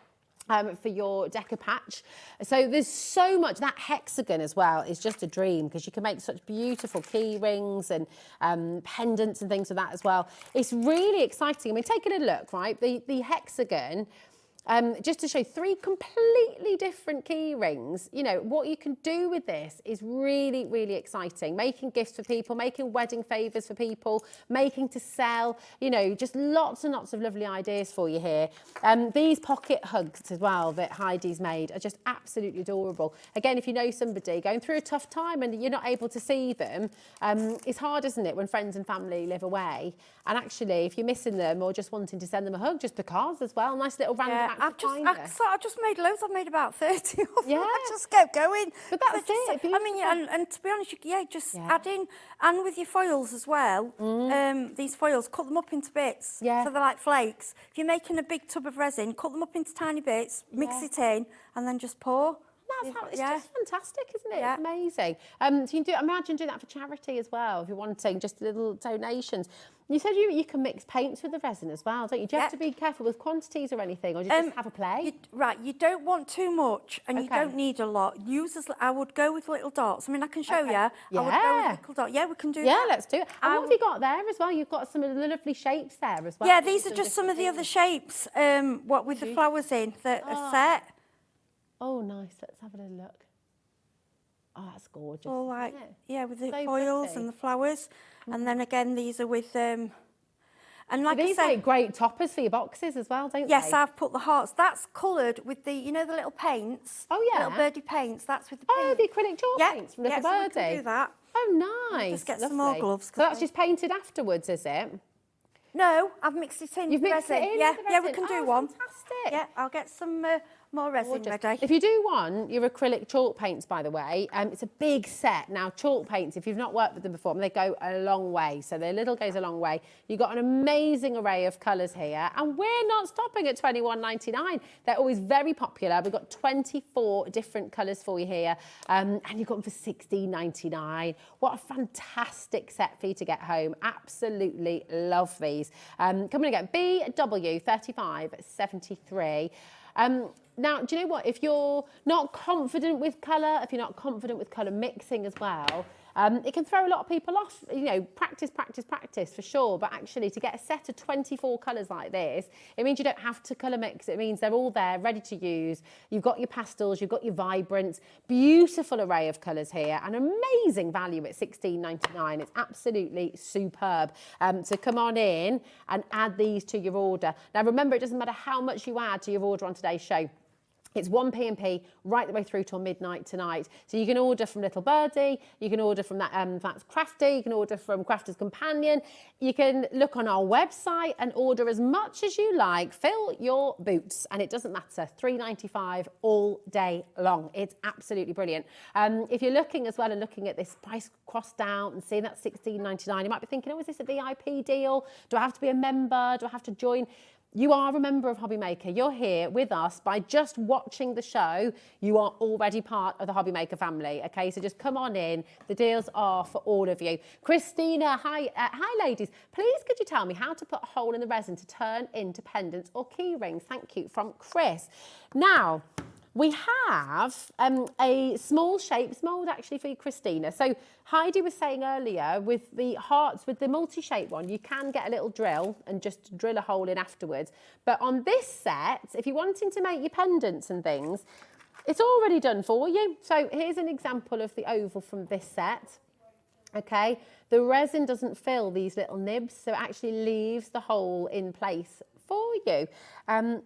For your deco patch. So there's so much. That hexagon as well is just a dream because you can make such beautiful key rings and pendants and things with that as well. It's really exciting. I mean, take a little look, right? The hexagon, just to show 3 completely different key rings. What you can do with this is really, really exciting. Making gifts for people, making wedding favours for people, making to sell, just lots and lots of lovely ideas for you here. These pocket hugs as well that Heidi's made are just absolutely adorable. Again, if you know somebody going through a tough time and you're not able to see them, it's hard, isn't it, when friends and family live away? And actually, if you're missing them or just wanting to send them a hug just because as well, nice little random act of kindness. I've just made loads. I've made about 30 of them. Yeah. I just kept going. But that's it. I mean, and to be honest, add in, and with your foils as well, these foils, cut them up into bits. Yeah. So they're like flakes. If you're making a big tub of resin, cut them up into tiny bits, mix it in, and then just pour. That's how, it's Yeah. just fantastic, isn't it? Yeah. It's amazing. So you can imagine doing that for charity as well, if you're wanting just little donations. You said you can mix paints with the resin as well, don't you? Do you have to be careful with quantities or anything, or do you just have a play? You don't want too much, and you don't need a lot. I would go with little dots. I mean, I can show you. I would go with little dots. Yeah, we can do that. Yeah, let's do it. And what have you got there as well? You've got some of the lovely shapes there as well. Yeah, these are just some of the other shapes, what with the flowers in that are set. Oh, nice. Let's have a little look. Oh, that's gorgeous. All like, yeah, with the So foils pretty. and the flowers. And then again, these are with, and like These I say, make great toppers for your boxes as well, don't yes, they? I've put the hearts. That's coloured with the, you know, the little paints. Oh, yeah. Little birdie paints. That's with the Oh, paint. the acrylic chalk paints from Little so we Birdie. can do that. Oh, nice. Just get Lovely. some more gloves. So that's just painted afterwards, is it? No, I've mixed it in. You've with mixed resin. it in Yeah, with the yeah, we resin. can do Oh, one. fantastic. Yeah, I'll get some more resin ready. If you do want your acrylic chalk paints, by the way, it's a big set. Now, chalk paints, if you've not worked with them before, they go a long way. So their little goes a long way. You've got an amazing array of colours here. And we're not stopping at £21.99. They're always very popular. We've got 24 different colours for you here. And you've got them for £16.99. What a fantastic set for you to get home. Absolutely love these. Coming again, BW3573. Now, do you know what? If you're not confident with colour, if you're not confident with colour mixing as well, it can throw a lot of people off. You know, practice, practice, practice for sure. But actually, to get a set of 24 colours like this, it means you don't have to colour mix. It means they're all there, ready to use. You've got your pastels, you've got your vibrants. Beautiful array of colours here, and amazing value at £16.99. It's absolutely superb. So come on in and add these to your order. Now, remember, it doesn't matter how much you add to your order on today's show. It's 1 p.m. right the way through till midnight tonight. So you can order from Little Birdie, you can order from that's Crafty, you can order from Crafter's Companion. You can look on our website and order as much as you like. Fill your boots, and it doesn't matter. £3.95 all day long. It's absolutely brilliant. If you're looking as well and looking at this price crossed out and seeing that £16.99, you might be thinking, oh, is this a VIP deal? Do I have to be a member? Do I have to join? You are a member of HobbyMaker. You're here with us by just watching the show. You are already part of the HobbyMaker family. Okay, so just come on in. The deals are for all of you. Christina, hi ladies. Please could you tell me how to put a hole in the resin to turn into pendants or key rings? Thank you, from Chris. Now, we have a small shapes mould actually for you, Christina. So Heidi was saying earlier with the hearts, with the multi-shape one, you can get a little drill and just drill a hole in afterwards. But on this set, if you're wanting to make your pendants and things, it's already done for you. So here's an example of the oval from this set. Okay, the resin doesn't fill these little nibs, so it actually leaves the hole in place for you,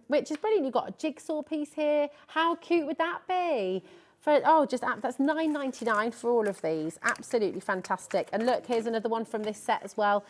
which is brilliant. You've got a jigsaw piece here. How cute would that be? That's $9.99 for all of these. Absolutely fantastic. And look, here's another one from this set as well,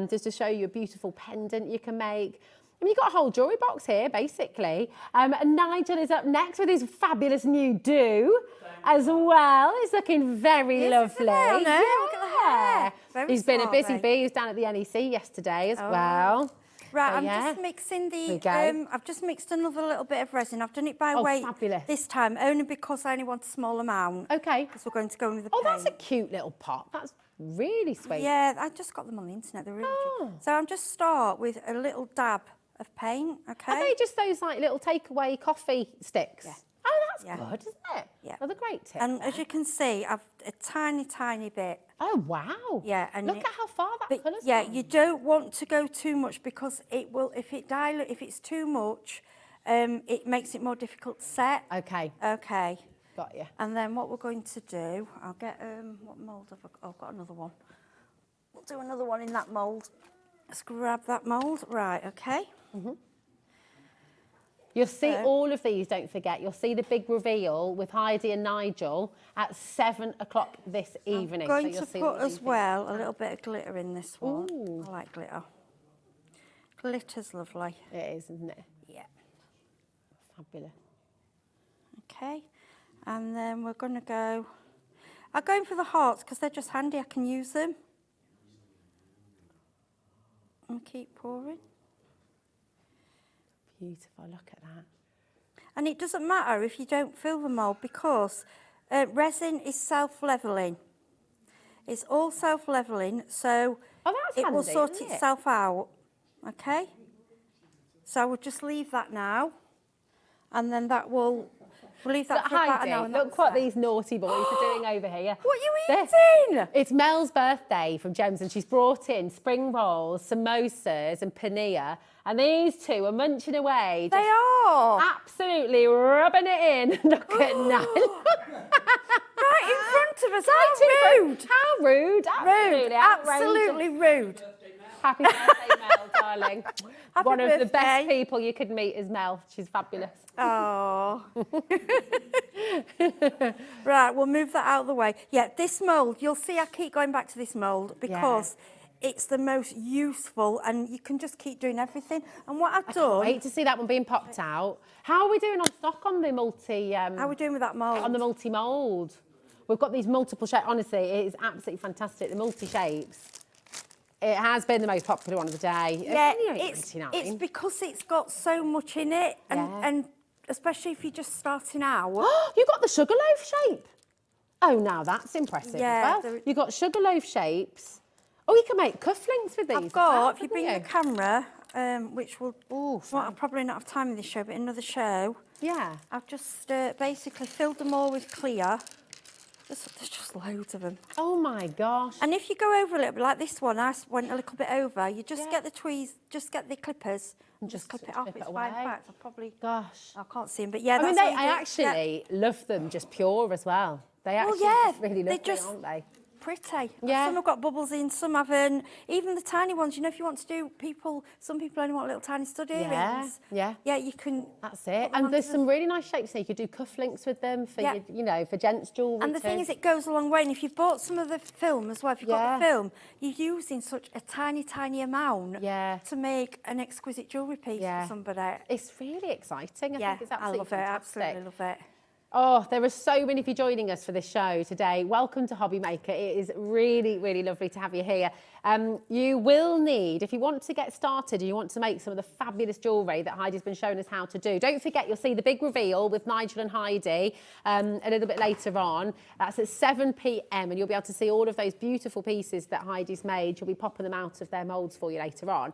just to show you a beautiful pendant you can make. I mean, you've got a whole jewellery box here, basically. And Nigel is up next with his fabulous new do as well. It's looking very lovely. Look at the hair. Very He's been a busy smart, bee. He was down at the NEC yesterday as well. Right, So, I'm yeah. just mixing There you the, go. I've just mixed another little bit of resin. I've done it by Oh, weight fabulous. this time, only because I only want a small amount. Okay. Because we're going to go in with the Oh, paint. that's a cute little pot. That's really sweet. Yeah, I just got them on the internet. They're really cute. So I'm just start with a little dab of paint, okay? Are they just those like little takeaway coffee sticks? Yeah. Oh, that's Yeah. good, isn't it? Yeah. Another great tip. And there. as you can see, I've a tiny, tiny bit. Oh, wow. Yeah, and look at how far that But colour's yeah, gone. you don't want to go too much because it will, if it's too much, it makes it more difficult to set. Okay, Okay. got you. And then what we're going to do, I'll get, what mould have I got? Oh, I've got another one. We'll do another one in that mould. Let's grab that mould. Right, okay. You'll see So- all of these, don't forget. You'll see the big reveal with Heidi and Nigel at 7 o'clock this evening. I'm going so you'll to see all put of these as things. well a little bit of glitter in this one. Ooh. I like glitter. Glitter's lovely. It is, isn't it? Yeah. Fabulous. Okay. And then we're going to go... I'm going for the hearts because they're just handy. I can use them. And keep pouring. Beautiful, look at that. And it doesn't matter if you don't fill the mould because resin is self-levelling. It's all self-levelling, so it will sort itself out. Okay? So we'll just leave that now. And then that will... We'll leave that for about an hour. Look what these naughty boys are doing over here. What are you eating? It's Mel's birthday from Gems, and she's brought in spring rolls, samosas and paneer. And these two are munching away. They are. Absolutely rubbing it in. Look at Nat. Right in front of us. How rude. How rude. Absolutely, Absolutely rude. Happy birthday, Mel, darling. Happy One of the best birthday. people you could meet is Mel. She's fabulous. Oh. Right, we'll move that out of the way. Yeah, this mould, you'll see I keep going back to this mould because it's the most useful and you can just keep doing everything. And what I've done... Wait to see that one being popped out. How are we doing on stock on the multi... how are we doing with that mould? On the multi-mould. We've got these multiple shapes. Honestly, it is absolutely fantastic. The multi-shapes. It has been the most popular one of the day. Yeah, it's it's because it's got so much in it and especially if you're just starting out. You got the sugarloaf shape. Oh, now that's impressive Yeah, as well. You've got sugarloaf shapes. Oh, you can make cufflinks with these. I've got, if you bring the camera, which will, I'll probably not have time in this show, but another show. Yeah. I've just basically filled them all with clear. There's just loads of them. Oh my gosh. And if you go over a little bit, like this one, I went a little bit over, you just get the tweezers, just get the clippers and just clip it off. It's fine. In fact, I'll probably... Gosh. I can't see them, but yeah, I mean, that's I actually love them just pure as well. They actually really lovely, aren't they? Pretty. Yeah. Some have got bubbles in, some haven't. Even the tiny ones, you know, if you want to do some people only want little tiny stud earrings. Yeah. Yeah, you can. That's it. And there's some really nice shapes there. You could do cufflinks with them for, you know, for gents' jewellery. And the thing is, it goes a long way. And if you've bought some of the film as well, if you've got the film, you're using such a tiny, tiny amount to make an exquisite jewellery piece for somebody. It's really exciting. I think it's absolutely fantastic. Absolutely love it. Oh, there are so many of you joining us for this show today. Welcome to HobbyMaker. It is really, really lovely to have you here. You will need, if you want to get started and you want to make some of the fabulous jewellery that Heidi's been showing us how to do, don't forget you'll see the big reveal with Nigel and Heidi a little bit later on. That's at 7 p.m. and you'll be able to see all of those beautiful pieces that Heidi's made. She'll be popping them out of their moulds for you later on.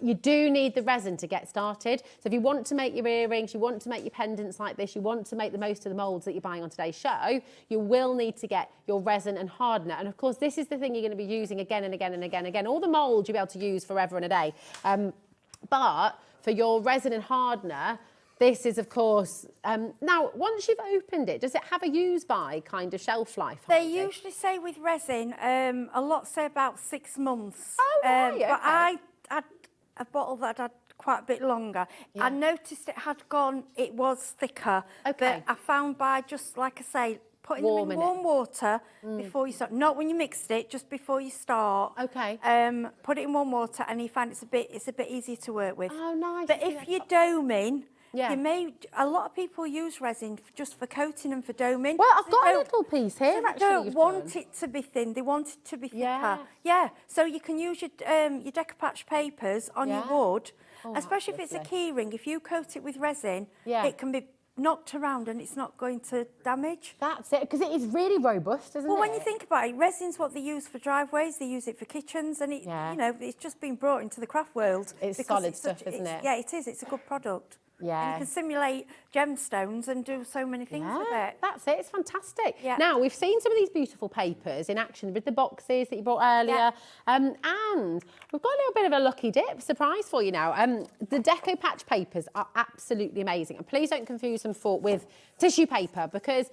You do need the resin to get started. So if you want to make your earrings, you want to make your pendants like this, you want to make the most of the moulds that you're buying on today's show, you will need to get your resin and hardener. And of course, this is the thing you're going to be using again and again and again and again. All the moulds you'll be able to use forever and a day. But for your resin and hardener, this is, of course, now, once you've opened it, does it have a use-by kind of shelf life? They usually say with resin, a lot say about 6 months. Oh, right, But I had a bottle that had quite a bit longer. I noticed it had gone, it was thicker. But I found by just, like I say, putting them in warm water before you start. Not when you mixed it, just before you start. Put it in warm water and you find it's a bit easier to work with. Oh, nice. But if you're doming, a lot of people use resin just for coating and for doming. Well, I've got a little piece here. They don't want it to be thin. They want it to be thicker. Yeah. So you can use your decoupage papers on your wood, especially if it's a key ring. If you coat it with resin, it can be knocked around and it's not going to damage. That's it, because it is really robust, isn't it? Well, when you think about it, resin's what they use for driveways, they use it for kitchens, and you know, it's just been brought into the craft world. It's solid stuff, isn't it? Yeah, it is. It's a good product. Yeah. And you can simulate gemstones and do so many things with it. That's it. It's fantastic. Yeah. Now, we've seen some of these beautiful papers in action with the boxes that you brought earlier. And we've got a little bit of a lucky dip surprise for you now. The Deco Patch papers are absolutely amazing. And please don't confuse them with tissue paper, because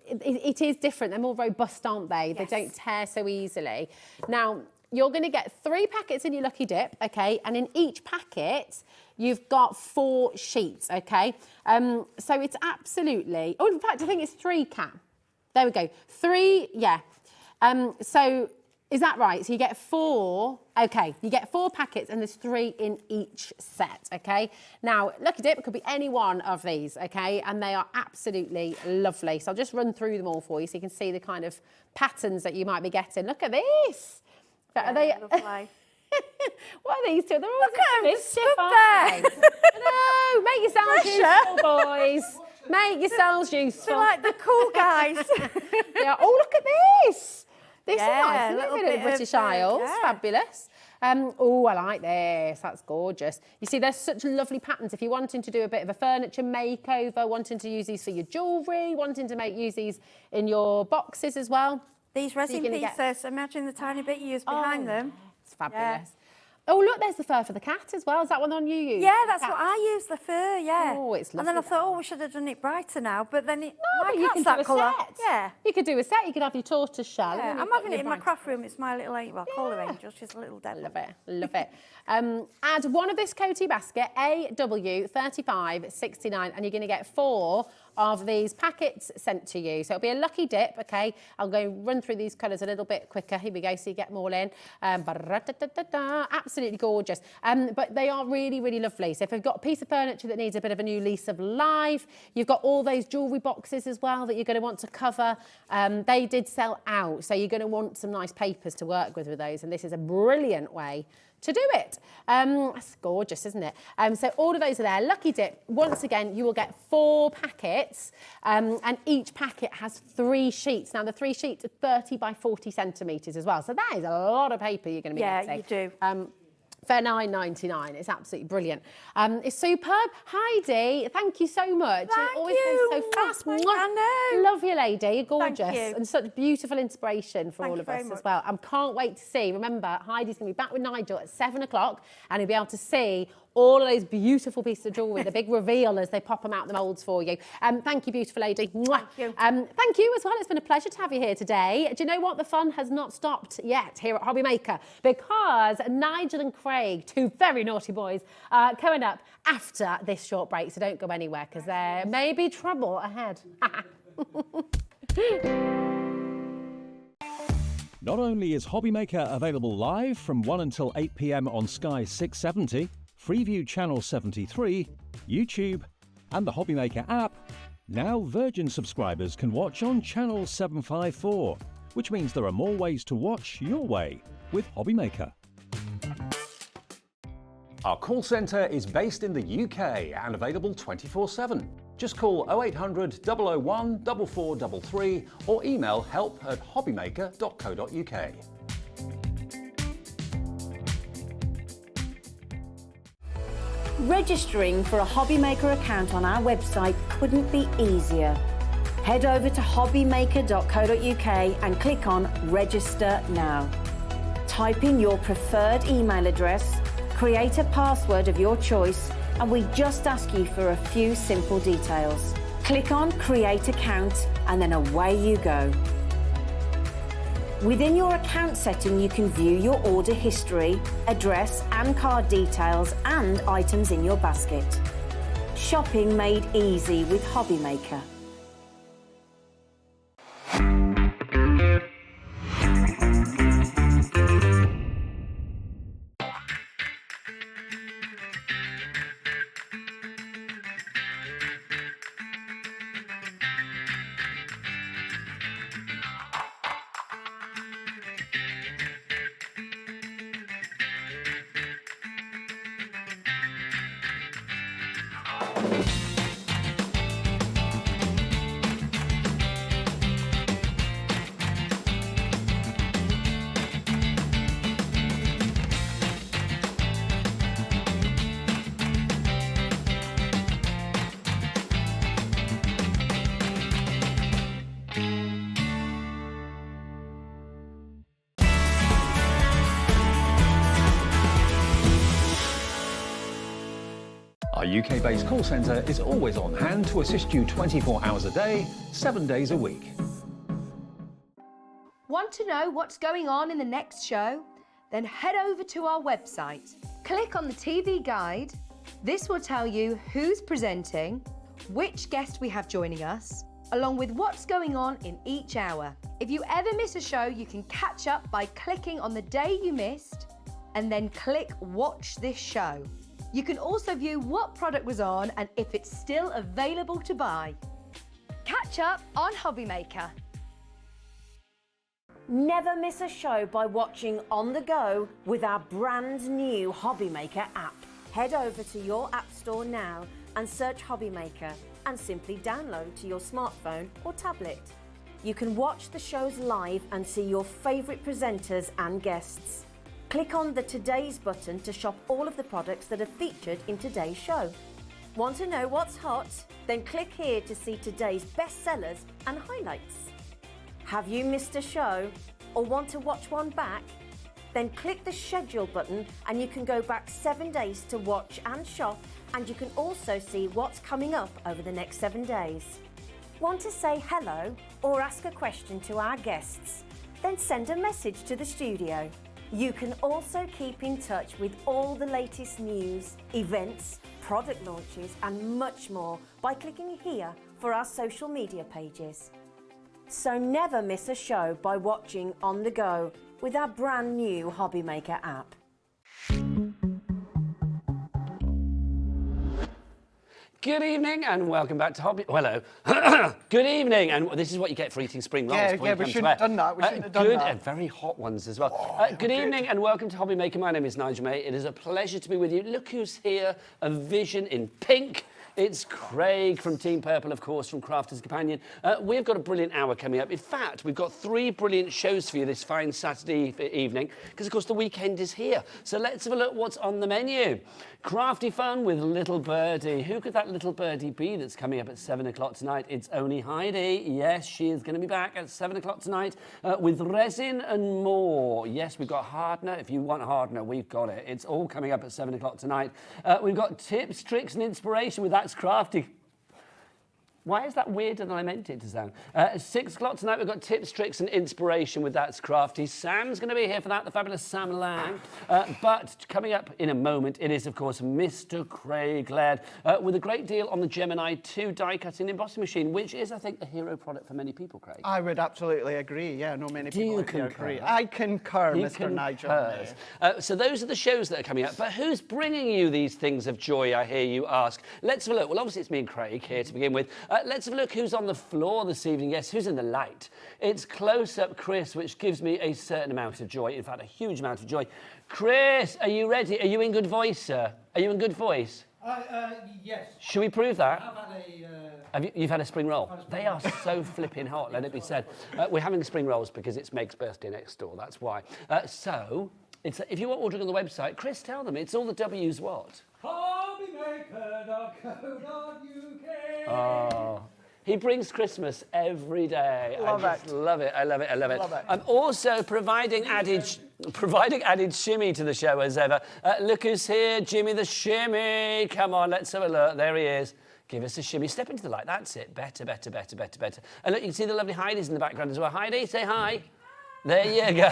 it is different. They're more robust, aren't they? They don't tear so easily. Now, you're going to get 3 packets in your lucky dip, okay? And in each packet, you've got 4 sheets, okay? So it's absolutely... Oh, in fact, I think it's 3, Kat. There we go. 3, yeah. So is that right? So you get 4... Okay, you get 4 packets and there's 3 in each set, okay? Now, lucky dip could be any one of these, okay? And they are absolutely lovely. So I'll just run through them all for you so you can see the kind of patterns that you might be getting. Look at this. Are they... Lovely. What are these two? They're all Look at them, mischief, aren't they? No, make yourselves Useful, boys. Make yourselves useful. So like the cool guys. Yeah. Oh, look at this. This is nice, isn't it? little For the bit of, British Isles. yeah. Fabulous. Oh, I like this. That's gorgeous. You see, there's such lovely patterns. If you're wanting to do a bit of a furniture makeover, wanting to use these for your jewellery, wanting to use these in your boxes as well. These resin you're gonna pieces, imagine the tiny bit you use behind them. It's fabulous. Oh, look, there's the fur for the cat as well. Is that one on you use? Yeah, that's what I use, the fur, yeah. Oh, it's lovely. And then I thought, oh, we should have done it brighter now, but then it, No, my but you cat's can that do a colour. set. Yeah. You could do a set. You could have your tortoise shell. Yeah, and I'm you've got having it your in my bright- craft room. It's my little angel. Well, I call her Angel. She's a little devil. Love it, love it. Add one of this coatie basket, AW3569, and you're going to get 4 of these packets sent to you. So it'll be a lucky dip, okay? I'll go run through these colours a little bit quicker. Here we go, so you get them all in. Absolutely gorgeous. But they are really, really lovely. So if you've got a piece of furniture that needs a bit of a new lease of life, you've got all those jewellery boxes as well that you're going to want to cover. They did sell out, so you're going to want some nice papers to work with those, and this is a brilliant way to do it. It's gorgeous, isn't it? So all of those are there. Lucky dip. Once again, you will get 4 packets, and each packet has 3 sheets. Now, the 3 sheets are 30 by 40 centimetres as well. So that is a lot of paper you're going to be getting. Yeah, you do. For $9.99. It's absolutely brilliant. It's superb. Heidi, thank you so much. Thank You've always you. been so fast. I Mwah. Love you, lady. You're gorgeous. Thank you. And such beautiful inspiration for Thank all you of very us as much. well. I can't wait to see. Remember, Heidi's going to be back with Nigel at 7 o'clock, and he'll be able to see all of those beautiful pieces of jewellery, the big reveal as they pop them out the moulds for you. Thank you, beautiful lady. Mwah. Thank you. Thank you as well. It's been a pleasure to have you here today. Do you know what? The fun has not stopped yet here at HobbyMaker, because Nigel and Craig, 2 very naughty boys, are coming up after this short break. So don't go anywhere, because there may be trouble ahead. Not only is HobbyMaker available live from 1 until 8 p.m. on Sky 670, Freeview Channel 73, YouTube, and the HobbyMaker app, now Virgin subscribers can watch on Channel 754, which means there are more ways to watch your way with HobbyMaker. Our call centre is based in the UK and available 24/7. Just call 0800 001 4433 or email help@hobbymaker.co.uk. Registering for a HobbyMaker account on our website couldn't be easier. Head over to hobbymaker.co.uk and click on Register Now. Type in your preferred email address, create a password of your choice, and we just ask you for a few simple details. Click on Create Account and then away you go. Within your account setting, you can view your order history, address and card details, and items in your basket. Shopping made easy with HobbyMaker. Our UK-based call centre is always on hand to assist you 24 hours a day, 7 days a week. Want to know what's going on in the next show? Then head over to our website. Click on the TV guide. This will tell you who's presenting, which guest we have joining us, along with what's going on in each hour. If you ever miss a show, you can catch up by clicking on the day you missed and then click Watch This Show. You can also view what product was on and if it's still available to buy. Catch up on HobbyMaker. Never miss a show by watching on the go with our brand new HobbyMaker app. head over to your app store now and search HobbyMaker and simply download to your smartphone or tablet. You can watch the shows live and see your favourite presenters and guests. Click on the Today's button to shop all of the products that are featured in today's show. Want to know what's hot? Then click here to see today's bestsellers and highlights. Have you missed a show or want to watch one back? Then click the schedule button and you can go back 7 days to watch and shop, and you can also see what's coming up over the next 7 days. Want to say hello or ask a question to our guests? Then send a message to the studio. You can also keep in touch with all the latest news, events, product launches and much more by clicking here for our social media pages. So never miss a show by watching on the go with our brand new HobbyMaker app. Good evening and welcome back to Hobby... Well, hello. Good evening, and this is what you get for eating spring rolls. Yeah, we shouldn't have done that. We shouldn't have done good that. and very hot ones as well. Good evening and welcome to HobbyMaker. My name is Nigel May. It is a pleasure to be with you. Look who's here, a vision in pink. It's Craig from Team Purple, of course, from Crafter's Companion. We've got a brilliant hour coming up. In fact, we've got 3 brilliant shows for you this fine Saturday evening, because, of course, the weekend is here. So let's have a look what's on the menu. Crafty fun with Little Birdie. Who could that little birdie be that's coming up at 7 o'clock tonight? It's only Heidi. Yes, she is going to be back at 7 o'clock tonight with resin and more. Yes, we've got hardener. If you want hardener, we've got it. It's all coming up at 7 o'clock tonight. We've got tips, tricks and inspiration with That's Crafty. Why is that weirder than I meant it to sound? 6 o'clock tonight, we've got tips, tricks and inspiration with That's Crafty. Sam's going to be here for that, the fabulous Sam Lang. But coming up in a moment, it is, of course, Mr. Craig Laird with a great deal on the Gemini 2 die-cutting embossing machine, which is, I think, the hero product for many people, Craig. I would absolutely agree. Yeah, no, many Do people you here concur? agree. I concur, He Mr. Nigel. concurs. So those are the shows that are coming up. But who's bringing you these things of joy, I hear you ask? Let's have a look. Well, obviously, it's me and Craig here to begin with. Let's have a look who's on the floor this evening. Yes, who's in the light? It's Close-Up Chris, which gives me a certain amount of joy. In fact, a huge amount of joy. Chris, are you ready? Are you in good voice, sir? Are you in good voice? Yes. Should we prove that? I've had You've had a spring roll? They are so flipping hot, let it be said. We're having spring rolls because it's Meg's birthday next door, that's why. If you are ordering on the website, Chris, tell them, it's all the W's what? HobbyMaker.co.uk. Oh. He brings Christmas every day. Love I just it. love it. I love it. I love it. Love it. I'm also providing added shimmy to the show as ever. Look who's here, Jimmy the Shimmy. Come on, let's have a look. There he is. Give us a shimmy. Step into the light. That's it. Better, better, better, better, better. And look, you can see the lovely Heidi's in the background as well. Heidi, say hi. There you go.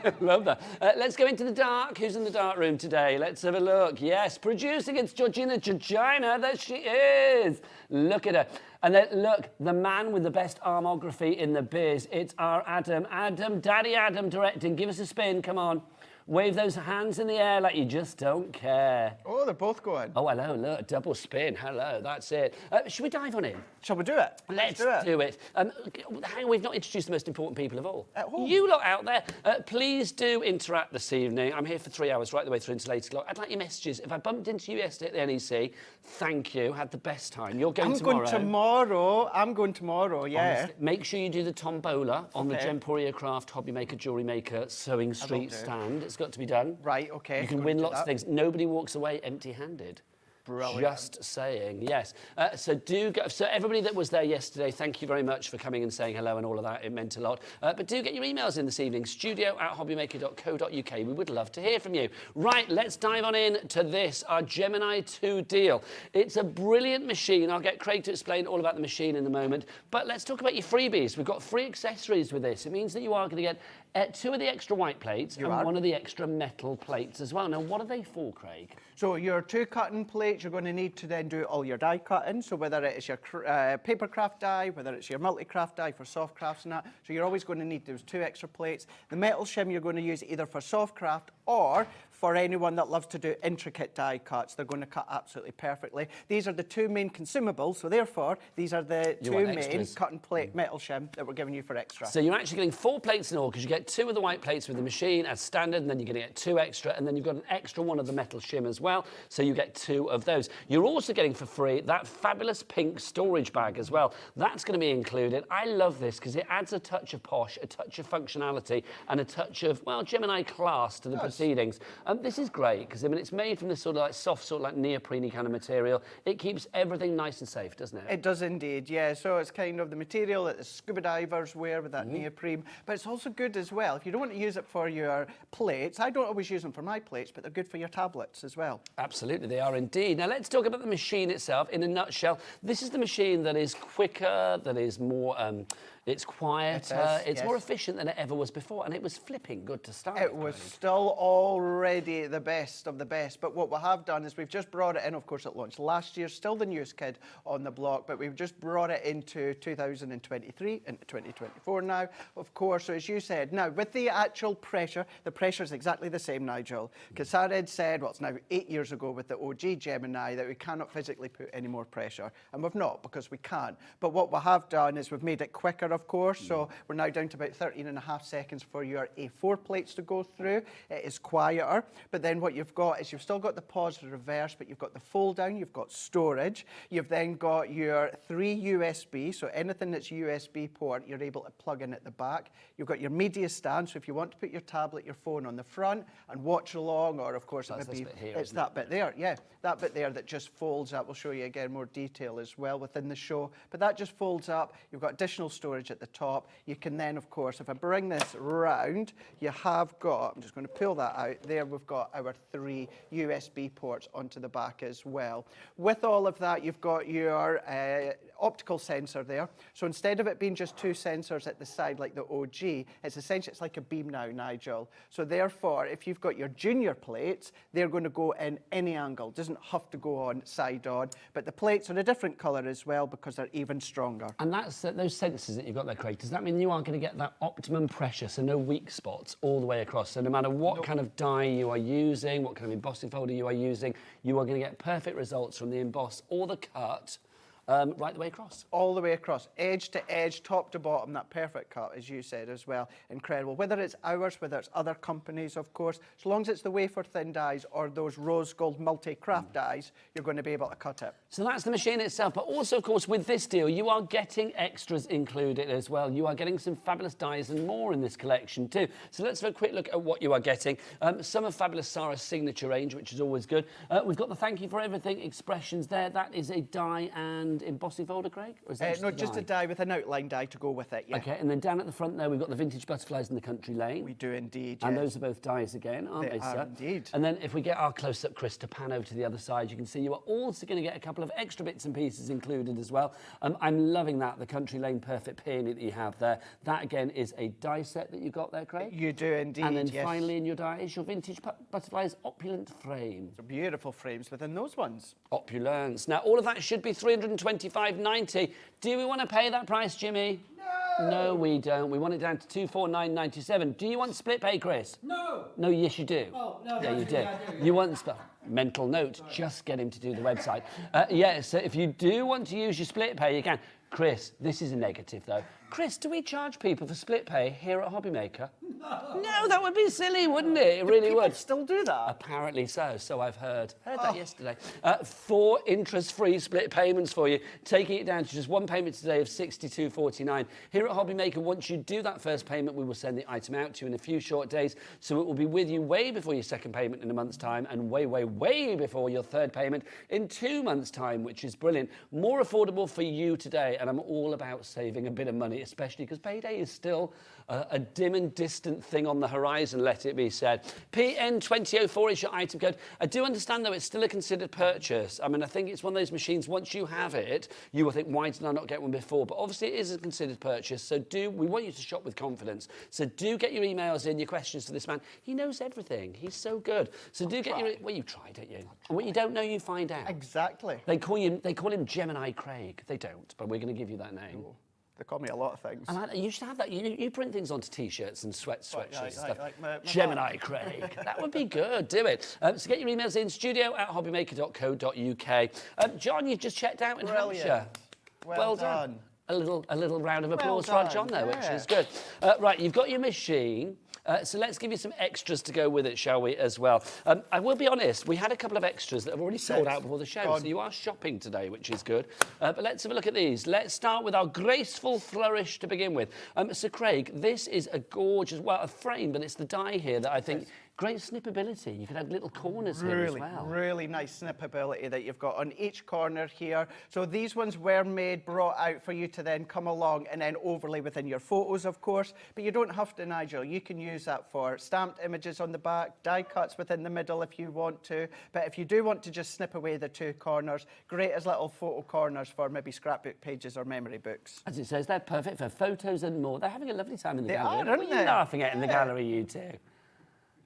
I love that. Let's go into the dark. Who's in the dark room today? Let's have a look. Yes, producing, it's Georgina Georgina. There she is. Look at her. And then, look, the man with the best armography in the biz. It's our Adam. Adam, Daddy Adam directing. Give us a spin. Come on. Wave those hands in the air like you just don't care. Oh, they're both going. Oh, hello, look, double spin. Hello, that's it. Should we dive on in? Shall we do it? Let's do it. Hang on, we've not introduced the most important people of all. Who? You lot out there, please do interact this evening. I'm here for 3 hours, right the way through until 8 o'clock. I'd like your messages. If I bumped into you yesterday at the NEC, thank you. Had the best time. You're going tomorrow. I'm going tomorrow, yeah. Honestly, make sure you do the tombola on the Gemporia Craft HobbyMaker Jewellery Maker Sewing Street stand. It's got to be done. Right, okay. You can win lots of things. Nobody walks away empty-handed. Brilliant. Just saying, yes. So do go. So everybody that was there yesterday, thank you very much for coming and saying hello and all of that. It meant a lot. But do get your emails in this evening. studio@hobbymaker.co.uk. We would love to hear from you. Right, let's dive on in to this, our Gemini 2 deal. It's a brilliant machine. I'll get Craig to explain all about the machine in a moment. But let's talk about your freebies. We've got free accessories with this. It means that you are going to get 2 of the extra white plates and 1 of the extra metal plates as well. Now, what are they for, Craig? So your 2 cutting plates, you're going to need to then do all your die cutting. So whether it's your paper craft die, whether it's your multi-craft die for soft crafts and that. So you're always going to need those 2 extra plates. The metal shim you're going to use either for soft craft or for anyone that loves to do intricate die cuts, they're going to cut absolutely perfectly. These are the two main consumables, so therefore, these are the two main cut and plate metal shim that we're giving you for extra. So you're actually getting 4 plates in all, because you get 2 of the white plates with the machine as standard, and then you're going to get 2 extra, and then you've got an extra one of the metal shim as well, so you get 2 of those. You're also getting for free that fabulous pink storage bag as well. That's going to be included. I love this because it adds a touch of posh, a touch of functionality, and a touch of, well, Gemini class to the proceedings. This is great because, I mean, it's made from this sort of like soft, sort of like neoprene kind of material. It keeps everything nice and safe, doesn't it? It does indeed, yeah. So it's kind of the material that the scuba divers wear with that neoprene, but it's also good as well. If you don't want to use it for your plates, I don't always use them for my plates, but they're good for your tablets as well. Absolutely, they are indeed. Now let's talk about the machine itself in a nutshell. This is the machine that is quicker, that is more, it's quieter, it's more efficient than it ever was before, and it was flipping good to start. It was still already the best of the best, but what we have done is we've just brought it in. Of course, it launched last year, still the newest kid on the block, but we've just brought it into 2023, into 2024 now, of course. So as you said, now with the actual pressure, the pressure is exactly the same, Nigel, because Sarah had said, well, it's now 8 years ago with the OG Gemini, that we cannot physically put any more pressure, and we've not, because we can't. But what we have done is we've made it quicker, of course, so we're now down to about 13.5 seconds for your A4 plates to go through. It is quieter, but then what you've got is you've still got the pause and reverse, but you've got the fold down, you've got storage, you've then got your 3 USB, so anything that's USB port, you're able to plug in at the back. You've got your media stand, so if you want to put your tablet, your phone on the front and watch along, or of course That's it would be, this bit here, it's isn't that bit there, yeah, that bit there that just folds up. We'll show you again more detail as well within the show, but that just folds up. You've got additional storage at the top. You can then, of course, if I bring this round, you have got, I'm just going to pull that out, there we've got our 3 USB ports onto the back as well. With all of that, you've got your optical sensor there. So instead of it being just 2 sensors at the side like the OG, it's essentially, it's like a beam now, Nigel. So therefore, if you've got your junior plates, they're going to go in any angle. Doesn't have to go on side on, but the plates are a different color as well because they're even stronger. And that's those sensors that you've got there, Craig. Does that mean you are going to get that optimum pressure, so no weak spots all the way across? So no matter what kind of die you are using, what kind of embossing folder you are using, you are going to get perfect results from the emboss or the cut right the way across. All the way across, edge to edge, top to bottom, that perfect cut, as you said as well. Incredible. Whether it's ours, whether it's other companies, of course, as long as it's the wafer thin dies or those rose gold multi-craft dies, you're going to be able to cut it. So that's the machine itself, but also, of course, with this deal, you are getting extras included as well. You are getting some fabulous dies and more in this collection too. So let's have a quick look at what you are getting. Some of fabulous Sarah's signature range, which is always good. We've got the thank you for everything expressions there. That is a die and embossing folder, Craig? Or is that just a die with an outline die to go with it, yeah. Okay, and then down at the front there, we've got the vintage butterflies in the country lane. We do indeed, And yes. those are both dies again, aren't they, sir? Indeed. And then if we get our close-up, Chris, to pan over to the other side, you can see you are also going to get a couple of extra bits and pieces included as well. I'm loving that, the country lane perfect peony that you have there. That, again, is a die set that you got there, Craig? You do indeed, And then yes. finally in your die is your vintage butterflies opulent frame. They're beautiful frames within those ones. Opulence. Now, all of that should be $325.90. Do we want to pay that price, Jimmy? No! No, we don't. We want it down to $249.97. Do you want split pay, Chris? No! No, yes, you do. Oh, no, Yeah, you do. yeah, I do, yeah. You want mental note, just get him to do the website. Yeah, so if you do want to use your split pay, you can. Chris, this is a negative, though. Chris, do we charge people for split pay here at HobbyMaker? No, that would be silly, wouldn't it? It really would. Still do that? Apparently so I've heard. Heard that yesterday. 4 interest-free split payments for you, taking it down to just 1 payment today of $62.49. Here at HobbyMaker, once you do that first payment, we will send the item out to you in a few short days, so it will be with you way before your second payment in a month's time, and way, way, way before your third payment in 2 months' time, which is brilliant. More affordable for you today, and I'm all about saving a bit of money, especially because payday is still a dim and distant thing on the horizon, let it be said. PN2004 is your item code. I do understand, though, it's still a considered purchase. I mean, I think it's one of those machines, once you have it, you will think, why did I not get one before? But obviously it is a considered purchase, so we want you to shop with confidence. So do get your emails in, your questions to this man. He knows everything. He's so good. So do get your... Well, you tried it, you. And what you don't know, you find out. Exactly. They call him Gemini Craig. They don't, but we're going to give you that name. They call me a lot of things. And you should have that. You print things onto T-shirts and sweatshirts and stuff. Like Gemini Craig. That would be good. Do it. So get your emails in studio@hobbymaker.co.uk. John, you've just checked out in Hampshire. Well done. A little round of applause for our John there, which is good. Right, you've got your machine. So let's give you some extras to go with it, shall we, as well. I will be honest, we had a couple of extras that have already sold out before the show, so you are shopping today, which is good. But let's have a look at these. Let's start with our graceful flourish to begin with. So, Craig, this is a gorgeous, well, a frame, but it's the die here that I think... Great snippability. You could have little corners here as well. Really nice snippability that you've got on each corner here. So these ones were made, brought out for you to then come along and then overlay within your photos, of course. But you don't have to, Nigel. You can use that for stamped images on the back, die cuts within the middle if you want to. But if you do want to just snip away the two corners, great as little photo corners for maybe scrapbook pages or memory books. As it says, they're perfect for photos and more. They're having a lovely time in the gallery. Aren't what are you laughing at in the gallery, you two?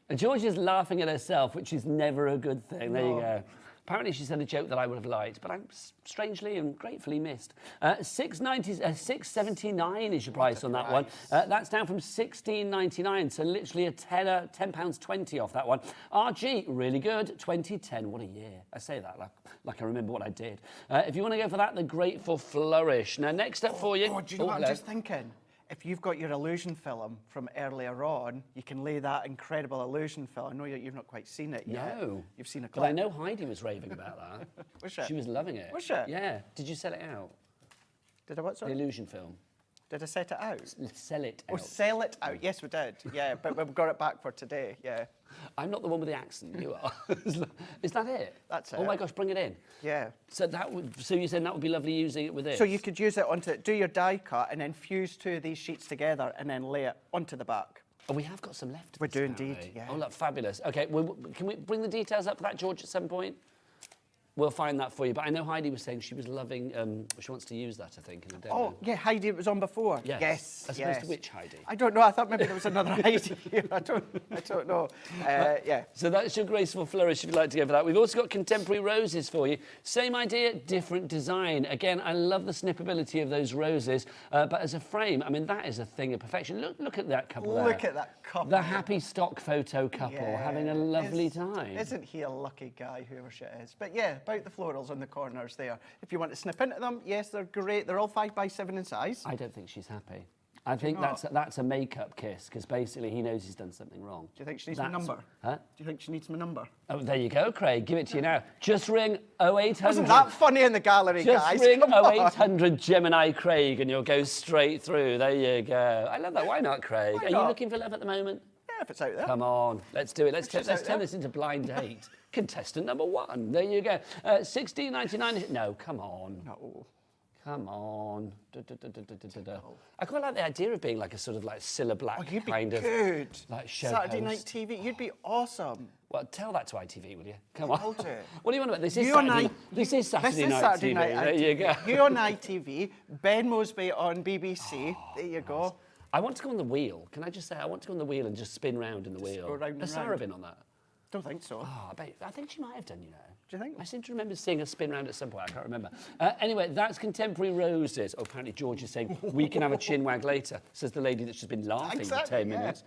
And Georgia's laughing at herself, which is never a good thing. There you go. Apparently she said a joke that I would have liked, but I'm strangely and gratefully missed. $6.79 is your price on that one. That's down from $16.99, so literally a £10.20 off that one. RG, really good. 2010, what a year. I say that like I remember what I did. If you want to go for that, the Grateful Flourish. Now, next up for you... Oh, do you know what I'm just thinking? If you've got your illusion film from earlier on, you can lay that incredible illusion film. I know you've not quite seen it yet. No. You've seen a clip. But I know Heidi was raving about that. Was she? She was loving it. Was she? Yeah. Did you sell it out? Did I what, sorry? The illusion film. Did I set it out? Sell it out. Oh, sell it out. Yes, we did. Yeah, but we've got it back for today. Yeah. I'm not the one with the accent. You are. Is that it? That's it. Oh my gosh, bring it in. Yeah. So you said that would be lovely using it with this. So you could use it do your die cut and then fuse two of these sheets together and then lay it onto the back. Oh, we have got some left. We do indeed. Yeah. Oh, look, fabulous. Okay, can we bring the details up for that, George, at some point? We'll find that for you. But I know Heidi was saying she was loving, she wants to use that, I think, in a demo. Oh, yeah, Heidi, it was on before. Yes. As opposed to which Heidi? I don't know. I thought maybe there was another Heidi here. I don't know. Yeah. So that's your graceful flourish if you'd like to go for that. We've also got contemporary roses for you. Same idea, different design. Again, I love the snippability of those roses. But as a frame, I mean, that is a thing of perfection. Look at that couple there. Look at that couple. The happy stock photo couple having a lovely time. Isn't he a lucky guy, whoever she is? But yeah, about the florals on the corners there. If you want to snip into them, yes, they're great. They're all 5x7 in size. I don't think she's happy. I think that's a makeup kiss, because basically he knows he's done something wrong. Do you think she needs my number? Huh? Do you think she needs my number? Oh, there you go, Craig. Give it to you now. Just ring 0800. Wasn't that funny in the gallery, guys? Just ring 0800 Gemini Craig and you'll go straight through. There you go. I love that. Why not, Craig? Are you looking for love at the moment? Yeah, if it's out there. Come on, let's do it. Let's turn this into blind date. Contestant number 1. There you go. $16.99. No, come on. No. Come on. I quite like the idea of being like a sort of like Cilla Black you'd be kind good. of like show Saturday host. night TV. You'd be awesome. Well, tell that to ITV, will you? Come on. I'll do it. What do you want about this? This is Saturday night TV. There you go. You on ITV, Ben Mosby on BBC. There you go. I want to go on the wheel. Can I just say, I want to go on the wheel and just spin round in the wheel. Go round Has and Sarah round. been on that? Don't think so. Oh, I think she might have done, you know. Do you think? I seem to remember seeing her spin round at some point. I can't remember. Anyway, that's contemporary roses. Oh, apparently George is saying we can have a chin wag later, says the lady that's just been laughing for 10 minutes.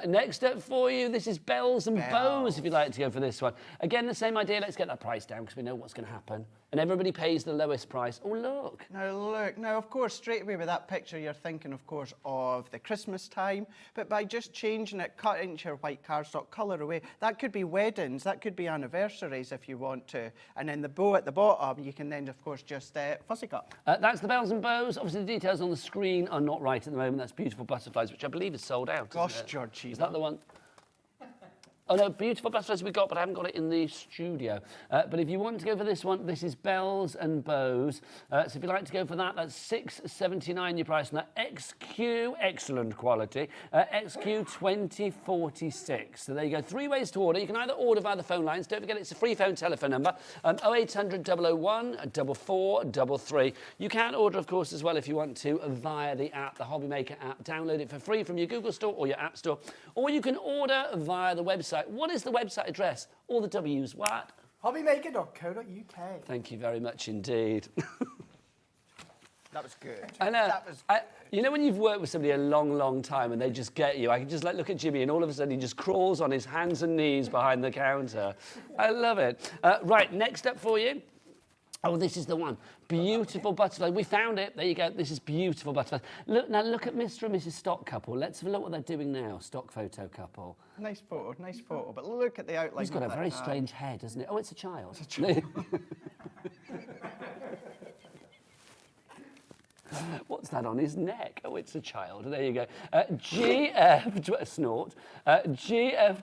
Next up for you, this is bells and bows, if you'd like to go for this one. Again, the same idea. Let's get that price down because we know what's going to happen. And everybody pays the lowest price. Oh, look. Now, look. Now, of course, straight away with that picture, you're thinking, of course, of the Christmas time. But by just changing it, cut into your white cardstock colour away, that could be weddings, that could be anniversaries if you want to. And then the bow at the bottom, you can then, of course, just fussy cut. That's the bells and bows. Obviously, the details on the screen are not right at the moment. That's Beautiful Butterflies, which I believe is sold out. Gosh, Georgie. Is that the one? Oh, no, Beautiful Butterflies we got, but I haven't got it in the studio. But if you want to go for this one, this is bells and bows. So if you'd like to go for that, that's $6.79 your price. Now, XQ, excellent quality. XQ 2046. So there you go. 3 ways to order. You can either order via the phone lines. Don't forget, it's a free phone telephone number. 0800 001 4433. You can order, of course, as well if you want to via the app, the HobbyMaker app. Download it for free from your Google Store or your App Store. Or you can order via the website. What is the website address? All the W's, what? HobbyMaker.co.uk. Thank you very much indeed. That was good. I know. You know when you've worked with somebody a long, long time and they just get you? I can just like look at Jimmy and all of a sudden he just crawls on his hands and knees behind the counter. I love it. Right, next up for you. Oh, this is the one. Beautiful butterfly. We found it. There you go. This is beautiful butterfly. Look now. Look at Mr. and Mrs. Stock couple. Let's have a look what they're doing now. Stock photo couple. Nice photo, nice photo. But look at the outline. He's got a very strange head, hasn't it? Oh, it's a child. It's a child. What's that on his neck? Oh, it's a child. There you go. GF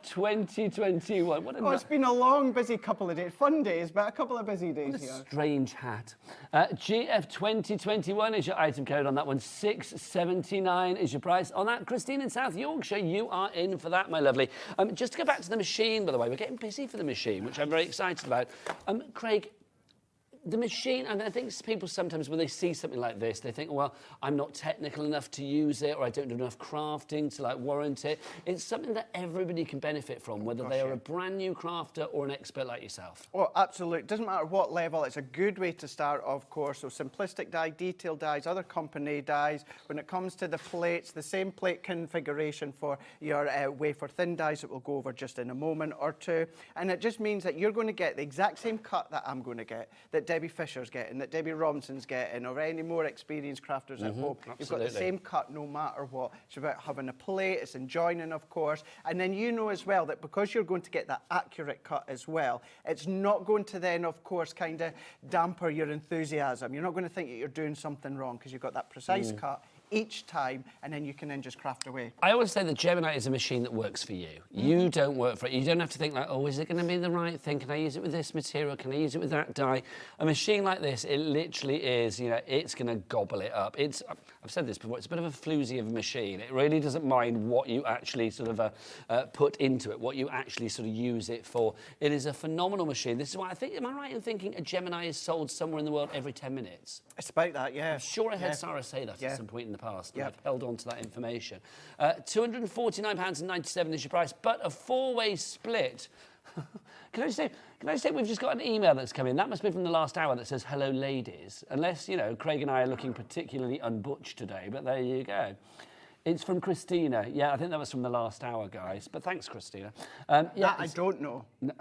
2021. What it's been a long, busy couple of days. Fun days, but a couple of busy days here. Strange hat. GF 2021 is your item code on that one. 679 is your price on that. Christine in South Yorkshire, you are in for that, my lovely. Just to go back to the machine, by the way, we're getting busy for the machine, which I'm very excited about. Craig, the machine, and I think people sometimes when they see something like this, they think, well, I'm not technical enough to use it, or I don't do enough crafting to like warrant it. It's something that everybody can benefit from, whether they are a brand new crafter or an expert like yourself. Oh, absolutely. It doesn't matter what level. It's a good way to start, of course. So simplistic dye, detailed dyes, other company dyes. When it comes to the plates, the same plate configuration for your wafer thin dyes that we'll go over just in a moment or two. And it just means that you're going to get the exact same cut that I'm going to get, that Debbie Fisher's getting, that Debbie Robinson's getting, or any more experienced crafters at home. Absolutely. You've got the same cut no matter what. It's about having a plate, it's in joining, of course, and then you know as well that because you're going to get that accurate cut as well, it's not going to then, of course, kind of damper your enthusiasm. You're not going to think that you're doing something wrong because you've got that precise cut each time, and then you can then just craft away. I always say that Gemini is a machine that works for you. You don't work for it. You don't have to think like, oh, is it going to be the right thing? Can I use it with this material? Can I use it with that dye? A machine like this, it literally is, you know, it's going to gobble it up. It's, I've said this before, it's a bit of a floozy of a machine. It really doesn't mind what you actually sort of put into it, what you actually sort of use it for. It is a phenomenal machine. This is why I think, am I right in thinking a Gemini is sold somewhere in the world every 10 minutes? It's about that, yeah. I'm sure I heard Sarah say that at some point in the past, and I've held on to that information. £249.97 is your price, but a four-way split. Can I say we've just got an email that's come in? That must be from the last hour that says, hello, ladies. Unless, you know, Craig and I are looking particularly unbutched today, but there you go. It's from Christina. Yeah, I think that was from the last hour, guys. But thanks, Christina. That I don't know. No,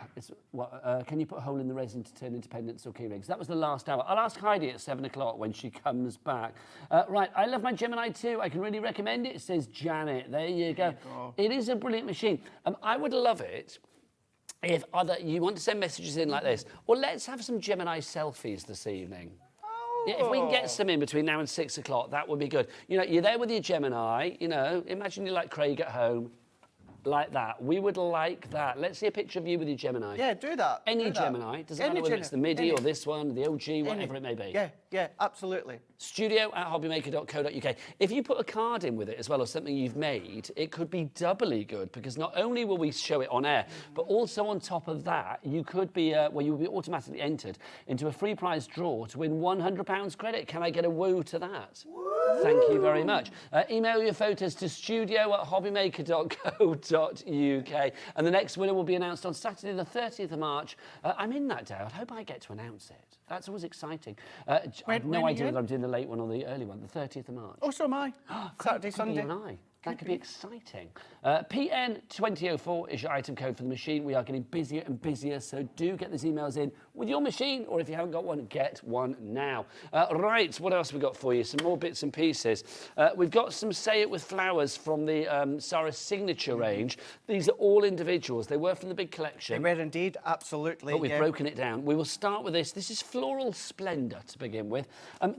can you put a hole in the resin to turn into pendants or key rings? That was the last hour. I'll ask Heidi at 7 o'clock when she comes back. Right, I love my Gemini too. I can really recommend it, says Janet. There you go. It is a brilliant machine. I would love it if you want to send messages in like this. Or let's have some Gemini selfies this evening. Yeah, if we can get some in between now and 6 o'clock, that would be good. You know, you're there with your Gemini, you know, imagine you're like Craig at home, like that. We would like that. Let's see a picture of you with your Gemini. Yeah, do that. Any Gemini. Does it matter whether it's the MIDI or this one, the OG, whatever it may be? Yeah, absolutely. studio@hobbymaker.co.uk. If you put a card in with it as well, or something you've made, it could be doubly good, because not only will we show it on air, but also on top of that, you could be, you'll be automatically entered into a free prize draw to win £100 credit. Can I get a woo to that? Woo! Thank you very much. Email your photos to studio@hobbymaker.co.uk, and the next winner will be announced on Saturday the 30th of March. I'm in that day. I hope I get to announce it. That's always exciting. I have no idea whether I'm doing the late one or the early one, the 30th of March. Oh, so am I. Saturday, Sunday. That could be exciting. PN2004 is your item code for the machine. We are getting busier and busier, so do get these emails in with your machine, or if you haven't got one, get one now. Right, what else have we got for you? Some more bits and pieces. We've got some Say It With Flowers from the Sarah Signature range. These are all individuals. They were from the big collection. They were indeed, absolutely. But we've broken it down. We will start with this. This is Floral Splendor to begin with.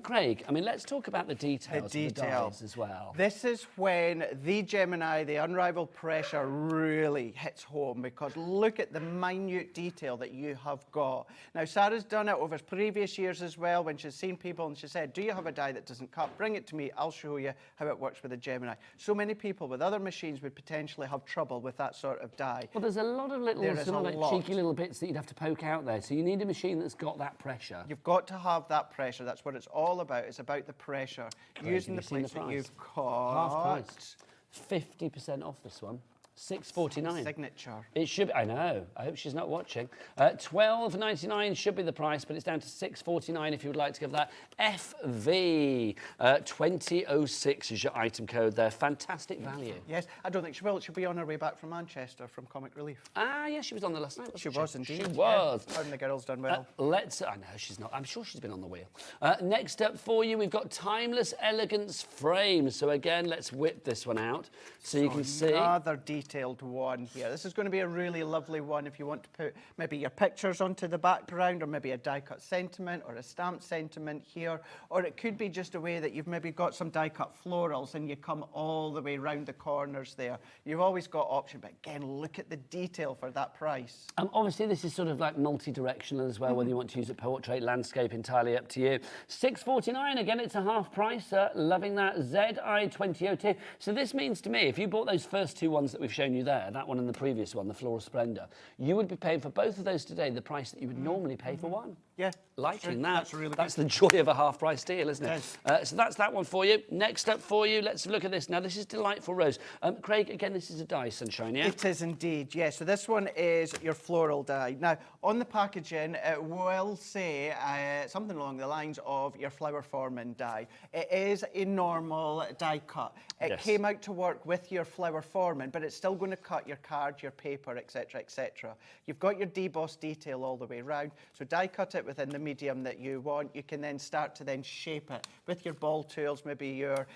Craig, I mean, let's talk about the details of the dyes as well. This is when the Gemini, the unrivaled pressure really hits home, because look at the minute detail that you have got. Now, Sarah's done it over previous years as well, when she's seen people and she said, do you have a dye that doesn't cut? Bring it to me, I'll show you how it works with a Gemini. So many people with other machines would potentially have trouble with that sort of dye. Well, there's a lot of little sort of like cheeky little bits that you'd have to poke out there. So you need a machine that's got that pressure. You've got to have that pressure. That's what it's all about. It's about the pressure. Craig, using the plates that you've got. Half price. 50% off this one. 6.49. Signature. It should be, I know. I hope she's not watching. $12.99 should be the price, but it's down to $6.49 if you would like to give that. FV 2006 is your item code there. Fantastic value. Yes, I don't think she will. She'll be on her way back from Manchester from Comic Relief. Ah, yes, she was on the last night, wasn't she? She was indeed. She was. Yeah. And the girl's done well. I know she's not. I'm sure she's been on the wheel. Next up for you, we've got Timeless Elegance Frames. So again, let's whip this one out so you can see. Another detailed one here. This is going to be a really lovely one if you want to put maybe your pictures onto the background, or maybe a die-cut sentiment or a stamped sentiment here, or it could be just a way that you've maybe got some die-cut florals and you come all the way round the corners there. You've always got option, but again, look at the detail for that price. Obviously, this is sort of like multi-directional as well, whether you want to use it portrait, landscape, entirely up to you. $6.49, again, it's a half price. Loving that. ZI2002. So this means to me, if you bought those first two ones that we've shown you there, that one and the previous one, the Floral Splendor, you would be paying for both of those today the price that you would normally pay for one. Yeah. Liking that. That's really That's the joy of a half-price deal, isn't it? Yes. So that's that one for you. Next up for you, let's look at this. Now, this is Delightful Rose. Craig, again, this is a die, Sunshine, yeah? It is indeed, yes. So this one is your floral die. Now, on the packaging, it will say something along the lines of your flower forming die. It is a normal die cut. It came out to work with your flower forming, but it's still going to cut your card, your paper, etc., etc. You've got your debossed detail all the way around. So die cut it within the medium that you want. You can then start to then shape it with your ball tools, maybe your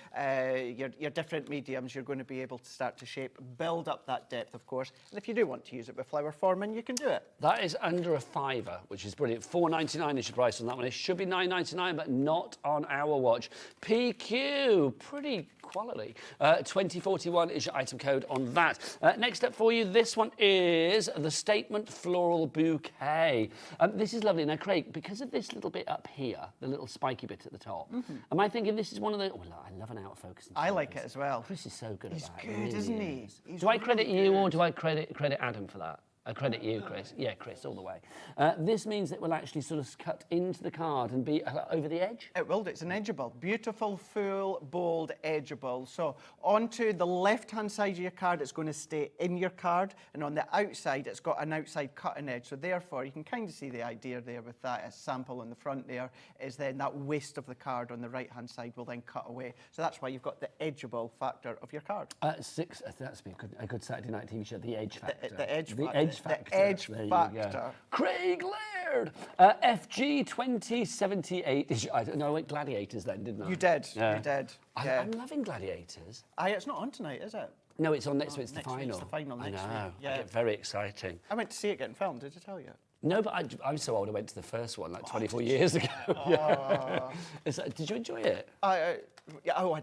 different mediums. You're going to be able to start to shape, build up that depth, of course. And if you do want to use it with flower forming, you can do it. That is under a £5, which is brilliant. $4.99 is your price on that one. It should be $9.99, but not on our watch. PQ, pretty quality. 2041 is your item code on that. Next up for you, this one is the Statement Floral Bouquet. This is lovely. Now, Craig, because of this little bit up here, the little spiky bit at the top, am I thinking this is one of the... Oh, look, I love an out of focus. I like it as well. Chris is so good at that. He's good, isn't he? Do I credit you or do I credit Adam for that? I credit you, Chris. Yeah, Chris, all the way. This means it will actually sort of cut into the card and be over the edge? It will do. It's an edgeable. Beautiful, full, bold, edgeable. So onto the left-hand side of your card, it's going to stay in your card, and on the outside, it's got an outside cutting edge. So therefore, you can kind of see the idea there with that. A sample on the front there is then that waist of the card on the right-hand side will then cut away. So that's why you've got the edgeable factor of your card. That's be a good Saturday night TV show, The Edge Factor. The edge factor. Factor. The edge There you factor. go. Craig Laird. FG 2078 is I don't know, I went Gladiators then, didn't I? You did. Yeah. You did. I'm loving Gladiators. It's not on tonight, is it? No, it's on next week. It's the next week, final. it's the final next week. I know. Yeah. I get very exciting. I went to see it getting filmed. Did I tell you? No, but I'm so old. I went to the first one like 24 years ago. Yeah. Did you enjoy it? I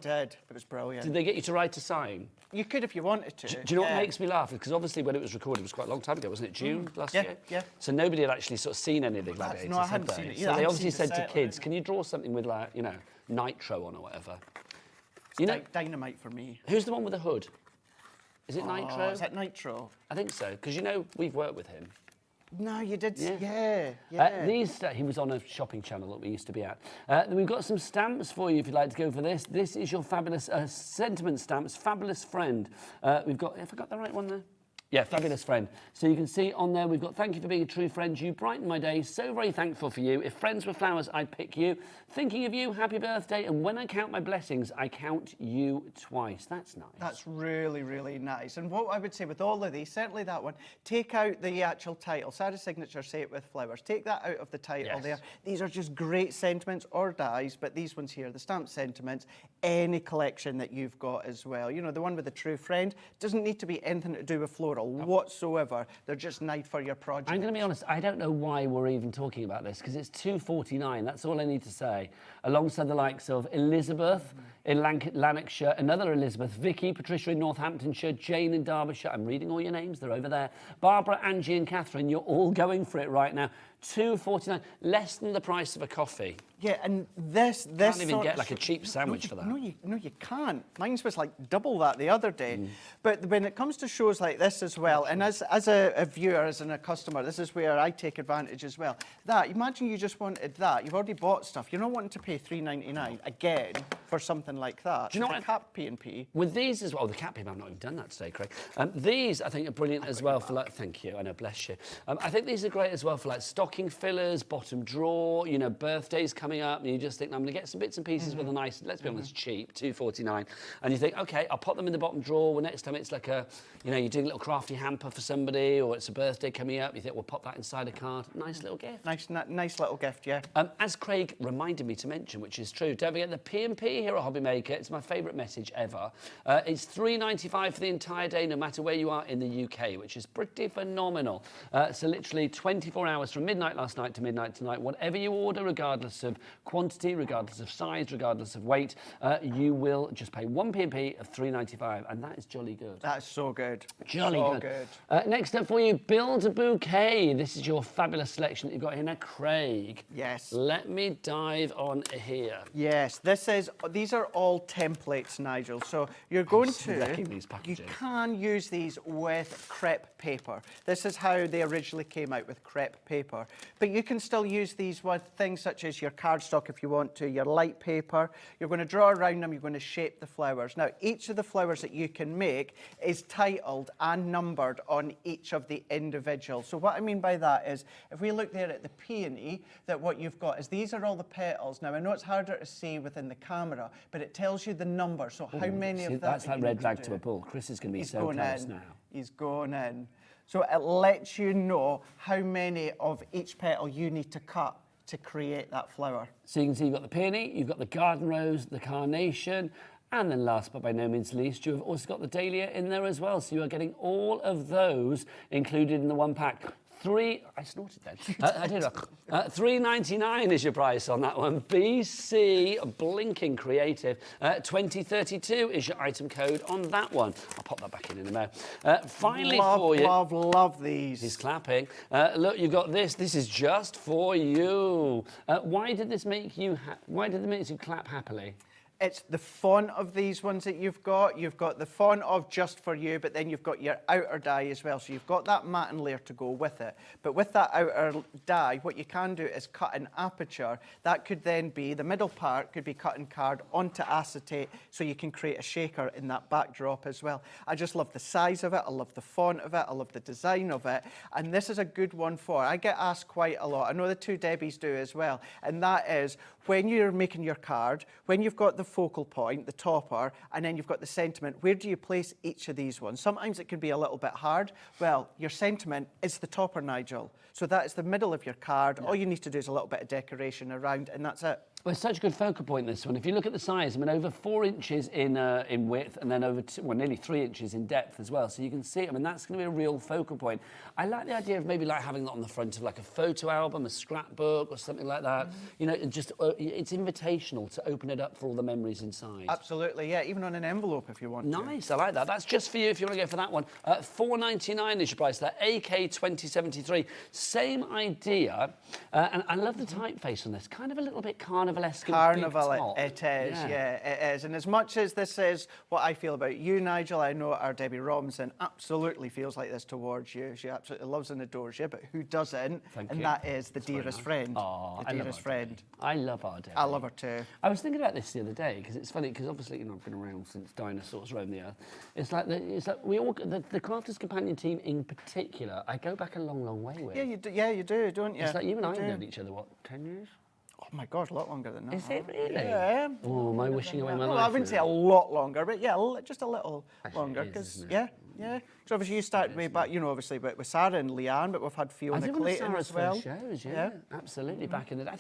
did. It was brilliant. Did they get you to write a sign? You could if you wanted to. Do you know what makes me laugh? Because obviously when it was recorded, it was quite a long time ago, wasn't it? June last year? Yeah. So nobody had actually sort of seen any of the Gladiators, no, I hadn't had they? seen it. So Yeah, I they hadn't obviously seen the said to set, kids, can you draw something with like, you know, nitro on or whatever? You know, dynamite for me. who's the one with the hood? Is it Nitro? Is that Nitro? I think so, because you know we've worked with him. No, you did. Yeah. Yeah. He was on a shopping channel that we used to be at. We've got some stamps for you if you'd like to go for this. This is your fabulous sentiment stamps, Fabulous Friend. We've got, have I got the right one there? Yeah, Fabulous Friend. So you can see on there, we've got, thank you for being a true friend. You brighten my day. So very thankful for you. If friends were flowers, I'd pick you. Thinking of you, happy birthday. And when I count my blessings, I count you twice. That's nice. That's really, really nice. And what I would say with all of these, certainly that one, take out the actual title. Sarah's signature, Say It With Flowers. Take that out of the title there. These are just great sentiments or dies, but these ones here, the stamped sentiments, any collection that you've got as well. You know, the one with the true friend doesn't need to be anything to do with floral whatsoever. They're just nice for your project. I'm going to be honest, I don't know why we're even talking about this, because it's $2.49. That's all I need to say. Alongside the likes of Elizabeth in Lanarkshire, another Elizabeth, Vicky, Patricia in Northamptonshire, Jane in Derbyshire. I'm reading all your names, they're over there. Barbara, Angie and Catherine, you're all going for it right now. $2.49, less than the price of a coffee. Yeah, and this can't even get like a cheap sandwich for that. No, you can't. Mine was like double that the other day. But when it comes to shows like this as well, and as a viewer, as a customer, this is where I take advantage as well. Imagine you just wanted that. You've already bought stuff. You're not wanting to pay $3.99 again for something like that. Do you know the what? cap P&P. With these as well, the cat paper, I've not even done that today, Craig. These, I think, are brilliant as well for like, thank you, I know, bless you. I think these are great as well for like stocking fillers, bottom drawer, you know, birthdays coming up, and you just think, I'm going to get some bits and pieces with a nice, let's be honest, cheap, $2.49. And you think, okay, I'll pop them in the bottom drawer. Well, next time it's like a, you know, you're doing a little crafty hamper for somebody, or it's a birthday coming up, you think, we'll pop that inside a card. Nice little gift. Nice little gift, yeah. As Craig reminded me to mention, which is true, don't forget the P&P here at HobbyMaker. It's my favourite message ever. It's $3.95 for the entire day, no matter where you are in the UK, which is pretty phenomenal. So literally 24 hours from midnight last night to midnight tonight, whatever you order, regardless of quantity, regardless of size, regardless of weight, you will just pay one P&P of $3.95, and that is jolly good. That's so good. Jolly so good. Next up for you, Build a Bouquet. This is your fabulous selection that you've got here now, Craig. Yes. Let me dive on here. Yes, these are all templates, Nigel. So you're going wrecking to, these packages. you can use these with crepe paper. This is how they originally came out, with crepe paper. But you can still use these with things such as your cardstock if you want to, your light paper. You're going to draw around them, you're going to shape the flowers. Now, each of the flowers that you can make is titled and numbered on each of the individuals. So what I mean by that is, if we look there at the peony, that what you've got is these are all the petals. Now, I know it's harder to see within the camera, but it tells you the number. So how many of that? That's like red rag do. to a bull. Chris is going to be He's so going close in. now. He's going in. So it lets you know how many of each petal you need to cut to create that flower. So you can see you've got the peony, you've got the garden rose, the carnation, and then last but by no means least, you have also got the dahlia in there as well. So you are getting all of those included in the one pack. I snorted then. I did. $3.99 is your price on that one. BC Blinking Creative. 2032 is your item code on that one. I'll pop that back in a minute. Finally, for you. Love these. He's clapping. Look, you've got this. This is just for you. Why did this make you? Why did it make you clap happily? It's the font of these ones that you've got. You've got the font of Just For You, but then you've got your outer die as well. So you've got that matte layer to go with it. But with that outer die, what you can do is cut an aperture. That could then be, the middle part could be cut in card onto acetate, so you can create a shaker in that backdrop as well. I just love the size of it. I love the font of it. I love the design of it. And this is a good one for, I get asked quite a lot. I know the two Debbies do as well. And that is, when you're making your card, when you've got the focal point, the topper, and then you've got the sentiment, where do you place each of these ones? Sometimes it can be a little bit hard. Well, your sentiment is the topper, Nigel. So that is the middle of your card. Yeah. All you need to do is a little bit of decoration around, and that's it. Well, it's such a good focal point, this one. If you look at the size, I mean, over 4 inches in width, and then over nearly 3 inches in depth as well. So you can see it. I mean, that's going to be a real focal point. I like the idea of maybe like having that on the front of like a photo album, a scrapbook, or something like that. You know, just it's invitational to open it up for all the memories inside. Absolutely, yeah. Even on an envelope if you want to. Nice, I like that. That's just for you if you want to go for that one. $4.99 is your price there. AK 2073. Same idea. And I love the typeface on this. Kind of a little bit carnival. Carnival, it is, yeah, it is. And as much as this is what I feel about you, Nigel, I know our Debbie Robinson absolutely feels like this towards you. She absolutely loves and adores you, but who doesn't? Thank and you. That is the dearest friend. Oh, the dearest friend. I love our Debbie. I love her too. I was thinking about this the other day because it's funny because obviously, you know, I've been around since dinosaurs roamed the earth. It's like we all, the Crafters Companion team in particular, I go back a long, long way with. Yeah, you do, don't you? It's like you and I have known each other, what, 10 years? Oh my God, a lot longer than that. Is it really? Yeah. Oh, am I wishing away my life? Well, I wouldn't say a lot longer, but yeah, just a little longer. Because yeah. Because obviously you started way back, you know, obviously, but with Sarah and Leanne, but we've had Fiona Clayton as well. First shows, yeah. Absolutely, back in the day.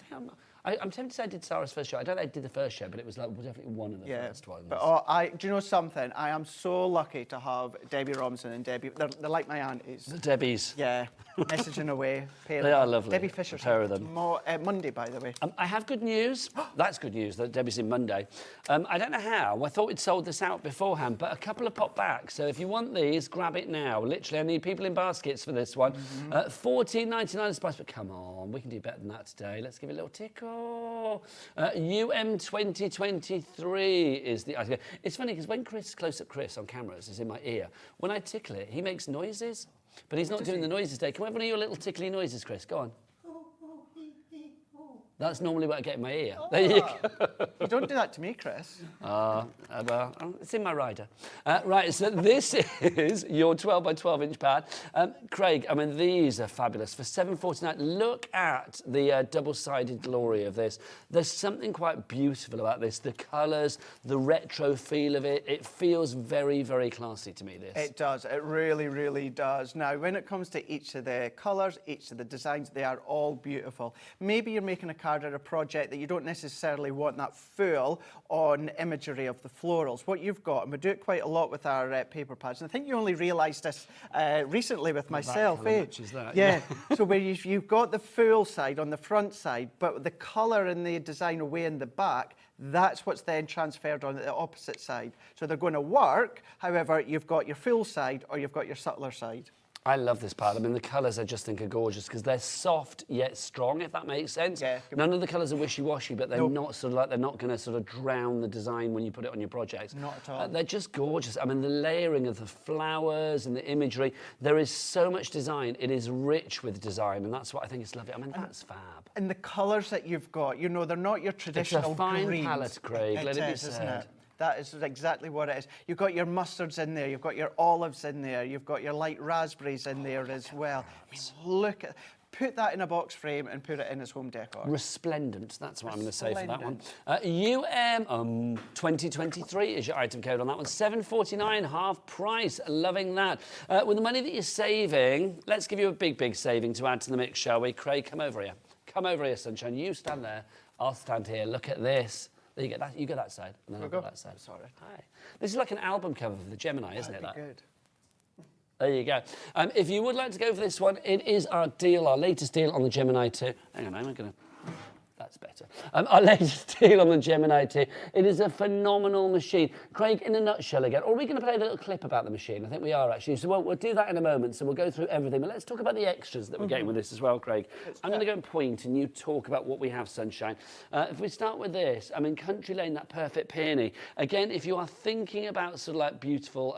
I'm tempted to say I did Sarah's first show. I don't know if I did the first show, but it was like definitely one of the first ones. But do you know something? I am so lucky to have Debbie Robinson and Debbie. They're like my aunties. The Debbies. Yeah, messaging away. They are lovely. Debbie Fisher's pair of them. Monday, by the way. I have good news. That's good news that Debbie's in Monday. I don't know how. I thought we'd sold this out beforehand, but a couple have popped back. So if you want these, grab it now. Literally, I need people in baskets for this one. $14.99 is the price, but come on, we can do better than that today. Let's give it a little tickle. UM 2023 is the idea. It's funny because when Close-Up Chris on cameras is in my ear, when I tickle it, he makes noises, but he's not doing the noises today. Can we have one of your little tickly noises, Chris? Go on. That's normally what I get in my ear. There you go. You don't do that to me, Chris. Well, it's in my rider. Right, so this is your 12 by 12 inch pad. Craig, I mean, these are fabulous. For £7.49, look at the double-sided glory of this. There's something quite beautiful about this. The colours, the retro feel of it. It feels very, very classy to me, this. It does. It really, really does. Now, when it comes to each of the colours, each of the designs, they are all beautiful. Maybe you're making a card or a project that you don't necessarily want that full on imagery of the florals. What you've got, and we do it quite a lot with our paper pads, and I think you only realised this recently with myself. Yeah. So where you've got the full side on the front side, but the colour and the design away in the back, that's what's then transferred on the opposite side. So they're going to work, however, you've got your full side or you've got your subtler side. I love this pad. I mean, the colours I just think are gorgeous because they're soft yet strong, if that makes sense. Yeah. None of the colours are wishy-washy, but they're not sort of like, they're not going to sort of drown the design when you put it on your project. Not at all. They're just gorgeous. I mean, the layering of the flowers and the imagery, there is so much design. It is rich with design, and that's what I think is lovely. I mean, that's fab. And the colours that you've got, you know, they're not your traditional It's a fine greens. palette, Craig, let it be isn't said. it? That is exactly what it is. You've got your mustards in there, you've got your olives in there, you've got your light raspberries in there as well. I mean, look at, put that in a box frame and put it in as home decor. Resplendent, that's what I'm going to say for that one. UM 2023 is your item code on that one. £7.49, half price. Loving that. With the money that you're saving, let's give you a big, big saving to add to the mix, shall we? Craig, come over here. Come over here, sunshine. You stand there. I'll stand here. Look at this. There you go. You go that side, and then I'll go that side. Sorry. Hi. This is like an album cover for the Gemini, isn't it? That'd be good. There you go. If you would like to go for this one, it is our deal, our latest deal on the Gemini 2. Hang on, I'm going to... That's better. Our latest deal on the Gemini 2. It is a phenomenal machine. Craig, in a nutshell again, or are we going to play a little clip about the machine? I think we are, actually. So we'll do that in a moment. So we'll go through everything. But let's talk about the extras that we're getting with this as well, Craig. I'm going to go and point, and you talk about what we have, Sunshine. If we start with this, I mean, Country Lane, that perfect peony. Again, if you are thinking about sort of like beautiful...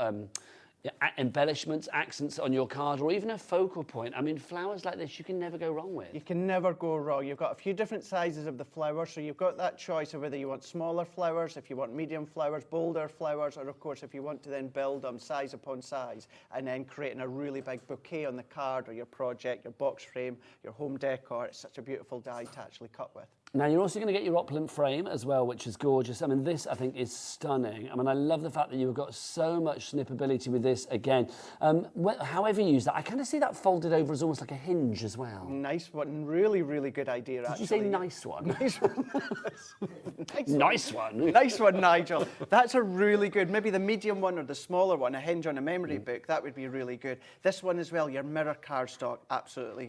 embellishments, accents on your card, or even a focal point. I mean, flowers like this you can never go wrong with. You can never go wrong. You've got a few different sizes of the flowers, so you've got that choice of whether you want smaller flowers, if you want medium flowers, bolder flowers, or of course if you want to then build them size upon size and then creating a really big bouquet on the card or your project, your box frame, your home decor. It's such a beautiful die to actually cut with. Now, you're also going to get your opulent frame as well, which is gorgeous. I mean, this, I think, is stunning. I mean, I love the fact that you've got so much snippability with this again. However you use that, I kind of see that folded over as almost like a hinge as well. Nice one. Really, really good idea, actually. Did you say nice one? Nice one. Nice one. Nice one, Nigel. That's a really good, maybe the medium one or the smaller one, a hinge on a memory book, that would be really good. This one as well, your mirror cardstock, absolutely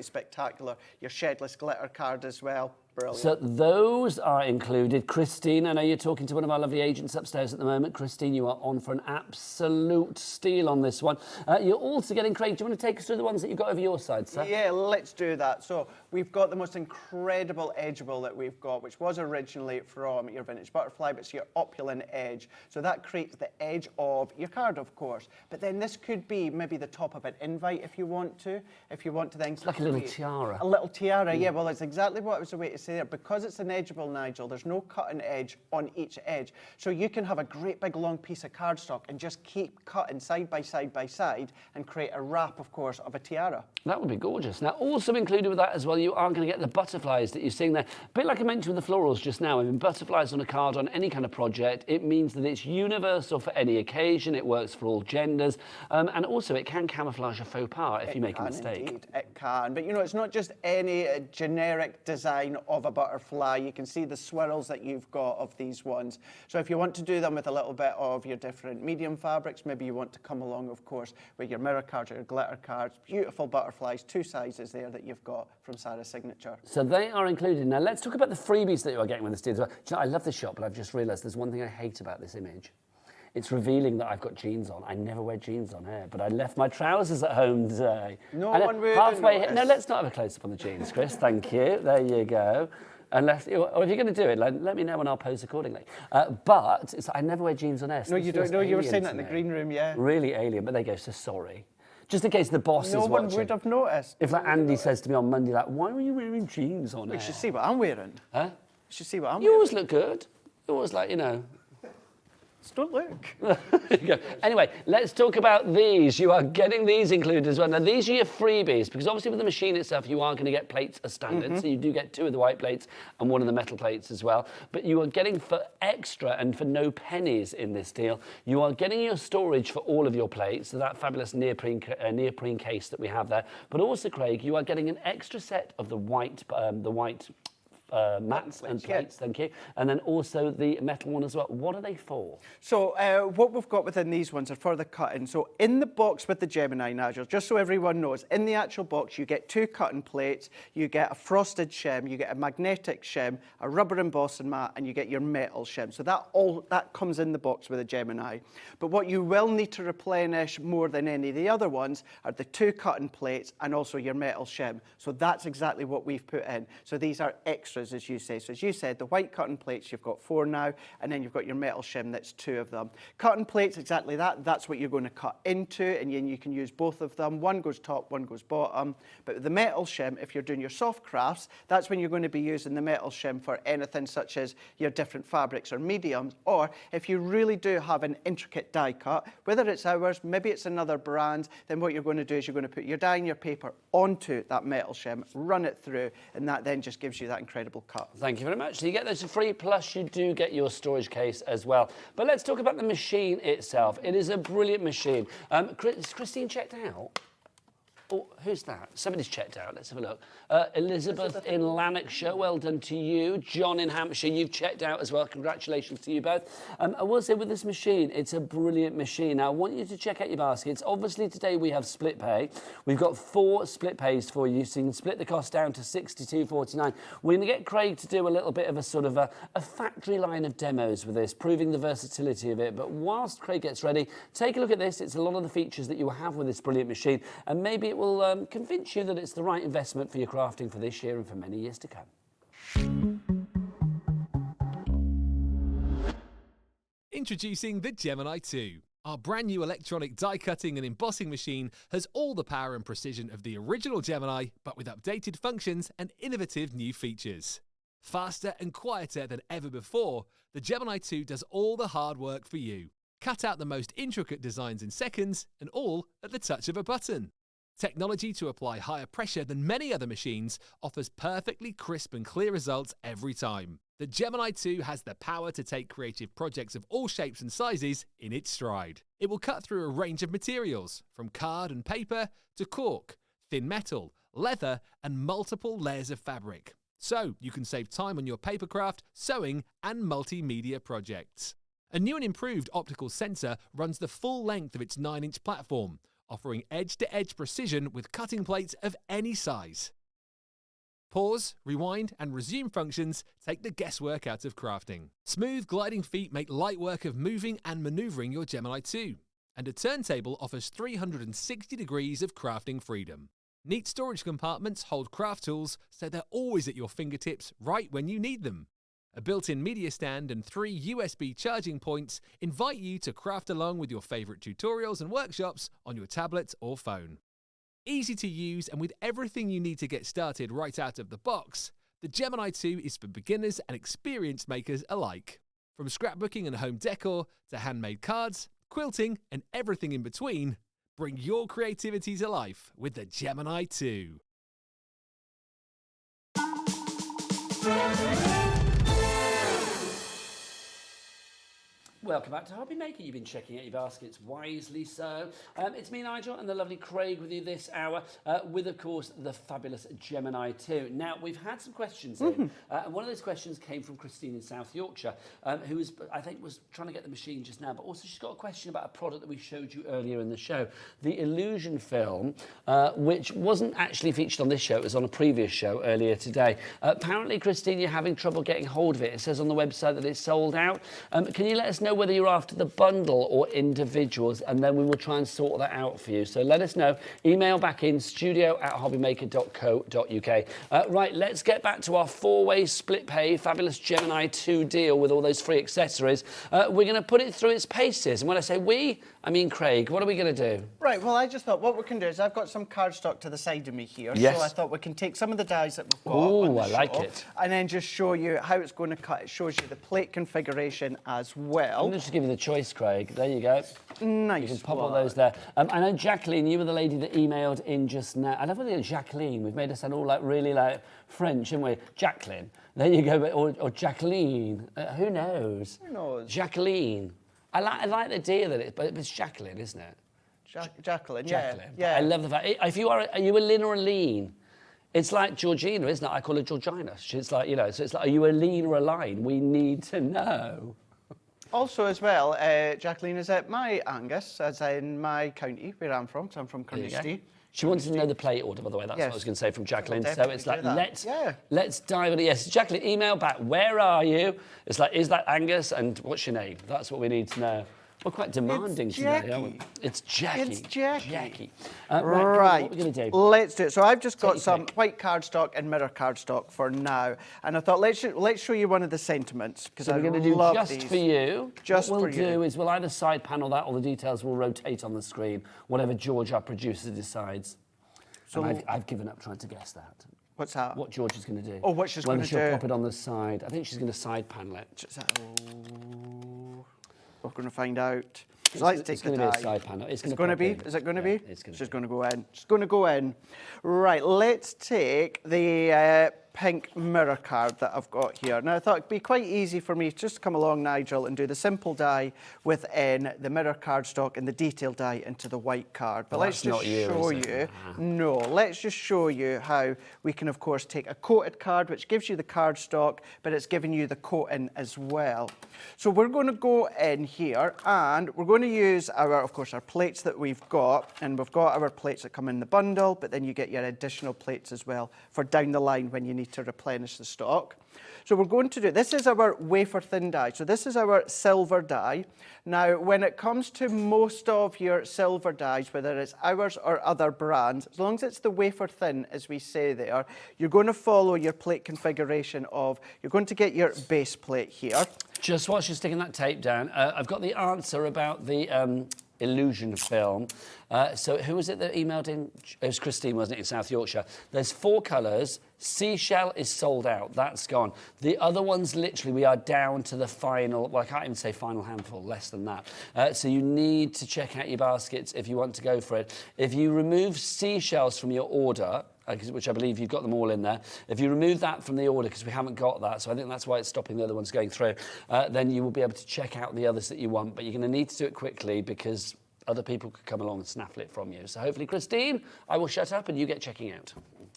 spectacular. Your shedless glitter card as well. Brilliant. So those are included. Christine, I know you're talking to one of our lovely agents upstairs at the moment. Christine, you are on for an absolute steal on this one. You're also getting, Craig, do you want to take us through the ones that you've got over your side, sir? Yeah, let's do that. So we've got the most incredible edgeable that we've got, which was originally from your vintage butterfly, but it's your opulent edge. So that creates the edge of your card, of course. But then this could be maybe the top of an invite if you want to. If you want to then... It's like a little tiara. A little tiara, yeah. Well, that's exactly what I was the way to say it. Because it's an edgeable, Nigel, there's no cutting edge on each edge. So you can have a great big long piece of cardstock and just keep cutting side by side by side and create a wrap, of course, of a tiara. That would be gorgeous. Now, also included with that as well, you are going to get the butterflies that you're seeing there. A bit like I mentioned with the florals just now. I mean, butterflies on a card on any kind of project, it means that it's universal for any occasion. It works for all genders. And also, it can camouflage a faux pas if you make a mistake. Indeed, it can. But, you know, it's not just any generic design of a butterfly. You can see the swirls that you've got of these ones. So if you want to do them with a little bit of your different medium fabrics, maybe you want to come along, of course, with your mirror cards or your glitter cards. Beautiful butterflies, 2 sizes there that you've got from Sarah's signature. So they are included. Now let's talk about the freebies that you are getting with this deal as well. Do you know, I love this shop, but I've just realised there's one thing I hate about this image. It's revealing that I've got jeans on. I never wear jeans on here, but I left my trousers at home today. No one would notice. No, let's not have a close-up on the jeans, Chris. Thank you. There you go. Unless, or if you're going to do it, let me know and I'll pose accordingly. But I never wear jeans on air. So no, you don't know. You were saying that in the green room, yeah. Really alien, but there you go. So sorry. Just in case the boss No is one watching. would have noticed. If like Andy says to me on Monday, like, why were you wearing jeans on You air? should see what I'm wearing. Huh? You should see what I'm You wearing. always look good. You always like, you know. Just don't look. There you go. Anyway, let's talk about these. You are getting these included as well. Now, these are your freebies, because obviously with the machine itself, you are going to get plates as standard. So you do get 2 of the white plates and 1 of the metal plates as well. But you are getting for extra and for no pennies in this deal, you are getting your storage for all of your plates, so that fabulous neoprene case that we have there. But also, Craig, you are getting an extra set of the white mats and plates, thank you. And then also the metal one as well. What are they for? So what we've got within these ones are for the cutting. So in the box with the Gemini, Nigel, just so everyone knows, in the actual box you get 2 cutting plates, you get a frosted shim, you get a magnetic shim, a rubber embossing mat, and you get your metal shim. So that comes in the box with the Gemini. But what you will need to replenish more than any of the other ones are the 2 cutting plates and also your metal shim. So that's exactly what we've put in. So these are extra, as you say. So as you said, the white cutting plates, you've got 4 now, and then you've got your metal shim, that's 2 of them. Cutting plates, exactly that's what you're going to cut into, and then you can use both of them. One goes top, one goes bottom. But with the metal shim, if you're doing your soft crafts, that's when you're going to be using the metal shim for anything such as your different fabrics or mediums, or if you really do have an intricate die cut, whether it's ours, maybe it's another brand, then what you're going to do is you're going to put your die and your paper onto that metal shim, run it through, and that then just gives you that incredible cut. Thank you very much. So you get those for free, plus you do get your storage case as well. But let's talk about the machine itself. It is a brilliant machine. Is Christine checked out? Oh, who's that? Somebody's checked out. Let's have a look. Elizabeth in Lanarkshire, well done to you. John in Hampshire, you've checked out as well. Congratulations to you both. I will say with this machine, it's a brilliant machine. Now, I want you to check out your baskets. Obviously, today we have split pay. We've got 4 split pays for you, so you can split the cost down to £62.49. We're going to get Craig to do a little bit of a sort of a factory line of demos with this, proving the versatility of it. But whilst Craig gets ready, take a look at this. It's a lot of the features that you will have with this brilliant machine, and maybe it will convince you that it's the right investment for your crafting for this year and for many years to come. Introducing the Gemini 2. Our brand new electronic die cutting and embossing machine has all the power and precision of the original Gemini, but with updated functions and innovative new features. Faster and quieter than ever before, the Gemini 2 does all the hard work for you. Cut out the most intricate designs in seconds, and all at the touch of a button. Technology to apply higher pressure than many other machines offers perfectly crisp and clear results every time. The Gemini 2 has the power to take creative projects of all shapes and sizes in its stride. It will cut through a range of materials, from card and paper to cork, thin metal, leather, and multiple layers of fabric. So you can save time on your papercraft, sewing, and multimedia projects. A new and improved optical sensor runs the full length of its 9-inch platform, offering edge-to-edge precision with cutting plates of any size. Pause, rewind, and resume functions take the guesswork out of crafting. Smooth gliding feet make light work of moving and maneuvering your Gemini 2. And a turntable offers 360 degrees of crafting freedom. Neat storage compartments hold craft tools so they're always at your fingertips right when you need them. A built-in media stand and 3 USB charging points invite you to craft along with your favourite tutorials and workshops on your tablet or phone. Easy to use and with everything you need to get started right out of the box, the Gemini 2 is for beginners and experienced makers alike. From scrapbooking and home decor to handmade cards, quilting and everything in between, bring your creativity to life with the Gemini 2. Welcome back to HobbyMaker. You've been checking out your baskets wisely so. It's me, Nigel, and the lovely Craig with you this hour, with, of course, the fabulous Gemini 2. Now, we've had some questions in, and one of those questions came from Christine in South Yorkshire, who was, I think, was trying to get the machine just now, but also she's got a question about a product that we showed you earlier in the show, the Illusion film, which wasn't actually featured on this show. It was on a previous show earlier today. Apparently, Christine, you're having trouble getting hold of it. It says on the website that it's sold out. Can you let us know whether you're after the bundle or individuals, and then we will try and sort that out for you. So let us know. Email back in studio@hobbymaker.co.uk. Right, let's get back to our 4-way split pay fabulous Gemini 2 deal with all those free accessories. We're going to put it through its paces. And when I say we, I mean Craig. What are we going to do? Right, well, I just thought what we can do is I've got some cardstock to the side of me here. Yes. So I thought we can take some of the dies that we've got Ooh, on the I like show it. and then just show you how it's going to cut. It shows you the plate configuration as well. I'm going to just give you the choice, Craig. There you go. Nice. You can pop all those there. I know, Jacqueline, you were the lady that emailed in just now. I love when you get Jacqueline. We've made us sound all like really like French, haven't we? Jacqueline. There you go. Or Jacqueline. Who knows? Who knows? Jacqueline. I like the idea that it's Jacqueline, isn't it? Jacqueline, Jacqueline. yeah. I love the fact. If you are you a Lynn or a Lean? It's like Georgina, isn't it? I call her Georgina. It's like, you know, so it's like, are you a Lean or a Line? We need to know. Also, as well, Jacqueline, is it my Angus, as in my county, where I'm from, because I'm from Crafty. She wanted to know the plate order, by the way. That's what I was going to say from Jacqueline. So it's like, let's dive in. Yes, Jacqueline, email back. Where are you? It's like, is that Angus? And what's your name? That's what we need to know. We're quite demanding today, aren't we? It's Jackie. It's Jackie. Right, right. what are we going to do? Let's do it. So I've just got some white cardstock and mirror cardstock for now. And I thought, let's show you one of the sentiments. So we're going to do just for you. What we'll do is we'll either side panel that or the details will rotate on the screen, whatever George, our producer, decides. So I've given up trying to guess that. What's that? What George is going to do. Oh, what she's going to do. Whether she'll pop it on the side. I think she's going to side panel it. We're going to find out. So let's take the die. It's going to be a side panel. It's going to be? Is it going to be? She's going to go in. She's going to go in. Right, let's take the pink mirror card that I've got here. Now, I thought it'd be quite easy for me just to come along, Nigel, and do the simple die within the mirror cardstock and the detail die into the white card. But let's just show you. No, let's just show you how we can, of course, take a coated card, which gives you the cardstock, but it's giving you the coating as well. So we're going to go in here, and we're going to use our plates that we've got, and we've got our plates that come in the bundle, but then you get your additional plates as well for down the line when you need to replenish the stock. So we're going to do, this is our wafer thin die. So this is our silver die. Now, when it comes to most of your silver dies, whether it's ours or other brands, as long as it's the wafer thin, as we say there, you're going to follow your plate configuration of, you're going to get your base plate here. Just while she's sticking that tape down, I've got the answer about the illusion film. So who was it that emailed in? It was Christine, wasn't it, in South Yorkshire? There's 4 colours. Seashell is sold out. That's gone. The other ones, literally, we are down to the final, well, I can't even say final handful, less than that. So you need to check out your baskets if you want to go for it. If you remove seashells from your order, which I believe you've got them all in there. If you remove that from the order, because we haven't got that, so I think that's why it's stopping the other ones going through, then you will be able to check out the others that you want. But you're going to need to do it quickly because other people could come along and snaffle it from you. So hopefully, Christine, I will shut up and you get checking out.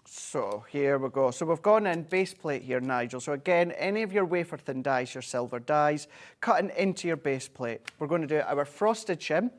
So here we go. So we've gone in base plate here, Nigel. So again, any of your wafer thin dies, your silver dies, cutting into your base plate. We're going to do our frosted shim.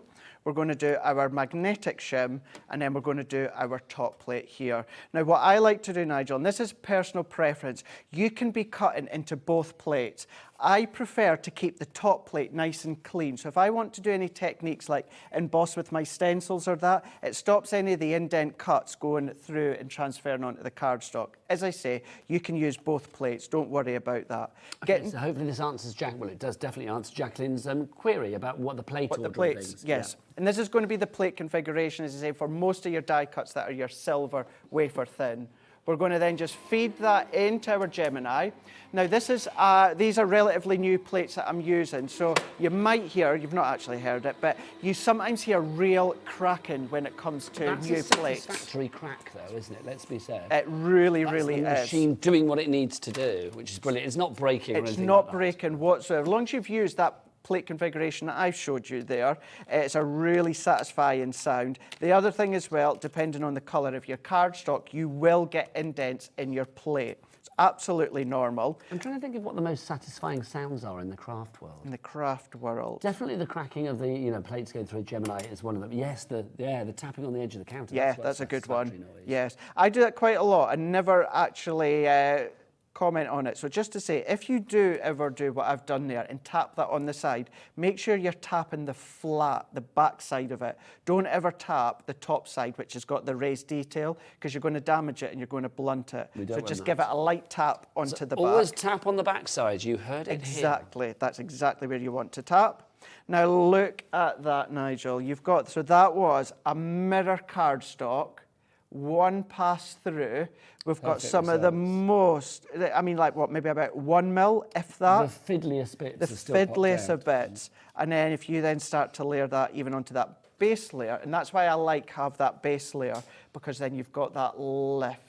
We're going to do our magnetic shim, and then we're going to do our top plate here. Now, what I like to do, Nigel, and this is personal preference, you can be cutting into both plates. I prefer to keep the top plate nice and clean. So if I want to do any techniques like emboss with my stencils or that, it stops any of the indent cuts going through and transferring onto the cardstock. As I say, you can use both plates. Don't worry about that. Okay, so hopefully this answers well, it does definitely answer Jacqueline's query about what the plate order plates, yes. Yeah. And this is going to be the plate configuration, as I say, for most of your die cuts that are your silver wafer thin. We're going to then just feed that into our Gemini. Now, this is these are relatively new plates that I'm using, so you might hear, you've not actually heard it, but you sometimes hear real cracking when it comes to new plates. That's a satisfactory crack, though, isn't it? Let's be fair. It really, really is. That's the machine doing what it needs to do, which is brilliant. It's not breaking or anything. It's not breaking whatsoever. As long as you've used that plate configuration that I've showed you there, it's a really satisfying sound. The other thing as well, depending on the colour of your cardstock, you will get indents in your plate. It's absolutely normal. I'm trying to think of what the most satisfying sounds are in the craft world. In the craft world. Definitely the cracking of the plates going through a Gemini is one of them. Yes, the tapping on the edge of the counter. Yeah, that's a good one. Noise. Yes, I do that quite a lot. I never actually comment on it. So just to say, if you do ever do what I've done there and tap that on the side, make sure you're tapping the flat, the back side of it. Don't ever tap the top side, which has got the raised detail, because you're going to damage it and you're going to blunt it. So just give it a light tap onto the back. Always tap on the back side. You heard it Exactly. Here. That's exactly where you want to tap. Now look at that, Nigel. You've got, so that was a mirror cardstock, one pass through. We've got some of the most, I mean, like what, maybe about 1 mil, if that. The fiddliest bits. The fiddliest of bits. And then if you then start to layer that even onto that base layer, and that's why I like have that base layer, because then you've got that lift.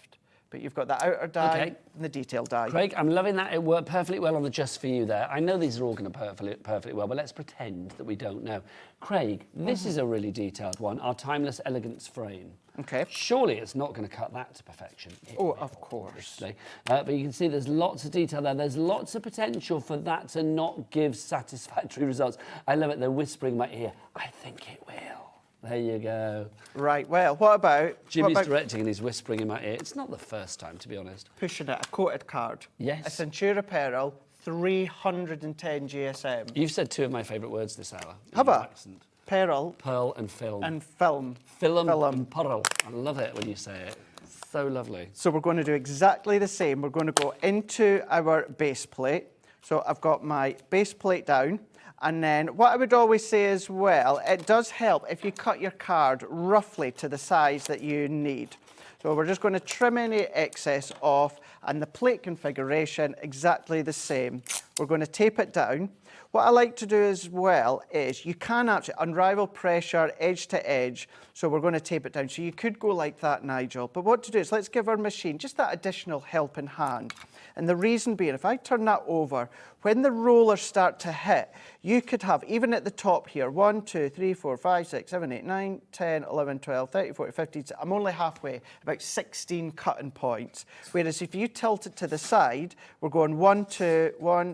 But you've got the outer die and the detail die. Craig, I'm loving that. It worked perfectly well on the Just For You there. I know these are all going to perfectly well, but let's pretend that we don't know. Craig, this is a really detailed one, our Timeless Elegance frame. Okay. Surely it's not going to cut that to perfection. Of course. But you can see there's lots of detail there. There's lots of potential for that to not give satisfactory results. I love it. They're whispering in my ear, I think it will. There you go. Right, well, what about... Jimmy's directing and he's whispering in my ear. It's not the first time, to be honest. Pushing it, a coated card. Yes. A Centura Pearl, 310 GSM. You've said two of my favourite words this hour. Have I? Pearl. Pearl and film. And film. Film and pearl. I love it when you say it. So lovely. So we're going to do exactly the same. We're going to go into our base plate. So I've got my base plate down. And then what I would always say as well, it does help if you cut your card roughly to the size that you need. So we're just going to trim any excess off, and the plate configuration exactly the same. We're going to tape it down. What I like to do as well is you can actually unrivaled pressure edge to edge, so we're going to tape it down. So you could go like that, Nigel, but what to do is let's give our machine just that additional helping hand. And the reason being, if I turn that over, when the rollers start to hit, you could have, even at the top here, 1, 2, 3, 4, 5, 6, 7, 8, 9, 10, 11, 12, 13, 14, 15, I'm only halfway, about 16 cutting points. Whereas if you tilt it to the side, we're going 1, 2,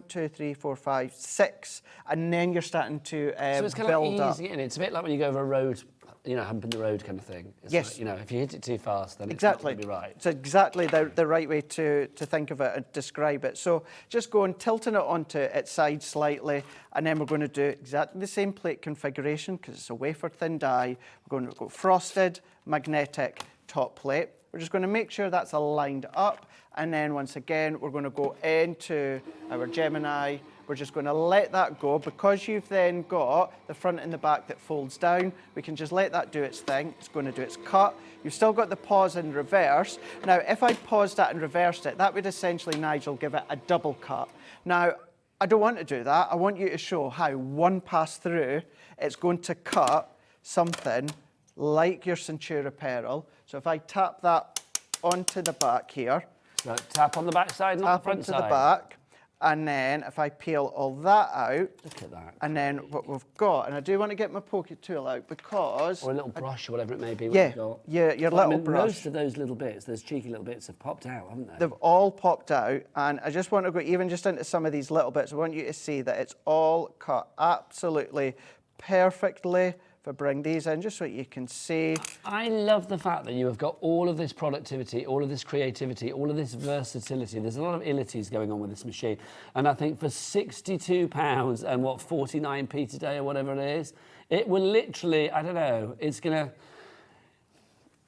3, 4, 5, 6, and then you're starting to so it's kind build of up. easy, isn't it? It's a bit like when you go over a road, you know, humping the road kind of thing. It's yes. Like, you know, if you hit it too fast, then exactly. It's not going to be right. It's exactly the right way to think of it and describe it. So just going, tilting it onto its side slightly, and then we're going to do exactly the same plate configuration because it's a wafer-thin die. We're going to go frosted, magnetic top plate. We're just going to make sure that's aligned up, and then once again, we're going to go into our Gemini. We're just going to let that go. Because you've then got the front and the back that folds down, we can just let that do its thing. It's going to do its cut. You've still got the pause in reverse. Now, if I paused that and reversed it, that would essentially, Nigel, give it a double cut. Now, I don't want to do that. I want you to show how one pass through, it's going to cut something like your Centura Pearl. So if I tap that onto the back here. So tap on the back side, not the front side. Tap onto the back. And then if I peel all that out, look at that. And then what we've got, and I do want to get my pocket tool out because... Or a little brush or whatever it may be. Yeah, your little brush. Most of those little bits, those cheeky little bits have popped out, haven't they? They've all popped out, and I just want to go even just into some of these little bits. I want you to see that it's all cut absolutely perfectly. If I bring these in just so you can see. I love the fact that you have got all of this productivity, all of this creativity, all of this versatility. There's a lot of illities going on with this machine. And I think for £62 and what, 49p today or whatever it is, it will literally, I don't know, it's going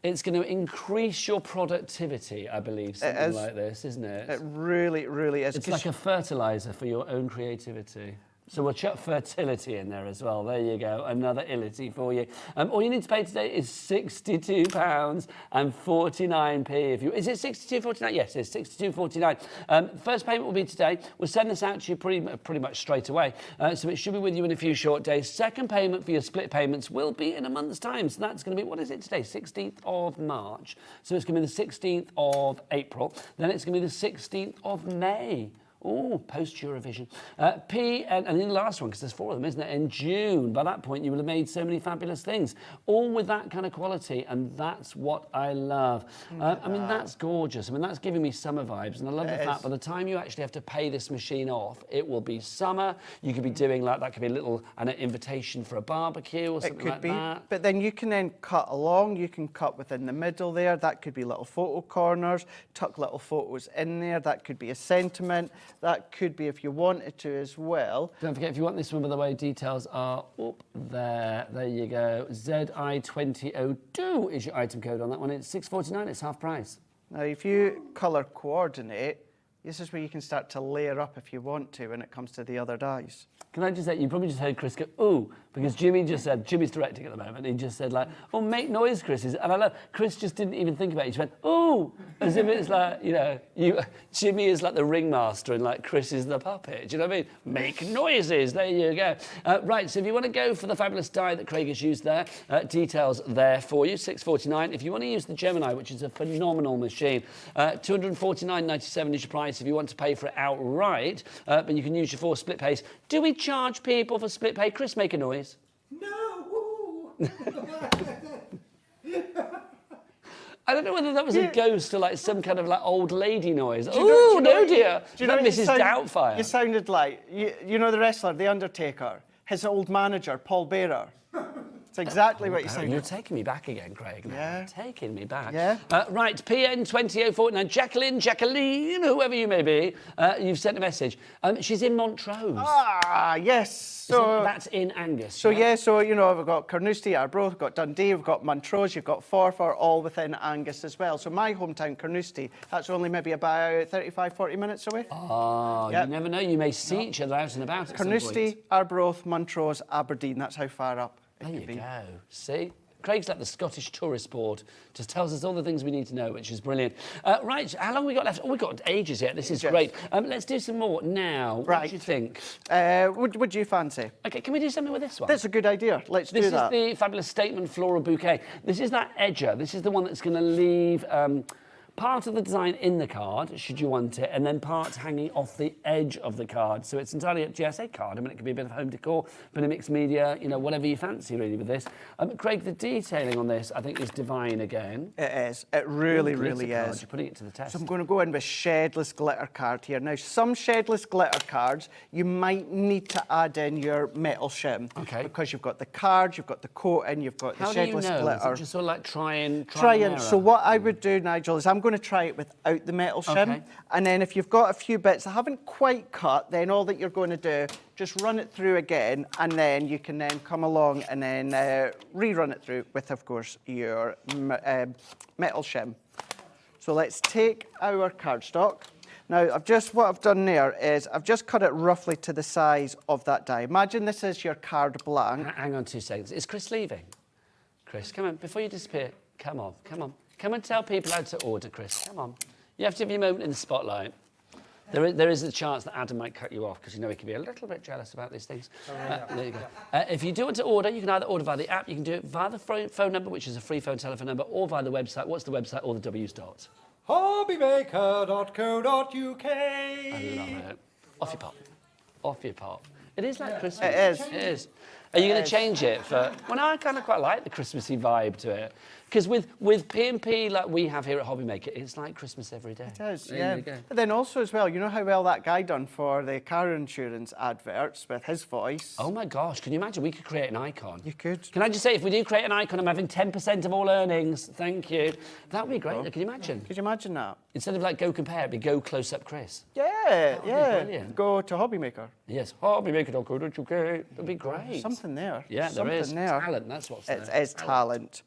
to increase your productivity, I believe, something like this, isn't it? It really, really is. It's like a fertiliser for your own creativity. So we'll chuck fertility in there as well. There you go, another illity for you. All you need to pay today is £62 and 49p. Is it 62.49? Yes, it's 62.49. First payment will be today. We'll send this out to you pretty much straight away. So it should be with you in a few short days. Second payment for your split payments will be in a month's time. So that's going to be, what is it today? 16th of March. So it's going to be the 16th of April. Then it's going to be the 16th of May. Oh, post-Eurovision. And then the last one, because there's 4 of them, isn't it? In June. By that point, you will have made so many fabulous things, all with that kind of quality, and that's what I love. I mean, that's gorgeous. I mean, that's giving me summer vibes, and I love the fact by the time you actually have to pay this machine off, it will be summer. You could be doing like, that could be a little an invitation for a barbecue or something like that. But then you can then cut along, you can cut within the middle there. That could be little photo corners, tuck little photos in there. That could be a sentiment. That could be, if you wanted to as well. Don't forget, if you want this one, by the way, details are up there. There you go. ZI2002 is your item code on that one. It's $6.49, it's half price. Now, if you colour coordinate, this is where you can start to layer up if you want to when it comes to the other dies. Can I just say, you probably just heard Chris go, ooh, because Jimmy just said, Jimmy's directing at the moment, he just said like, oh, make noise, Chris. And I love, Chris just didn't even think about it. He just went, ooh, as if it's like, you know, Jimmy is like the ringmaster and like Chris is the puppet. Do you know what I mean? Make noises, there you go. Right, so if you want to go for the fabulous die that Craig has used there, details there for you, $6.49. If you want to use the Gemini, which is a phenomenal machine, $249.97 is your price if you want to pay for it outright, but you can use your 4 split pays. Do we charge people for split pay? Chris, make a noise. No! I don't know whether that was a ghost or like some kind of like old lady noise. Oh, no dear. Do you know Mrs. Doubtfire? You sounded like, you know the wrestler, The Undertaker, his old manager, Paul Bearer. It's exactly what you sounded. You're taking me back again, Craig. Yeah. Taking me back. Yeah. Right, PN 2004. Now, Jacqueline, whoever you may be, you've sent a message. She's in Montrose. Ah, yes. So that's in Angus. So yeah, so you know, we've got Carnoustie, Arbroath, we've got Dundee, we've got Montrose, you've got Forfar, all within Angus as well. So my hometown, Carnoustie, that's only maybe about 35, 40 minutes away. Oh, you never know. You may see each other out and about at some point. Carnoustie, Arbroath, Montrose, Aberdeen. That's how far up. There you go. See? Craig's like the Scottish Tourist Board, just tells us all the things we need to know, which is brilliant. Right, how long have we got left? Oh, we've got ages yet. This is great. Let's do some more now. Right. What do you think? Would you fancy? OK, can we do something with this one? That's a good idea. Let's do that. This is the fabulous Statement Floral Bouquet. This is that edger. This is the one that's going to leave part of the design in the card, should you want it, and then parts hanging off the edge of the card. So it's entirely up to you. I say card, I mean, it could be a bit of home decor, a bit of mixed media, you know, whatever you fancy, really, with this. Craig, the detailing on this, I think, is divine again. It is. It really, really cards. is. You're putting it to the test. So I'm going to go in with shedless glitter card here. Now, some shedless glitter cards, you might need to add in your metal shim. OK. Because you've got the card, you've got the coating, you've got the shedless glitter. How do you know? Is it just sort of like try and error? So what I would do, Nigel, is I'm going to try it without the metal shim. And then if you've got a few bits that haven't quite cut, then all that you're going to do, just run it through again, and then you can then come along and then rerun it through with, of course, your metal shim. So let's take our cardstock. Now, what I've done there is I've just cut it roughly to the size of that die. Imagine this is your card blank. Hang on 2 seconds. Is Chris leaving? Chris, come on, before you disappear. Come on, come on. Come and tell people how to order, Chris. Come on. You have to have your moment in the spotlight. There is a chance that Adam might cut you off because you know he can be a little bit jealous about these things. There you go. If you do want to order, you can either order via the app, you can do it via the phone number, which is a free phone telephone number, or via the website. What's the website? All the W's dots. HobbyMaker.co.uk. I love it. Off your pop. Off your pop. It is like Christmas. It is. It is. Are you going to change it for... Well, no, I kind of quite like the Christmassy vibe to it. Because with P&P like we have here at HobbyMaker, it's like Christmas every day. It is, There yeah. you go. But then also as well, you know how well that guy done for the car insurance adverts with his voice? Oh my gosh, can you imagine? We could create an icon. You could. Can I just say, if we do create an icon, I'm having 10% of all earnings. Thank you. That would be great. Can you imagine? Could you imagine that? Instead of like go compare, it'd be go close up Chris. Yeah, yeah. brilliant. Go to HobbyMaker. Yes, hobbymaker.co.uk. That'd be great. Something there. Yeah, there is. Something there. Talent, that's what's there. It is talent.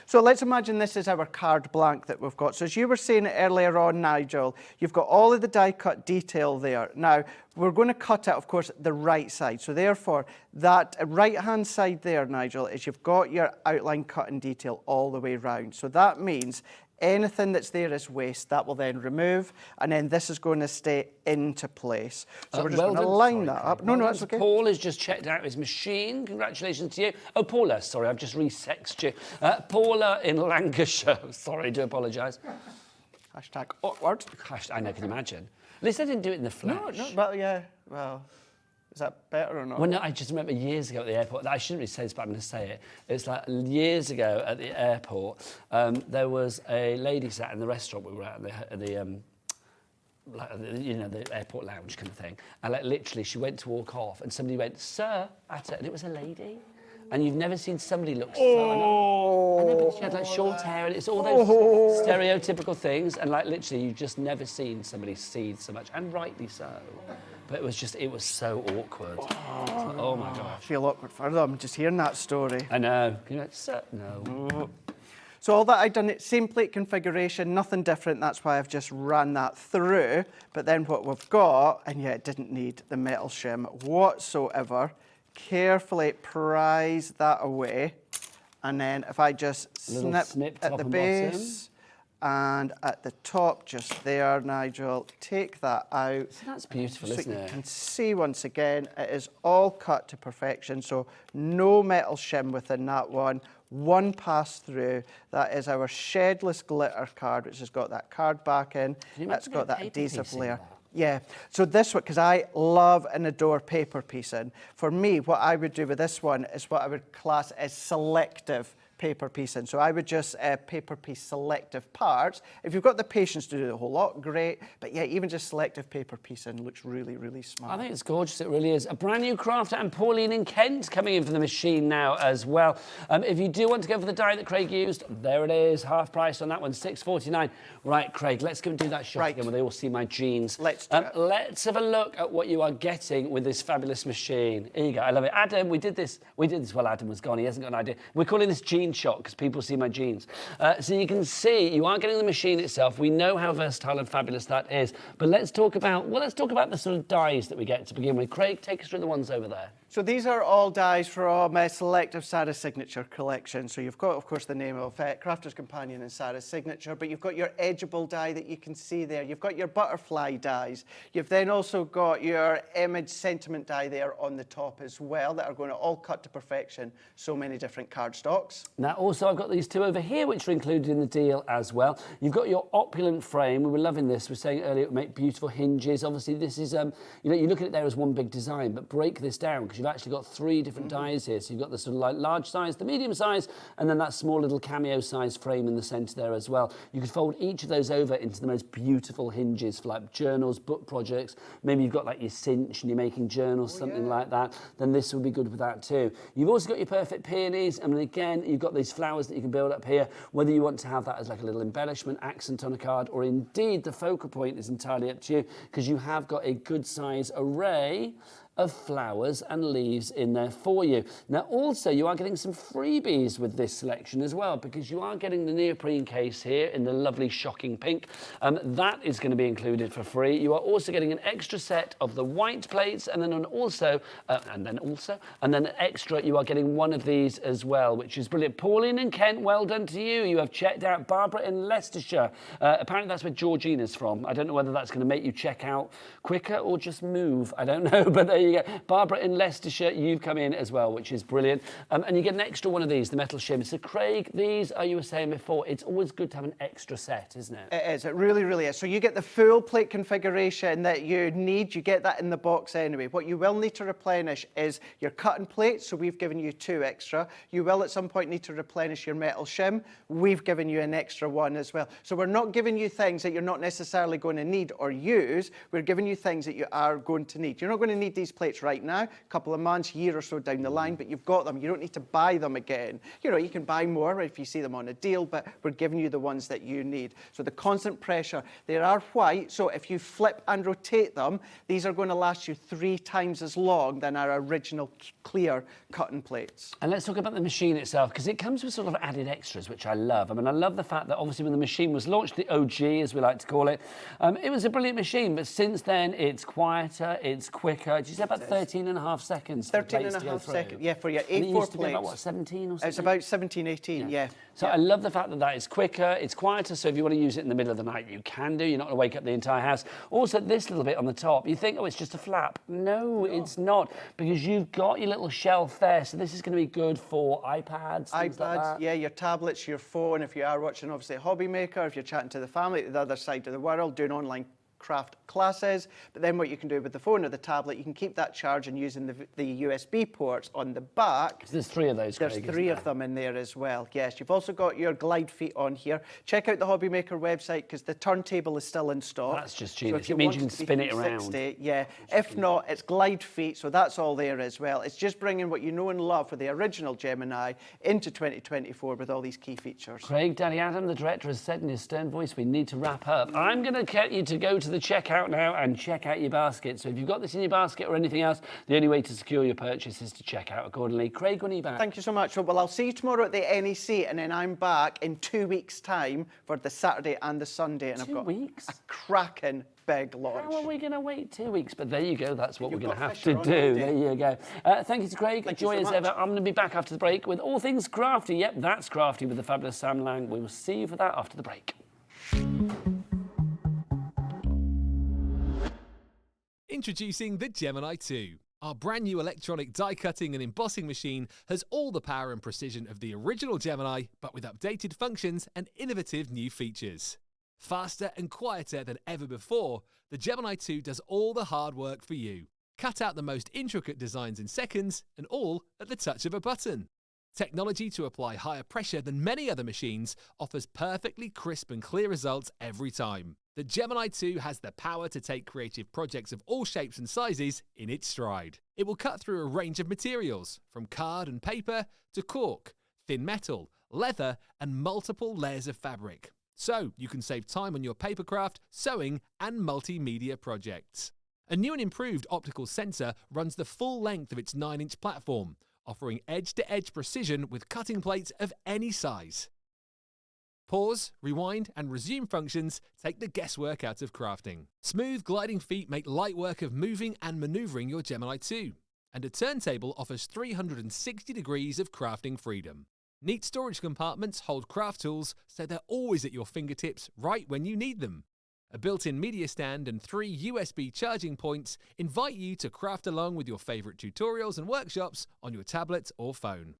So let's imagine this is our card blank that we've got. So as you were saying earlier on, Nigel, you've got all of the die cut detail there. Now, we're going to cut it, of course, the right side. So therefore, that right-hand side there, Nigel, is you've got your outline cut in detail all the way round. So that means anything that's there is waste. That will then remove, and then this is going to stay into place. So we're just going to line that up. No, that's okay. Paul has just checked out his machine. Congratulations to you. Oh, Paula, sorry, I've just resexed you. Paula in Lancashire. Sorry, I do apologise. Hashtag awkward. I know, can you imagine? At least I didn't do it in the flesh. No, but yeah, well, is that better or not? Well, no, I just remember years ago at the airport, I shouldn't really say this, but I'm going to say it. It's like years ago at the airport, there was a lady sat in the restaurant we were at the airport lounge kind of thing. And like literally she went to walk off and somebody went, "Sir," at her, and it was a lady. And you've never seen somebody look so... I know, but she had like short hair and it's all those stereotypical things. And like literally you've just never seen somebody seethe so much, and rightly so. But it was so awkward. Oh my gosh. I feel awkward for them just hearing that story. I know. You know, sir, no. So all that I've done, same plate configuration, nothing different. That's why I've just ran that through. But then what we've got, and yeah, it didn't need the metal shim whatsoever. Carefully prise that away. And then if I just snip at the base and at the top, just there, Nigel, take that out. So that's beautiful, isn't it? You can see once again, it is all cut to perfection. So no metal shim within that one. One pass through. That is our shedless glitter card, which has got that card back in. That's got that adhesive layer. Yeah, so this one, because I love and adore paper piecing. For me, what I would do with this one is what I would class as selective paper piecing. So I would just paper piece selective parts. If you've got the patience to do the whole lot, great. But yeah, even just selective paper piecing looks really, really smart. I think it's gorgeous, it really is. A brand new crafter, and Pauline in Kent coming in for the machine now as well. If you do want to go for the die that Craig used, there it is, half price on that one, $6.49. Right, Craig, let's go and do that shot again where they all see my jeans. Let's do it. Let's have a look at what you are getting with this fabulous machine. Here you go, I love it. Adam, we did this while Adam was gone. He hasn't got an idea. We're calling this jean shot because people see my jeans. So you can see you are getting the machine itself. We know how versatile and fabulous that is. But let's talk about the sort of dies that we get to begin with. Craig, take us through the ones over there. So these are all dies from Selective Sarah's Signature collection. So you've got, of course, the name of Crafter's Companion and Sarah's Signature, but you've got your edgeable die that you can see there. You've got your butterfly dies. You've then also got your image sentiment die there on the top as well that are going to all cut to perfection. So many different cardstocks. Now, also, I've got these two over here, which are included in the deal as well. You've got your opulent frame. We were loving this. We were saying earlier it would make beautiful hinges. Obviously, this is, you look at it there as one big design, but break this down because you've actually got three different dies here. So you've got the sort of like large size, the medium size, and then that small little cameo size frame in the centre there as well. You could fold each of those over into the most beautiful hinges for like journals, book projects. Maybe you've got like your cinch and you're making journals, something like that. Then this would be good with that too. You've also got your perfect peonies. And again, you've got these flowers that you can build up here, whether you want to have that as like a little embellishment, accent on a card, or indeed the focal point is entirely up to you because you have got a good size array of flowers and leaves in there for you. Now also you are getting some freebies with this selection as well because you are getting the neoprene case here in the lovely shocking pink. That is going to be included for free. You are also getting an extra set of the white plates and then an extra you are getting one of these as well, which is brilliant. Pauline and Kent, well done to you. You have checked out. Barbara in Leicestershire. Apparently that's where Georgina's from. I don't know whether that's going to make you check out quicker or just move. I don't know, but there you go. Barbara in Leicestershire, you've come in as well, which is brilliant. And you get an extra one of these, the metal shim. So Craig, these, you were saying before, it's always good to have an extra set, isn't it? It is, it really, really is. So you get the full plate configuration that you need. You get that in the box anyway. What you will need to replenish is your cutting plates. So we've given you 2 extra. You will at some point need to replenish your metal shim. We've given you an extra one as well. So we're not giving you things that you're not necessarily going to need or use. We're giving you things that you are going to need. You're not going to need these plates right now, a couple of months, year or so down the line, but you've got them. You don't need to buy them again. You can buy more if you see them on a deal, but we're giving you the ones that you need. So the constant pressure, they are white, so if you flip and rotate them, these are going to last you 3 times as long than our original clear cutting plates. And let's talk about the machine itself, because it comes with sort of added extras, which I love. I mean, I love the fact that obviously when the machine was launched, the OG, as we like to call it, it was a brilliant machine, but since then it's quieter, it's quicker. Did you say about 13.5 seconds? 13.5 seconds, yeah, for your A4 and it used plates. to be about, what, 17 or something? It's about 17, 18, yeah. So I love the fact that that is quicker, it's quieter, so if you want to use it in the middle of the night, you can do. You're not going to wake up the entire house. Also, this little bit on the top, you think, oh, it's just a flap. No, it's not, because you've got your little shelf there, so this is going to be good for iPads, things like that. Yeah, your tablets, your phone, if you are watching, obviously, HobbyMaker, if you're chatting to the family at the other side of the world, doing online craft classes. But then what you can do with the phone or the tablet, you can keep that charging using the USB ports on the back. There's 3 of those, Craig, There's 3 of them in there as well. Yes, you've also got your glide feet on here. Check out the HobbyMaker website because the turntable is still in stock. That's just So genius. if you It means want you can it to be spin it 360, around. yeah. If not, it's glide feet, so that's all there as well. It's just bringing what you know and love for the original Gemini into 2024 with all these key features. Craig, Daddy Adam, the director, has said in his stern voice, we need to wrap up. I'm going to get you to go to the checkout now and check out your basket. So if you've got this in your basket or anything else, the only way to secure your purchase is to check out accordingly. Craig, when are you back? Thank you so much. Well, I'll see you tomorrow at the NEC, and then I'm back in 2 weeks' time for the Saturday and the Sunday. And 2 I've got weeks? a cracking big launch. How are we going to wait 2 weeks? But there you go. That's what You've we're going to got have to Fisher on do. holiday. There you go. Thank you to Craig. Thank you Joy so as much. ever. I'm going to be back after the break with all things crafty. Yep, that's crafty with the fabulous Sam Lang. We will see you for that after the break. Introducing the Gemini 2. Our brand new electronic die cutting and embossing machine has all the power and precision of the original Gemini, but with updated functions and innovative new features. Faster and quieter than ever before, the Gemini 2 does all the hard work for you. Cut out the most intricate designs in seconds, and all at the touch of a button. Technology to apply higher pressure than many other machines offers perfectly crisp and clear results every time. The Gemini 2 has the power to take creative projects of all shapes and sizes in its stride. It will cut through a range of materials, from card and paper to cork, thin metal, leather, and multiple layers of fabric. So you can save time on your papercraft, sewing, and multimedia projects. A new and improved optical sensor runs the full length of its 9-inch platform, offering edge-to-edge precision with cutting plates of any size. Pause, rewind, and resume functions take the guesswork out of crafting. Smooth gliding feet make light work of moving and maneuvering your Gemini 2. And a turntable offers 360 degrees of crafting freedom. Neat storage compartments hold craft tools so they're always at your fingertips right when you need them. A built-in media stand and 3 USB charging points invite you to craft along with your favourite tutorials and workshops on your tablet or phone.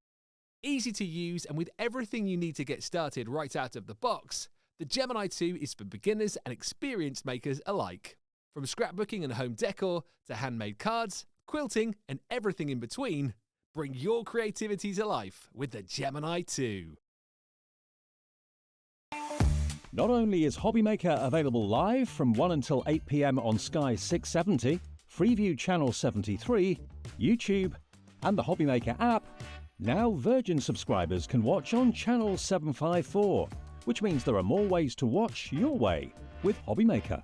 Easy to use and with everything you need to get started right out of the box, the Gemini 2 is for beginners and experienced makers alike. From scrapbooking and home decor to handmade cards, quilting and everything in between, bring your creativity to life with the Gemini 2. Not only is HobbyMaker available live from 1 until 8 p.m. on Sky 670, Freeview Channel 73, YouTube, and the HobbyMaker app, now Virgin subscribers can watch on Channel 754, which means there are more ways to watch your way with HobbyMaker.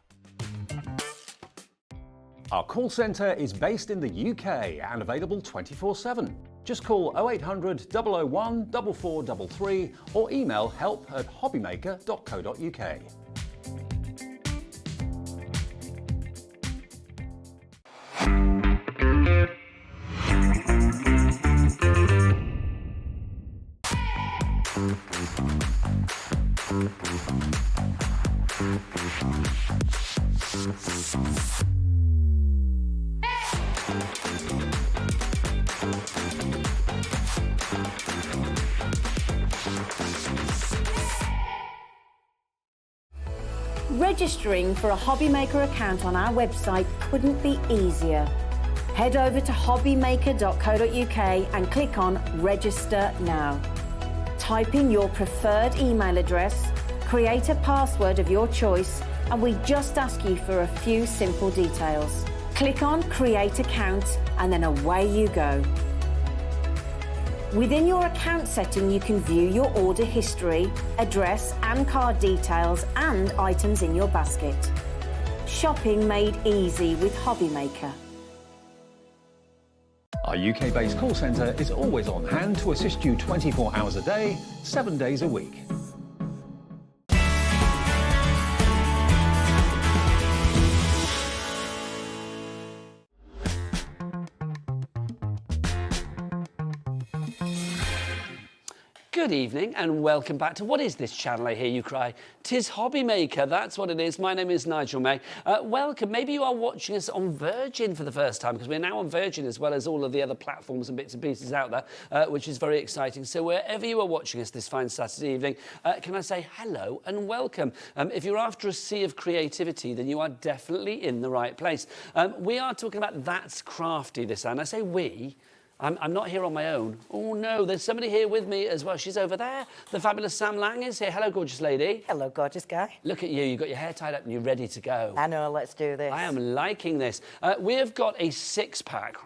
Our call centre is based in the UK and available 24/7. Just call 0800 001 4433 or email help@hobbymaker.co.uk. Registering for a HobbyMaker account on our website couldn't be easier. Head over to hobbymaker.co.uk and click on Register Now. Type in your preferred email address, create a password of your choice, and we just ask you for a few simple details. Click on Create Account and then away you go. Within your account setting, you can view your order history, address and card details and items in your basket. Shopping made easy with HobbyMaker. Our UK-based call centre is always on hand to assist you 24 hours a day, 7 days a week. Good evening and welcome back to what is this channel, I hear you cry? 'Tis HobbyMaker, that's what it is. My name is Nigel May. Welcome. Maybe you are watching us on Virgin for the first time, because we're now on Virgin as well as all of the other platforms and bits and pieces out there, which is very exciting. So wherever you are watching us this fine Saturday evening, can I say hello and welcome. If you're after a sea of creativity, then you are definitely in the right place. We are talking about That's Crafty this hour, and I say we. I'm not here on my own. Oh no, there's somebody here with me as well. She's over there. The fabulous Sam Lang is here. Hello, gorgeous lady. Hello, gorgeous guy. Look at you. You've got your hair tied up and you're ready to go. I know, let's do this. I am liking this. We have got a 6-pack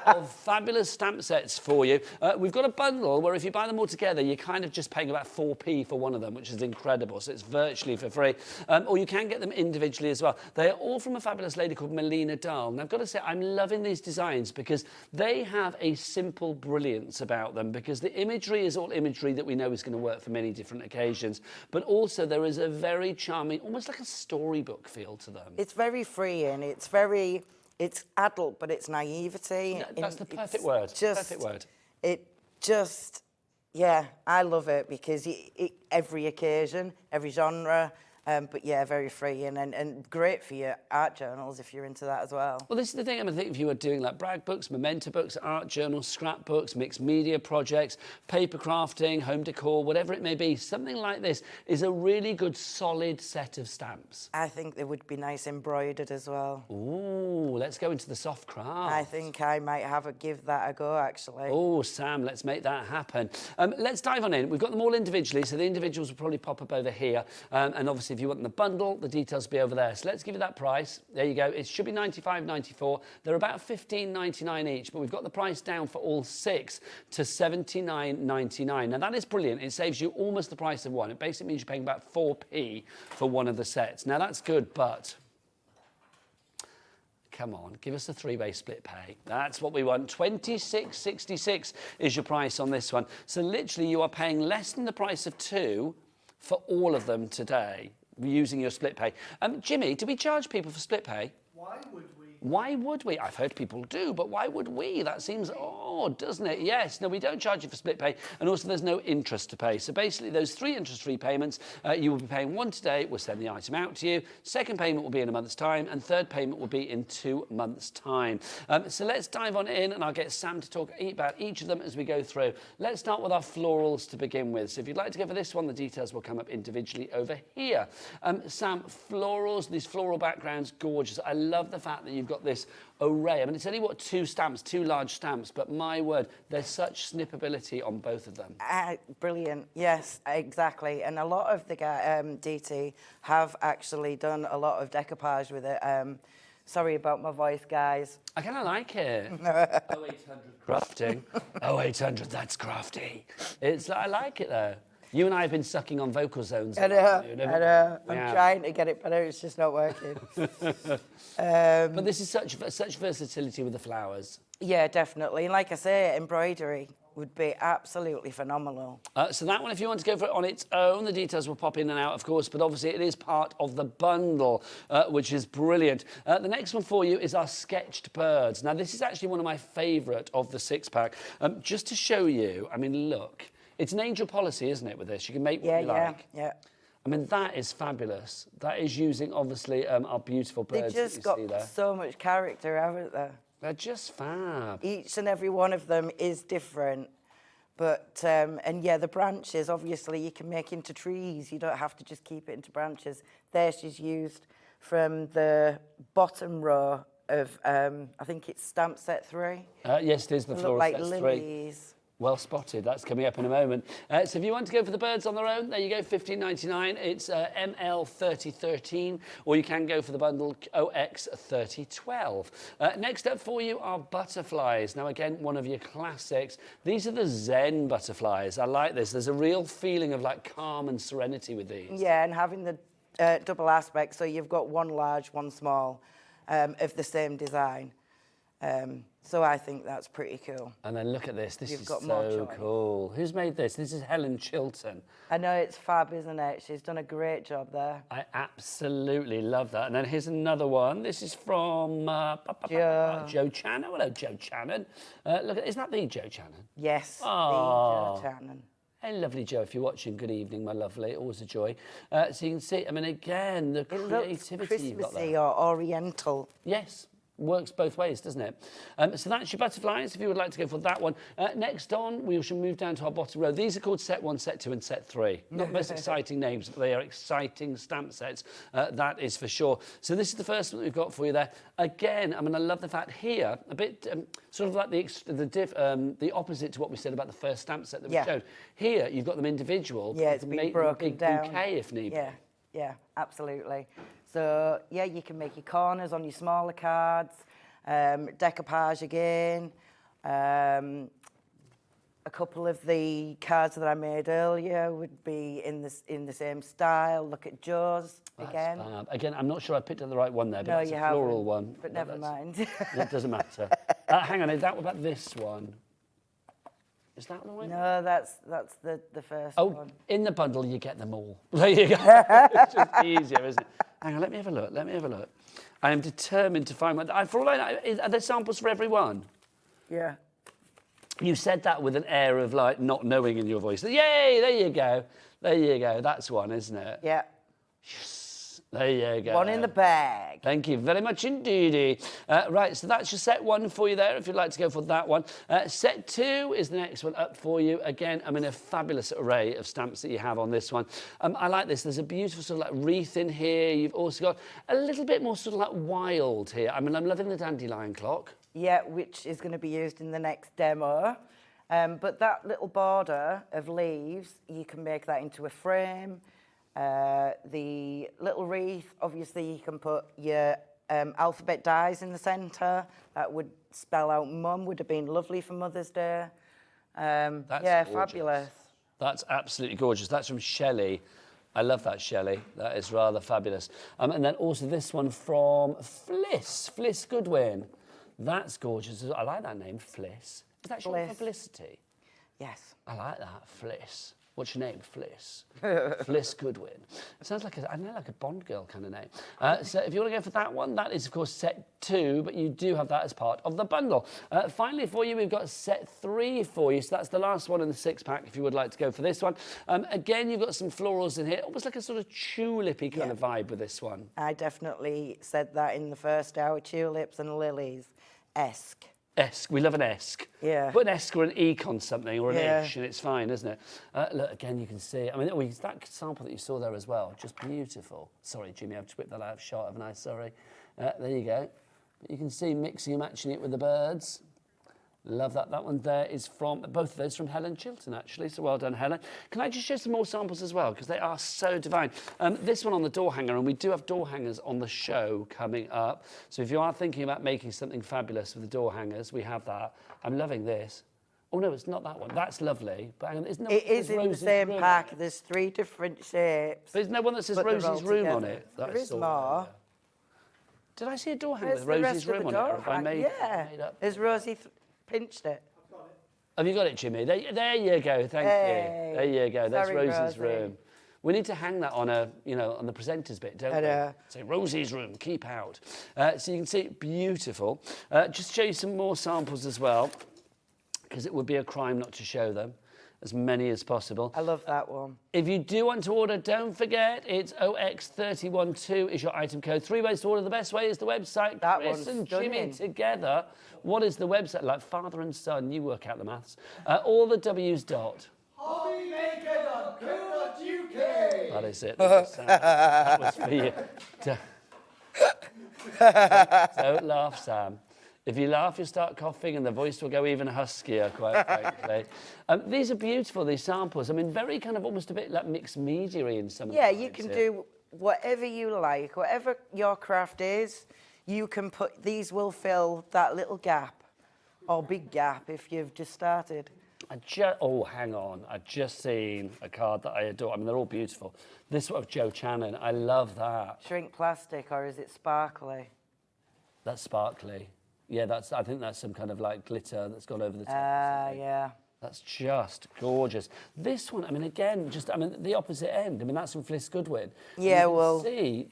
of fabulous stamp sets for you. We've got a bundle where if you buy them all together, you're kind of just paying about 4p for one of them, which is incredible. So it's virtually for free. Or you can get them individually as well. They are all from a fabulous lady called Melina Dahl. And I've got to say, I'm loving these designs because they have a simple brilliance about them, because the imagery is all imagery that we know is going to work for many different occasions, but also there is a very charming, almost like a storybook feel to them. It's very freeing. It's adult, but it's naivety. Yeah, that's the perfect word. Perfect word. It just, yeah, I love it because every occasion, every genre. But yeah, very free and great for your art journals if you're into that as well. Well, this is the thing. I think if you were doing like brag books, memento books, art journals, scrapbooks, mixed media projects, paper crafting, home decor, whatever it may be, something like this is a really good, solid set of stamps. I think they would be nice embroidered as well. Ooh, let's go into the soft craft. I think I might give that a go, actually. Oh, Sam, let's make that happen. Let's dive on in. We've got them all individually, so the individuals will probably pop up over here. And obviously, if you want the bundle, the details will be over there. So let's give you that price. There you go. It should be $95.94. They're about $15.99 each, but we've got the price down for all 6 to $79.99. Now, that is brilliant. It saves you almost the price of one. It basically means you're paying about 4p for one of the sets. Now, that's good, but come on, give us a 3-way split pay. That's what we want. $26.66 is your price on this one. So literally, you are paying less than the price of 2 for all of them today, using your split pay. Jimmy, do we charge people for split pay? Why would we? Why would we? I've heard people do, but why would we? That seems odd, doesn't it? Yes, no, we don't charge you for split pay, and also there's no interest to pay. So basically, those 3 interest-free payments, you will be paying one today, we'll send the item out to you. Second payment will be in a month's time, and third payment will be in 2 months' time. So let's dive on in, and I'll get Sam to talk about each of them as we go through. Let's start with our florals to begin with. So if you'd like to go for this one, the details will come up individually over here. Sam, florals, these floral backgrounds, gorgeous. I love the fact that you've got this array. I mean, it's only, what, 2 stamps, 2 large stamps, but my word, there's such snippability on both of them. Brilliant, yes, exactly. And a lot of the DT have actually done a lot of decoupage with it. Sorry about my voice, guys. I kind of like it. 0800 crafting. 0800, that's crafty. I like it, though. You and I have been sucking on vocal zones. I know. I'm trying to get it better, it's just not working. But this is such versatility with the flowers. Yeah, definitely. And like I say, embroidery would be absolutely phenomenal. So that one, if you want to go for it on its own, the details will pop in and out, of course, but obviously it is part of the bundle, which is brilliant. The next one for you is our sketched birds. Now, this is actually one of my favourite of the 6-pack. Just to show you, I mean, look. It's an angel policy, isn't it, with this? You can make what you like. Yeah. I mean, that is fabulous. That is using, obviously, our beautiful birds They've just got so much character, haven't they? They're just fab. Each and every one of them is different. But, and yeah, the branches, obviously, you can make into trees. You don't have to just keep it into branches. There she's used from the bottom row of, I think it's stamp set 3. Yes, it is the floral like set 3. lilies. Well spotted. That's coming up in a moment. So if you want to go for the birds on their own, there you go, $15.99. It's ML3013, or you can go for the bundle OX3012. Next up for you are butterflies. Now, again, one of your classics. These are the Zen butterflies. I like this. There's a real feeling of like calm and serenity with these. Yeah, and having the double aspect, so you've got one large, one small, of the same design. So I think that's pretty cool. And then look at this. This is so cool. Who's made this? This is Helen Chilton. I know, it's fab, isn't it? She's done a great job there. I absolutely love that. And then here's another one. This is from Joe Channon. Hello, Joe Channon. Look, isn't that the Joe Channon? Yes, oh. the Joe Channon. Hey, lovely Joe, if you're watching, good evening, my lovely. Always a joy. So you can see, I mean, again, the It looks creativity you've got Christmassy there. or oriental. Yes. Works both ways, doesn't it? So that's your butterflies, if you would like to go for that one. Next on, we shall move down to our bottom row. These are called set 1, set 2 and set 3. Not the most exciting names, but they are exciting stamp sets, that is for sure. So this is the first one that we've got for you there. Again, I mean, I love the fact here, a bit sort of like the opposite to what we said about the first stamp set that we showed. Here, you've got them individual. Yeah, it's been broken big down. bouquet if need be. Yeah, absolutely. So, yeah, you can make your corners on your smaller cards, decoupage again. A couple of the cards that I made earlier would be in the same style. Look at Joe's again. Fab. Again, I'm not sure I picked up the right one there, but No, it's you a haven't, floral one. but never mind. It doesn't matter. Hang on, that about this one. Is that the one? No, that's the first Oh, one. in the bundle, you get them all. There you go. It's just easier, isn't it? Hang on, let me have a look. Let me have a look. I am determined to find one. For all I know, are there samples for everyone? Yeah. You said that with an air of like not knowing in your voice. Yay! There you go. There you go. That's one, isn't it? Yeah. There you go. One in the bag. Thank you very much indeed. Right, so that's your set 1 for you there, if you'd like to go for that one. Set 2 is the next one up for you. Again, I mean, a fabulous array of stamps that you have on this one. I like this. There's a beautiful sort of like wreath in here. You've also got a little bit more sort of like wild here. I mean, I'm loving the dandelion clock. Yeah, which is going to be used in the next demo. But that little border of leaves, you can make that into a frame. The little wreath, obviously you can put your alphabet dies in the centre. That would spell out Mum, would have been lovely for Mother's Day. Yeah, gorgeous. fabulous. That's absolutely gorgeous. That's from Shelley. I love that, Shelley. That is rather fabulous. And then also this one from Fliss Goodwin. That's gorgeous. I like that name, Fliss. Is that short for Felicity? Yes. I like that, Fliss. What's your name? Fliss. Fliss Goodwin. It sounds like I know, like a Bond girl kind of name. So if you want to go for that one, that is, of course, set 2, but you do have that as part of the bundle. Finally, for you, we've got set 3 for you. So that's the last one in the 6-pack, if you would like to go for this one. Again, you've got some florals in here. Almost like a sort of tulipy kind of vibe with this one. I definitely said that in the first hour, tulips and lilies-esque. Esque. We love an esque. Yeah. Put an esque or an eek on something or an ish and it's fine, isn't it? Look, again, you can see. I mean, that sample that you saw there as well, just beautiful. Sorry, Jimmy, I've just whipped that out of shot, haven't I? Sorry. There you go. You can see mixing and matching it with the birds. Love that. That one there is from, both of those from Helen Chilton, actually. So well done, Helen. Can I just show some more samples as well? Because they are so divine. This one on the door hanger, and we do have door hangers on the show coming up. So if you are thinking about making something fabulous with the door hangers, we have that. I'm loving this. Oh, no, it's not that one. That's lovely. But hang on, It is in the same pack. There's 3 different shapes. But there's no one that says Rosie's Room on it. There is more. Did I see a door hanger with Rosie's Room on it? Or have I made it up? There's Rosie pinched it. Have you got it, Jimmy? There you go. Thank you. There you go. That's Sorry, Rosie's Rosie. Room. We need to hang that on a, on the presenter's bit, don't we? Say Rosie's Room, keep out. So you can see beautiful. Just show you some more samples as well, because it would be a crime not to show them. As many as possible. I love that one. If you do want to order, don't forget, it's OX312 is your item code. 3 ways to order. The best way is the website. That Chris one's and stunning. Jimmy together. What is the website? Like father and son, you work out the maths. All the W's dot. HobbyMaker.co.uk. That is it. That was for you. Don't laugh, Sam. If you laugh, you'll start coughing and the voice will go even huskier, quite frankly. These are beautiful, these samples. I mean, very kind of almost a bit like mixed media-y in some of the Yeah, you can do whatever you like. Whatever your craft is, you can put, these will fill that little gap or big gap if you've just started. Oh, hang on. I've just seen a card that I adore. I mean, they're all beautiful. This one of Joe Channon. I love that. Shrink plastic, or is it sparkly? That's sparkly. Yeah, I think that's some kind of like glitter that's gone over the top. Yeah. That's just gorgeous. This one, I mean, again, the opposite end. I mean, that's from Fliss Goodwin. Yeah, you can see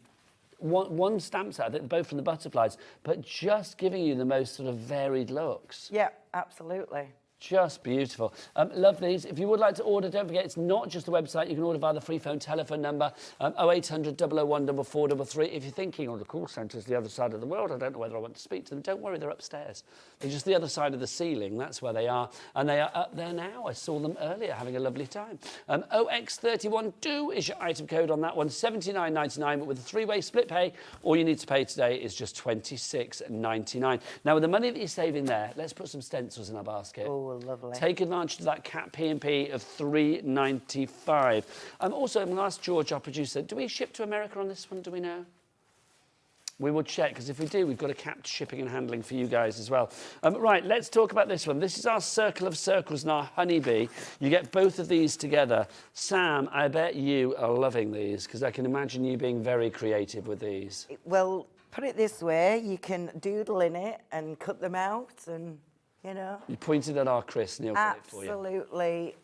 one stamp set, I think both from the butterflies, but just giving you the most sort of varied looks. Yeah, absolutely. Just beautiful. Love these. If you would like to order, don't forget, it's not just the website. You can order via the free phone telephone number, 0800 001 4433. If you're thinking, oh, the call centre's the other side of the world, I don't know whether I want to speak to them, don't worry, they're upstairs. They're just the other side of the ceiling. That's where they are. And they are up there now. I saw them earlier having a lovely time. OX312 is your item code on that one, $79.99, but with a three-way split pay, all you need to pay today is just $26.99. Now, with the money that you're saving there, let's put some stencils in our basket. Oh, lovely. Take advantage of that cap P&P of $3.95. Also, I'm going to ask George, our producer, do we ship to America on this one? Do we know? We will check, because if we do, we've got a capped shipping and handling for you guys as well. Right, let's talk about this one. This is our Circle of Circles and our Honeybee. You get both of these together. Sam, I bet you are loving these, because I can imagine you being very creative with these. Well, put it this way, you can doodle in it and cut them out and, you know. You pointed at our Chris, and he'll get it for you. Absolutely.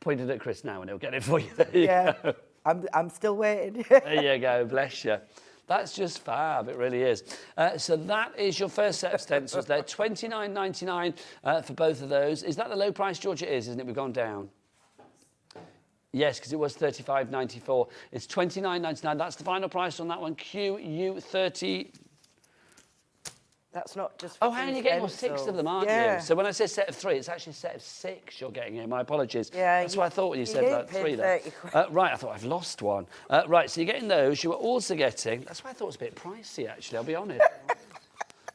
Pointed at Chris now, and he'll get it for you. There you go. I'm still waiting. There you go, bless you. That's just fab, it really is. So that is your first set of stencils there, $29.99 for both of those. Is that the low price, George? It is, isn't it? We've gone down. Yes, because it was $35.94. It's $29.99. That's the final price on that one. QU30. That's not just. Oh, hang on, you're getting 6 of them, aren't you? So when I say set of 3, it's actually a set of 6 you're getting here. My apologies. Yeah. That's what I thought when you said like 3 there. Right, I thought I've lost one. Right, so you're getting those. You were also getting. That's why I thought it was a bit pricey, actually. I'll be honest.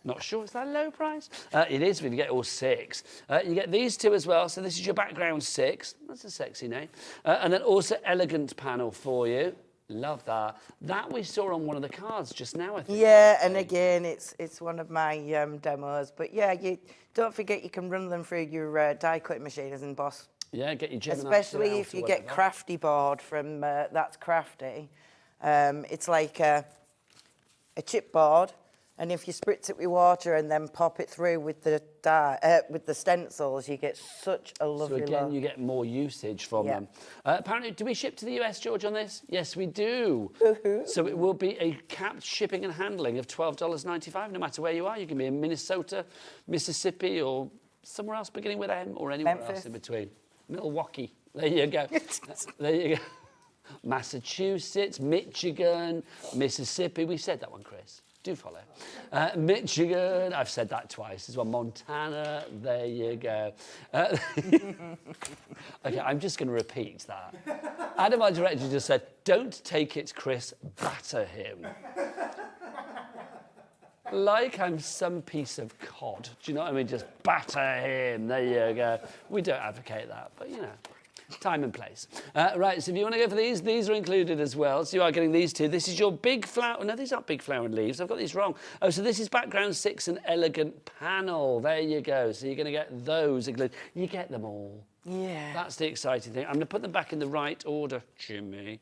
Not sure, is that a low price? It is when you get all 6. You get these 2 as well. So this is your background 6. That's a sexy name. And then also elegant panel for you. Love that. That we saw on one of the cards just now, I think. Yeah, and again, it's one of my demos. But yeah, you don't forget you can run them through your die cutting machine as emboss. Yeah, get your Gemini. Especially if you get Crafty board from that's Crafty. It's like a chipboard, and if you spritz it with water and then pop it through with the with the stencils, you get such a lovely look. So again, you get more usage from them. Apparently, do we ship to the US, George, on this? Yes, we do. So it will be a capped shipping and handling of $12.95, no matter where you are. You can be in Minnesota, Mississippi, or somewhere else beginning with M, or anywhere else in between. Milwaukee. There you go. There you go. Massachusetts, Michigan, Mississippi. We said that one, Chris. Do follow. Michigan, I've said that twice as well. Montana, there you go. Okay, I'm just going to repeat that. Adam, our director, just said, don't take it, Chris, batter him. Like I'm some piece of cod. Do you know what I mean? Just batter him. There you go. We don't advocate that, but you know. Time and place. Right, so if you want to go for these are included as well. So you are getting these 2. This is your big flower. No, these aren't big flowered leaves. I've got these wrong. Oh, so this is background 6 and elegant panel. There you go. So you're going to get those included. You get them all. Yeah. That's the exciting thing. I'm going to put them back in the right order, Jimmy.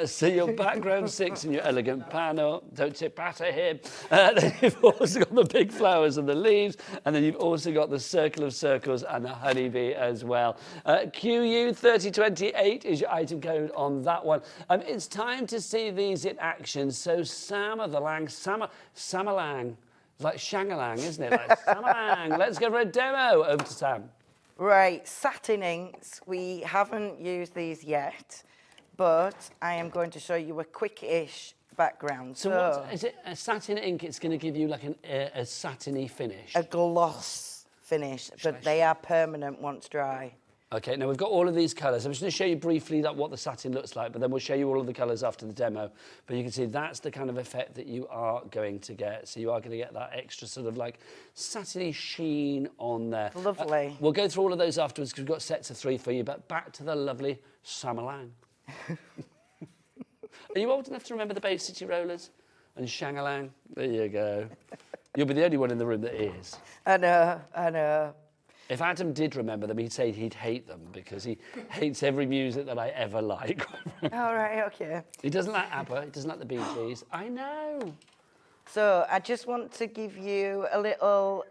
So your background 6 and your elegant panel. Don't tip batter him. Then you've also got the big flowers and the leaves. And then you've also got the Circle of Circles and the Honeybee as well. QU3028 is your item code on that one. It's time to see these in action. So Samalang. It's like Shangalang, isn't it? Like Samalang. Let's go for a demo. Over to Sam. Right, satin inks. We haven't used these yet, but I am going to show you a quick-ish background. So what, is it a satin ink? It's going to give you like a satiny finish? A gloss finish, but they are permanent once dry. Okay, now we've got all of these colours. I'm just going to show you briefly what the satin looks like, but then we'll show you all of the colours after the demo. But you can see that's the kind of effect that you are going to get. So you are going to get that extra sort of like satiny sheen on there. Lovely. We'll go through all of those afterwards because we've got sets of 3 for you, but back to the lovely Samalang. Are you old enough to remember the Bay City Rollers and Shangalang? There you go. You'll be the only one in the room that is. I know. If Adam did remember them, he'd say he'd hate them because he hates every music that I ever like. All right, okay. He doesn't like ABBA, he doesn't like the Bee Gees. I know. So I just want to give you a little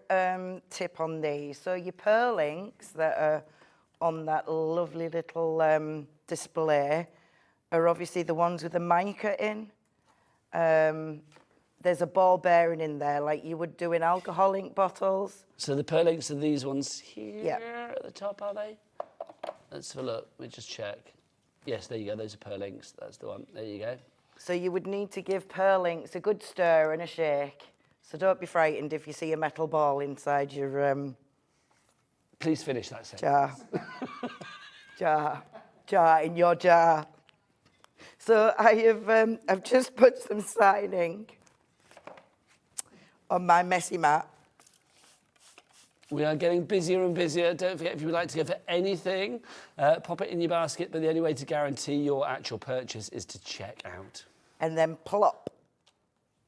tip on these. So your pearl inks that are on that lovely little display are obviously the ones with the mica in. there's a ball bearing in there like you would do in alcohol ink bottles. So the pearl inks are these ones here Yep. at the top, are they? Let's have a look. Let me just check. Yes, there you go. Those are pearl inks. That's the one. There you go. So you would need to give pearl inks a good stir and a shake. So don't be frightened if you see a metal ball inside your Please finish that sentence. jar. Jar in your jar. So I've just put some sign ink on my messy mat. We are getting busier and busier. Don't forget, if you would like to go for anything, pop it in your basket, but the only way to guarantee your actual purchase is to check out. And then plop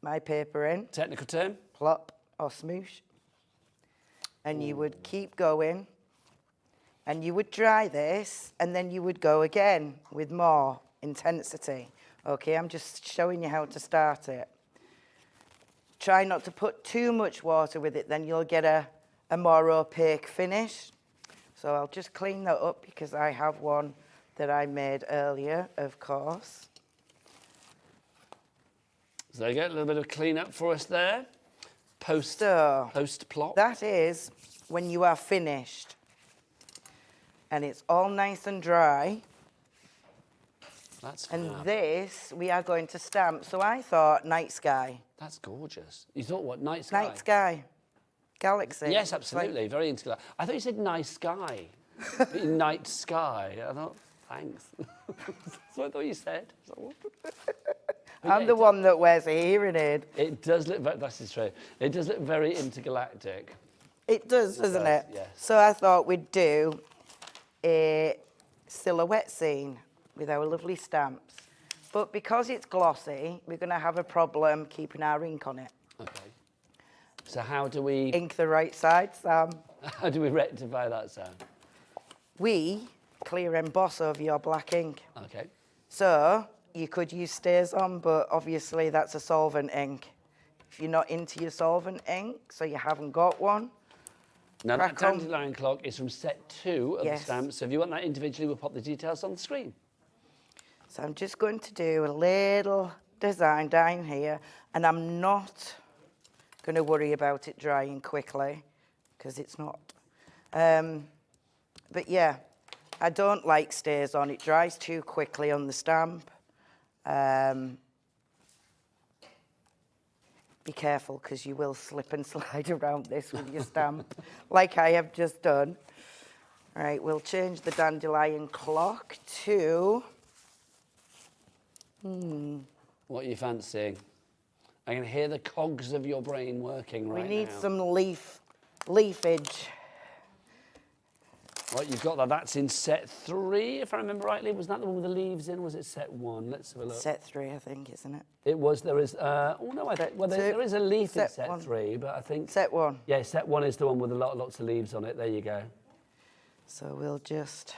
my paper in. Technical term? Plop or smoosh. And you would keep going. And you would dry this, and then you would go again with more intensity. Okay, I'm just showing you how to start it. Try not to put too much water with it, then you'll get a more opaque finish. So I'll just clean that up because I have one that I made earlier, of course. So there you go, a little bit of clean up for us there. Post plop. That is when you are finished. And it's all nice and dry. That's fab. And this we are going to stamp. So I thought night sky. That's gorgeous. You thought what? Night sky? Night sky. Galaxy. Yes, absolutely. Very into that. I thought you said nice sky. Night sky. I thought, thanks. That's what I thought you said. I'm the one that wears a hearing aid. It does look, that is true. It does look very intergalactic. It does, doesn't it? Yes. So I thought we'd do a silhouette scene with our lovely stamps. But because it's glossy, we're going to have a problem keeping our ink on it. Okay. So how do we... Ink the right side, Sam. How do we rectify that, Sam? We clear emboss over your black ink. Okay. So you could use stays on, but obviously that's a solvent ink. If you're not into your solvent ink, so you haven't got one, now that crack on. dandelion clock is from set 2 of the stamp, so if you want that individually, we'll pop the details on the screen. So I'm just going to do a little design down here, and I'm not going to worry about it drying quickly, because it's not. But yeah, I don't like stays on. It dries too quickly on the stamp. Be careful, because you will slip and slide around this with your stamp, like I have just done. All right, we'll change the dandelion clock to... What are you fancying? I can hear the cogs of your brain working right now. We need some leafage. Right, you've got that. That's in set 3, if I remember rightly. Was that the one with the leaves in? Was it set 1? Let's have a look. Set 3, I think, isn't it? It was. There is. Oh no, there is a leaf in set 3, but I think set 1. Yeah, set 1 is the one with lots of leaves on it. There you go. So we'll just.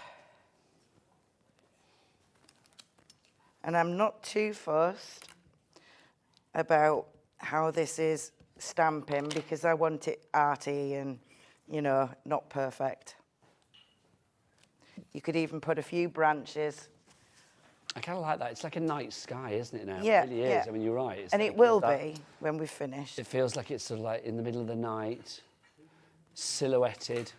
And I'm not too fussed about how this is stamping because I want it arty and, you know, not perfect. You could even put a few branches. I kind of like that. It's like a night sky, isn't it now? Yeah, It really is. yeah. I mean, you're right. It's And like it will that. be when we've finished. It feels like it's sort of like in the middle of the night, silhouetted.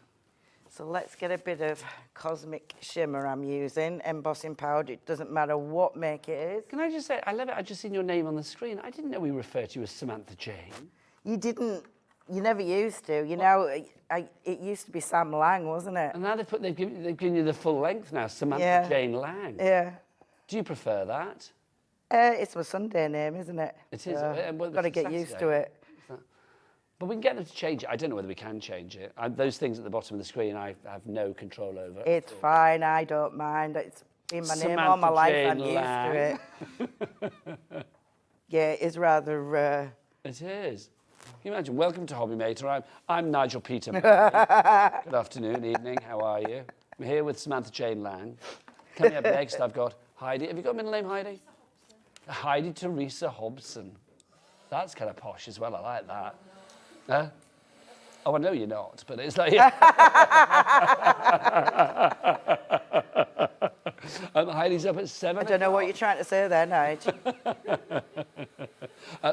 So let's get a bit of cosmic shimmer I'm using, embossing powder. It doesn't matter what make it is. Can I just say, I love it. I just seen your name on the screen. I didn't know we referred to you as Samantha Jane. You didn't, you never used to. You know, it used to be Sam Lang, wasn't it? And now they've given you the full length now, Samantha Jane Lang. Yeah. Do you prefer that? It's my Sunday name, isn't it? It is. Got to get used to it. But we can get them to change it. I don't know whether we can change it. Those things at the bottom of the screen, I have no control over. It's fine. I don't mind. It's been my name all my life. I'm used to it. Yeah, it's rather... It is. Can you imagine? Welcome to HobbyMaker. I'm Nigel Peter. Good afternoon, evening. How are you? I'm here with Samantha Jane Lang. Coming up next, I've got Heidi. Have you got a middle name, Heidi? Heidi Teresa Hobson. That's kind of posh as well. I like that. Huh? Oh, I know you're not, but it's like... Heidi's up at 7. I don't know what you're trying to say there, Nige.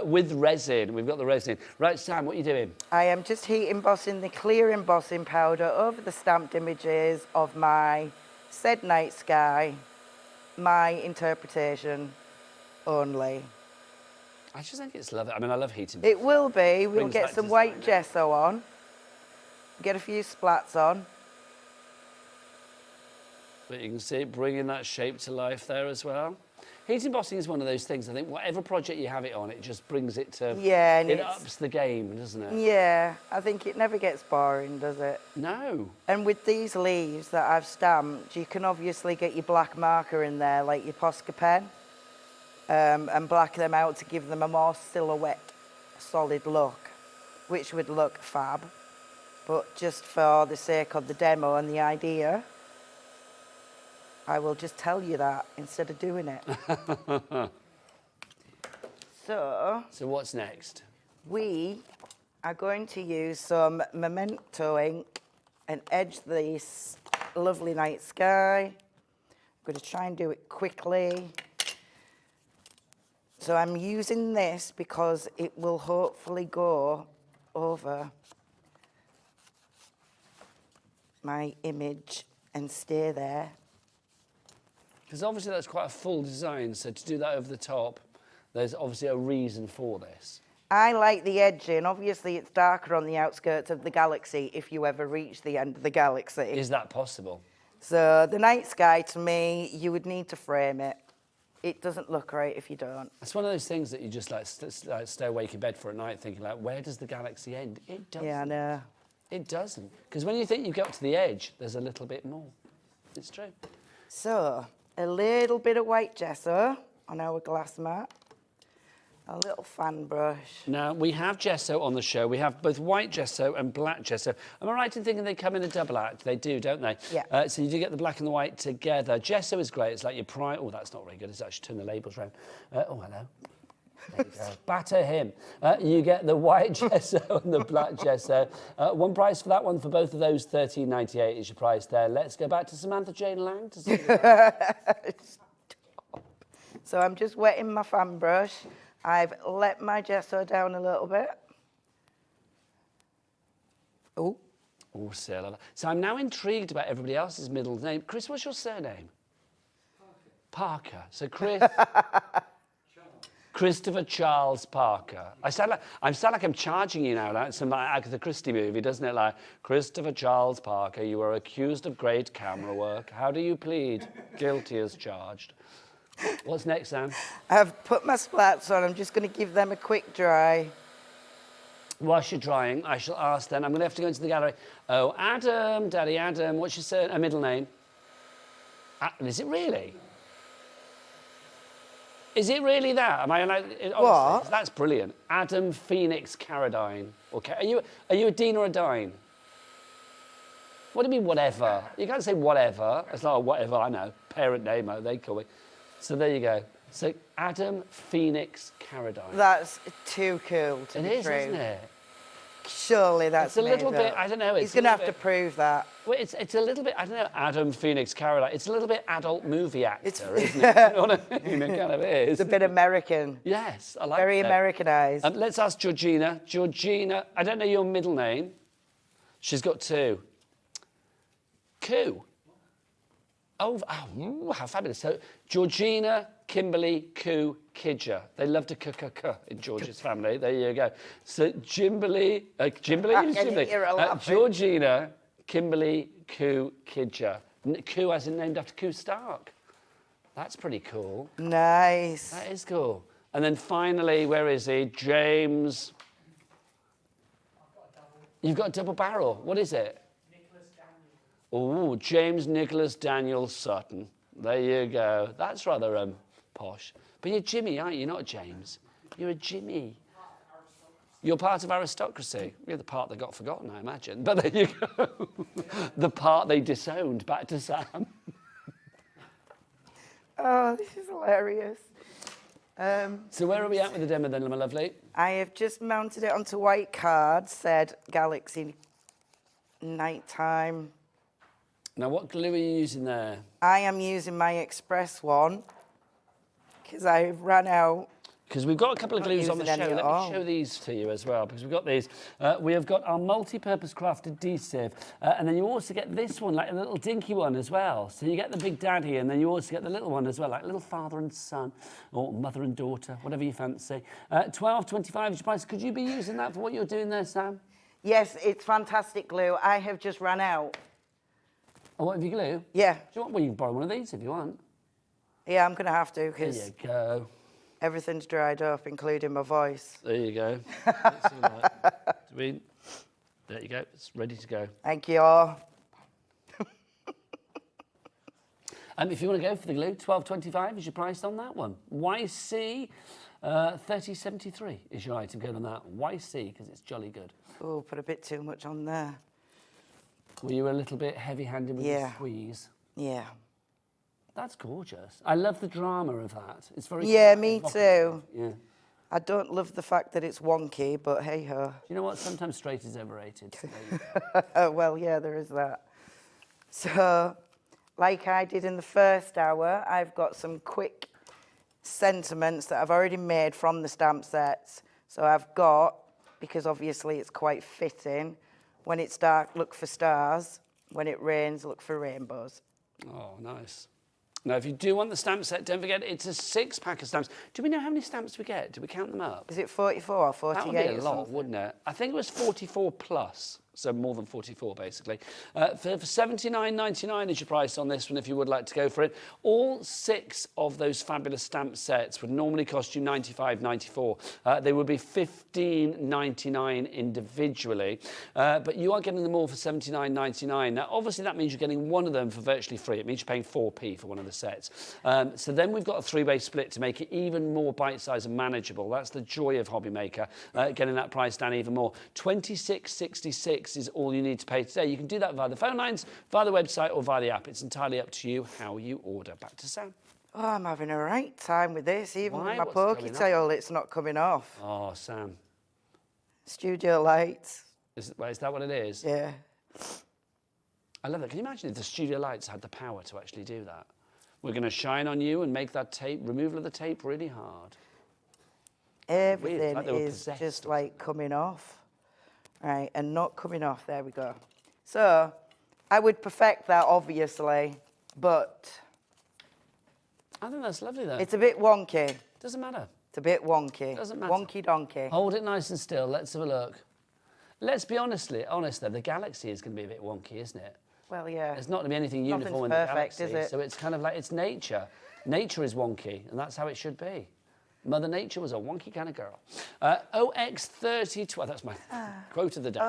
With resin, we've got the resin. Right, Sam, what are you doing? I am just heat embossing the clear embossing powder over the stamped images of my said night sky, my interpretation only. I just think it's lovely. I mean, I love heating. It will be. We'll Brings get back some to white design. gesso on, get a few splats on. But you can see it bringing that shape to life there as well. Heat embossing is one of those things, I think, whatever project you have it on, it just brings it to... Yeah, and it it's- ups the game, doesn't it? Yeah, I think it never gets boring, does it? No. And with these leaves that I've stamped, you can obviously get your black marker in there, like your Posca pen, and black them out to give them a more silhouette, solid look, which would look fab. But just for the sake of the demo and the idea, I will just tell you that instead of doing it. So what's next? we are going to use some Memento ink and edge this lovely night sky. I'm going to try and do it quickly. So I'm using this because it will hopefully go over my image and stay there. Because obviously that's quite a full design, so to do that over the top, there's obviously a reason for this. I like the edging. Obviously, it's darker on the outskirts of the galaxy if you ever reach the end of the galaxy. Is that possible? So the night sky, to me, you would need to frame it. It doesn't look right if you don't. It's one of those things that you just like stay awake in bed for at night thinking like, where does the galaxy end? It doesn't. Yeah, I know. It doesn't. Because when you think you get to the edge, there's a little bit more. It's true. So a little bit of white gesso on our glass mat. A little fan brush. Now, we have gesso on the show. We have both white gesso and black gesso. Am I right in thinking they come in a double act? They do, don't they? Yeah. So you do get the black and the white together. Gesso is great. It's like your prime... Oh, that's not very good. It's actually turn the labels around. Oh, hello. There you go. Batter him. You get the white gesso and the black gesso. One price for that one. For both of those, $13.98 is your price there. Let's go back to Samantha Jane Lang to see So I'm just wetting my fan brush. I've let my gesso down a little bit. Oh. Oh, Sarah. So I'm now intrigued about everybody else's middle name. Chris, what's your surname? Parker. So Chris... Christopher Charles Parker. I sound like I'm charging you now, like some like Agatha Christie movie, doesn't it? Like, Christopher Charles Parker, you are accused of great camera work. How do you plead? Guilty as charged. What's next, Sam? I've put my splats on. I'm just going to give them a quick dry. Whilst you're drying, I shall ask then. I'm going to have to go into the gallery. Oh, Adam, Daddy Adam, what's your middle name? Is it really? Is it really that? Am I allowed? What? That's brilliant. Adam Phoenix Carradine. Okay. Are you a Dean or a Dine? What do you mean, whatever? You can't say whatever. It's not a whatever, I know. Parent name, they call me. So there you go. So Adam Phoenix Carradine. That's too cool to be It is, true. isn't it? Surely that's It's a little made bit, up. I don't know. He's going to have to prove that. Well, it's a little bit, I don't know, Adam Phoenix Carradine. It's a little bit adult movie actor, isn't it? You know what I mean? It kind of is. It's a bit American. Yes, I like Very that. Americanized. Let's ask Georgina. Georgina, I don't know your middle name. She's got two. Coo. Oh, how fabulous. So, Georgina, Kimberly, Coo, Kidger. They love to k in George's family. There you go. So, Jimberly, Georgina, Kimberly, Coo, Kidger. Coo as in named after Coo Stark. That's pretty cool. Nice. That is cool. And then finally, where is he? James. You've got a double barrel. What is it? Oh, James Nicholas Daniel Sutton. There you go. That's rather posh. But you're Jimmy, aren't you? You're not James. You're a Jimmy. You're part of aristocracy. You're the part that got forgotten, I imagine. But there you go. The part they disowned. Back to Sam. Oh, this is hilarious. So where are we at with the demo then, my lovely? I have just mounted it onto white cards, said Galaxy Nighttime. Now, what glue are you using there? I am using my Express one because I've run out. Because we've got a couple of Not glues on the show. using any Let at me all. show these to you as well, because we've got these. We have got our multi-purpose craft adhesive, and then you also get this one, like a little dinky one as well. So you get the big daddy, and then you also get the little one as well, like little father and son, or mother and daughter, whatever you fancy. $12.25 is your price. Could you be using that for what you're doing there, Sam? Yes, it's fantastic glue. I have just run out. Oh, what have you glue? Yeah. Do you want? Well, you can borrow one of these if you want. Yeah, I'm going to have to There because you go. everything's dried up, including my voice. There you go. Let's see that. There you go. It's ready to go. Thank you all. If you want to go for the glue, $12.25 is your price on that one. YC 3073 is your item code on that. YC, because it's jolly good. Oh, put a bit too much on there. Were you a little bit heavy-handed with the squeeze? Yeah. That's gorgeous. I love the drama of that. It's very... Yeah, me too. Yeah. I don't love the fact that it's wonky, but hey-ho. You know what? Sometimes straight is overrated. Well, yeah, there is that. So, like I did in the first hour, I've got some quick sentiments that I've already made from the stamp sets. So I've got, because obviously it's quite fitting, when it's dark, look for stars. When it rains, look for rainbows. Oh, nice. Now, if you do want the stamp set, don't forget it's a 6-pack of stamps. Do we know how many stamps we get? Did we count them up? Is it 44 or 48? That would be a lot, wouldn't it? I think it was 44 plus, so more than 44, basically. For $79.99 is your price on this one, if you would like to go for it. All 6 of those fabulous stamp sets would normally cost you $95.94. They would be $15.99 individually, but you are getting them all for $79.99. Now, obviously, that means you're getting one of them for virtually free. It means you're paying 4p for one of the sets. So then we've got a 3-way split to make it even more bite-sized and manageable. That's the joy of HobbyMaker, getting that price down even more. $26.66 is all you need to pay today. You can do that via the phone lines, via the website, or via the app. It's entirely up to you how you order. Back to Sam. Oh, I'm having a right time with this. Even Why? with my What's going on? poketail, it's not coming off. Oh, Sam. Studio lights. Is that what it is? Yeah. I love that. Can you imagine if the studio lights had the power to actually do that? We're going to shine on you and make that tape, removal of the tape, really hard. Everything like they were is possessed just or like coming off. Right, and not coming off. There we go. So, I would perfect that, obviously, but I think that's lovely, though. it's a bit wonky. Doesn't matter. It's a bit wonky. Doesn't matter. Wonky donkey. Hold it nice and still. Let's have a look. Let's be honest, though. The galaxy is going to be a bit wonky, isn't it? Well, yeah. There's not going to be anything Nothing's uniform in perfect, the galaxy. is it? So it's kind of like, it's nature. Nature is wonky, and that's how it should be. Mother Nature was a wonky kind of girl. OX3012, that's my quote of the day.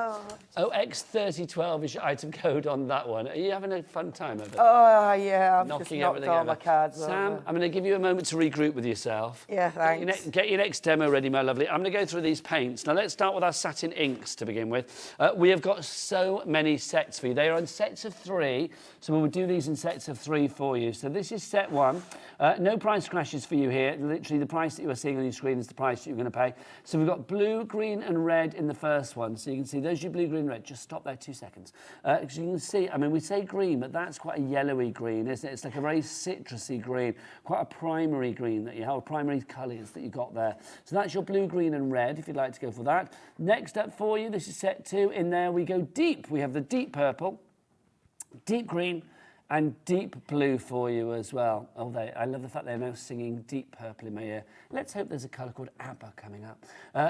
OX3012 is your item code on that one. Are you having a fun time over there? Oh, yeah, I've just Knocking knocked everything all over. my cards Sam, over. I'm going to give you a moment to regroup with yourself. Yeah, thanks. Get your next demo ready, my lovely. I'm going to go through these paints. Now, let's start with our satin inks to begin with. We have got so many sets for you. They are in sets of 3, so we will do these in sets of 3 for you. So this is set 1. No price crashes for you here. Literally, the price that you are seeing on your screen is the price that you're going to pay. So we've got blue, green, and red in the first one. So you can see those are your blue, green, red. Just stop there 2 seconds. Because you can see, I mean, we say green, but that's quite a yellowy green, isn't it? It's like a very citrusy green, quite a primary green that you have, primary colours that you got there. So that's your blue, green, and red, if you'd like to go for that. Next up for you, this is set 2. In there we go deep. We have the deep purple, deep green, and deep blue for you as well. Oh, I love the fact they're now singing deep purple in my ear. Let's hope there's a colour called ABBA coming up.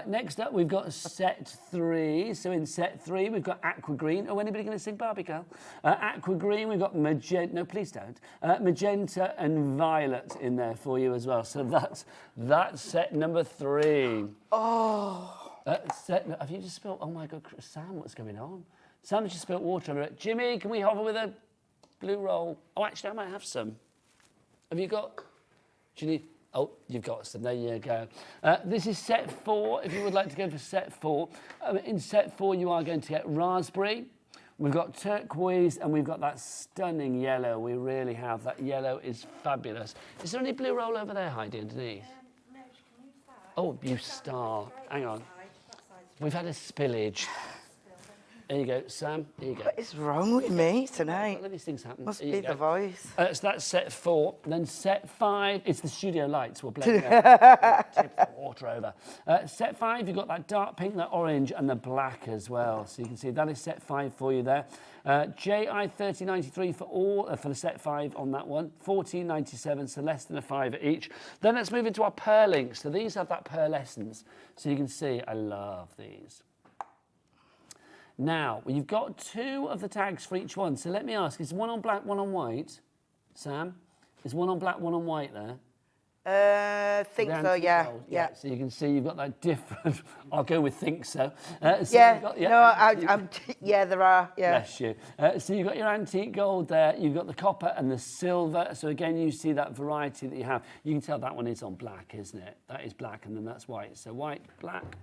Next up, we've got set 3. So in set 3, we've got aqua green. Oh, anybody going to sing Barbie Girl? Aqua green, we've got magenta. No, please don't. Magenta and violet in there for you as well. So that's set number 3. Oh. Have you just spilled? Oh my God, Sam, what's going on? Sam just spilled water over it. Jimmy, can we hover with a blue roll? Oh, actually, I might have some. Have you got? Do you need? Oh, you've got some. There you go. This is set 4. If you would like to go for set 4, in set 4 you are going to get raspberry. We've got turquoise, and we've got that stunning yellow. We really have. That yellow is fabulous. Is there any blue roll over there, Heidi, underneath? No, she can use that. Oh, you star. Hang on. We've had a spillage. There you go, Sam. There you go. What is wrong with me tonight? Let these things happen. Must There be you the go. voice. So that's set 4. Then set 5, it's the studio lights. We'll blend it. Tip the water over. Set 5, you've got that dark pink, that orange, and the black as well. So you can see that is set 5 for you there. JI 3093 for the set 5 on that one. 1497, so less than a £5 each. Then let's move into our pearlinks. So these have that pearlescence. So you can see, I love these. Now, you've got 2 of the tags for each one. So let me ask, is one on black, one on white? Sam, is one on black, one on white there? Think so, yeah. Yeah. So you can see you've got that different. I'll go with think so. Yeah, there are. Yeah. Bless you. So you've got your antique gold there. You've got the copper and the silver. So again, you see that variety that you have. You can tell that one is on black, isn't it? That is black, and then that's white. So white, black,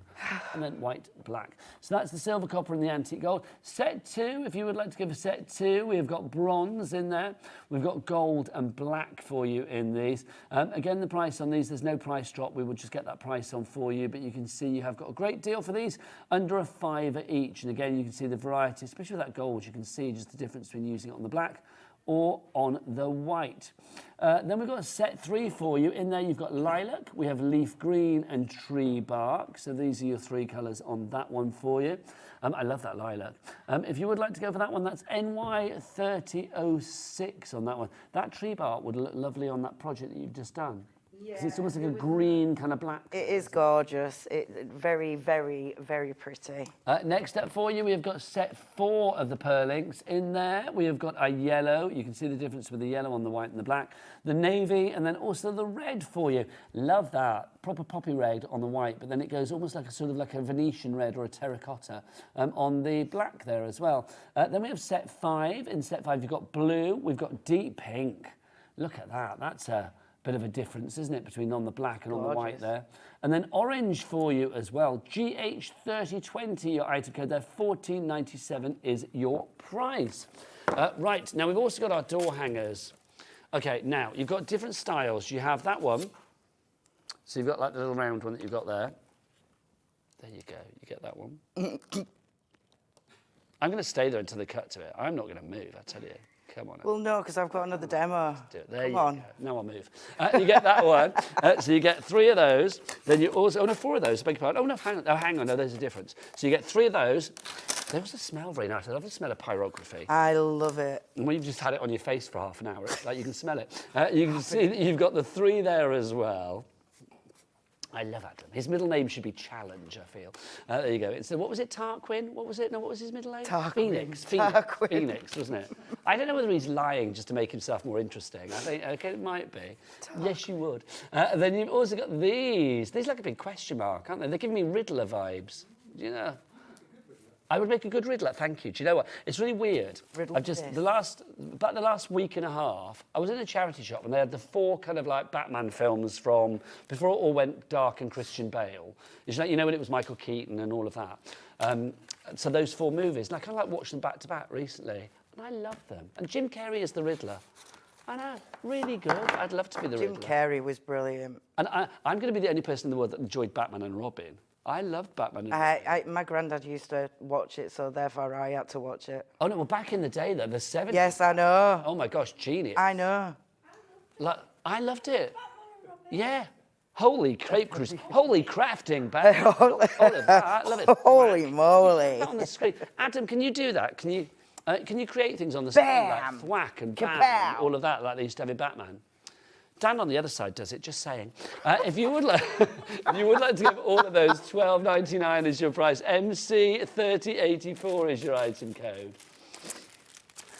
and then white, black. So that's the silver, copper, and the antique gold. Set 2, if you would like to give a set 2, we've got bronze in there. We've got gold and black for you in these. Again, the price on these, there's no price drop. We will just get that price on for you, but you can see you have got a great deal for these, under a £5 each. And again, you can see the variety, especially with that gold, you can see just the difference between using it on the black or on the white. Then we've got a set 3 for you. In there, you've got lilac, we have leaf green and tree bark. So these are your 3 colours on that one for you. I love that lilac. If you would like to go for that one, that's NY3006 on that one. That tree bark would look lovely on that project that you've just done. Yeah, it's almost like a green kind of black. It is gorgeous. Very, very, very pretty. Next up for you, we have got set 4 of the pearlinks. In there, we have got a yellow. You can see the difference with the yellow on the white and the black. The navy, and then also the red for you. Love that. Proper poppy red on the white, but then it goes almost like a sort of like a Venetian red or a terracotta on the black there as well. Then we have set 5. In set 5, you've got blue. We've got deep pink. Look at that. That's a bit of a difference, isn't it, between on the black and on the white there. And then orange for you as well. GH3020, your item code there. 1497 is your price. Right, now we've also got our door hangers. Okay, now you've got different styles. You have that one. So you've got like the little round one that you've got there. There you go, you get that one. I'm going to stay there until they cut to it. I'm not going to move, I tell you. Come on. Well, no, because I've got another demo. Do it. There you go. Now I'll move. You get that one. So you get 3 of those. Then you also... Oh, no, 4 of those. Beg your pardon. Oh, no, hang on. No, there's a difference. So you get 3 of those. They also smell very nice. I love the smell of pyrography. I love it. And when you've just had it on your face for half an hour, it's like you can smell it. You can see that you've got the 3 there as well. I love Adam. His middle name should be Challenge, I feel. There you go. What was it, Tarquin? What was it? No, what was his middle name? Tarquin. Phoenix, wasn't it? I don't know whether he's lying just to make himself more interesting. I think, okay, it might be. Yes, you would. Then you've also got these. These are like a big question mark, aren't they? They're giving me Riddler vibes. You know? I would make a good Riddler, thank you. Do you know what? It's really weird. I've just, about the last week and a half, I was in a charity shop and they had the 4 kind of like Batman films from before it all went dark and Christian Bale. You know when it was Michael Keaton and all of that. So those 4 movies, and I kind of like watched them back to back recently, and I love them. And Jim Carrey is the Riddler. I know, really good. I'd love to be the Riddler. Jim Carrey was brilliant. And I'm going to be the only person in the world that enjoyed Batman and Robin. I loved Batman. My granddad used to watch it, so therefore I had to watch it. Oh, no, well, back in the day, though, the 70s. Yes, I know. Oh, my gosh, genius. I know. Like, I loved it. Yeah. Holy crafting, Batman. All of that. I love it. Holy moly. On the screen. Adam, can you do that? Can you create things on the screen like thwack and bam, and all of that, like they used to have in Batman? Dan on the other side does it, just saying. If you would like to give all of those $12.99 as your price, MC3084 is your item code.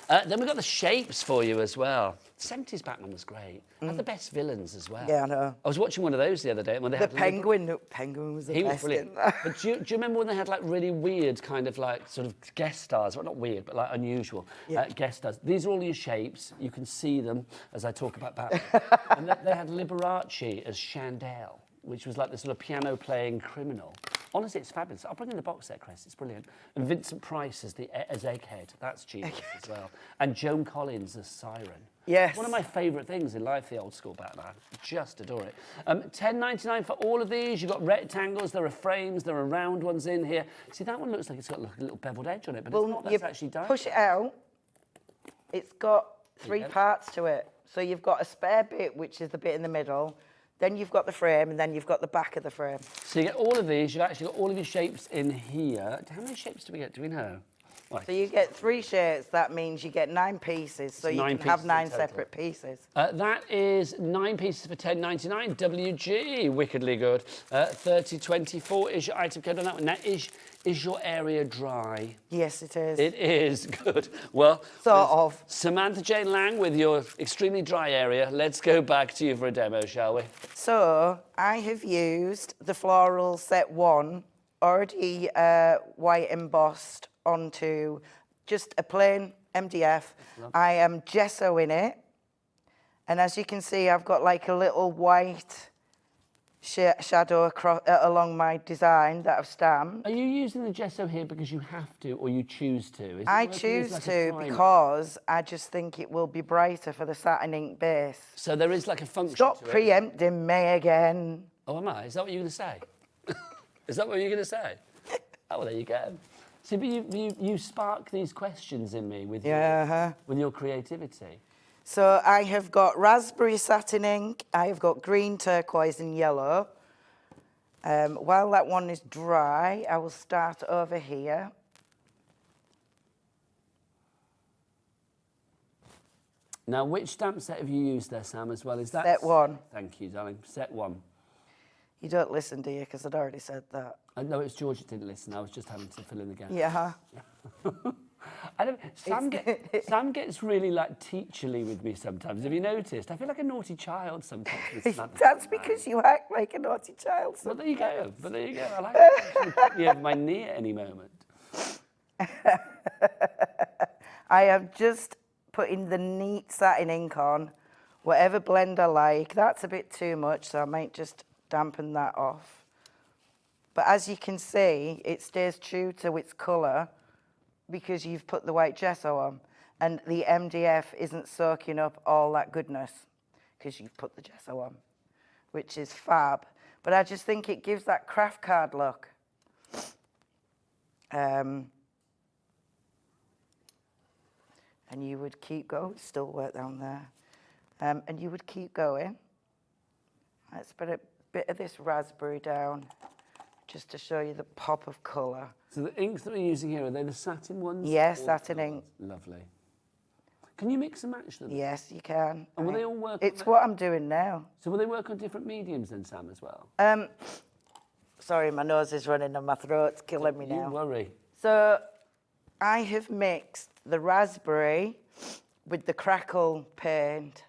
Then we've got the shapes for you as well. 70s Batman was great. Had the best villains as well. Yeah, I know. I was watching one of those the other day. When they had Penguin. Penguin was the best. He was brilliant. But do you remember when they had like really weird kind of like sort of guest stars? Well, not weird, but like unusual guest stars. These are all your shapes. You can see them as I talk about Batman. And they had Liberace as Chandel, which was like the sort of piano-playing criminal. Honestly, it's fabulous. I'll bring in the box set, Chris. It's brilliant. And Vincent Price as Egghead. That's genius as well. And Joan Collins as Siren. Yes. One of my favourite things in life, the old school Batman. Just adore it. $10.99 for all of these. You've got rectangles, there are frames, there are round ones in here. See, that one looks like it's got like a little beveled edge on it, but it's not. That's actually die. Push it out. It's got 3 parts to it. So you've got a spare bit, which is the bit in the middle. Then you've got the frame, and then you've got the back of the frame. So you get all of these. You've actually got all of your shapes in here. How many shapes do we get? Do we know? Right. So you get 3 shapes. That means you get 9 pieces. So you can have 9 separate pieces. That is 9 pieces for $10.99. WG, wickedly good. 3024 is your item code on that one. Now, is your area dry? Yes, it is. It is, good. Well, sort of. Samantha Jane Lang with your extremely dry area. Let's go back to you for a demo, shall we? So I have used the floral set 1, already white embossed onto just a plain MDF. I am gessoing it. And as you can see, I've got like a little white shadow across, along my design that I've stamped. Are you using the gesso here because you have to or you choose to? I choose to because I just think it will be brighter for the satin ink base. So there is like a function Stop to it. preempting me again. Oh, am I? Is that what you're going to say? Is that what you're going to say? Oh, well, there you go. See, but you spark these questions in me with your creativity. So I have got raspberry satin ink, I have got green, turquoise and yellow. While that one is dry, I will start over here. Now, which stamp set have you used there, Sam, as well? Is that Set 1. Thank you, darling. Set 1. You don't listen, do you? Because I'd already said that. No, it's George that didn't listen. I was just having to fill in the gap. Yeah. Sam gets really like teacherly with me sometimes. Have you noticed? I feel like a naughty child sometimes. With Samantha. That's because you act like a naughty child. Well, there you go. But there you go. I like to put me over my knee at any moment. I am just putting the neat satin ink on, whatever blend I like. That's a bit too much, so I might just dampen that off. But as you can see, it stays true to its colour because you've put the white gesso on, and the MDF isn't soaking up all that goodness because you've put the gesso on, which is fab. But I just think it gives that craft card look. And you would keep going, still work down there. And you would keep going. Let's put a bit of this raspberry down just to show you the pop of colour. So the inks that we're using here, are they the satin ones? Yes, satin ink. Lovely. Can you mix and match them? Yes, you can. And will they all work? It's what I'm doing now. So will they work on different mediums then, Sam, as well? Sorry, my nose is running and my throat's killing me now. Don't worry. So I have mixed the raspberry with the crackle paint,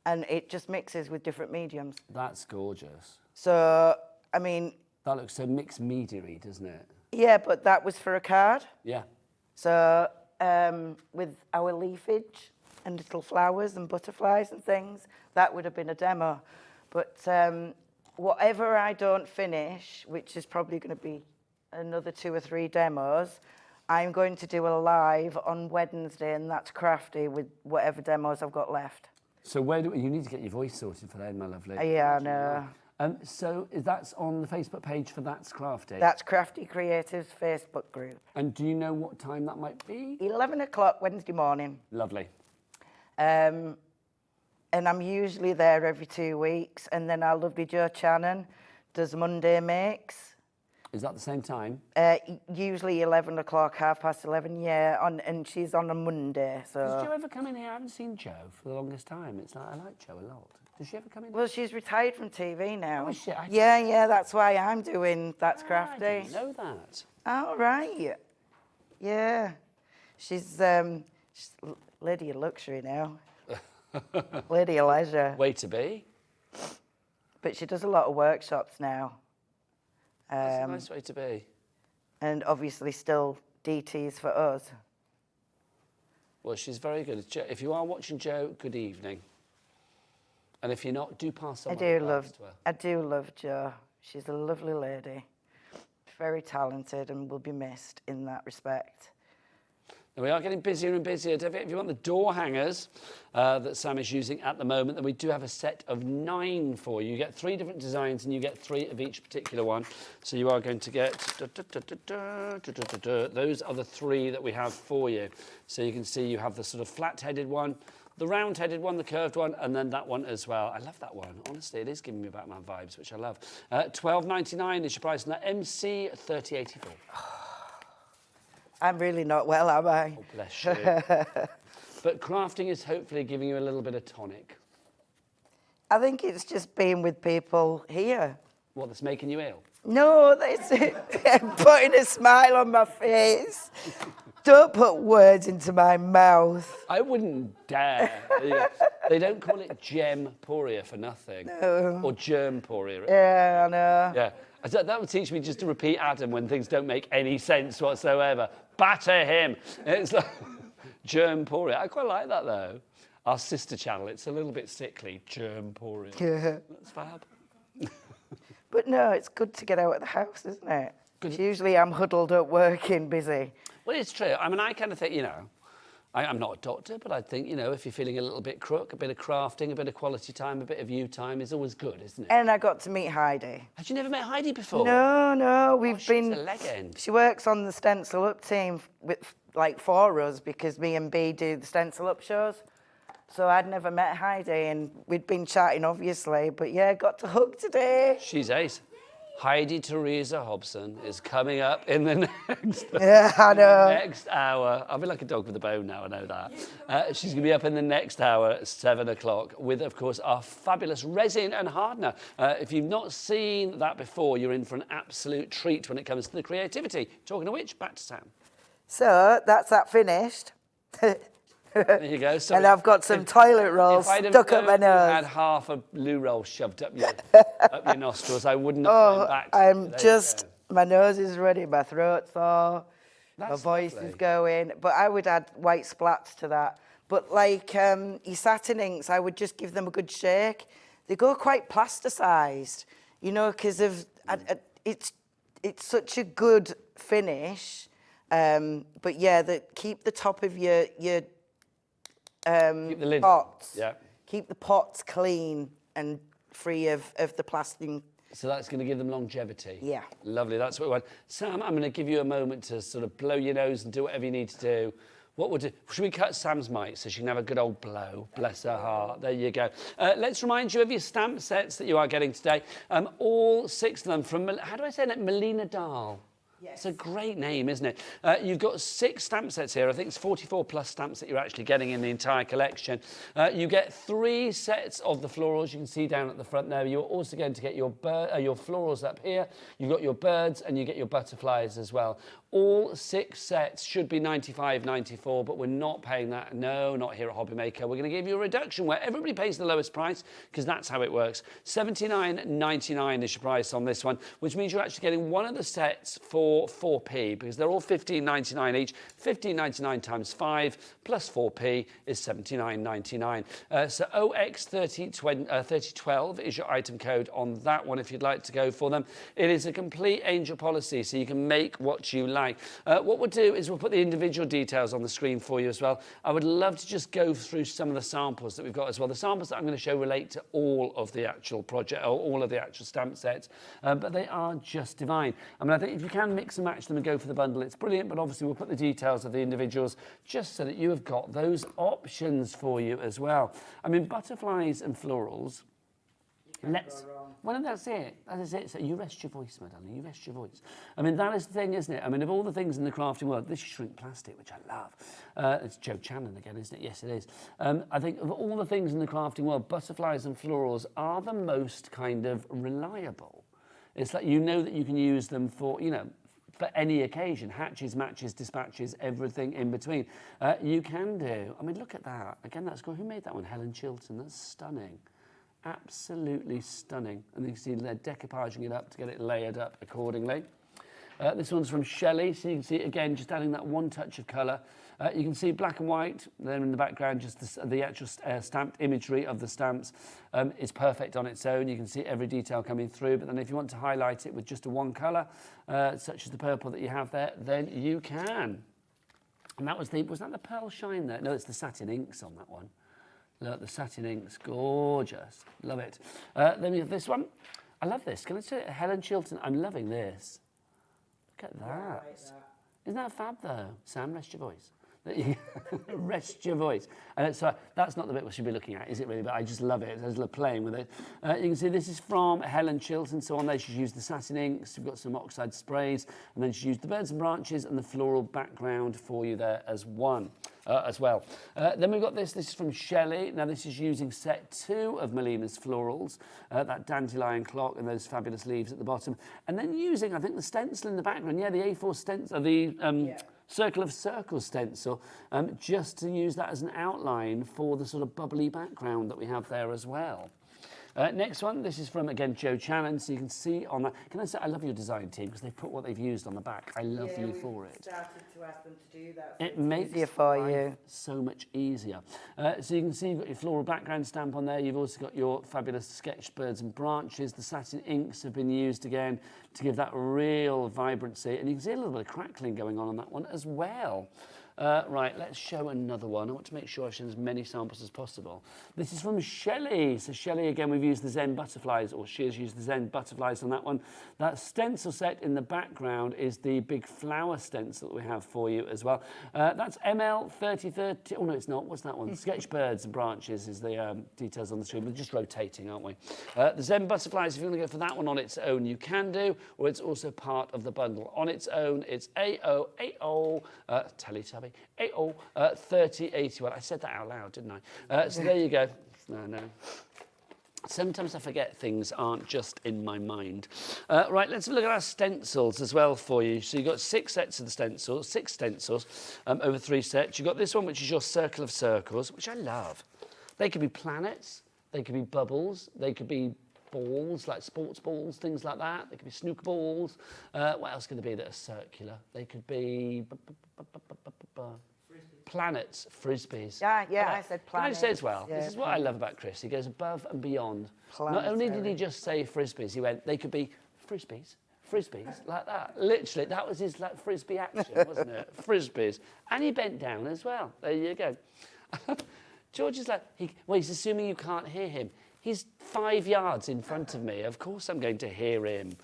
and it just mixes with different mediums. That's gorgeous. So, I mean... That looks so mixed media-y, doesn't it? Yeah, but that was for a card. Yeah. So, with our leafage and little flowers and butterflies and things, that would have been a demo. But whatever I don't finish, which is probably going to be another 2 or 3 demos, I'm going to do a live on Wednesday, and that's Crafty with whatever demos I've got left. So where do you need to get your voice sorted for that, my lovely? Yeah, I know. So that's on the Facebook page for That's Crafty? That's Crafty Creatives Facebook group. And do you know what time that might be? 11 o'clock Wednesday morning. Lovely. And I'm usually there every 2 weeks, and then our lovely Jo Channon does Monday Makes. Is that the same time? Usually 11 o'clock, 11:30, yeah, and she's on a Monday, so... Does Jo ever come in here? I haven't seen Jo for the longest time. It's like, I like Jo a lot. Does she ever come in? Well, she's retired from TV now. Oh, is she? Yeah, that's why I'm doing That's Crafty. I didn't know that. Oh, right. Yeah. She's lady of luxury now. Lady of leisure. Way to be. But she does a lot of workshops now. That's a nice way to be. And obviously still DTs for us. Well, she's very good. If you are watching Jo, good evening. And if you're not, do pass on. I do love Jo. She's a lovely lady. very talented and will be missed in that respect. We are getting busier and busier. If you want the door hangers that Sam is using at the moment, then we do have a set of 9 for you. You get 3 different designs and you get 3 of each particular one. So you are going to get, those are the 3 that we have for you. So you can see you have the sort of flat-headed one, the round-headed one, the curved one, and then that one as well. I love that one. Honestly, it is giving me Batman vibes, which I love. $12.99 is your price on that MC 3084. I'm really not well, am I? Oh, bless you. But crafting is hopefully giving you a little bit of tonic. I think it's just being with people here. What, that's making you ill? No, that's it. Putting a smile on my face. Don't put words into my mouth. I wouldn't dare. They don't call it gemporia for nothing. No. Or germporia. Yeah, I know. Yeah. That would teach me just to repeat Adam when things don't make any sense whatsoever. Batter him. It's like germporia. I quite like that though. Our sister channel, it's a little bit sickly. Germporia. Yeah. That's fab. But no, it's good to get out of the house, isn't it? Because usually I'm huddled up working, busy. Well, it's true. I mean, I kind of think, you know, I'm not a doctor, but I think, you know, if you're feeling a little bit crook, a bit of crafting, a bit of quality time, a bit of you time is always good, isn't it? And I got to meet Heidi. Had you never met Heidi before? No, we've been... She's a legend. She works on the stencil up team with, like, for us because me and B do the stencil up shows. So I'd never met Heidi and we'd been chatting, obviously, but yeah, got to hug today. She's ace. Heidi Teresa Hobson is coming up in the next hour. I'll be like a dog with a bone now, I know that. She's going to be up in the next hour at 7 o'clock with, of course, our fabulous resin and hardener. If you've not seen that before, you're in for an absolute treat when it comes to the creativity. Talking of which, back to Sam. So that's that finished. There you go. So and I've got some toilet rolls stuck up my nose. If had half a loo roll shoved up your nostrils, I wouldn't have gone back. I'm just, my nose is ready, my throat's sore, my voice is going. But I would add white splats to that. But like your satin inks, I would just give them a good shake. They go quite plasticized, you know, because of it's such a good finish. But yeah, keep the top of your keep the lid. Pots. Yeah. Keep the pots clean and free of the plastic. So that's going to give them longevity. Yeah. Lovely, that's what we want. Sam, I'm going to give you a moment to sort of blow your nose and do whatever you need to do. Should we cut Sam's mic so she can have a good old blow? Bless her heart. There you go. Let's remind you of your stamp sets that you are getting today. All 6 of them from, how do I say that? Melina Dahl. Yes. It's a great name, isn't it? You've got 6 stamp sets here. I think it's 44 plus stamps that you're actually getting in the entire collection. You get 3 sets of the florals. You can see down at the front there. You're also going to get your florals up here. You've got your birds and you get your butterflies as well. All 6 sets should be $95.94, but we're not paying that. No, not here at HobbyMaker. We're going to give you a reduction where everybody pays the lowest price because that's how it works. $79.99 is your price on this one, which means you're actually getting one of the sets for 4p because they're all $15.99 each. $15.99 times 5 plus 4p is $79.99. So OX3012 is your item code on that one if you'd like to go for them. It is a complete angel policy, so you can make what you like. What we'll do is we'll put the individual details on the screen for you as well. I would love to just go through some of the samples that we've got as well. The samples that I'm going to show relate to all of the actual project, or all of the actual stamp sets, but they are just divine. I mean, I think if you can mix and match them and go for the bundle, it's brilliant, but obviously we'll put the details of the individuals just so that you have got those options for you as well. I mean, butterflies and florals, well, that's it. That is it. So you rest your voice, my darling. You rest your voice. I mean, that is the thing, isn't it? I mean, of all the things in the crafting world, this is shrink plastic, which I love. It's Joe Channon again, isn't it? Yes, it is. I think of all the things in the crafting world, butterflies and florals are the most kind of reliable. It's like you know that you can use them for, you know, for any occasion, hatches, matches, dispatches, everything in between. You can do. I mean, look at that. Again, that's cool. Who made that one? Helen Chilton. That's stunning. Absolutely stunning. And you can see they're decoupaging it up to get it layered up accordingly. This one's from Shelley, so you can see, again, just adding that one touch of colour. You can see black and white, then in the background, just the actual stamped imagery of the stamps is perfect on its own. You can see every detail coming through, but then if you want to highlight it with just a one colour, such as the purple that you have there, then you can. And that was that the pearl shine there? No, it's the satin inks on that one. Look, the satin inks, gorgeous, love it. Then we have this one. I love this. Can I say it? Helen Chilton, I'm loving this. Look at that. Yeah, I like that. Isn't that fab though? Sam, rest your voice. Rest your voice. And so that's not the bit we should be looking at, is it really? But I just love it. I just love playing with it. You can see this is from Helen Chilton. So on there, she's used the satin inks. We've got some oxide sprays, and then she's used the birds and branches and the floral background for you there as well. Then we've got this. This is from Shelley. Now this is using set 2 of Melina's florals, that dandelion clock and those fabulous leaves at the bottom, and then using, I think, the stencil in the background. Yeah, the A4 stencil, Circle of Circles stencil, just to use that as an outline for the sort of bubbly background that we have there as well. Next one, this is from, again, Joe Channon. So you can see on that. Can I say, I love your design team because they've put what they've used on the back. I love you for it. Started to ask them to do that. So it makes easier for you. So much easier. So you can see you've got your floral background stamp on there. You've also got your fabulous sketched birds and branches. The satin inks have been used again to give that real vibrancy. And you can see a little bit of crackling going on that one as well. Right, let's show another one. I want to make sure I've shown as many samples as possible. This is from Shelley. So Shelley, again, we've used the Zen butterflies, or she has used the Zen butterflies on that one. That stencil set in the background is the big flower stencil that we have for you as well. That's ML 3030. Oh, no, it's not. What's that one? Sketch birds and branches is the details on the screen. We're just rotating, aren't we? The Zen butterflies, if you want to go for that one on its own, you can do, or it's also part of the bundle. On its own, it's AO80 Teletubby. 3081. I said that out loud, didn't I? So there you go. No. Sometimes I forget things aren't just in my mind. Right, let's have a look at our stencils as well for you. So you've got 6 sets of the stencils, 6 stencils over 3 sets. You've got this one, which is your Circle of Circles, which I love. They could be planets, they could be bubbles, they could be balls, like sports balls, things like that. They could be snooker balls. What else could there be that are circular? They could be planets, frisbees. Yeah, I said planets. Can I say as well, Yeah, this is what I love about Chris. He goes above and beyond. Planetary. Not only did he just say frisbees, he went, they could be frisbees, like that. Literally, that was his like frisbee action, wasn't it? Frisbees. And he bent down as well. There you go. George is like, he's assuming you can't hear him. He's 5 yards in front of me. Of course I'm going to hear him.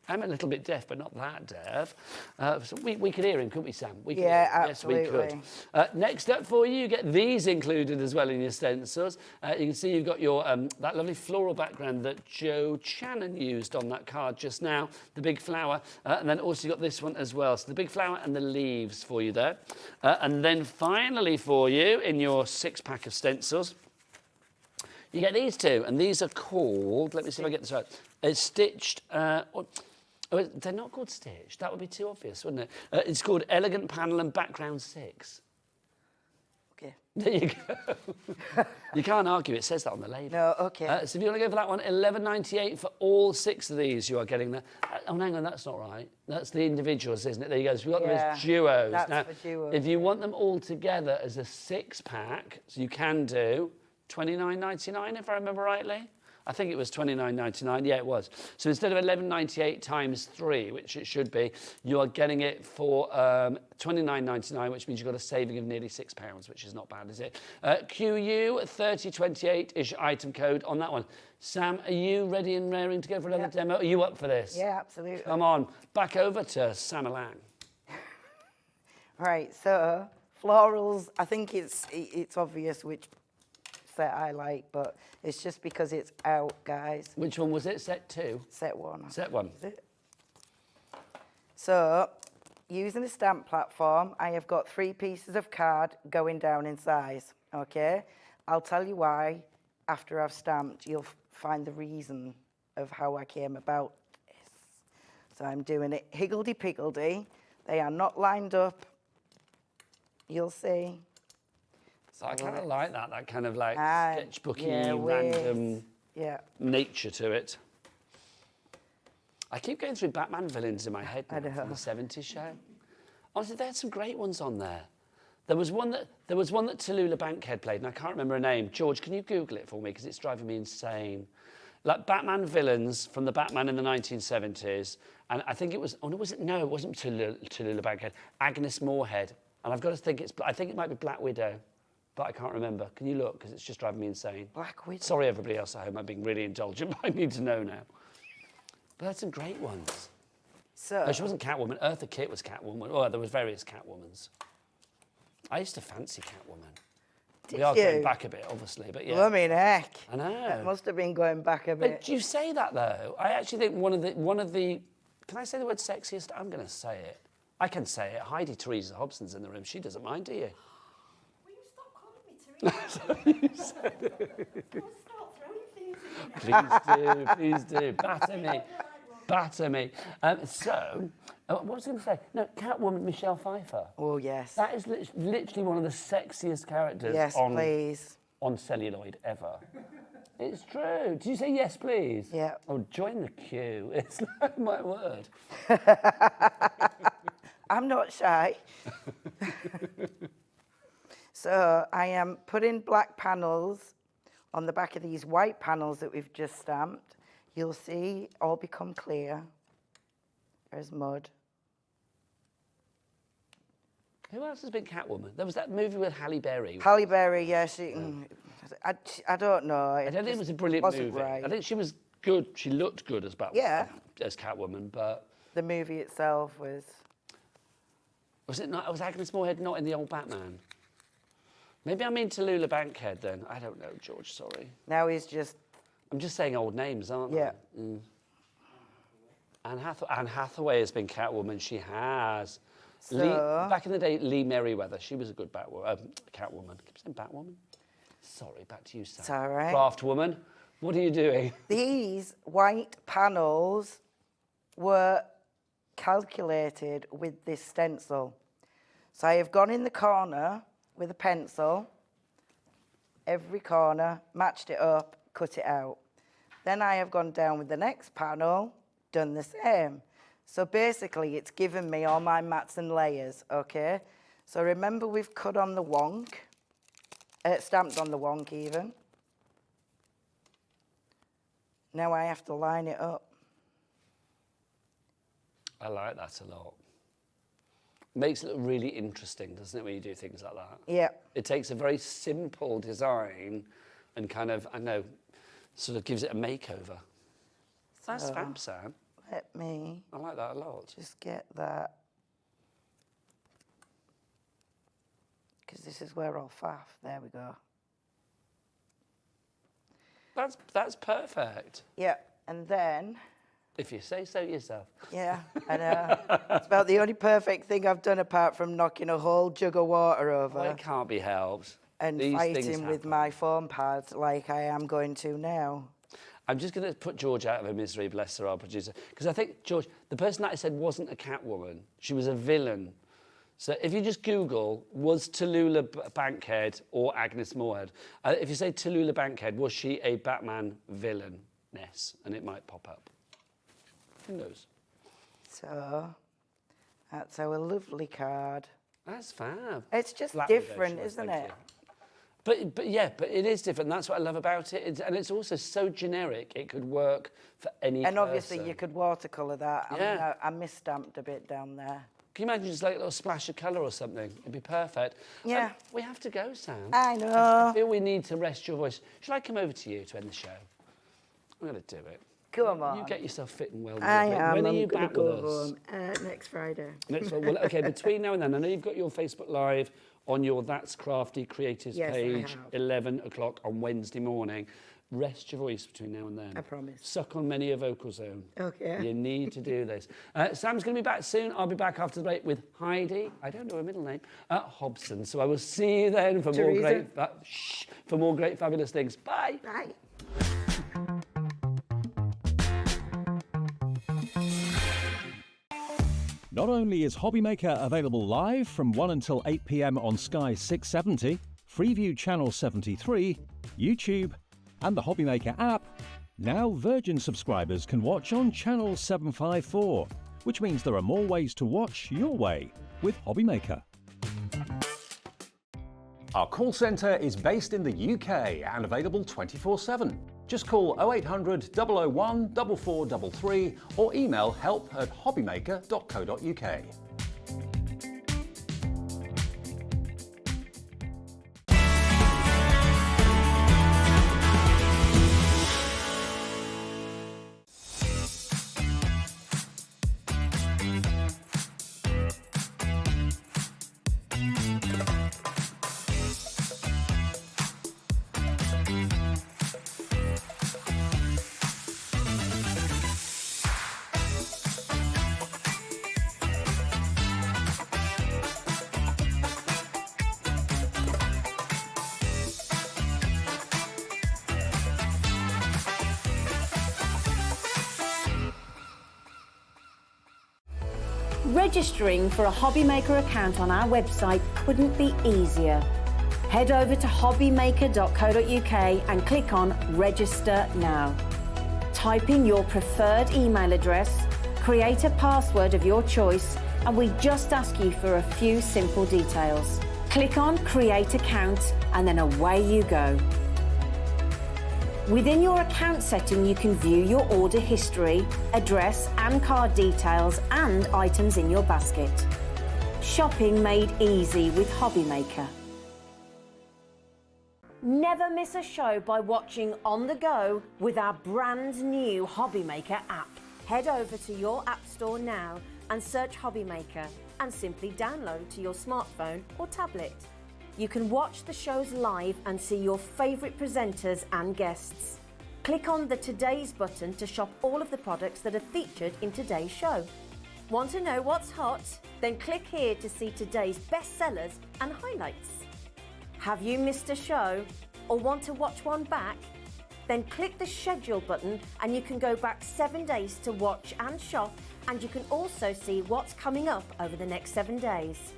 I'm a little bit deaf, but not that deaf. So we could hear him, couldn't we, Sam? We could yeah, hear him. absolutely. Yes, we could. Next up for you get these included as well in your stencils. You can see you've got your that lovely floral background that Joe Channon used on that card just now, the big flower. And then also you've got this one as well. So the big flower and the leaves for you there. And then finally for you, in your 6-pack of stencils, you get these 2, and these are called, let me see if I get this right, stitched, they're not called stitched, that would be too obvious, wouldn't it? It's called Elegant Panel and Background 6. Okay. There you go. You can't argue, it says that on the label. No, okay. So if you want to go for that one, $11.98 for all 6 of these you are getting there. Oh, hang on, that's not right. That's the individuals, isn't it? There you go. So we've got them as duos. That's now, for duos. if you want them all together as a 6-pack, so you can do $29.99 if I remember rightly. I think it was $29.99. Yeah, it was. So instead of $11.98 times 3, which it should be, you are getting it for $29.99, which means you've got a saving of nearly £6, which is not bad, is it? QU3028 is your item code on that one. Sam, are you ready and raring to go for another demo? Are you up for this? Yeah, absolutely. Come on. Back over to Sam Alang. Right, so florals, I think it's obvious which set I like, but it's just because it's out, guys. Which one was it? Set 2? Set 1. Set 1. Is it? So, using a stamp platform, I have got 3 pieces of card going down in size, okay? I'll tell you why after I've stamped. You'll find the reason of how I came about this. So I'm doing it higgledy-piggledy. They are not lined up. You'll see. So I kind of like that kind of like sketchbooky, random nature to it. I keep going through Batman villains in my head now I know. from the 70s show. Honestly, they had some great ones on there. There was one that Tallulah Bankhead played, and I can't remember her name. George, can you Google it for me? Because it's driving me insane. Like Batman villains from the Batman in the 1970s. And I think it was, oh no, was it? No, it wasn't Tallulah Bankhead. Agnes Moorehead. And I've got to think I think it might be Black Widow, but I can't remember. Can you look? Because it's just driving me insane. Black Widow. Sorry, everybody else at home, I'm being really indulgent, but I need to know now. But that's some great ones. So, No, she wasn't Catwoman. Eartha Kitt was Catwoman. Oh, there was various Catwomans. I used to fancy Catwoman. Did We are you? going back a bit, obviously, but yeah. Well, I mean, heck. I know. That must have been going back a bit. But you say that though. I actually think one of the. Can I say the word sexiest? I'm going to say it. I can say it. Heidi Teresa Hobson's in the room. She doesn't mind, do you? Will you stop calling me Teresa? I'll start throwing things in your Please do. Batter me. Batter me. So, what was I going to say? No, Catwoman, Michelle Pfeiffer. Oh, yes. That is literally one of the sexiest characters Yes, please. on celluloid ever. It's true. Did you say yes, please? Yeah. Oh, join the queue. It's like my word. I'm not shy. So I am putting black panels on the back of these white panels that we've just stamped. You'll see all become clear as mud. Who else has been Catwoman? There was that movie with Halle Berry. Halle Berry, yeah, I don't know. I don't think it was a brilliant movie. Right. I think she was good. She looked good as Batwoman. Yeah. As Catwoman, but The movie itself was... was it not? Was Agnes Moorehead not in the old Batman? Maybe I mean Tallulah Bankhead then. I don't know, George. Sorry. Now he's just... I'm just saying old names, aren't Yeah. I? Mm. Anne Hathaway has been Catwoman. She has. So- Back in the day, Lee Merriweather. She was a good Catwoman. Keep saying Batwoman. Sorry, back to you, Sam. It's all right. Craft woman. What are you doing? These white panels were calculated with this stencil. So I have gone in the corner with a pencil, every corner, matched it up, cut it out. Then I have gone down with the next panel, done the same. So basically it's given me all my mats and layers, okay? So remember we've cut on the wonk, stamped on the wonk even. Now I have to line it up. I like that a lot. Makes it look really interesting, doesn't it, when you do things like that? Yeah. It takes a very simple design and kind of, I know, sort of gives it a makeover. That's fab, Sam. Let me I like that a lot. just get that. Because this is where I'll faff. There we go. That's perfect. Yeah, and then, If you say so yourself. yeah, I know. It's about the only perfect thing I've done apart from knocking a whole jug of water over Well, it can't be helped. and These things fighting with happen. my foam pads like I am going to now. I'm just going to put George out of her misery, bless her, our producer. Because I think, George, the person that I said wasn't a Catwoman. She was a villain. So if you just Google, was Tallulah Bankhead or Agnes Moorehead? If you say Tallulah Bankhead, was she a Batman villainess? And it might pop up. Who knows? So that's our lovely card. That's fab. It's just Black Widow, different, she was, isn't thank it? you. But it is different. That's what I love about it. And it's also so generic. It could work for any And obviously person. you could watercolour that. Yeah. I misstamped a bit down there. Can you imagine just like a little splash of colour or something? It'd be perfect. Yeah. We have to go, Sam. I know. I feel we need to rest your voice. Should I come over to you to end the show? I'm going to do it. Come on. You get yourself fit and well. I am. When are I'm you gonna back go with us? home next Friday. Next one. Well, okay, between now and then, I know you've got your Facebook Live on your That's Crafty Creatives Yes, I page, have. 11 o'clock on Wednesday morning. Rest your voice between now and then. I promise. Suck on many a vocal zone. Okay. You need to do this. Sam's going to be back soon. I'll be back after the break with Heidi, I don't know her middle name, Hobson. So I will see you then for more great, fabulous things. Bye. Bye. Not only is HobbyMaker available live from 1 until 8 p.m. on Sky 670, Freeview Channel 73, YouTube, and the HobbyMaker app, Now Virgin subscribers can watch on channel 754, which means there are more ways to watch your way with HobbyMaker. Our call centre is based in the UK and available 24/7. Just call 0800 001 4433 or email help@hobbymaker.co.uk. Registering for a HobbyMaker account on our website couldn't be easier. Head over to hobbymaker.co.uk and click on Register Now. Type in your preferred email address, create a password of your choice, and we just ask you for a few simple details. Click on Create Account and then away you go. Within your account setting, you can view your order history, address and card details and items in your basket. Shopping made easy with HobbyMaker. Never miss a show by watching on the go with our brand new HobbyMaker app. Head over to your app store now and search HobbyMaker and simply download to your smartphone or tablet. You can watch the shows live and see your favourite presenters and guests. Click on the Today's button to shop all of the products that are featured in today's show. Want to know what's hot? Then click here to see today's bestsellers and highlights. Have you missed a show or want to watch one back? Then click the Schedule button and you can go back 7 days to watch and shop, and you can also see what's coming up over the next 7 days.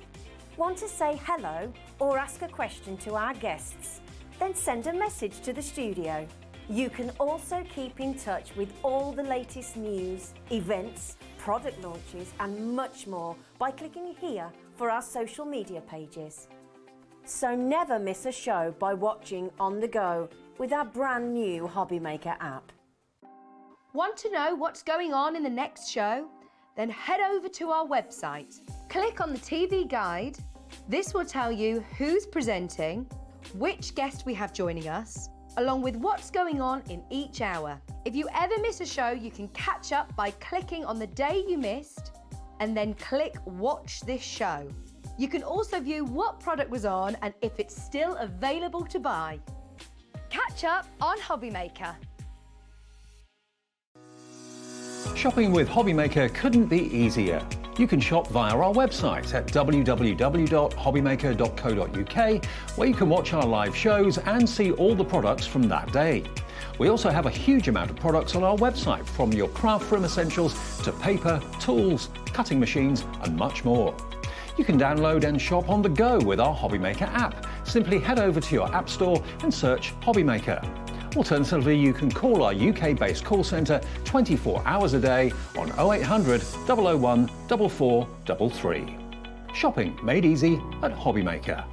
Want to say hello or ask a question to our guests? Then send a message to the studio. You can also keep in touch with all the latest news, events, product launches and much more by clicking here for our social media pages. So never miss a show by watching on the go with our brand new HobbyMaker app. Want to know what's going on in the next show? Then head over to our website. Click on the TV guide. This will tell you who's presenting, which guest we have joining us, along with what's going on in each hour. If you ever miss a show, you can catch up by clicking on the day you missed and then click Watch This Show. You can also view what product was on and if it's still available to buy. Catch up on HobbyMaker. Shopping with HobbyMaker couldn't be easier. You can shop via our website at www.hobbymaker.co.uk, where you can watch our live shows and see all the products from that day. We also have a huge amount of products on our website, from your craft room essentials to paper, tools, cutting machines and much more. You can download and shop on the go with our HobbyMaker app. Simply head over to your app store and search HobbyMaker. Alternatively, you can call our UK-based call centre 24 hours a day on 0800 001 4433. Shopping made easy at HobbyMaker.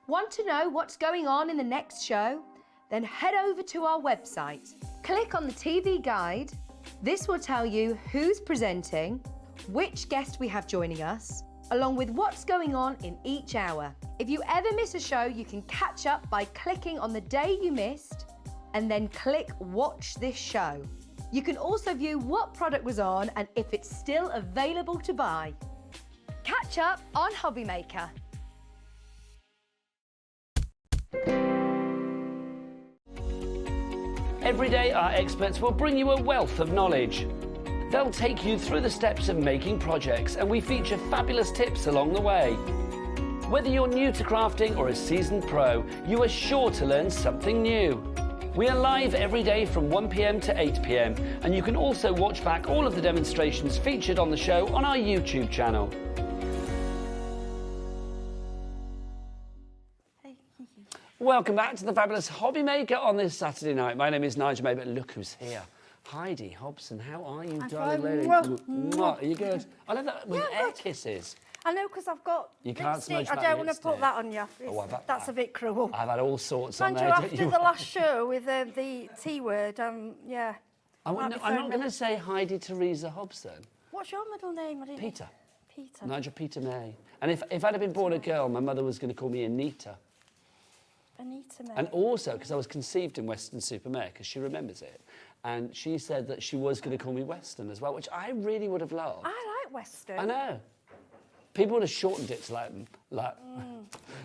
Want to know what's going on in the next show? Then head over to our website. Click on the TV guide. This will tell you who's presenting, which guest we have joining us, along with what's going on in each hour. If you ever miss a show, you can catch up by clicking on the day you missed and then click Watch This Show. You can also view what product was on and if it's still available to buy. Catch up on HobbyMaker. Every day, our experts will bring you a wealth of knowledge. They'll take you through the steps of making projects, and we feature fabulous tips along the way. Whether you're new to crafting or a seasoned pro, you are sure to learn something new. We are live every day from 1 PM to 8 PM, and you can also watch back all of the demonstrations featured on the show on our YouTube channel. Welcome back to the fabulous Hobby Maker on this Saturday night. My name is Nigel May, but look who's here. Heidi Hobson, how are you, darling lady? Mwah. Are you good? I love that with air kisses. I know, because I've got You can't lipstick. smudge I that don't want to lipstick. put that on you. That's a bit cruel. I've had all sorts on Mind you, there. after the last show with the T word, yeah. I'm not going to say Heidi Teresa Hobson. What's your middle name? Peter. Peter. Nigel Peter May. And if I'd have been born a girl, my mother was going to call me Anita. Anita May. And also, because I was conceived in Weston-super-Mare, because she remembers it, and she said that she was going to call me Weston as well, which I really would have loved. I like Weston. I know. People would have shortened it to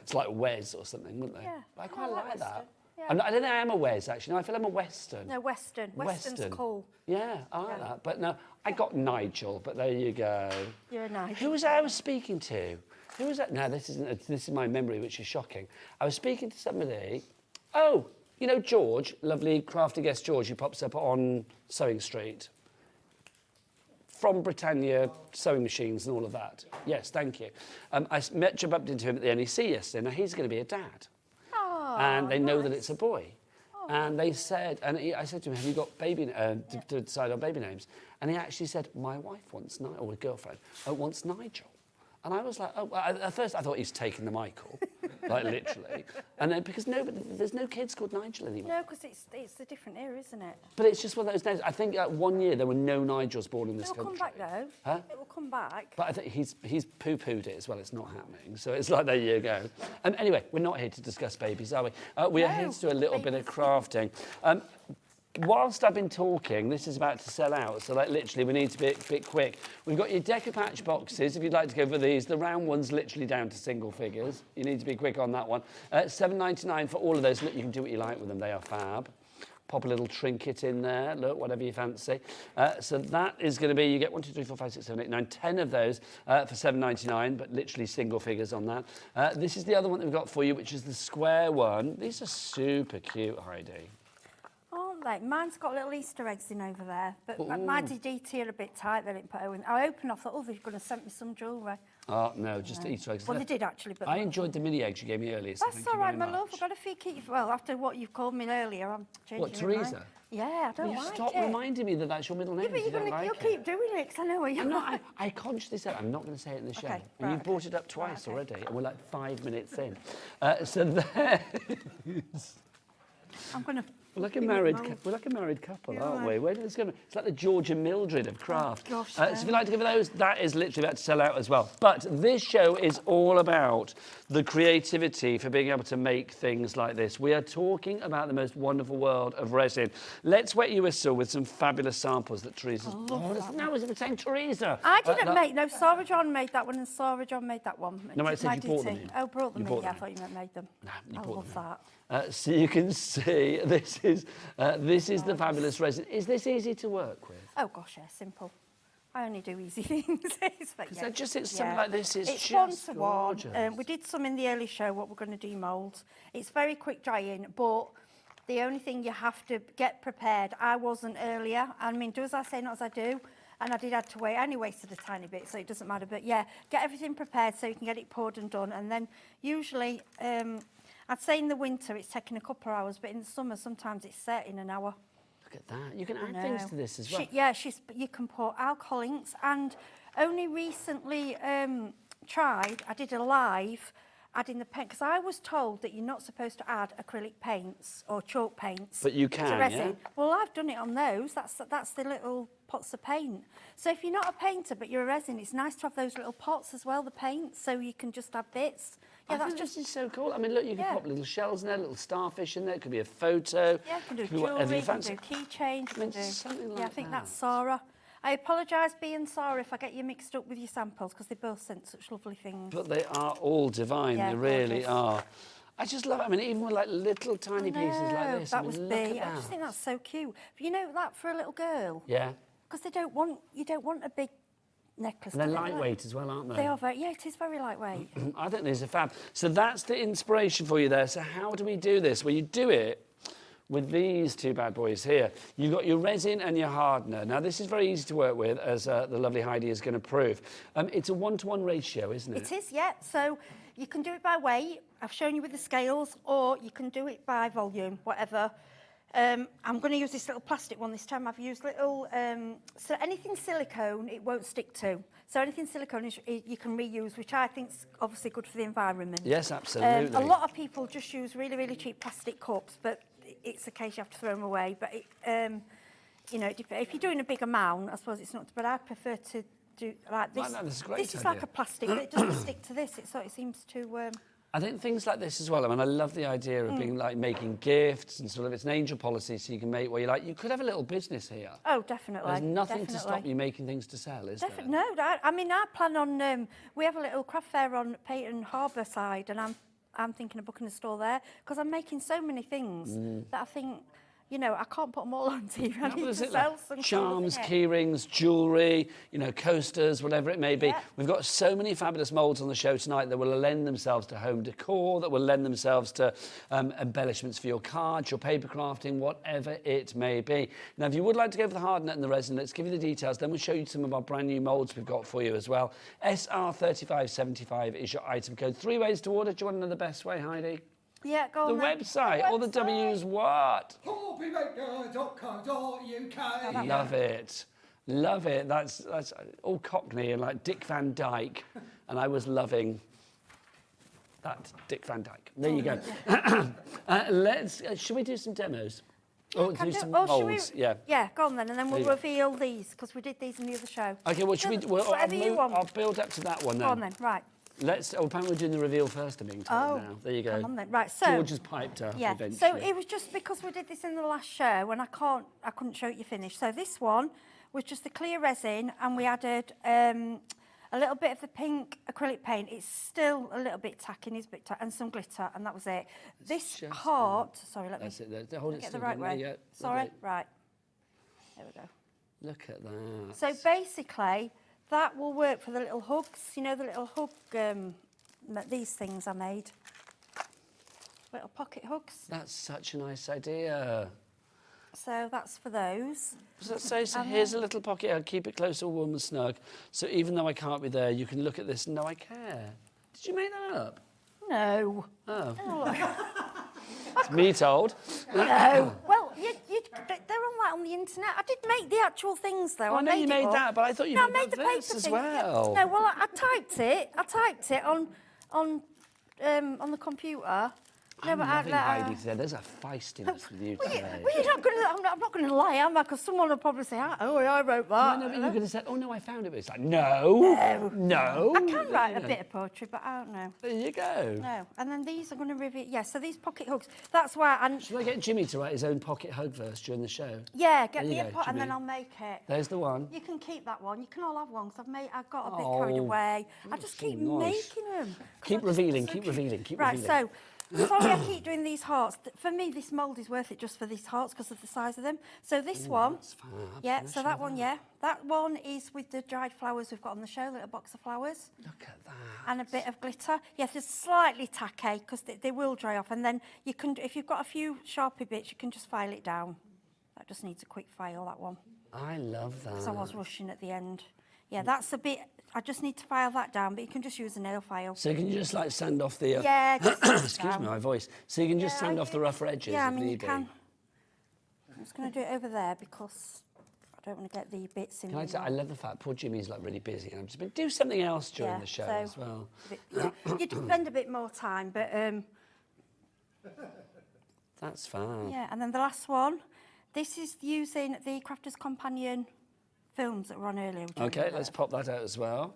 it's like Wes or something, wouldn't they? Yeah. But I quite like that. Yeah. I don't think I am a Wes, actually. No, I feel I'm a Western. No, Weston. Weston's cool. Yeah, I like that. But no, I got Nigel, but there you go. You're a Nigel. Who was I was speaking to? Who was that? No, this is my memory, which is shocking. I was speaking to somebody. Oh, you know George, lovely crafty guest George, who pops up on Sewing Street. From Britannia sewing machines and all of that. Yes, thank you. I bumped into him at the NEC yesterday. Now, he's going to be a dad. Oh, and they know that it's a boy. Oh. And they said, I said to him, have you got baby to decide on baby names? And he actually said, my wife wants Nigel, or a girlfriend, wants Nigel. And I was like, oh, at first I thought he's taking the Michael, like literally. And then, because there's no kids called Nigel anymore. No, because it's a different era, isn't it? But it's just one of those names. I think 1 year there were no Nigels born in this country. It will come back though. Huh? It will come back. But I think he's poo-pooed it as well. It's not happening. So it's like, there you go. Anyway, we're not here to discuss babies, are we? We are here to do a little bit of crafting. Whilst I've been talking, this is about to sell out, so like literally we need to be a bit quick. We've got your Decopatch boxes, if you'd like to go for these. The round one's literally down to single figures. You need to be quick on that one. $7.99 for all of those. Look, you can do what you like with them. They are fab. Pop a little trinket in there, look, whatever you fancy. So that is going to be, you get 1, 2, 3, 4, 5, 6, 7, 8, 9, 10 of those for $7.99, but literally single figures on that. This is the other one that we've got for you, which is the square one. These are super cute, Heidi. Aren't they? Mine's got little Easter eggs in over there, but my DDT are a bit tight. They didn't put in. I opened, I thought, oh, they're going to send me some jewellery. Oh, no, just Easter eggs. Well, they did actually, but... I enjoyed the mini eggs you gave me earlier, so that's all right, my love. I've got a few keys. Well, after what you've called me earlier, I'm changing What, Teresa? Yeah, I don't like it. Stop reminding me that that's your middle name. Yeah, but you'll keep doing it, because I know what you're like. I consciously said I'm not going to say it in the show. Okay, And you brought it up twice already, and we're like 5 minutes in. So there I'm going to... We're like a married couple, aren't we? Where did this go? It's like the George and Mildred of craft. Oh, gosh, so if you'd like to give those, that is literally about to sell out as well. But this show is all about the creativity for being able to make things like this. We are talking about the most wonderful world of resin. Let's wet your whistle with some fabulous samples that Teresa's... No, was it the same Teresa? I didn't make... No, Sarah John made that one and Sarah John made that one. No, I said you bought them in. Oh, brought them in. Yeah, I them thought you meant made them. No, you I bought love them that. So you can see this is the fabulous resin. Is this easy to work with? Oh gosh, yeah, simple. I only do easy things. Something like this is it's just gorgeous. gorgeous. We did some in the early show, what we're going to demould. It's very quick drying, but the only thing you have to get prepared. I wasn't earlier. I mean, do as I say, not as I do. And I did have to wait. I only wasted a tiny bit, so it doesn't matter. But yeah, get everything prepared so you can get it poured and done. And then usually... I'd say in the winter it's taking a couple of hours, but in the summer sometimes it's set in an hour. Look at that. You can add things to this as well. You can pour alcohol inks, and only recently tried, I did a live adding the paint, because I was told that you're not supposed to add acrylic paints or chalk paints. But you can, to resin. yeah? Well, I've done it on those. That's the little pots of paint. So if you're not a painter but you're a resin, it's nice to have those little pots as well, the paint, so you can just add bits. Yeah, that's just so cool. I mean, look, you can pop little shells in there, little starfish in there. It could be a photo. Yeah, you can do jewellery, you can do keychains. I mean, something like I think that's Sarah. I apologise, Bea and Sarah, if I get you mixed up with your samples, because they both sent such lovely things. But they are all divine. Yeah, they really gorgeous. are. I just love it. I mean, even with like little tiny pieces like this. That was Bea. I just think that's so cute. But you know that for a little girl? Yeah. Because you don't want a big necklace. And they're lightweight as well, aren't they? They are very, yeah, it is very lightweight. I think these are fab. So that's the inspiration for you there. So how do we do this? Well, you do it with these two bad boys here. You've got your resin and your hardener. Now, this is very easy to work with, as the lovely Heidi is going to prove. It's a 1-to-1 ratio, isn't it? It is, yeah. So you can do it by weight. I've shown you with the scales, or you can do it by volume, whatever. I'm going to use this little plastic one this time. I've used little, so anything silicone, it won't stick to. So anything silicone you can reuse, which I think is obviously good for the environment. Yes, absolutely. A lot of people just use really, really cheap plastic cups, but it's a case you have to throw them away. But, you know, if you're doing a big amount, I suppose it's not, but I prefer to do like this. No, that's a great this is idea. like a plastic, but it doesn't stick to this. It seems to... I think things like this as well. I mean, I love the idea of being like making gifts and sort of it's an angel policy, so you can make what you like. You could have a little business here. Oh, definitely. There's nothing to stop you making things to sell, is there? No, I mean, I plan on. We have a little craft fair on Peyton Harbour side, and I'm thinking of booking a store there because I'm making so many things that I think. You know, I can't put them all on TV. I need to sell some charms, key rings, jewellery, you know, coasters, whatever it may be. Yeah. We've got so many fabulous moulds on the show tonight that will lend themselves to home decor, that will lend themselves to embellishments for your cards, your paper crafting, whatever it may be. Now, if you would like to go for the hardener and the resin, let's give you the details. Then we'll show you some of our brand new moulds we've got for you as well. SR3575 is your item code. 3 ways to order. Do you want to know the best way, Heidi? Yeah, go on The then. website, all the W's what? HobbyMaker.co.uk. Love it. Love it. That's all Cockney and like Dick Van Dyke. And I was loving that, Dick Van Dyke. There you go. Should we do some demos? Oh, do some molds. Yeah. Yeah, go on then, and then we'll reveal these, because we did these in the other show. Okay, well, should we... Well, whatever you want. I'll build up to that one then. Go on then, right. Apparently we're doing the reveal first, I'm being told now. There you go. Come on then. Right, so... George has piped up eventually. So it was just because we did this in the last show, and I couldn't show it you finished. So this one was just the clear resin, and we added a little bit of the pink acrylic paint. It's still a little bit tacky, and some glitter, and that was it. This heart... Sorry, let me... That's it. Hold it get the still. right way. Yeah, Sorry, right. There we go. Look at that. So basically... That will work for the little hooks. You know, the little hook, these things I made. Little pocket hooks. That's such a nice idea. So that's for those. So here's a little pocket. I'll keep it close or warm and snug. So even though I can't be there, you can look at this and know I care. Did you make that up? No. Oh. Oh. It's me told. No. Well, they're on the internet. I did make the actual things though. I know you made that, but I thought you made the this paper as thing. well. Yeah. No, well, I typed it on the computer. I'm loving Heidi today. There's a feistiness with you today. I'm not going to lie, am I? Because someone will probably say, oh, I wrote that. No, but you're going to say, oh, no, I found it. But it's like, no. I can write a bit of poetry, but I don't know. There you go. No. And then these are going to reveal... Yeah, so these pocket hooks, that's why... Should I get Jimmy to write his own pocket hug verse during the show? Yeah, get me a pot Jimmy. and then I'll make it. There's the one. You can keep that one. You can all have one, because I've got a bit carried away. I just keep making them. Keep revealing. Right, so... Sorry, I keep doing these hearts. For me, this mould is worth it just for these hearts because of the size of them. So this one, that's fab. yeah. So that one, yeah. That one is with the dried flowers we've got on the show, a little box of flowers. Look at that. And a bit of glitter. Yeah, just slightly tacky because they will dry off. And then you can, if you've got a few Sharpie bits, you can just file it down. That just needs a quick file, that one. I love that. Because I was rushing at the end. Yeah, that's a bit... I just need to file that down, but you can just use a nail file. So you can just like sand off the... Yeah, just excuse me, my voice. So you can just sand off the rougher edges. Yeah, I mean, you can. I'm just going to do it over there because I don't want to get the bits in. Can I say, I love the fact poor Jimmy's like really busy and I'm just been do something else during the show as well. You'd spend a bit more time, but... That's fine. Yeah, and then the last one. This is using the Crafter's Companion films that were on earlier. Okay, let's pop that out as well.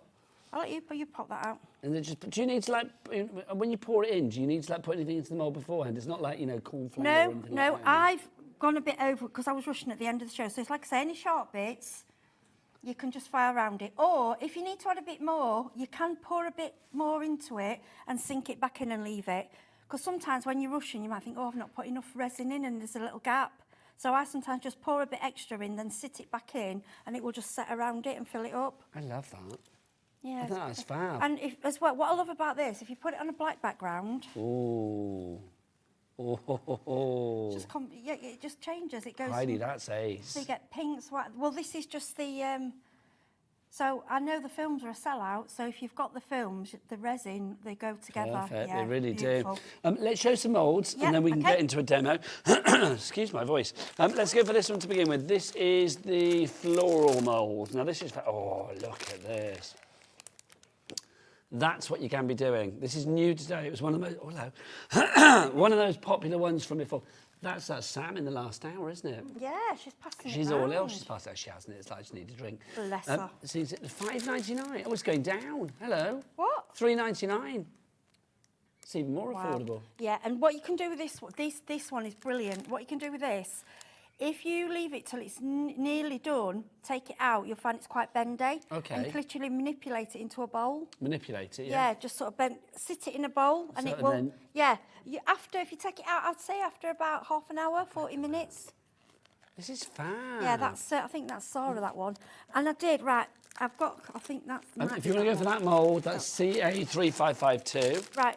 I'll let you pop that out. And then just, do you need to like, when you pour it in, do you need to like put anything into the mould beforehand? It's not like, you know, corn flour or anything No, like that. I've gone a bit over because I was rushing at the end of the show. So it's like I say, any sharp bits, you can just file around it. Or if you need to add a bit more, you can pour a bit more into it and sink it back in and leave it. Because sometimes when you're rushing, you might think, oh, I've not put enough resin in and there's a little gap. So I sometimes just pour a bit extra in, then sit it back in, and it will just set around it and fill it up. I love that. Yeah, that's fab. And as well, what I love about this, if you put it on a black background... Ooh. Oh. Yeah, it just changes. It goes. Heidi, that's ace. So you get pinks, white. Well, this is just the. So I know the films are a sellout. So if you've got the films, the resin, they go together. Perfect, Yeah, they really beautiful. do. Let's show some moulds Yeah, and then we can okay. get into a demo. Excuse my voice. Let's go for this one to begin with. This is the floral mould. Now this is, oh, look at this. That's what you can be doing. This is new today. It was one of the most, oh, hello. One of those popular ones from before. That's that Sam in the last hour, isn't it? Yeah, she's passing She's it all round. ill. She's passed out. She hasn't. It's like she needs a drink. Bless her. So is it $5.99? Oh, it's going down. Hello. What? $3.99. It's even more Wow. affordable. Yeah, and what you can do with this one is brilliant. What you can do with this, if you leave it till it's nearly done, take it out, you'll find it's quite bendy. Okay. And you can literally manipulate it into a bowl. Manipulate it, yeah. Yeah, just sort of sit it in a bowl and So it will, then- yeah. If you take it out, I'd say after about half an hour, 40 minutes. This is fab. Yeah, that's, I think that's Sarah, that one. And I did, right, I think that's... If you want to go for that mould, that's CA3552. Right,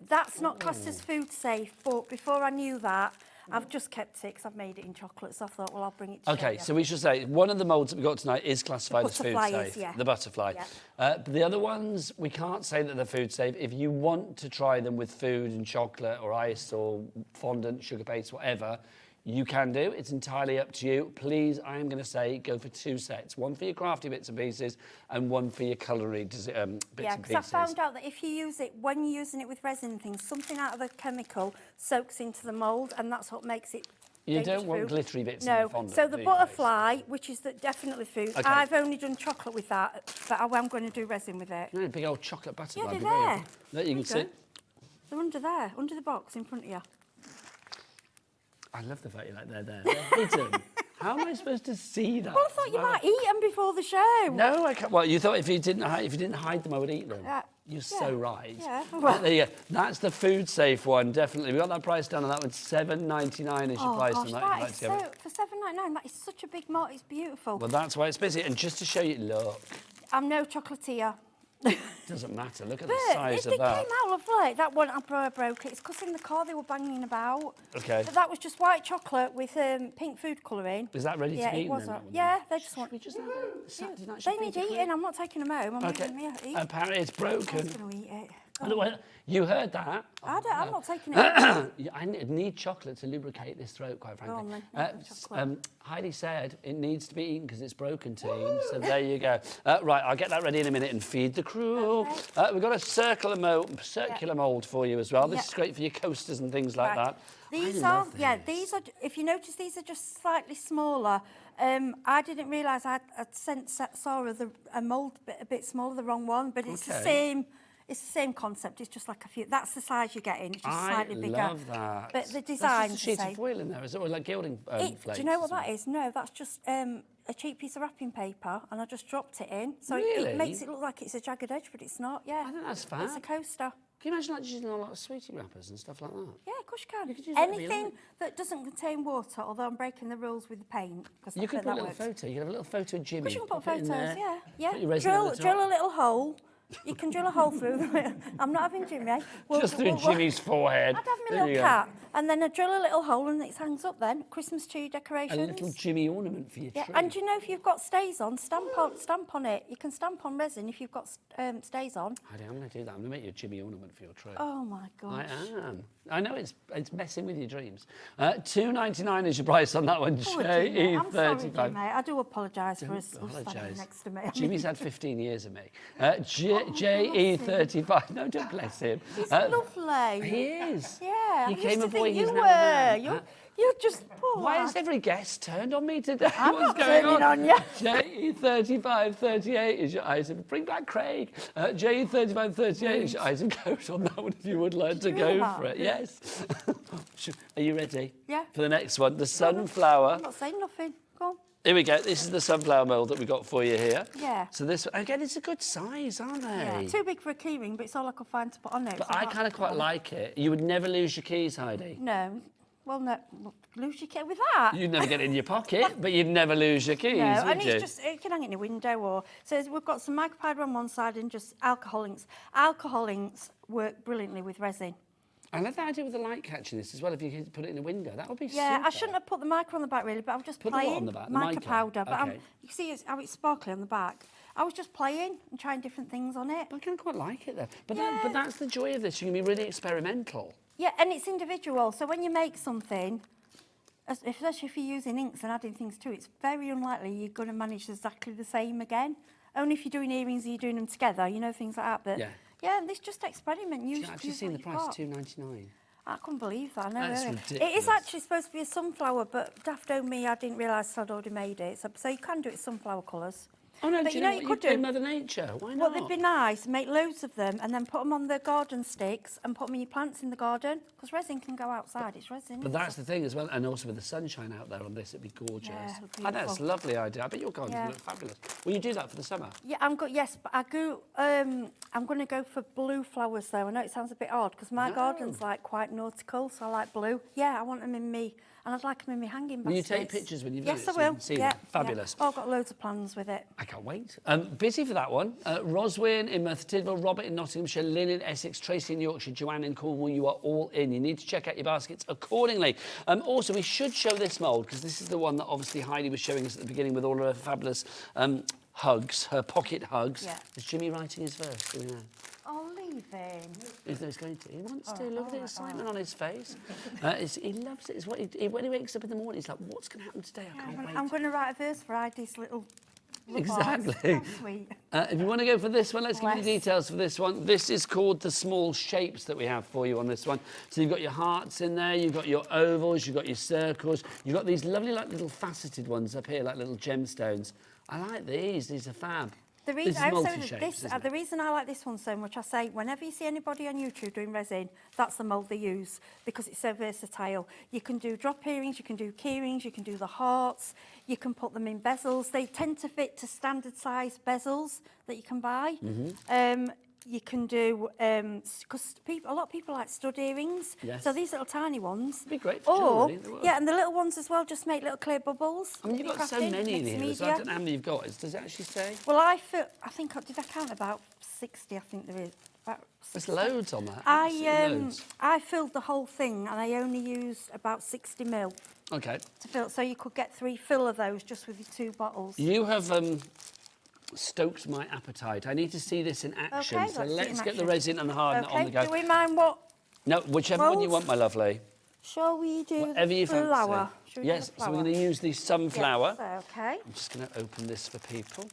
that's not classed as food safe, but before I knew that, I've just kept it because I've made it in chocolate, so I thought, well, I'll bring it to Okay, you. so we should say one of the moulds that we've got tonight is classified as food butterfly safe. is, yeah. The butterfly. Yeah. But the other ones, we can't say that they're food safe. If you want to try them with food and chocolate or ice or fondant, sugar paste, whatever, you can do. It's entirely up to you. Please, I am going to say, go for 2 sets. One for your crafty bits and pieces and one for your colourly bits Yeah, and because pieces. I found out that if you use it, when you're using it with resin and things, something out of the chemical soaks into the mould, and that's what makes it You dangerous don't want food. glittery bits in No, the fondant. so the do you, butterfly, which is definitely food, Okay. I've only done chocolate with that, but I'm going to do resin with it. No, big old chocolate butterfly. Yeah, they're Be very- there. There you can There you see. They're under there, under the box in front of you. I love the fact you're like, they're hidden. How am I supposed to see that? Well, I thought you might eat them before the show. No, I can't. Well, you thought if you didn't hide them, I would eat them. Yeah. You're so right. Yeah. But there you go. That's the food safe one, definitely. We got that price down on that one. $7.99 is your price gosh, on that. that If is you'd like to go. for $7.99. That is such a big mold. It's beautiful. Well, that's why it's busy. And just to show you, look, I'm no chocolatier. doesn't matter. Look at the But size it of that. came out lovely. That one, I broke it. It's because in the car they were banging about. Okay. But that was just white chocolate with pink food colouring. Is that ready to Yeah, be it eaten was. then, that one? Yeah, they just want. We just have it. Saturday night They should need be eating. I'm not taking them home. I'm Okay. leaving them here. Apparently it's I'm broken. just going to eat it. Well, you heard that. I'm not taking it. Yeah, I need chocolate to lubricate this throat, quite frankly. on then. Chocolate. Heidi said it needs to be eaten because it's broken, team. So there you go. Right, I'll get that ready in a minute and feed the crew. We've got a circular mould for you as well. This Yeah. is great for your coasters and things like Right. that. These I are, love yeah, this. these are, if you notice, these are just slightly smaller. I didn't realise I'd sent Sarah a mould a bit smaller, the wrong one, but it's the Okay. same. It's the same concept. It's just like a few. That's the size you're getting. It's just slightly bigger. I love that. But the That's design's just a sheet the of same. foil in there, is it? Or like gilding Do flakes? you know or what that something? is? No, that's just a cheap piece of wrapping paper, and I just dropped it in. So Really? it makes it look like it's a jagged edge, but it's not. Yeah. I think that's It's fab. a coaster. Can you imagine like using a lot of sweetie wrappers and stuff like that? Yeah, of course you can. You could use whatever you Anything like. that doesn't contain water, although I'm breaking the rules with the paint. Because You could put a that little works. photo. You could have a little photo of Jimmy. Of course you can put pop it in photos, there, yeah. put your resin over the top. Drill a little hole. You can drill a hole through. I'm not having Jimmy. Just through Jimmy's forehead. I'd have my There you little go. cat, and then I drill a little hole, and it hangs up. Then Christmas tree A decorations. little Jimmy ornament for your Yeah, tree. and you know if you've got stays on, stamp on it. You can stamp on resin if you've got stays on. Heidi, I'm going to do that. I'm going to make you a Jimmy ornament for your tree. Oh my I gosh. am. I know it's messing with your dreams. $2.99 is your price on that one. Poor Jimmy. I'm sorry, Jimmy. JE35. I do apologise for us standing Apologise. next to me. Jimmy's had 15 years of me. JE35. No, don't bless him. He's lovely. He is. Yeah. He I came used a to boy, think he's you now a were. man. You're just poor. Why has every guest turned on me today? I'm What's not going turning on you. JE3538 is your item. Bring back Craig. JE3538 is your item code on that one if you would like to you go hear that? for it. Yes. Are you ready? Yeah. For the next one, the sunflower. I'm not saying nothing. Go on. Here we go. This is the sunflower mould that we got for you here. Yeah. So this, again, it's a good size, aren't they? Yeah. Too big for a key ring, but it's all I could find to put on it. But so I that's kind of quite fine. like it. You would never lose your keys, Heidi. No. Well, no. Lose your key with that. You'd never get it in your pocket, but you'd never lose your keys, No, would and you? it's just, you can hang it in your window or... So we've got some micropowder on one side and just alcohol inks. Alcohol inks work brilliantly with resin. I love the idea with the light catching this as well. If you could put it in a window, that would be Yeah, super. I shouldn't have put the mica on the back really, but I was just Put the what playing. on the back? The Mica mica? powder, but Okay. you can see how it's sparkly on the back. I was just playing and trying different things on it. I kind of quite like it though. But, Yeah. but that's the joy of this. You can be really experimental. Yeah, and it's individual. So when you make something, especially if you're using inks and adding things to it, it's very unlikely you're going to manage exactly the same again. Only if you're doing earrings and you're doing them together, you know, things like that. But yeah, this just experiment. I've actually seen the price, $2.99. I couldn't believe that. I know. That's really. ridiculous. It is actually supposed to be a sunflower, but daft o' me, I didn't realise I'd already made it. So you can do it sunflower colours. Oh no, But do you you know know what? you You could could do? do Mother Nature. Why Well, not? they'd be nice. Make loads of them and then put them on the garden sticks and put them in your plants in the garden. Because resin can go outside. It's resin. But that's the thing as well, and also with the sunshine out there on this, it'd be gorgeous. Yeah, I know, it's a lovely idea. I bet your garden Yeah. will look fabulous. Will you do that for the summer? Yeah, yes, but I'm going to go for blue flowers though. I know it sounds a bit odd because my garden's like quite nautical, so I like blue. Yeah, I want them in me, and I'd like them in me hanging baskets. Will you take pictures when you've done Yes, it? I so we will. can see Yeah, them? Fabulous. Yeah. Oh, I've got loads of plans with it. I can't wait. Busy for that one. Roswyn in Merthyr Tydfil, Robert in Nottinghamshire, Lynn in Essex, Tracy in Yorkshire, Joanne in Cornwall. You are all in. You need to check out your baskets accordingly. Also, we should show this mould because this is the one that obviously Heidi was showing us at the beginning with all of her fabulous hugs, her pocket hugs. Yeah. Is Jimmy writing his verse? Do we know? I'll leave him. He's going to. He wants to. Look at the excitement on his face. He loves it. It's what when he wakes up in the morning, he's like, what's going to happen today? I can't wait. I'm going to write a verse for Heidi's little... Exactly. How sweet. If you want to go for this one, let's give you the Bless. details for this one. This is called the small shapes that we have for you on this one. So you've got your hearts in there, you've got your ovals, you've got your circles, you've got these lovely like little faceted ones up here, like little gemstones. I like these. These are fab. The This reason, is multi-shapes, isn't the it? reason I like this one so much, I say, whenever you see anybody on YouTube doing resin, that's the mould they use because it's so versatile. You can do drop earrings, you can do key rings, you can do the hearts, you can put them in bezels. They tend to fit to standard size bezels that you can buy. You can do, because a lot of people like stud earrings. Yes. So these little tiny ones. It'd be great for Or, jewellery, they would. yeah, and the little ones as well just make little clear bubbles. I mean, you've got so Crafting, many in mixed here, so I media. don't know how many you've got. Does it actually say? Well, did I count about 60? I think there is. About There's 60. loads on that. Absolutely loads. I filled the whole thing and I only used about 60 ml Okay. to fill. So you could get 3 fill of those just with your 2 bottles. You have stoked my appetite. I need to see this in action. Okay, So let's see it let's in get the action. resin and the hardener on the go. Do we mind what? No, whichever one you Molds? want, my lovely. Shall we do Whatever you fancy. flour? Shall we do Yes, the so we're flour? going to use the sunflower. Yeah, so, okay. I'm just going to open this for people.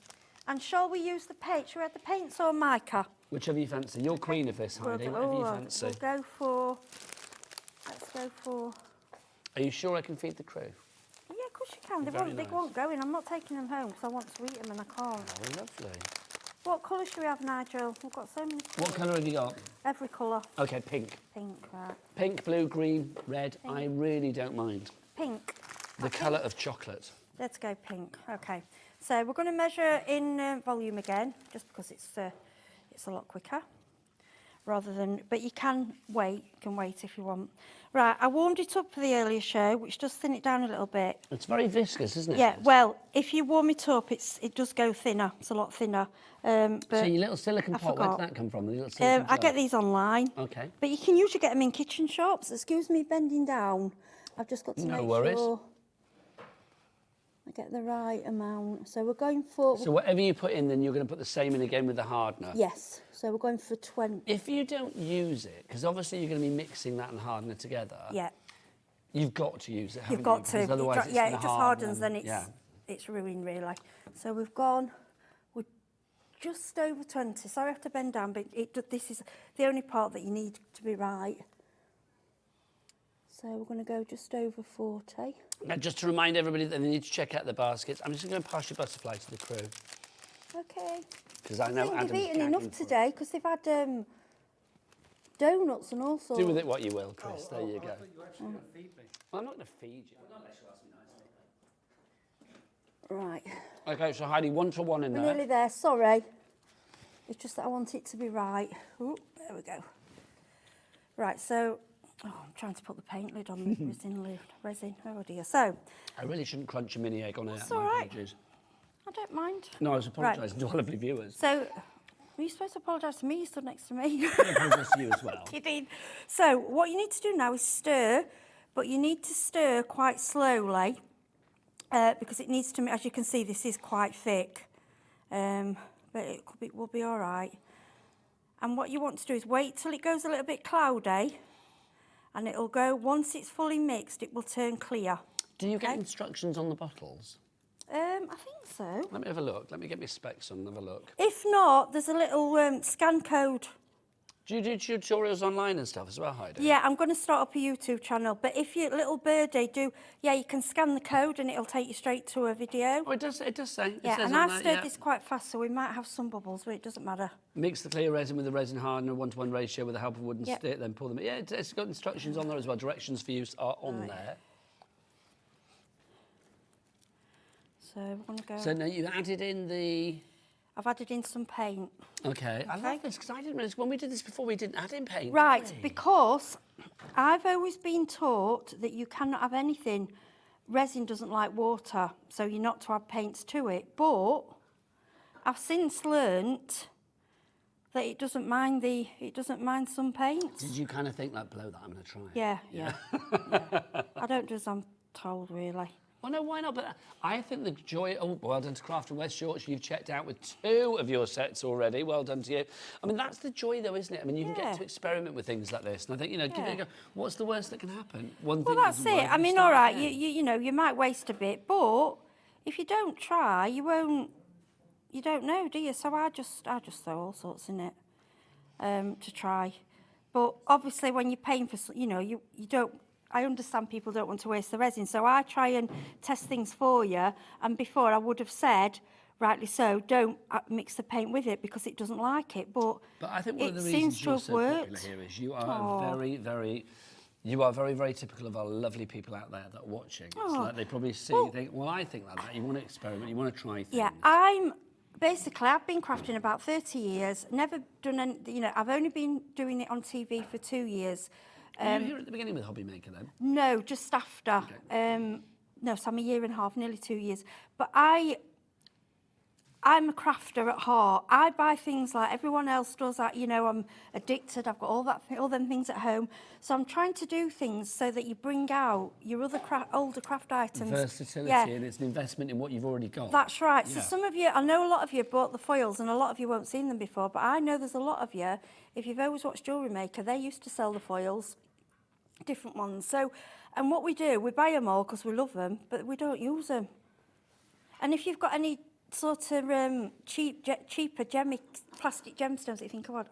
And shall we use the paint? Shall we add the paints or mica? Whichever you fancy. You're queen of this, Heidi. Whatever you fancy. We'll go for. Let's go for. Are you sure I can feed the crew? Yeah, of course you can. They Very won't nice. go in. I'm not taking them home because I want to eat them and I can't. Oh, lovely. What colour should we have, Nigel? We've got so many colours. What colour have you got? Every colour. Okay, pink. Pink, right. Pink, blue, green, red. I really don't mind. Pink. The colour of chocolate. Let's go pink. Okay. So we're going to measure in volume again, just because it's a lot quicker. Rather than, but you can wait. You can wait if you want. Right. I warmed it up for the earlier show, which does thin it down a little bit. It's very viscous, isn't it? Yeah. Well, if you warm it up, it does go thinner. It's a lot thinner. But So your little silicone I pot, where forgot. did that come from? The little silicone I get jar? these online. Okay. But you can usually get them in kitchen shops. Excuse me, bending down. I've just got to No make worries. sure I get the right amount. So we're going for... So whatever you put in, then you're going to put the same in again with the hardener? Yes. So we're going for 20. If you don't use it, because obviously you're going to be mixing that and hardener together, Yeah. you've got to use it, haven't You've got you? to. Because otherwise it's Yeah, gonna it just harden hardens, and- then yeah. it's ruined, really. So we're just over 20. Sorry I have to bend down, but this is the only part that you need to be right. So we're going to go just over 40. Now, just to remind everybody that they need to check out the baskets, I'm just going to pass your butterfly to the crew. Okay. Because I know think Adam's they've eaten gagging enough for it. today because they've had donuts and all sorts. Do with it what you will, Chris. There you go. Well, I'm not going to feed you. Right. Okay, so Heidi, 1 to 1 in We're there. nearly there, sorry. It's just that I want it to be right. Ooh, there we go. Right, so, I'm trying to put the paint lid on the resin. Oh dear. So, I really shouldn't crunch a mini egg on it. That's all right. I don't mind. No, I was apologising to all of the viewers. So, Were you supposed to apologise to me? You stood next to me. I apologise to you as well. Kidding. So what you need to do now is stir, but you need to stir quite slowly because it needs to, as you can see, this is quite thick. But it will be all right. And what you want to do is wait till it goes a little bit cloudy, and it'll go, once it's fully mixed, it will turn clear. Do you get instructions on the bottles? I think so. Let me have a look. Let me get my specs on and have a look. If not, there's a little scan code. Do you do tutorials online and stuff as well, Heidi? Yeah, I'm going to start up a YouTube channel. But if you little birdie do, yeah, you can scan the code and it'll take you straight to a video. Oh, it does say. It Yeah, says and on I've there, stirred this quite fast, so we might have some bubbles, but it doesn't matter. Mix the clear resin with the resin hardener, 1-to-1 ratio with the help of wooden Yep. stick, then pour them. Yeah, it's got instructions on there as well. Directions for use are on there. So we're going to go... So now you've added in the... I've added in some paint. Okay. I love this because I didn't realise when we did this before we didn't add in paint. Right, did we? because I've always been taught that you cannot have anything. Resin doesn't like water, so you're not to add paints to it. But I've since learnt that it doesn't mind some paints. Did you kind of think, like, blow that, I'm going to try it? Yeah. I don't do as I'm told, really. Well, no, why not? But I think the joy... Oh, well done to Crafty West Yorkshire. You've checked out with 2 of your sets already. Well done to you. I mean, that's the joy, though, isn't it? I mean, you can get to experiment with things like this. And I think, you know, give it a go. What's the worst that can happen? One Well, thing that's doesn't it. work, I you mean, start all right, again. you know, you might waste a bit, but if you don't try, you don't know, do you? So I just throw all sorts in it to try. But obviously, when you're paying for, you know, you don't. I understand people don't want to waste the resin, so I try and test things for you. And before I would have said, rightly so, don't mix the paint with it because it doesn't like it. But I think one of the seems reasons to you're have so worked. popular here is you are you are very, very typical of our lovely people out there that are watching. It's like they probably see, think, well, I think like that. You want to experiment, you want to try things. Yeah, I've been crafting about 30 years, never done any, you know, I've only been doing it on TV for 2 years. Were you here at the beginning with HobbyMaker then? No, just after. Okay. No, so I'm a year and a half, nearly 2 years. But I'm a crafter at heart. I buy things like everyone else does. You know, I'm addicted. I've got all them things at home. So I'm trying to do things so that you bring out your other older craft items. Versatility, and it's an investment in what you've already got. That's right. Yeah. So some of you, I know a lot of you bought the foils, and a lot of you won't seen them before. But I know there's a lot of you. If you've always watched Jewellery Maker, they used to sell the foils, different ones. So, and what we do, we buy them all because we love them, but we don't use them. And if you've got any sort of cheaper plastic gemstones that you think, oh,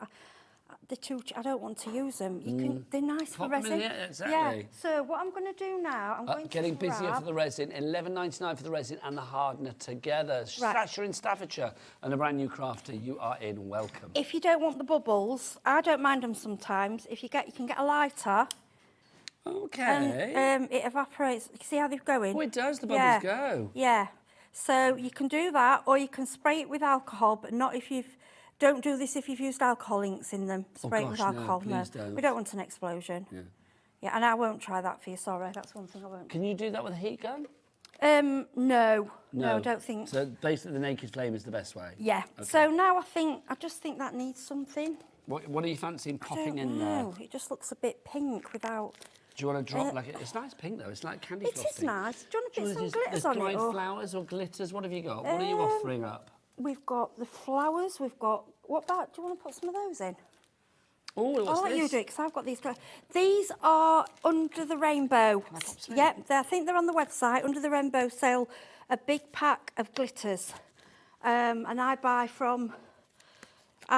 they're too. I don't want to use them. You can. They're nice for Pop them in, resin. yeah, exactly. Yeah. So what I'm going to do now, I'm going Getting to busier grab. for the resin, £11.99 for the resin and the hardener together. Right. Staffordshire in Staffordshire and a brand new crafter. You are in. Welcome. If you don't want the bubbles, I don't mind them sometimes. If you can get a lighter. Okay. And it evaporates. You see how they're going? Oh, it does. The bubbles go. Yeah. So you can do that, or you can spray it with alcohol, but not if you've. Don't do this if you've used alcohol inks in them. Spray it with gosh, no, alcohol. please don't. We don't want an explosion. Yeah. Yeah, and I won't try that for you. Sorry, that's one thing I won't. Can you do that with a heat gun? No, I don't think. So basically, the naked flame is the best way. Yeah. Okay. So now I just think that needs something. What are you fancying popping in No, there? it just looks a bit pink without. Do you want to drop like it's nice pink though? It's like candy It frosting. is nice. Do you want to put some There's glitters on it? dried or- flowers or glitters? What have you got? What are you offering up? We've got the flowers. We've got. What about? Do you want to put some of those in? Oh, what's I'll let this? you do it because I've got these. These are Under the Rainbow. Yep, I think they're on the website. Under the Rainbow sell a big pack of glitters, and I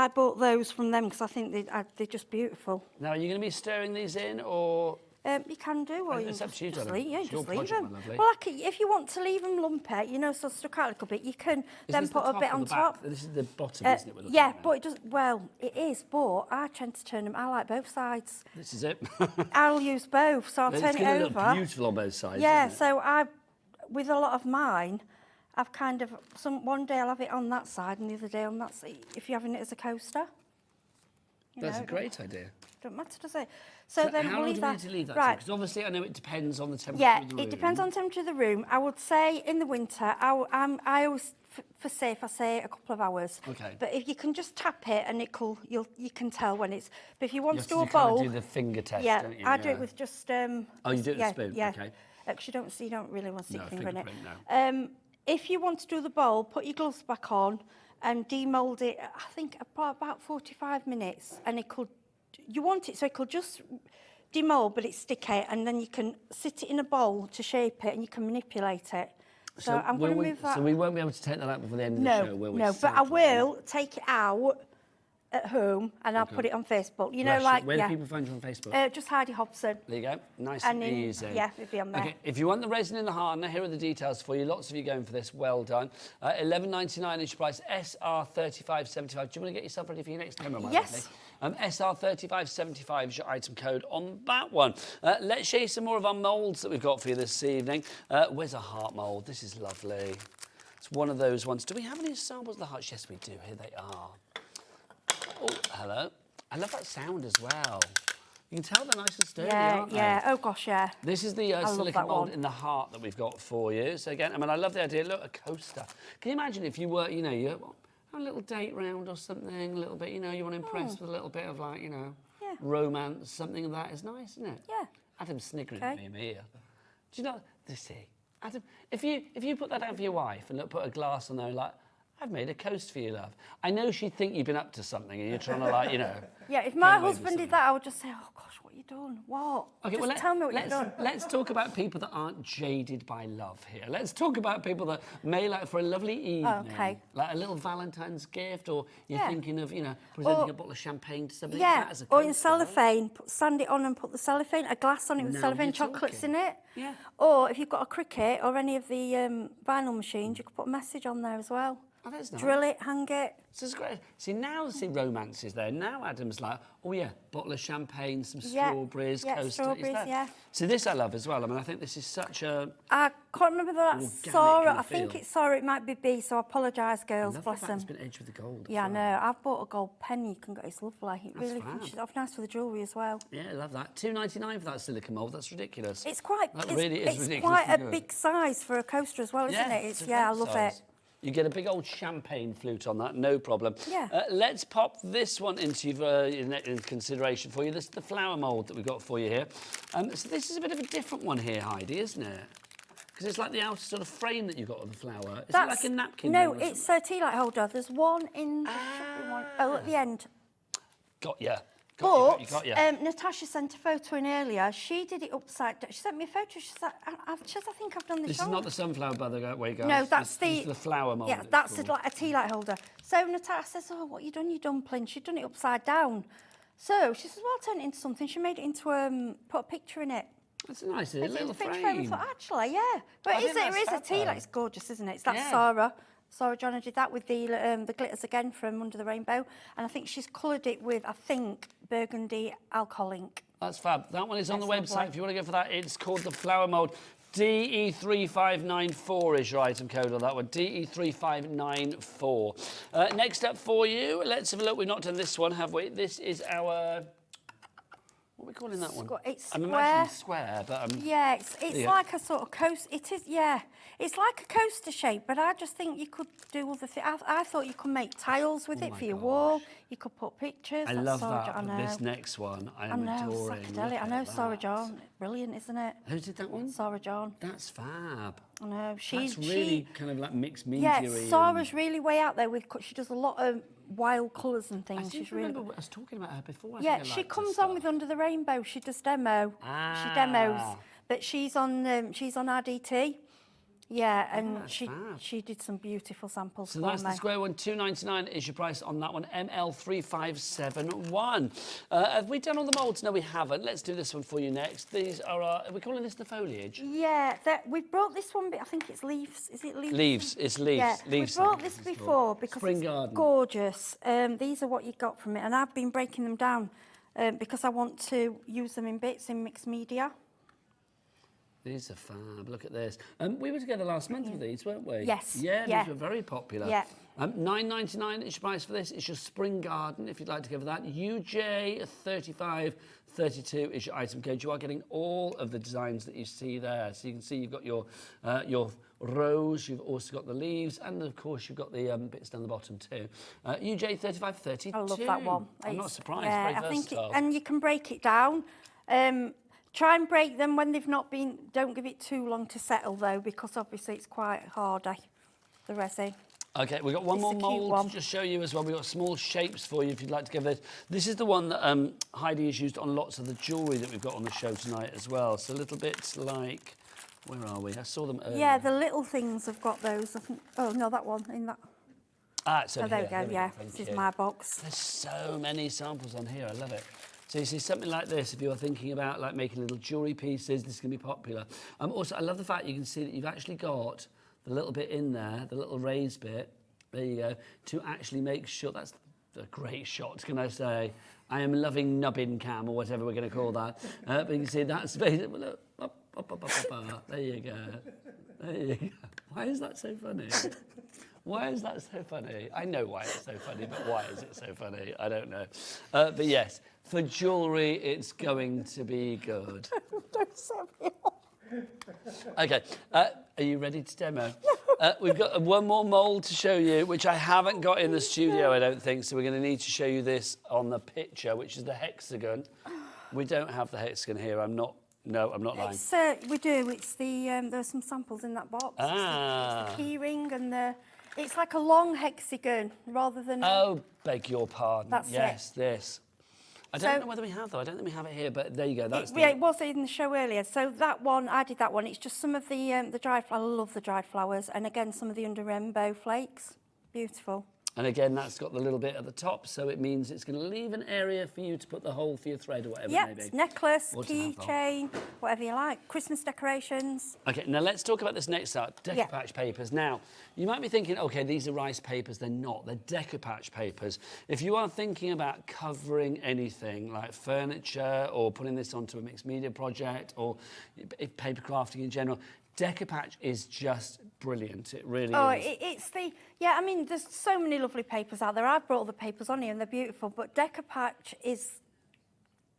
bought those from them because I think they're just beautiful. Now, are you going to be stirring these in or? You can do, or you It's can up to you, just darling. leave, It's your just leave project, them. my lovely. Well, if you want to leave them lumpy, you know, so stuck out a little bit, you can Is then this put the a bit top or on the back? top. This is the bottom, isn't it? we're looking Yeah, at? but it does. Well, it is, but I tend to turn them. I like both sides. This is it. I'll use both, so I'll It's turn going to it look over. beautiful on both sides. Yeah, isn't it? so with a lot of mine, I've kind of one day I'll have it on that side and the other day on that side. If you're having it as a coaster. That's know, a great idea. Don't matter, does it? So then how we'll long leave do we that. need to leave that? Right. Because obviously I know it depends on the temperature Yeah, of the room. it depends on the temperature of the room. I would say in the winter, I always, for safe, I say a couple of hours. Okay. But if you can just tap it and you can tell when it's. But if you want You to do a have to kind bowl, of do the finger test, yeah, don't you? I do it with just. Oh, you do it with a spoon? Yeah. Okay. Because you don't really want to stick No, your finger in it. fingerprint, no. If you want to do the bowl, put your gloves back on and demold it. I think about 45 minutes, and you want it so it could just demold, but it's sticky, and then you can sit it in a bowl to shape it, and you can manipulate it. So I'm going to move that. So we won't be able to take that out before the end of the show, will we? No, but I will take it out at home, and I'll put it on Facebook. You know, Bless you. Where do people find you on Facebook? just Heidi Hobson. There you go. Nice and easy. Yeah, it'll be on there. Okay, if you want the resin in the hardener, here are the details for you. Lots of you going for this. Well done. $11.99 is your price. SR3575. Do you want to get yourself ready for your next demo? Yes. SR3575 is your item code on that one. Let's show you some more of our moulds that we've got for you this evening. Where's a heart mould? This is lovely. It's one of those ones. Do we have any samples of the hearts? Yes, we do. Here they are. Oh, hello. I love that sound as well. You can tell they're nice and sturdy, aren't they? Yeah. Oh gosh, yeah. This is the love silicone that mould one. in the heart that we've got for you. So again, I mean, I love the idea. Look, a coaster. Can you imagine if you were, you know, you a little date round or something, a little bit, you know, you want to impress with a little bit of like, you know, romance, something of that is nice, isn't it? Yeah. Adam's sniggering at me in my ear. Do you know, see, Adam, if you put that down for your wife and look, put a glass on there like, I've made a coast for you, love. I know she'd think you've been up to something and you're trying to like, you know. Yeah, if my husband did that, I would just say, oh gosh, what you done? What? Okay, just tell me what you've done. Let's talk about people that aren't jaded by love here. Let's talk about people that may like for a lovely evening, like a little Valentine's gift, or you're thinking of, you know, presenting a bottle of champagne to somebody. Yeah, That as a or in coaster. cellophane, sand it on and put the cellophane, a glass on it with Now cellophane, you're chocolates talking. in it. Yeah. Or if you've got a Cricut or any of the vinyl machines, you could put a message on there as well. Oh, that's nice. Drill it, hang it. This is great. See, now the romance is there. Now Adam's like, oh yeah, bottle of champagne, some strawberries, Yeah, coaster. strawberries, yeah. So this I love as well. I mean, I think this is such a... I can't remember that organic Sarah. kind of I think feel. it's Sarah. It might be B. So I apologise, girls. I love Bless the fact them. it's been edged with the gold. as Yeah, I well. know. I've bought a gold pen. You can go. It's lovely. It really fab. finishes off nice for the jewellery as well. Yeah, I love that. $2.99 for that silicone mould. That's ridiculous. It's quite. That it's, really is it's ridiculously quite a good. big size for a coaster as well, isn't it? It's, I love it. You get a big old champagne flute on that, no problem. Yeah. Let's pop this one into in consideration for you. This is the flower mould that we've got for you here. So this is a bit of a different one here, Heidi, isn't it? Because it's like the outer sort of frame that you've got on the flower. Is it like a napkin? No, ring or it's a tea light holder. There's one in the one. Oh, at the end. Got ya. But You got ya. Natasha sent a photo in earlier. She did it upside down. She sent me a photo. She's like, I think I've done this This wrong. is not the sunflower way, guys. No, that's this is the flower mould. Yeah, it's that's called. like a tea light holder. So Natasha says, oh, what you done, you dumpling? She'd done it upside down. So she says, well, I'll turn it into something. She made it into, put a picture in it. That's a nice It's little a picture frame. frame. I thought, actually, yeah. But I it think that's is a fab, tea though. light. It's gorgeous, isn't it? It's that Yeah. Sarah John did that with the glitters again from Under the Rainbow. And I think she's coloured it with, I think, burgundy alcohol ink. That's fab. That one is on the That's website. lovely. If you want to go for that, it's called the flower mould. DE3594 is your item code on that one. DE3594. Next up for you, let's have a look. We've not done this one, have we? This is our... What are we calling that one? It's I'm square. imagining square, but... Yeah, it's Yeah. like a sort of coast. It is, yeah. It's like a coaster shape, but I just think you could do other things. I thought you could make tiles with it my for your gosh. wall. You could put pictures. I That's love Sarah that. Jo- I But know. this next one, I I am know, adoring. psychedelic. Look I know, at Sarah that. John. Brilliant, isn't it? Who did that one? Sarah John. That's fab. I know. That's really kind of like mixed media. Yeah, Sarah's really way out there with. She does a lot of wild colours and things. I She's remember really. I was talking about her before. I Yeah, think I she liked her comes stuff. on with Under the Rainbow. She does demo. She demos, but she's on RDT. Yeah, and fab. she did some beautiful samples So for that's me. the square one, $2.99 is your price on that one, ML3571. Have we done all the moulds? No, we haven't. Let's do this one for you next. These are are we calling this the foliage? Yeah, we brought this one, but I think it's leaves. Is it leaves? Leaves, it's leaves. Yeah, leaves we brought this before because Spring it's garden. gorgeous. These are what you got from it, and I've been breaking them down because I want to use them in bits in mixed media. These are fab. Look at this. We were together last month with these, weren't we? Yes, Yeah, yeah. these were very popular. Yeah. $9.99 is your price for this. It's your spring garden, if you'd like to go for that. UJ3532 is your item code. You are getting all of the designs that you see there. So you can see you've got your rose, you've also got the leaves, and of course you've got the bits down the bottom too. UJ3532. I love that one. I'm not surprised. Yeah, very versatile. and you can break it down. Try and break them when they've not been. Don't give it too long to settle though, because obviously it's quite hardy, the resin. Okay, we've got one more mould to just show you as well. We've got small shapes for you if you'd like to give this. This is the one that Heidi has used on lots of the jewellery that we've got on the show tonight as well. So a little bit like, where are we? I saw them earlier. Yeah, the little things have got those. I think, oh no, that one in that. Ah, so there we go. Yeah, this is my box. There's so many samples on here. I love it. So you see something like this, if you're thinking about like making little jewellery pieces, this is going to be popular. Also, I love the fact you can see that you've actually got the little bit in there, the little raised bit, there you go, to actually make sure, that's a great shot, can I say? I am loving nubbin cam, or whatever we're going to call that. But you can see that's basically, look, there you go. There you go. Why is that so funny? Why is that so funny? I know why it's so funny, but why is it so funny? I don't know. But yes, for jewellery, it's going to be good. Don't set me off. Okay, are you ready to demo? We've got one more mould to show you, which I haven't got in the studio, I don't think, so we're going to need to show you this on the picture, which is the hexagon. We don't have the hexagon here, I'm not lying. We do, it's the, there's some samples in that box. Ah. It's the key ring and it's like a long hexagon rather than... Oh, beg your pardon. That's yes, this. I don't know whether we have, though. I don't think we have it here, but there you go. That's it was in the show earlier. So that one, I did that one. It's just some of the dried flowers. I love the dried flowers. And again, some of the under rainbow flakes. Beautiful. And again, that's got the little bit at the top, so it means it's going to leave an area for you to put the hole for your thread or whatever it may be. Necklace, keychain, whatever you like. Christmas decorations. Okay, now let's talk about this next art, decoupage papers. Now, you might be thinking, okay, these are rice papers. They're not. They're decoupage papers. If you are thinking about covering anything like furniture or putting this onto a mixed media project or paper crafting in general, decoupage is just brilliant. It really is. It's the... Yeah, I mean, there's so many lovely papers out there. I've brought all the papers on here and they're beautiful, but decoupage is...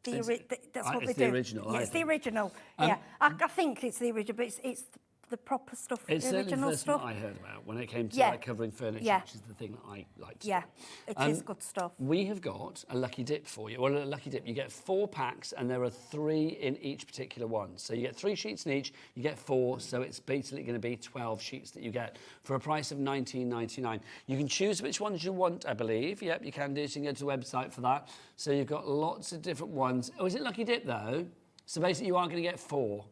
that's what they do. The original. Yeah, it's the original. Yeah, I think it's the original, but it's the proper stuff, it's the original stuff. It's the first one I heard about when it came to like covering furniture, which is the thing that I like to do. It is good stuff. We have got a lucky dip for you. Well, a lucky dip, you get 4 packs and there are 3 in each particular one. So you get 3 sheets in each, you get 4, so it's basically going to be 12 sheets that you get for a price of $19.99. You can choose which ones you want, I believe. Yep, you can do, so you can go to the website for that. So you've got lots of different ones. Oh, is it lucky dip though? So basically you are going to get 4.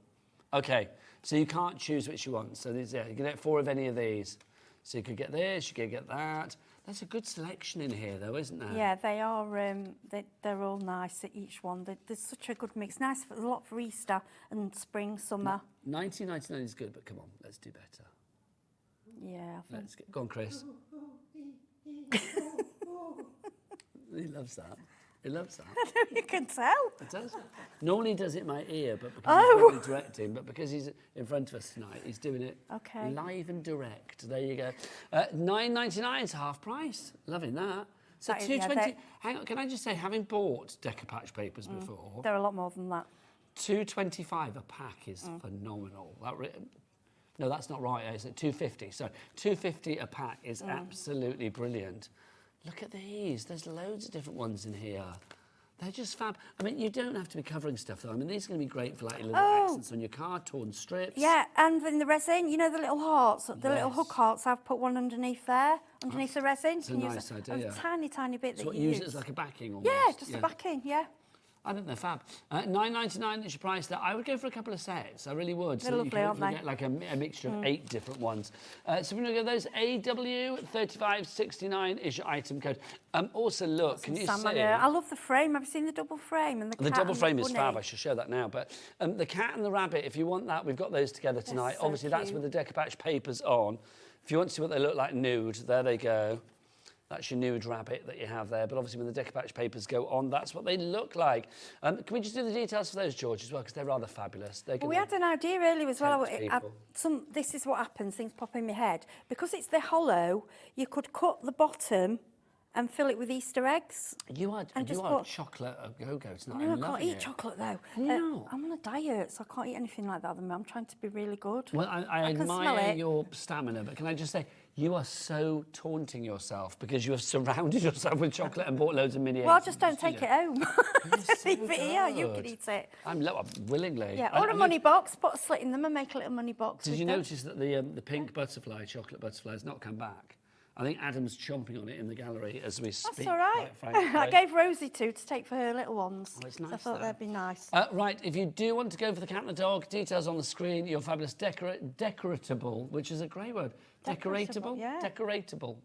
Okay. So you can't choose which you want. So you can get 4 of any of these. So you could get this, you could get that. There's a good selection in here, though, isn't there? Yeah, they are. They're all nice at each one. There's such a good mix. Nice, a lot for Easter and spring, summer. $19.99 is good, but come on, let's do better. Yeah. Go on, Chris. He loves that. He loves that. You can tell. It does. Normally he does it in my ear, but because he's probably directing, but because he's in front of us tonight, he's doing it live and direct. There you go. $9.99 is half price. Loving that. So $2.20. Hang on, can I just say, having bought decoupage papers before, they're a lot more than that. $2.25 a pack is phenomenal. No, that's not right. Is it $2.50? So $2.50 a pack is absolutely brilliant. Look at these. There's loads of different ones in here. They're just fab. I mean, you don't have to be covering stuff, though. I mean, these are going to be great for like little accents on your car, torn strips. Yeah, and in the resin, you know the little hearts, the little hook hearts, I've put one underneath there, underneath the resin. It's a nice idea. A tiny, tiny bit that you use it as like a backing almost. Yeah, just a backing, yeah. I think they're fab. $9.99 is your price there. I would go for a couple of sets. I really would. They're lovely, aren't they? Get like a mixture of 8 different ones. So we're going to go those. AW3569 is your item code. Also, look, can you see? I love the frame. Have you seen the double frame? And the double frame is fab. I should show that now. But the cat and the rabbit, if you want that, we've got those together tonight. Obviously, that's with the decoupage papers on. If you want to see what they look like nude, there they go. That's your nude rabbit that you have there. But obviously when the decoupage papers go on, that's what they look like. Can we just do the details for those, George, as well? Because they're rather fabulous. Well, we had an idea earlier as well. People. This is what happens, things pop in my head. Because it's the hollow, you could cut the bottom and fill it with Easter eggs. You are chocolate go-go tonight. No, I can't eat chocolate though. No. I'm on a diet, so I can't eat anything like that. I'm trying to be really good. Well, I admire your stamina, but can I just say, you are so taunting yourself because you have surrounded yourself with chocolate and bought loads of mini eggs. Well, I just don't take it home. Leave it here, you can eat it. I'm willingly. Yeah, or a money box, put a slit in them and make a little money box. Did you notice that the pink butterfly, chocolate butterfly, has not come back? I think Adam's chomping on it in the gallery as we speak. That's all right. I gave Rosie two to take for her little ones. Oh, it's nice. So I thought they'd be nice. Right, if you do want to go for the cat and the dog, details on the screen. Your fabulous decoratable, which is a great word. Decoratable? Yeah. Decorable,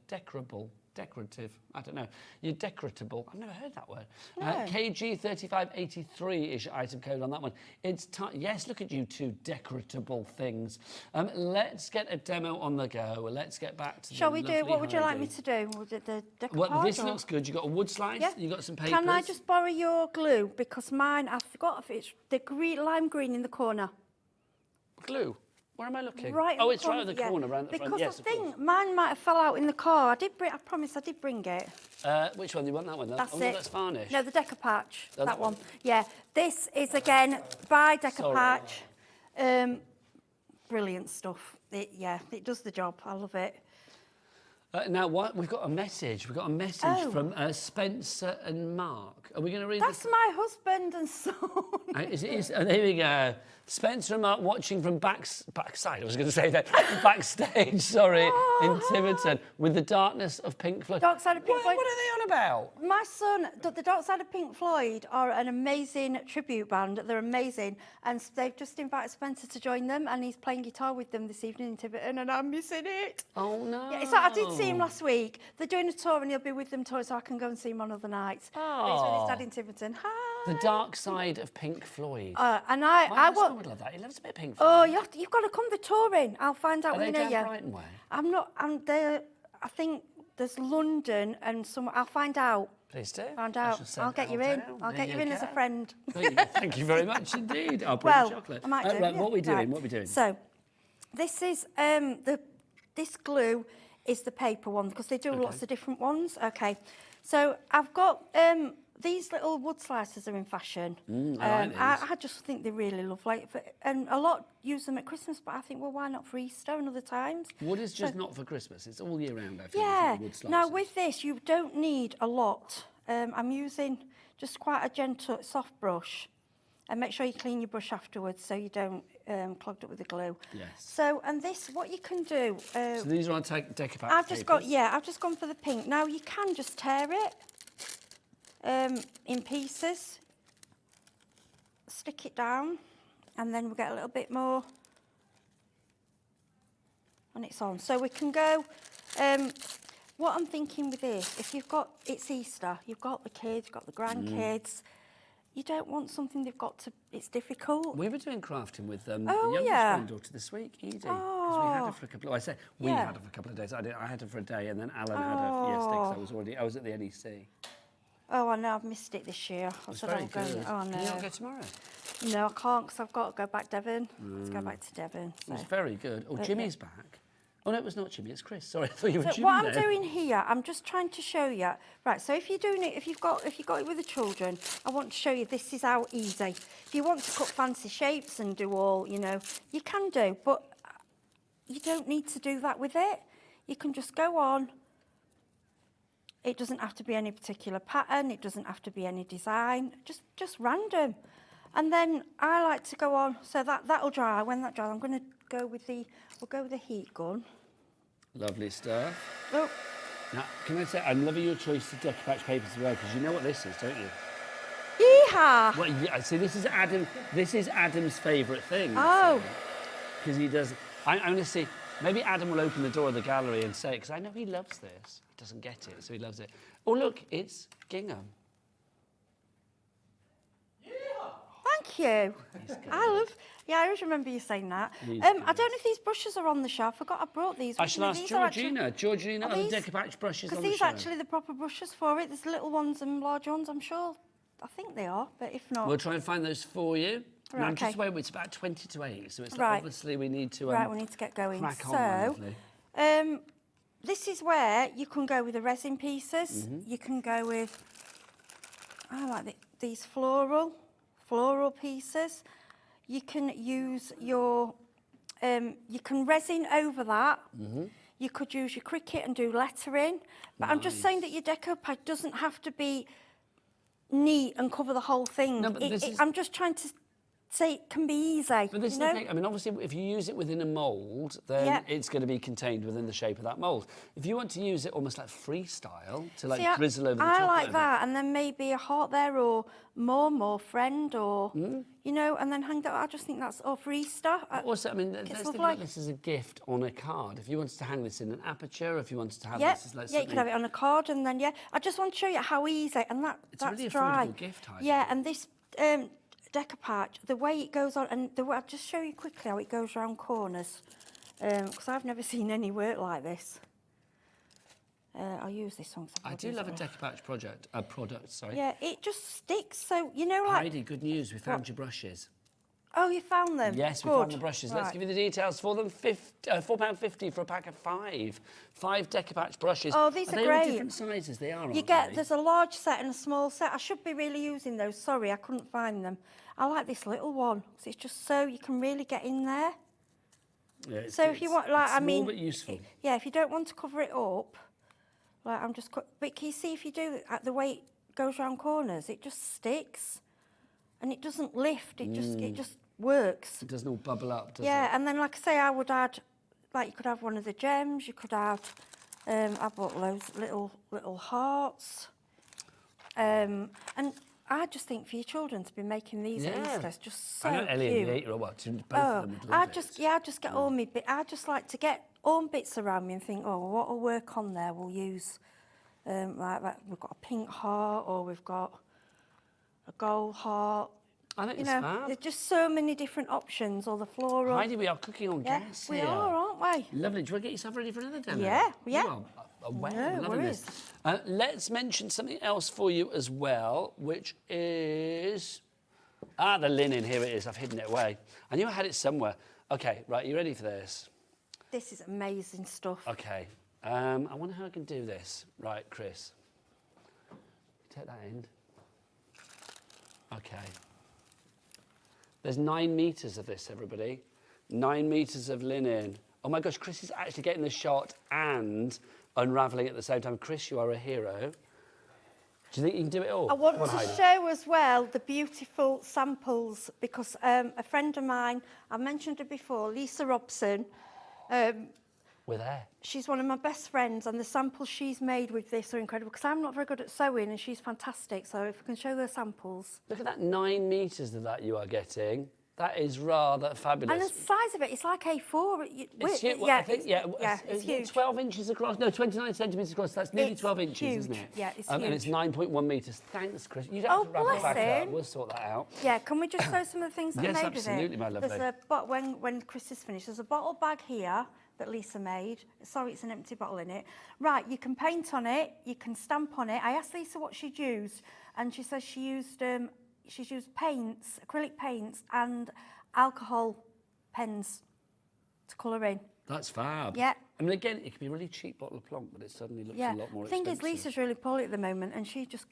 decorative. I don't know. You're decoratable. I've never heard that word. No. KG3583 is your item code on that one. It's yes, look at you two decoratable things. Let's get a demo on the go. Let's get back to Shall we do? What would you like me to do? Would it the decoupage? Well, this looks good. You've got a wood slice. Yeah. You've got some papers. Can I just borrow your glue? Because mine, I forgot if it's the lime green in the corner. Glue? Where am I looking? Right. Oh, it's right at the corner, around the front. Because Yes, I think mine might have fell out in the car. I promise I did bring it. Which one? You want that one? That's oh, it. No, that's varnish. No, the decoupage. Oh, that one. Yeah. This is again by decoupage. Brilliant stuff. It does the job. I love it. Now, we've got a message. We've got a message from Spencer and Mark. Are we going to read That's this? my husband and son. There we go. Spencer and Mark watching from backside. I was going to say that. Backstage, sorry, in Tiverton with the Darkness of Pink Floyd. Dark Side of Pink Floyd. What are they on about? My son, the Dark Side of Pink Floyd are an amazing tribute band. They're amazing. And they've just invited Spencer to join them and he's playing guitar with them this evening in Tiverton and I'm missing it. Oh, no. Yeah, I did see him last week. They're doing a tour and he'll be with them touring so I can go and see him on other nights. Oh. He's with his dad in Tiverton. Hi. The Dark Side of Pink Floyd. And I would love that. He loves a bit of Pink Floyd. Oh, you've got to come for touring. I'll find out Are when they you're down here. Brighton way? I'm not. I'm there. I think there's London and some. I'll find out. Please do. Find out. I'll get you in. I'll get you in as a friend. Thank you very much indeed. I'll bring chocolate. I might do. Right, yeah. what are we doing? Right. What are we doing? So, this is this glue is the paper one because they do lots of different ones. Okay, so I've got these little wood slices are in fashion. I like these. I just think they're really lovely, and a lot use them at Christmas. But I think, well, why not for Easter and other times? Wood is just not for Christmas. It's all year round. I feel. Yeah. Wood slices. Now with this, you don't need a lot. I'm using just quite a gentle, soft brush, and make sure you clean your brush afterwards so you don't clog it with the glue. Yes. So, and this, what you can do. So these are on decoupage I've just papers. I've just gone for the pink. Now you can just tear it in pieces, stick it down, and then we'll get a little bit more, and it's on. So we can go. What I'm thinking with this, if you've got, it's Easter, you've got the kids, you've got the grandkids, you don't want something they've got to, it's difficult. We were doing crafting with the Oh, youngest yeah. granddaughter this week, Edie, because we had her for a couple of, we Yeah. had her for a couple of days. I had her for a day, and then Alan had her yesterday, because I was at the NEC. Oh, I know, I've missed it this year. It's very good. Oh, no. Can you not go tomorrow? No, I can't, because I've got to go back Devon. Let's go back to Devon. It was very good. Oh, Jimmy's back. Oh, no, it was not Jimmy, it's Chris. Sorry, I thought you were So Jimmy what I'm there. doing here, I'm just trying to show you. Right, so if you're doing it, if you've got it with the children, I want to show you this is how easy. If you want to cut fancy shapes and do all, you know, you can do, but you don't need to do that with it. You can just go on. It doesn't have to be any particular pattern. It doesn't have to be any design. Just random. And then I like to go on. So that'll dry. When that dries, I'm going to go with we'll go with the heat gun. Lovely stuff. Oh. Now, can I say, I'm loving your choice of decoupage papers as well, because you know what this is, don't you? Yeehaw! Well, yeah, see, this is Adam's favourite thing. Oh. Because he does. I'm going to see. Maybe Adam will open the door of the gallery and say, because I know he loves this. He doesn't get it, so he loves it. Oh, look, it's gingham. Thank Thank you. I always remember you saying that. I don't know if these brushes are on the shelf. I forgot I brought these. I shall ask Georgina. Georgina, are the Decapatch brushes on the Because show? these are actually the proper brushes for it. There's little ones and large ones, I'm sure. I think they are, but if not... We'll try and find those for you. Right, now, I'm just okay. aware it's about 20 to 8, so it's like, obviously we need to... right, we need to get going. Crack on, so, this is where you can go with the resin pieces. You can go with... I like these floral pieces. You can use your... you can resin over that. You could use your Cricut and do lettering. But I'm just saying that your decoupage doesn't have to be neat and cover the whole thing. No, but I'm just trying to say it can be easy. But this is the thing. I mean, obviously, if you use it within a mould, then it's going to be contained within the shape of that mould. If you want to use it almost like freestyle, to like drizzle over the top I like of that, and then maybe a heart there, or mum, or friend, or you know, and then hang that. I just think that's for Easter. Also, I mean, let's think about this as a gift on a card. If you wanted to hang this in an aperture, if you wanted to have this as like you could have it on a card, and then I just want to show you how easy, and that's a really dry. affordable gift, Heidi. Yeah, and this decoupage, the way it goes on, and I'll just show you quickly how it goes around corners, because I've never seen any work like this. I'll use this one. I do love a decoupage product, sorry. Yeah, it just sticks. So, you know, like... Heidi, good news, we found your brushes. Oh, you found them? Yes, we found the brushes. Let's give you the details for them. £4.50 for a pack of 5. 5 decoupage brushes. Oh, these are they great. All different sizes? They are, There's a large set and a small set. I should be really using those. Sorry, I couldn't find them. I like this little one. It's just so you can really get in there. Yeah, so if you want, like, it's small but useful. Yeah, if you don't want to cover it up, like I'm just... But can you see if you do it, the way it goes around corners, it just sticks. And it doesn't lift. It just works. It doesn't all bubble up, does it? Yeah, and then, like I say, I would add, like, you could have one of the gems, you could have, I bought loads little hearts. And I just think for your children to be making these at Easter is just so cute. I know Ellie and the 8-year-old, both of them would love it. I just get all my bits. I just like to get all bits around me and think, oh, what will work on there? We'll use, like we've got a pink heart, or we've got a gold heart. I think it's fab. There's just so many different options, or the floral. Heidi, we are cooking on gas here. We are, aren't we? Lovely. Do you want to get yourself ready for another demo? Yeah. You are well, loving this. Let's mention something else for you as well, which is... the linen. Here it is. I've hidden it away. I knew I had it somewhere. Okay, right, you ready for this? This is amazing stuff. Okay. I wonder how I can do this. Right, Chris. Take that end. Okay. There's 9 metres of this, everybody. 9 metres of linen. Oh my gosh, Chris is actually getting the shot and unravelling at the same time. Chris, you are a hero. Do you think you can do it all? I want to show as well the beautiful samples, because a friend of mine, I've mentioned her before, Lisa Robson. We're there. She's one of my best friends, and the samples she's made with this are incredible, because I'm not very good at sewing and she's fantastic, so if I can show her samples. Look at that 9 metres of that you are getting. That is rather fabulous. And the size of it, it's like A4. It's huge. Well, yeah, I think, it's huge. 12 inches across, no, 29 centimetres across. That's nearly 12 inches, huge. isn't it? Yeah, it's huge. And it's 9.1 metres. Thanks, Chris. You don't have to wrap it back up. We'll sort that out. Yeah, can we just show some of the things that I made with it? Yes, absolutely, my lovely. There's when Chris is finished, there's a bottle bag here that Lisa made. Sorry, it's an empty bottle in it. Right, you can paint on it, you can stamp on it. I asked Lisa what she'd used, and she says she's used paints, acrylic paints, and alcohol pens to colour in. That's fab. Yeah. I mean, again, it could be a really cheap bottle of plonk, but it suddenly looks a lot more expensive. The thing is, Lisa's really poorly at the moment, and she just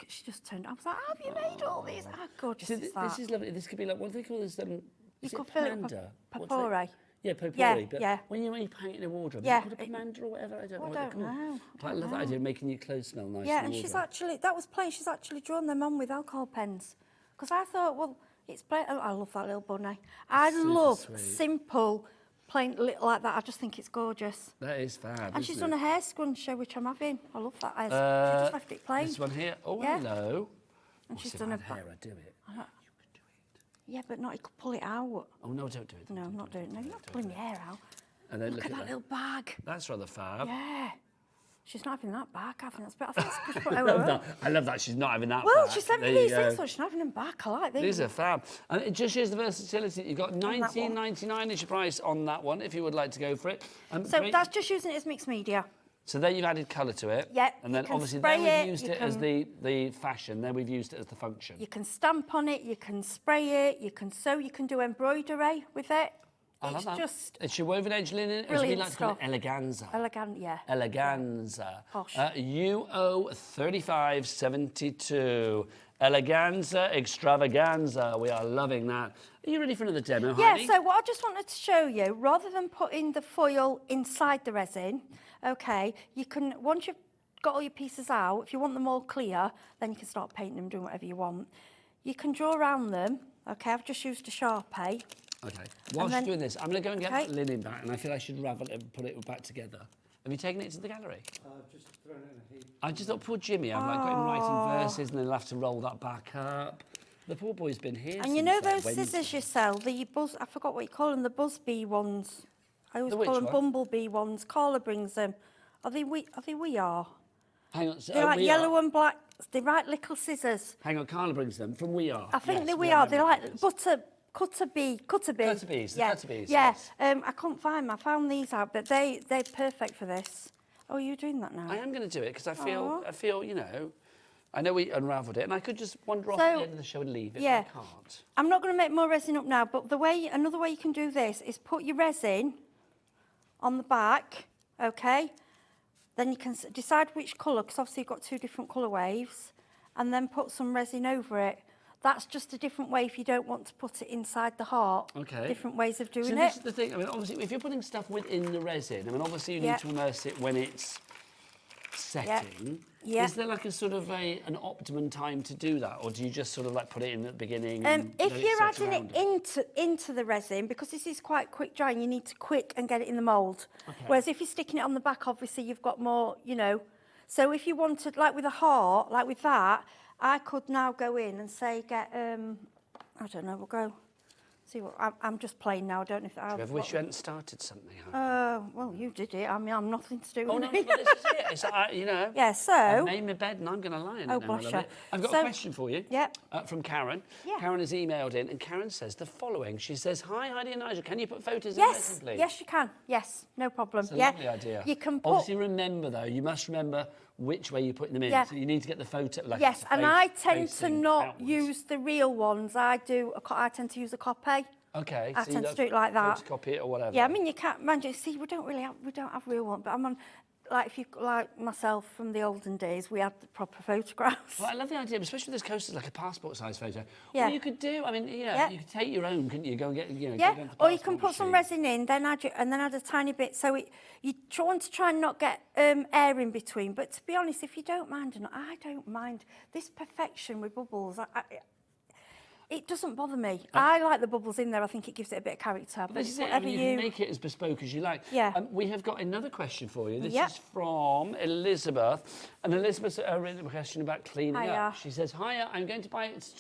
turned. I was like, have you made all these? How gorgeous is that? This is lovely. This could be like, what do they call this? You could fill it with potpourri. Yeah, potpourri. Yeah. But when you're painting a wardrobe, yeah, is it called a pomander or whatever? I don't know what they're called. I love that idea of making your clothes smell nice. Yeah, and she's actually, that was plain, she's actually drawn them on with alcohol pens. Because I thought, well, it's plain. Oh, I love that little bunny. I love simple, plain, like that. I just think it's gorgeous. That is fab. And she's done a hair scruncher, which I'm having. I love that. She just left it plain. This one here. Oh, hello. And she's done a hair. I do it. Yeah, but not, you could pull it out. Oh, no, don't do it. No, I'm not doing it. No, you're not pulling your hair out. And then Look at that little bag. That's rather fab. Yeah. She's not having that back. I think that's just put I love that. I love that. She's not having that Well, back. she sent me There you these go. things, so she's not having them back. I like these. These are fab. And it just shows the versatility. You've got $19.99 is your price on that one, if you would like to go for it. So great. that's just using it as mixed media. So there you've added colour to it. Yep, And you then can obviously spray there we've it, used you it as can- the fashion. There we've used it as the function. You can stamp on it, you can spray it, you can sew, you can do embroidery with it. I love that. Just It's your woven edge linen. brilliant We like to call it stuff. eleganza. elegant, yeah. Eleganza. Posh. UO 3572. Eleganza extravaganza. We are loving that. Are you ready for another demo, Yeah, Heidi? so what I just wanted to show you, rather than putting the foil inside the resin, okay, you can, once you've got all your pieces out, if you want them all clear, then you can start painting them, doing whatever you want. You can draw around them, okay, I've just used a Sharpie. Okay. Whilst then- you're doing this, I'm going to go and get Okay. that linen back, and I feel I should ravel it and put it back together. Have you taken it to the gallery? Just thrown it in a heap. I just thought, poor Jimmy, I've like got him writing verses, and then he'll have to roll that back up. The poor boy's been here And you since, know like, those Wednesday. scissors you sell, the buzz, I forgot what you call them, the buzz bee ones. I always The which call them one? bumblebee ones. Carla brings them. Are they we are? Hang on, so, They're like We yellow Are. and black. They're right little scissors. Hang on, Carla brings them from We Are. I think Yes, they we we are. know They're what it like is. cutter bee. Cutterbees, the Yeah, cutterbees, yeah. yes. I couldn't find them. I found these out, but they're perfect for this. Oh, you're doing that now? I am going to do it because I feel, Aw. you know, I know we unravelled it, and I could just wander off So, at the end of the show and leave it. yeah. But I can't. I'm not going to make more resin up now, but another way you can do this is put your resin on the back, okay? Then you can decide which colour, because obviously you've got two different colour waves, and then put some resin over it. That's just a different way if you don't want to put it inside the heart. Okay. Different ways of doing So it. this is the thing. I mean, obviously, if you're putting stuff within the resin, I mean, obviously you need Yeah. to immerse it when it's setting. Yeah. Is there like a sort of an optimum time to do that, or do you just sort of like put it in at the beginning? And If let you're set adding it around into the resin, because this is quite quick drying, you need to quick and get it in the mould. Whereas if you're sticking it on the back, obviously you've got more, you know. So if you wanted, like with a heart, like with that, I could now go in and say get, I don't know, we'll go. See what I'm just playing now. I don't know if I wish you hadn't started something. well, you did it. I mean, I'm nothing to do Oh with no, it. but this is it. It's you know. Yeah, so- I've made my bed and I'm going to lie in Oh, it now. I bless love you. it. I've got a So- question for you. Yep. From Karen. Yeah. Karen has emailed in, and Karen says the following. She says, "Hi Heidi and Nigel, can you put photos in Yes, resin, please?" yes, you can. Yes, no problem. It's a yeah, lovely idea. You can put. Obviously, remember though, you must remember which way you're putting them in. Yeah. So you need to get the photo. Like Yes, and I tend to facing not outwards. use the real ones. I tend to use a copy. Okay. I so tend you to do it like that. Photocopy it or whatever. Yeah, I mean you can't. Mind you, see, we don't have real ones. But I'm on, like if you like myself from the olden days, we had the proper photographs. Well, I love the idea, especially with those coasters, like a passport-size photo. Yeah. Or you could do. I mean, you know, Yeah. you could take your own, couldn't you? Go and get, you know. Yeah, go down to the or you can passport put some machine. resin in, then add a tiny bit. So you want to try and not get air in between. But to be honest, if you don't mind, and I don't mind this perfection with bubbles. It doesn't bother me. I like the bubbles in there. I think it gives it a bit of character. But This it's is it. I whatever mean, you can make it as bespoke as you like. Yeah. We have got another question for you. This Yep. is from Elizabeth. And Elizabeth's written a question about cleaning Hiya. up. She says, "Hiya, I'm going to buy It's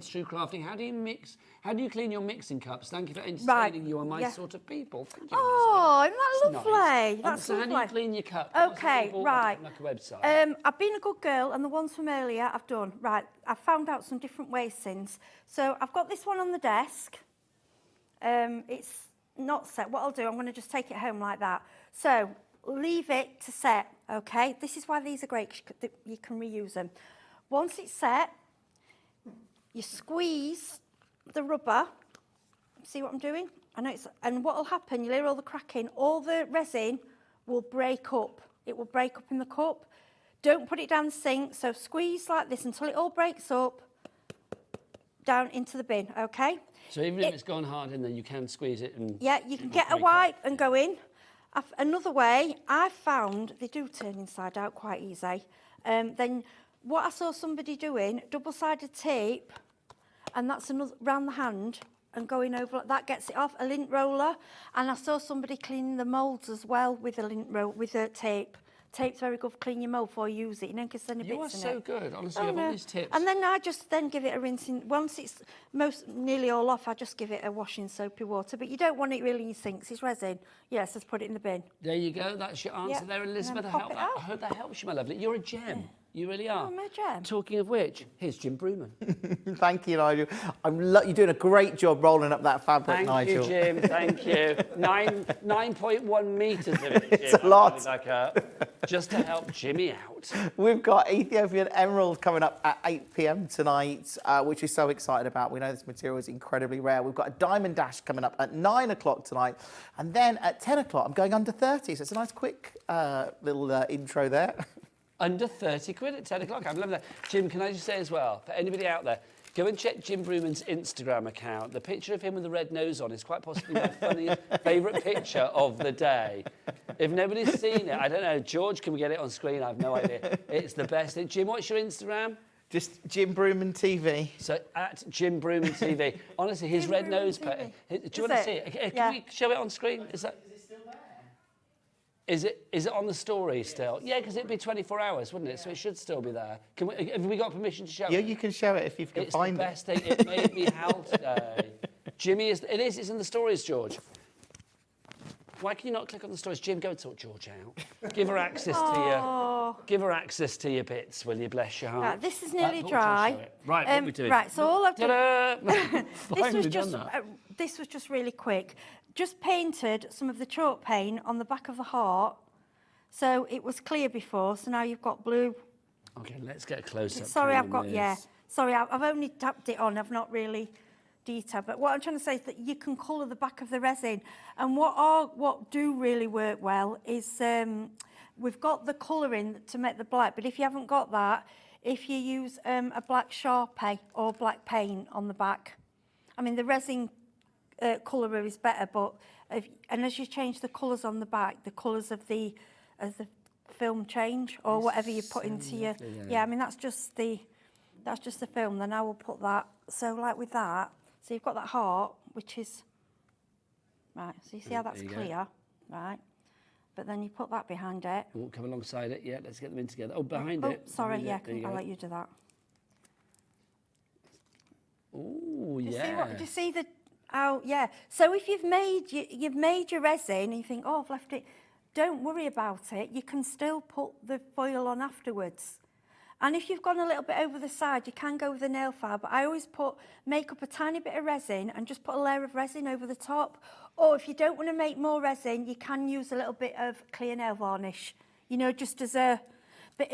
True Crafting. How do you clean your mixing cups? Thank you for entertaining you on my Yeah. sort of people." Thank you, Oh, isn't that Elizabeth. lovely? Nice. That's So how do you lovely. clean your cup? Okay, right. Like a website. I've been a good girl, and the ones from earlier I've done. Right, I've found out some different ways since. So I've got this one on the desk. It's not set. What I'll do, I'm going to just take it home like that. So leave it to set, okay? This is why these are great, you can reuse them. Once it's set, you squeeze the rubber. See what I'm doing? I know it's, and what will happen, you'll hear all the cracking, all the resin will break up. It will break up in the cup. Don't put it down the sink, so squeeze like this until it all breaks up, down into the bin, okay? So even if it's gone hard in there, you can squeeze it and... Yeah, you can it get a won't break wipe up. and go in. Another way, I found, they do turn inside out quite easy. Then what I saw somebody doing, double-sided tape, and that's another round the hand, and going over, that gets it off, a lint roller. And I saw somebody cleaning the moulds as well with a lint roll, with a tape. tape's very good for cleaning your mould before you use it, you know, because then You are bits in so it. good, honestly. Oh, I've all no. these tips. And then I just then give it a rinsing. Once it's nearly all off, I just give it a washing soapy water. But you don't want it really in your sinks. It's resin. Yes, just put it in the bin. There you go. That's your answer there, Elizabeth. pop it out. I hope that helps you, my lovely. You're a gem. You really are. Oh, I'm a gem. Talking of which, here's Jim Brewman. Thank you, Nigel. You're doing a great job rolling up that fabric, Nigel. Thank you, Jim. Thank you. 9.1 metres of it, Jim. It's a lot. Just to help Jimmy out. We've got Ethiopian Emerald coming up at 8 p.m. tonight, which we're so excited about. We know this material is incredibly rare. We've got a Diamond Dash coming up at 9 o'clock tonight. And then at 10 o'clock, I'm going under 30. So it's a nice quick little intro there. Under 30 quid at 10 o'clock. I'm loving that. Jim, can I just say as well, for anybody out there, go and check Jim Brewman's Instagram account. The picture of him with the red nose on is quite possibly my funniest favourite picture of the day. If nobody's seen it, I don't know. George, can we get it on screen? I have no idea. It's the best. Jim, what's your Instagram? Just Jim Brewman TV. So at Jim Brewman TV. Honestly, his red nose. Do you want to see it? Can we show it on screen? Is it still there? Is it on the story still? Yeah, because it'd be 24 hours, wouldn't it? So it should still be there. Have we got permission to show it? Yeah, you can show it if you can find it. It's the best thing. It made me howl today. Jimmy, it's in the stories, George. Why can you not click on the stories? Jim, go and sort George out. Give her access to your bits, will you? Bless your heart. Right, this is nearly dry. Right, what are we doing? Right, so all I've done... Ta-da! This was just really quick. Just painted some of the chalk paint on the back of the heart. So it was clear before, so now you've got blue. Okay, let's get a close-up. Sorry, I've only tapped it on. I've not really detailed. But what I'm trying to say is that you can colour the back of the resin. And what do really work well is we've got the colouring to make the black. But if you haven't got that, if you use a black Sharpie or black paint on the back, I mean, the resin colourer is better, but as you change the colours on the back, the colours of the film change or whatever you put into your I mean that's just the film. Then I will put that, so like with that, so you've got that heart, which is right, so you see how that's clear, right, but then you put that behind it. Oh, come alongside it. Yeah, let's get them in together. Oh, behind it. Sorry, I'll let you do that. Oh, do you see the so if you've made your resin and you think, oh, I've left it, don't worry about it. You can still put the foil on afterwards. And if you've gone a little bit over the side, you can go with a nail file, but I always make up a tiny bit of resin and just put a layer of resin over the top. Or if you don't want to make more resin, you can use a little bit of clear nail varnish, you know, just as a... But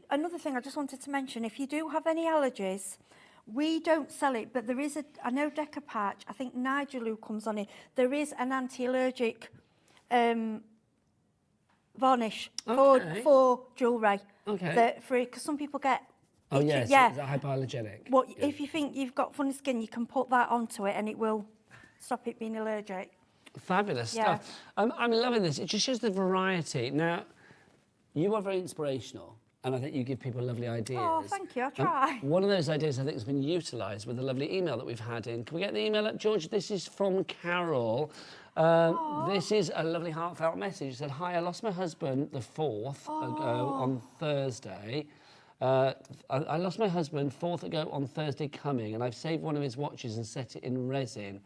another thing I just wanted to mention, if you do have any allergies, we don't sell it, but there is I know Decapatch, I think Nigel who comes on it, there is an anti-allergic varnish for jewellery. Okay. Because some people get... Oh, yes, it's hypoallergenic. Well, if you think you've got funny skin, you can put that onto it and it will stop it being allergic. Fabulous stuff. I'm loving this. It just shows the variety. Now, you are very inspirational. And I think you give people lovely ideas. Oh, thank you. I'll try. One of those ideas I think has been utilised with the lovely email that we've had in. Can we get the email up, George? This is from Carol. This is a lovely heartfelt message. It said, hi, I lost my husband the 4th ago on Thursday. I lost my husband 4th ago on Thursday coming, and I've saved one of his watches and set it in resin.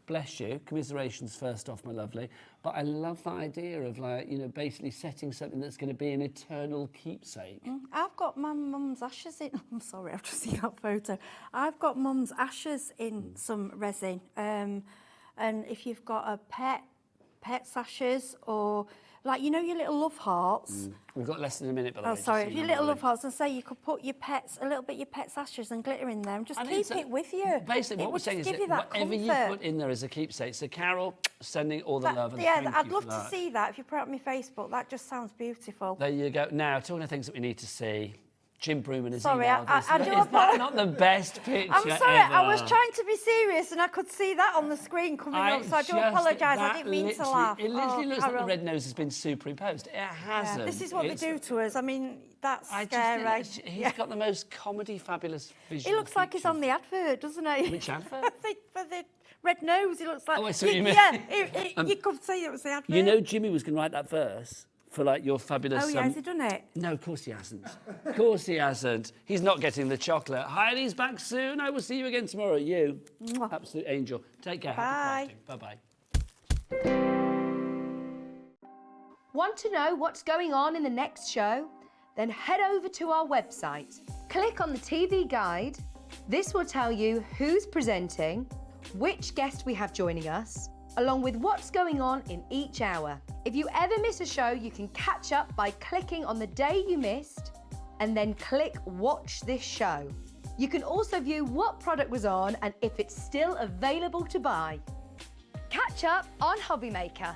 Bless you. Commiserations first off, my lovely. But I love that idea of, like, you know, basically setting something that's going to be an eternal keepsake. I've got my mum's ashes in... I'm sorry, I've just seen that photo. I've got mum's ashes in some resin. And if you've got a pet's ashes or... Like, you know your little love hearts? We've got less than a minute, by the way. Oh, sorry. If your little love hearts, and say you could put your pet's ashes and glitter in there and just keep it with you. Basically, what we're saying is that whatever you put in there is a keepsake. So, Carol, sending all the love and thank you I'd love to see that. If you put it on my Facebook, that just sounds beautiful. There you go. Now, talking of things that we need to see, Jim Brewman is sorry, I do is that not the best picture I'm sorry, ever? I was trying to be serious and I could see that on the screen coming up, so I do apologise. I didn't mean to laugh. It literally looks like the red nose has been superimposed. It hasn't. Yeah, this is what they do to us. I mean, that's scary. He's got the most comedy, fabulous visual He looks like he's on the advert, doesn't he? Which advert? For the red nose, he looks like... Oh, I see what you mean. Yeah, you could say it was the advert. You know Jimmy was going to write that verse for like your fabulous... Oh, yeah, has he done it? No, of course he hasn't. Of course he hasn't. He's not getting the chocolate. Heidi's back soon. I will see you again tomorrow. You, Mwah. absolute angel. Take care. Bye. Bye-bye. Want to know what's going on in the next show? Then head over to our website. Click on the TV guide. This will tell you who's presenting, which guest we have joining us, along with what's going on in each hour. If you ever miss a show, you can catch up by clicking on the day you missed and then click Watch This Show. You can also view what product was on and if it's still available to buy. Catch up on HobbyMaker.